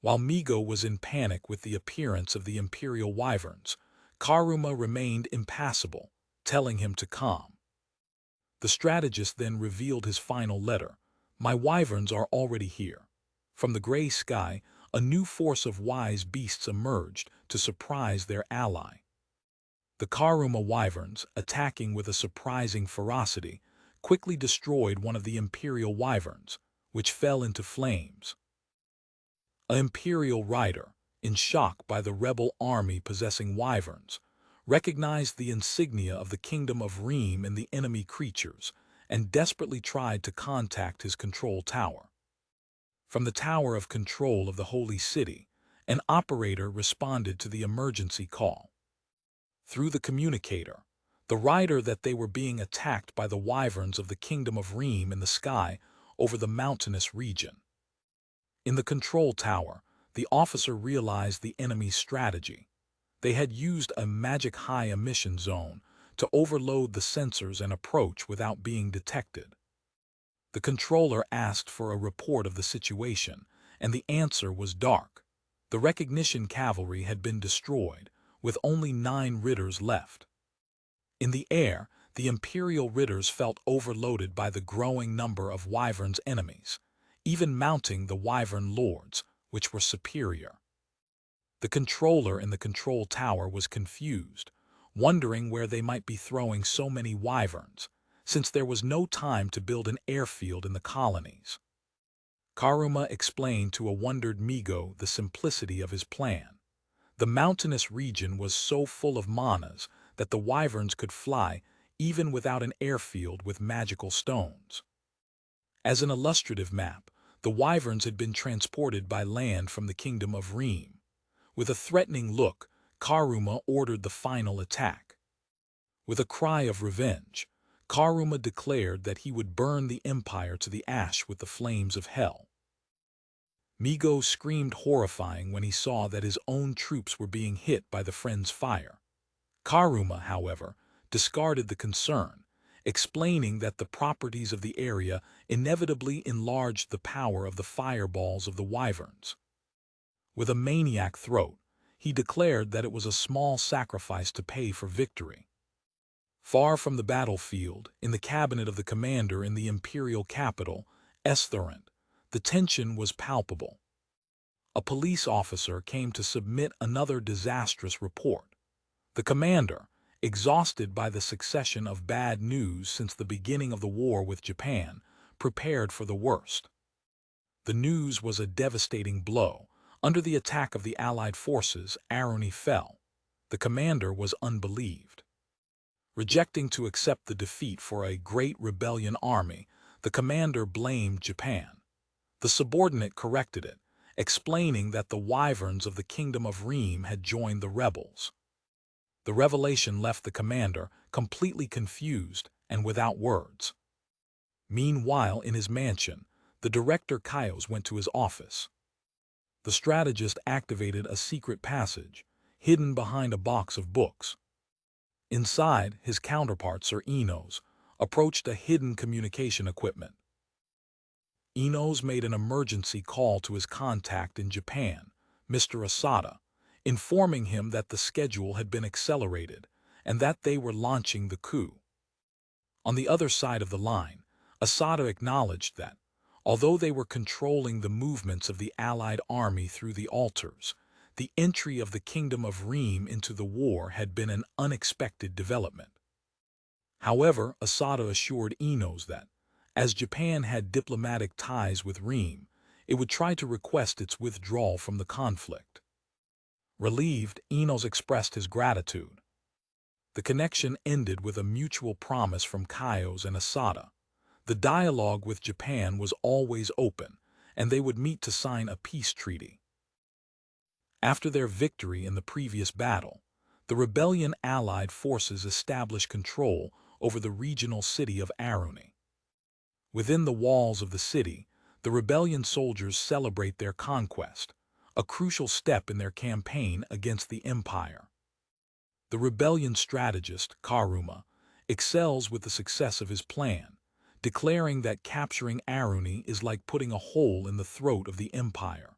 While Migo was in panic with the appearance of the imperial wyverns, Karuma remained impassible, telling him to calm. The strategist then revealed his final letter: "My wyverns are already here." From the gray sky, a new force of wise beasts emerged to surprise their ally. The Karuma Wyverns, attacking with a surprising ferocity, quickly destroyed one of the Imperial Wyverns, which fell into flames. An Imperial rider, in shock by the rebel army possessing Wyverns, recognized the insignia of the Kingdom of Reem in the enemy creatures and desperately tried to contact his control tower. From the Tower of Control of the Holy City, an operator responded to the emergency call. Through the communicator, the rider that they were being attacked by the Wyverns of the Kingdom of Reem in the sky over the mountainous region. In the control tower, the officer realized the enemy's strategy. They had used a magic high-emission zone to overload the sensors and approach without being detected. The controller asked for a report of the situation, and the answer was dark. The recognition cavalry had been destroyed, with only 9 ridders left. In the air, the Imperial ridders felt overloaded by the growing number of Wyvern's enemies, even mounting the Wyvern lords, which were superior. The controller in the control tower was confused, wondering where they might be throwing so many Wyverns, since there was no time to build an airfield in the colonies. Karuma explained to a wondered Migo the simplicity of his plan. The mountainous region was so full of manas that the Wyverns could fly even without an airfield with magical stones. As an illustrative map, the Wyverns had been transported by land from the Kingdom of Reem. With a threatening look, Karuma ordered the final attack. With a cry of revenge, Karuma declared that he would burn the Empire to the ash with the flames of hell. Migo screamed horrifying when he saw that his own troops were being hit by the friend's fire. Karuma, however, discarded the concern, explaining that the properties of the area inevitably enlarged the power of the fireballs of the Wyverns. With a maniac throat, he declared that it was a small sacrifice to pay for victory. Far from the battlefield, in the cabinet of the commander in the imperial capital, Estherant, the tension was palpable. A police officer came to submit another disastrous report. The commander, exhausted by the succession of bad news since the beginning of the war with Japan, prepared for the worst. The news was a devastating blow. Under the attack of the Allied forces, Aruni fell. The commander was unbelieved. Rejecting to accept the defeat for a great rebellion army, the commander blamed Japan. The subordinate corrected it, explaining that the Wyverns of the Kingdom of Reem had joined the rebels. The revelation left the commander completely confused and without words. Meanwhile, in his mansion, the director Kaios went to his office. The strategist activated a secret passage, hidden behind a box of books. Inside, his counterpart, Sir Enos, approached a hidden communication equipment. Enos made an emergency call to his contact in Japan, Mr. Asada, informing him that the schedule had been accelerated and that they were launching the coup. On the other side of the line, Asada acknowledged that, although they were controlling the movements of the Allied army through the altars, the entry of the Kingdom of Reem into the war had been an unexpected development. However, Asada assured Enos that, as Japan had diplomatic ties with Reem, it would try to request its withdrawal from the conflict. Relieved, Enos expressed his gratitude. The connection ended with a mutual promise from Kaios and Asada. The dialogue with Japan was always open, and they would meet to sign a peace treaty. After their victory in the previous battle, the rebellion Allied forces established control over the regional city of Aruni. Within the walls of the city, the rebellion soldiers celebrate their conquest, a crucial step in their campaign against the empire. The rebellion strategist, Karuma, excels with the success of his plan, declaring that capturing Aruni is like putting a hole in the throat of the empire.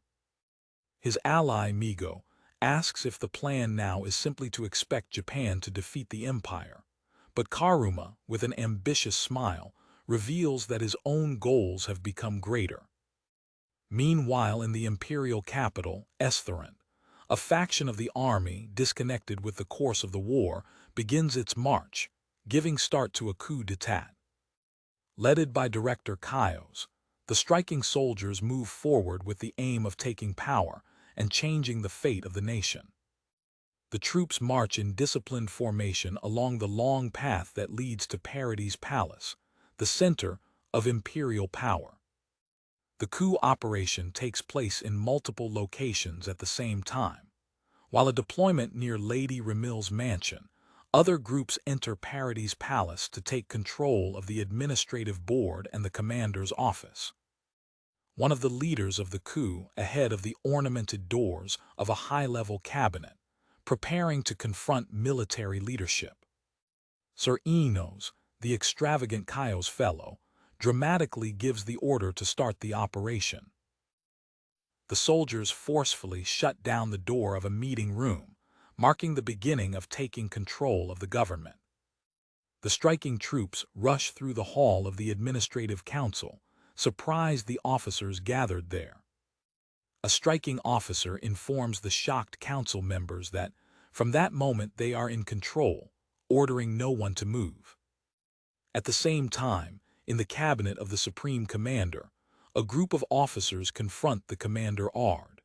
His ally, Migo, asks if the plan now is simply to expect Japan to defeat the empire, but Karuma, with an ambitious smile, reveals that his own goals have become greater. Meanwhile, in the imperial capital, Estherant, a faction of the army disconnected with the course of the war begins its march, giving start to a coup d'etat. Led by Director Kaios, the striking soldiers move forward with the aim of taking power and changing the fate of the nation. The troops march in disciplined formation along the long path that leads to Parity's palace, the center of imperial power. The coup operation takes place in multiple locations at the same time. While a deployment near Lady Remil's mansion, other groups enter Parity's palace to take control of the administrative board and the commander's office. One of the leaders of the coup ahead of the ornamented doors of a high-level cabinet, preparing to confront military leadership. Sir Enos, the extravagant Kaios fellow, dramatically gives the order to start the operation. The soldiers forcefully shut down the door of a meeting room, marking the beginning of taking control of the government. The striking troops rush through the hall of the administrative council, surprised the officers gathered there. A striking officer informs the shocked council members that, from that moment, they are in control, ordering no one to move. At the same time, in the cabinet of the Supreme Commander, a group of officers confront the Commander Ard.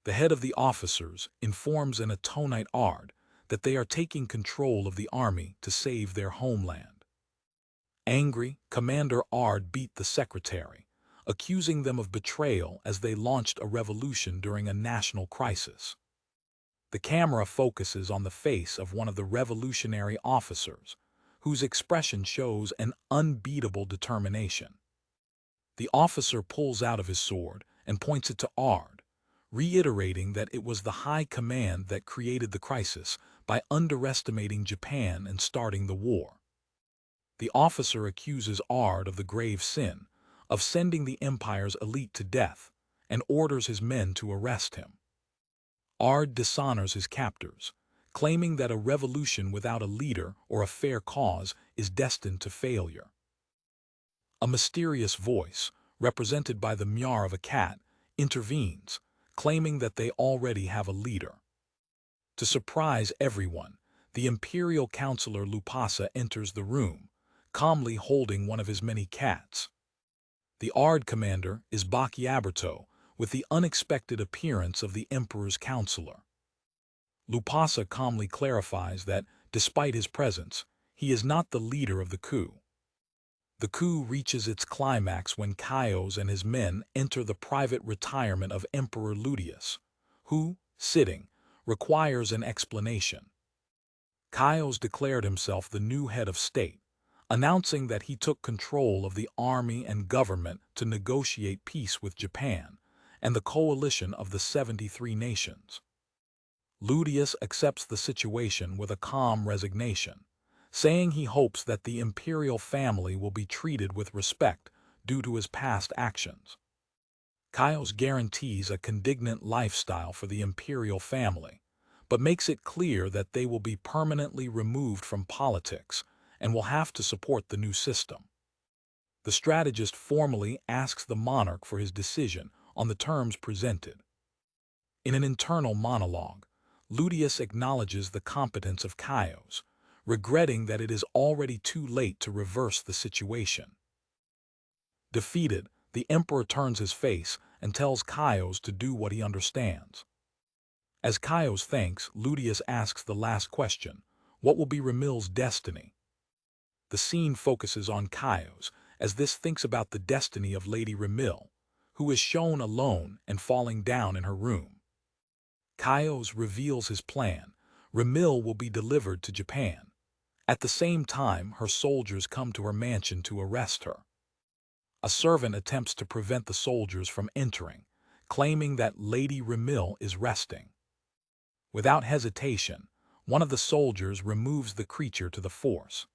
The head of the officers informs an Atonite Ard that they are taking control of the army to save their homeland. Angry, Commander Ard beat the secretary, accusing them of betrayal as they launched a revolution during a national crisis. The camera focuses on the face of one of the revolutionary officers, whose expression shows an unbeatable determination. The officer pulls out of his sword and points it to Ard, reiterating that it was the high command that created the crisis by underestimating Japan and starting the war. The officer accuses Ard of the grave sin of sending the empire's elite to death and orders his men to arrest him. Ard dishonors his captors, claiming that a revolution without a leader or a fair cause is destined to failure. A mysterious voice, represented by the meow of a cat, intervenes, claiming that they already have a leader. To surprise everyone, the imperial counselor Lupasa enters the room, calmly holding one of his many cats. The Ard commander is Bakiaberto, with the unexpected appearance of the emperor's counselor. Lupasa calmly clarifies that, despite his presence, he is not the leader of the coup. The coup reaches its climax when Kaios and his men enter the private retirement of Emperor Ludius, who, sitting, requires an explanation. Kaios declared himself the new head of state, announcing that he took control of the army and government to negotiate peace with Japan and the coalition of the 73 nations. Ludius accepts the situation with a calm resignation, saying he hopes that the imperial family will be treated with respect due to his past actions. Kaios guarantees a contingent lifestyle for the imperial family, but makes it clear that they will be permanently removed from politics and will have to support the new system. The strategist formally asks the monarch for his decision on the terms presented. In an internal monologue, Ludius acknowledges the competence of Kaios, regretting that it is already too late to reverse the situation. Defeated, the emperor turns his face and tells Kaios to do what he understands. As Kaios thanks, Ludius asks the last question: what will be Remil's destiny? The scene focuses on Kaios, as this thinks about the destiny of Lady Remil, who is shown alone and falling down in her room. Kaios reveals his plan: Remil will be delivered to Japan. At the same time, her soldiers come to her mansion to arrest her. A servant attempts to prevent the soldiers from entering, claiming that Lady Remil is resting. Without hesitation, one of the soldiers removes the creature to the force.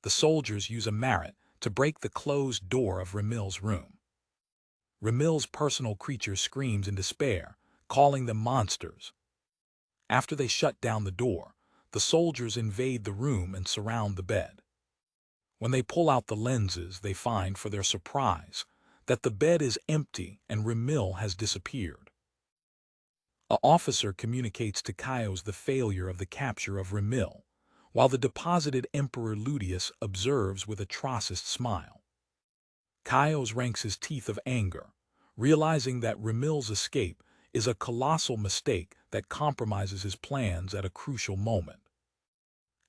The soldiers use a mallet to break the closed door of Remil's room. Remil's personal creature screams in despair, calling them monsters. After they shut down the door, the soldiers invade the room and surround the bed. When they pull out the lenses, they find, for their surprise, that the bed is empty and Remil has disappeared. An officer communicates to Caius the failure of the capture of Remil, while the deposited Emperor Ludius observes with a atrocist smile. Caius ranks his teeth of anger, realizing that Remil's escape is a colossal mistake that compromises his plans at a crucial moment.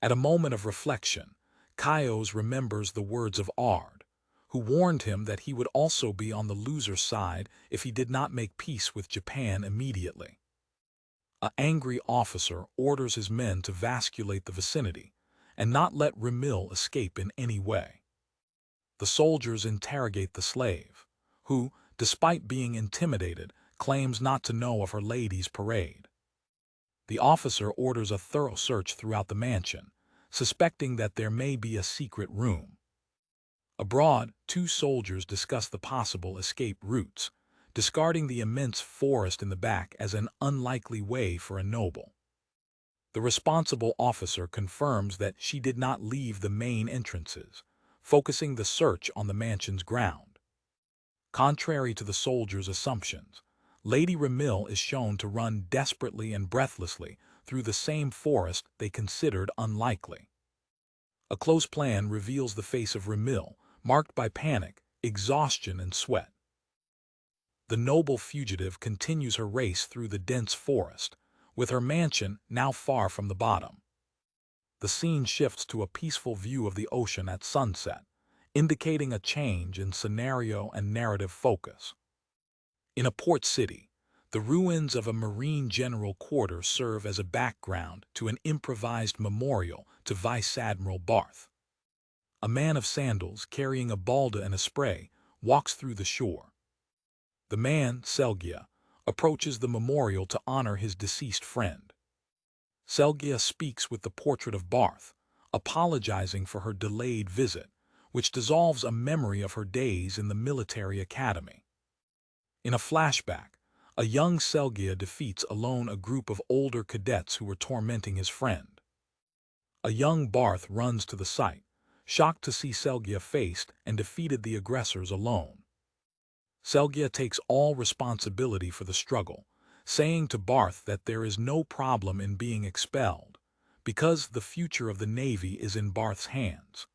At a moment of reflection, Caius remembers the words of Ard, who warned him that he would also be on the loser's side if he did not make peace with Japan immediately. An angry officer orders his men to vasculate the vicinity and not let Remil escape in any way. The soldiers interrogate the slave, who, despite being intimidated, claims not to know of her lady's parade. The officer orders a thorough search throughout the mansion, suspecting that there may be a secret room. Abroad, two soldiers discuss the possible escape routes, discarding the immense forest in the back as an unlikely way for a noble. The responsible officer confirms that she did not leave the main entrances, focusing the search on the mansion's ground. Contrary to the soldiers' assumptions, Lady Remil is shown to run desperately and breathlessly through the same forest they considered unlikely. A close plan reveals the face of Remil, marked by panic, exhaustion, and sweat. The noble fugitive continues her race through the dense forest, with her mansion now far from the bottom. The scene shifts to a peaceful view of the ocean at sunset, indicating a change in scenario and narrative focus. In a port city, the ruins of a marine general quarter serve as a background to an improvised memorial to Vice Admiral Barth. A man of sandals carrying a balda and a spray walks through the shore. The man, Selgia, approaches the memorial to honor his deceased friend. Selgia speaks with the portrait of Barth, apologizing for her delayed visit, which dissolves a memory of her days in the military academy. In a flashback, a young Selgia defeats alone a group of older cadets who were tormenting his friend. A young Barth runs to the site, shocked to see Selgia faced and defeated the aggressors alone. Selgia takes all responsibility for the struggle, saying to Barth that there is no problem in being expelled, because the future of the Navy is in Barth's hands.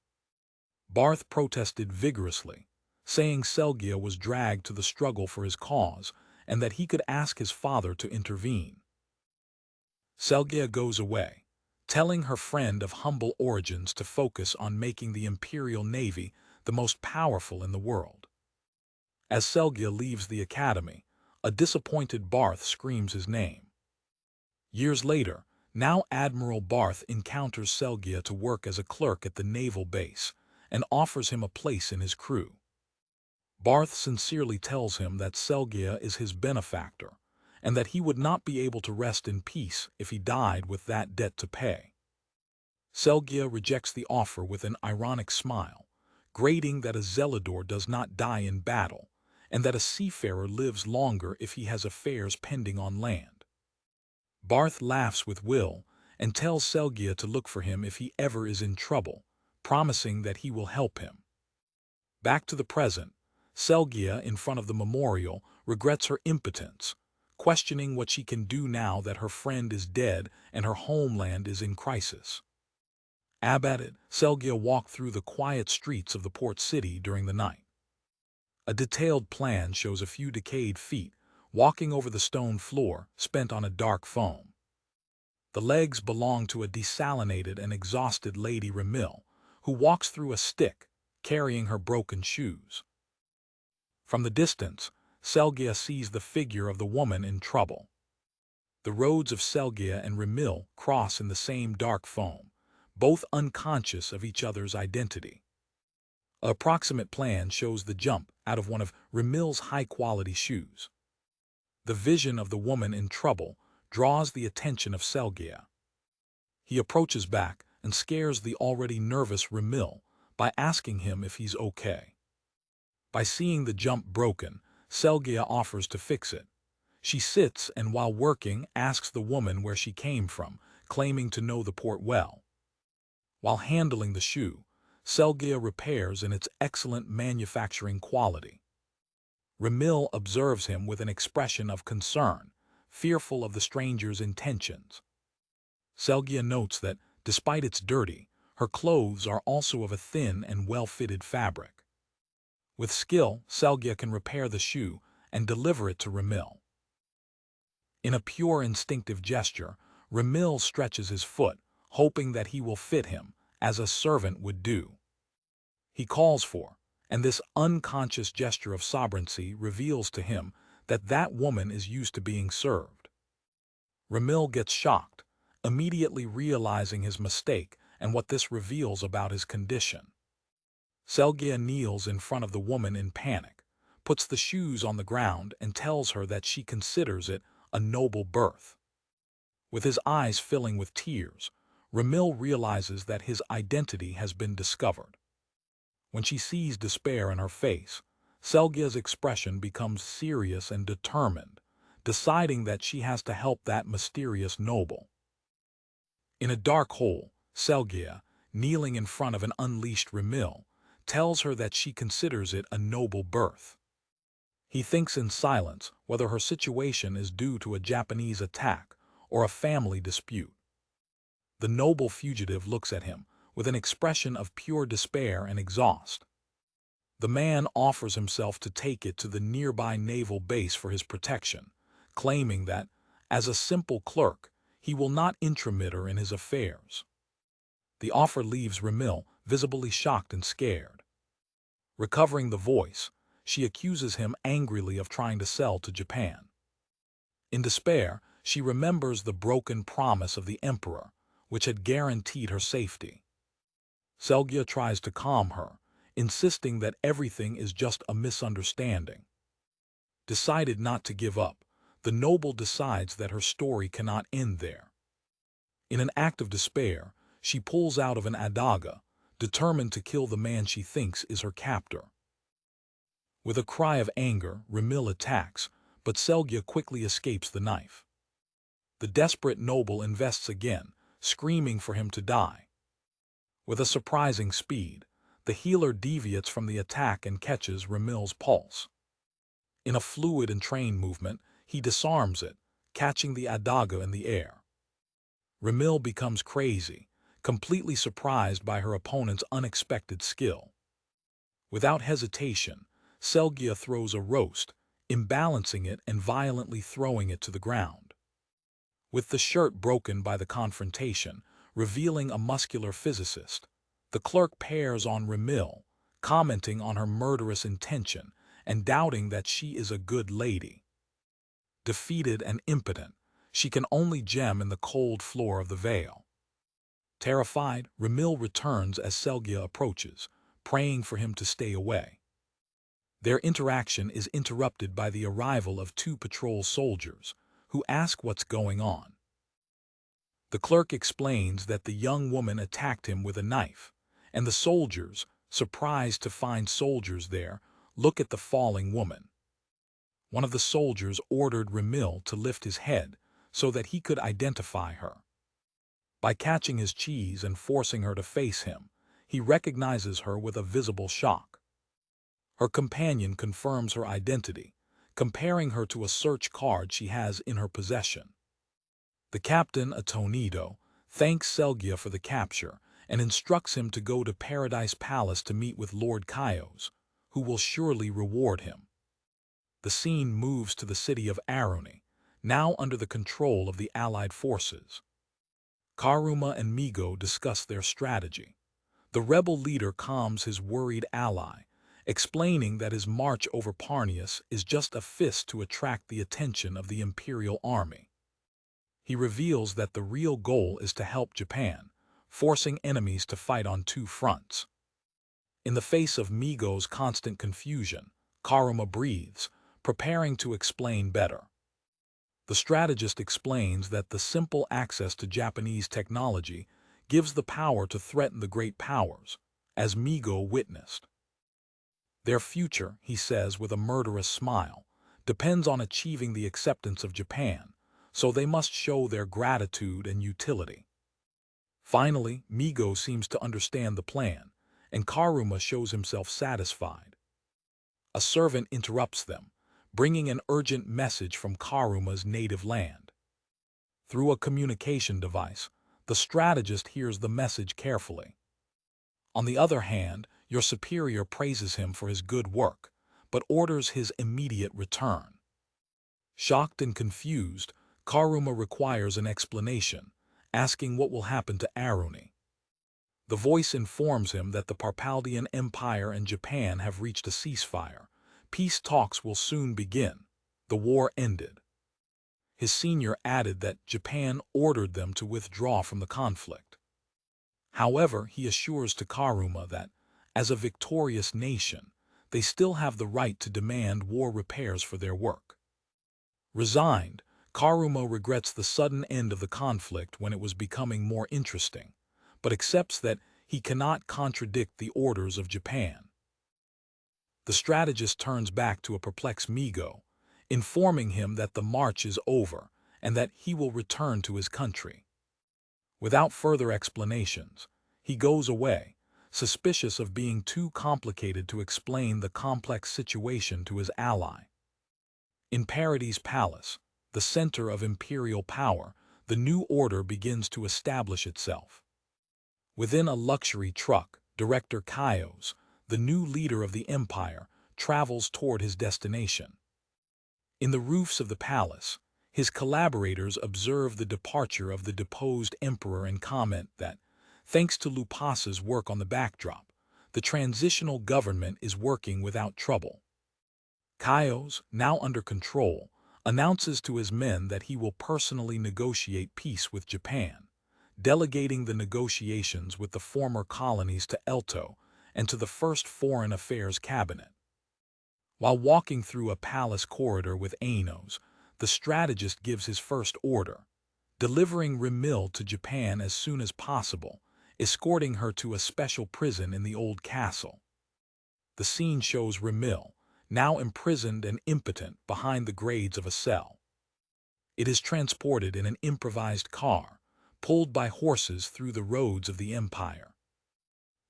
Barth protested vigorously, saying Selgia was dragged to the struggle for his cause and that he could ask his father to intervene. Selgia goes away, telling her friend of humble origins to focus on making the Imperial Navy the most powerful in the world. As Selgia leaves the academy, a disappointed Barth screams his name. Years later, now Admiral Barth encounters Selgia to work as a clerk at the naval base and offers him a place in his crew. Barth sincerely tells him that Selgia is his benefactor and that he would not be able to rest in peace if he died with that debt to pay. Selgia rejects the offer with an ironic smile, grating that a Zelador does not die in battle and that a seafarer lives longer if he has affairs pending on land. Barth laughs with Will and tells Selgia to look for him if he ever is in trouble, promising that he will help him. Back to the present, Selgia, in front of the memorial, regrets her impotence, questioning what she can do now that her friend is dead and her homeland is in crisis. Abated, Selgia walked through the quiet streets of the port city during the night. A detailed plan shows a few decayed feet walking over the stone floor spent on a dark foam. The legs belong to a desalinated and exhausted Lady Remil, who walks through a stick, carrying her broken shoes. From the distance, Selgia sees the figure of the woman in trouble. The roads of Selgia and Remil cross in the same dark foam, both unconscious of each other's identity. An approximate plan shows the jump out of one of Remil's high-quality shoes. The vision of the woman in trouble draws the attention of Selgia. He approaches back and scares the already nervous Remil by asking him if he's okay. By seeing the jump broken, Selgia offers to fix it. She sits and while working asks the woman where she came from, claiming to know the port well. While handling the shoe, Selgia repairs in its excellent manufacturing quality. Ramil observes him with an expression of concern, fearful of the stranger's intentions. Selgia notes that, despite its dirty, her clothes are also of a thin and well-fitted fabric. With skill, Selgia can repair the shoe and deliver it to Ramil. In a pure instinctive gesture, Ramil stretches his foot, hoping that he will fit him, as a servant would do. He calls for, and this unconscious gesture of sovereignty reveals to him that that woman is used to being served. Ramil gets shocked, immediately realizing his mistake and what this reveals about his condition. Selgia kneels in front of the woman in panic, puts the shoes on the ground and tells her that she considers it a noble birth. With his eyes filling with tears, Ramil realizes that his identity has been discovered. When she sees despair in her face, Selgia's expression becomes serious and determined, deciding that she has to help that mysterious noble. In a dark hole, Selgia, kneeling in front of an unleashed Ramil, tells her that she considers it a noble birth. He thinks in silence whether her situation is due to a Japanese attack or a family dispute. The noble fugitive looks at him with an expression of pure despair and exhaust. The man offers himself to take it to the nearby naval base for his protection, claiming that, as a simple clerk, he will not intromitter in his affairs. The offer leaves Ramil visibly shocked and scared. Recovering the voice, she accuses him angrily of trying to sell to Japan. In despair, she remembers the broken promise of the emperor, which had guaranteed her safety. Selgia tries to calm her, insisting that everything is just a misunderstanding. Decided not to give up, the noble decides that her story cannot end there. In an act of despair, she pulls out of an adaga, determined to kill the man she thinks is her captor. With a cry of anger, Ramil attacks, but Selgia quickly escapes the knife. The desperate noble invests again, screaming for him to die. With a surprising speed, the healer deviates from the attack and catches Ramil's pulse. In a fluid and trained movement, he disarms it, catching the adaga in the air. Ramil becomes crazy, completely surprised by her opponent's unexpected skill. Without hesitation, Selgia throws a roast, imbalancing it and violently throwing it to the ground. With the shirt broken by the confrontation, revealing a muscular physicist, the clerk pairs on Ramil, commenting on her murderous intention and doubting that she is a good lady. Defeated and impotent, she can only gem in the cold floor of the veil. Terrified, Ramil returns as Selgia approaches, praying for him to stay away. Their interaction is interrupted by the arrival of two patrol soldiers, who ask what's going on. The clerk explains that the young woman attacked him with a knife, and the soldiers, surprised to find soldiers there, look at the falling woman. One of the soldiers ordered Ramil to lift his head so that he could identify her. By catching his cheese and forcing her to face him, he recognizes her with a visible shock. Her companion confirms her identity, comparing her to a search card she has in her possession. The captain, Atonido, thanks Selgia for the capture and instructs him to go to Paradise Palace to meet with Lord Kaios, who will surely reward him. The scene moves to the city of Aroni, now under the control of the Allied forces. Karuma and Migo discuss their strategy. The rebel leader calms his worried ally, explaining that his march over Parnius is just a fist to attract the attention of the Imperial Army. He reveals that the real goal is to help Japan, forcing enemies to fight on two fronts. In the face of Migo's constant confusion, Karuma breathes, preparing to explain better. The strategist explains that the simple access to Japanese technology gives the power to threaten the great powers, as Migo witnessed. Their future, he says with a murderous smile, depends on achieving the acceptance of Japan, so they must show their gratitude and utility. Finally, Migo seems to understand the plan, and Karuma shows himself satisfied. a servant interrupts them, bringing an urgent message from Karuma's native land. Through a communication device, the strategist hears the message carefully. On the other hand, your superior praises him for his good work, but orders his immediate return. Shocked and confused, Karuma requires an explanation, asking what will happen to Aruni. The voice informs him that the Parpalian Empire and Japan have reached a ceasefire. Peace talks will soon begin. The war ended. His senior added that Japan ordered them to withdraw from the conflict. However, he assures to Karuma that, as a victorious nation, they still have the right to demand war repairs for their work. Resigned, Karuma regrets the sudden end of the conflict when it was becoming more interesting, but accepts that he cannot contradict the orders of Japan. The strategist turns back to a perplexed Migo, informing him that the march is over and that he will return to his country. Without further explanations, he goes away, suspicious of being too complicated to explain the complex situation to his ally. In Parady's palace, the center of imperial power, the new order begins to establish itself. Within a luxury truck, Director Kaios, the new leader of the empire, travels toward his destination. In the roofs of the palace, his collaborators observe the departure of the deposed emperor and comment that, thanks to Lupas's work on the backdrop, the transitional government is working without trouble. Kaios, now under control, announces to his men that he will personally negotiate peace with Japan, delegating the negotiations with the former colonies to Elto and to the First Foreign Affairs Cabinet. While walking through a palace corridor with Ainos, the strategist gives his first order, delivering Remil to Japan as soon as possible, escorting her to a special prison in the old castle. The scene shows Remil, now imprisoned and impotent behind the grades of a cell. It is transported in an improvised car, pulled by horses through the roads of the empire.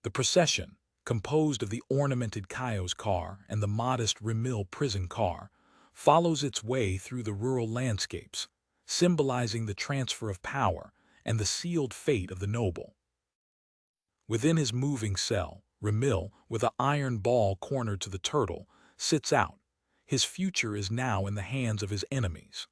The procession, composed of the ornamented Kaios car and the modest Remil prison car, follows its way through the rural landscapes, symbolizing the transfer of power and the sealed fate of the noble. Within his moving cell, Remil, with an iron ball cornered to the turtle, sits out. His future is now in the hands of his enemies.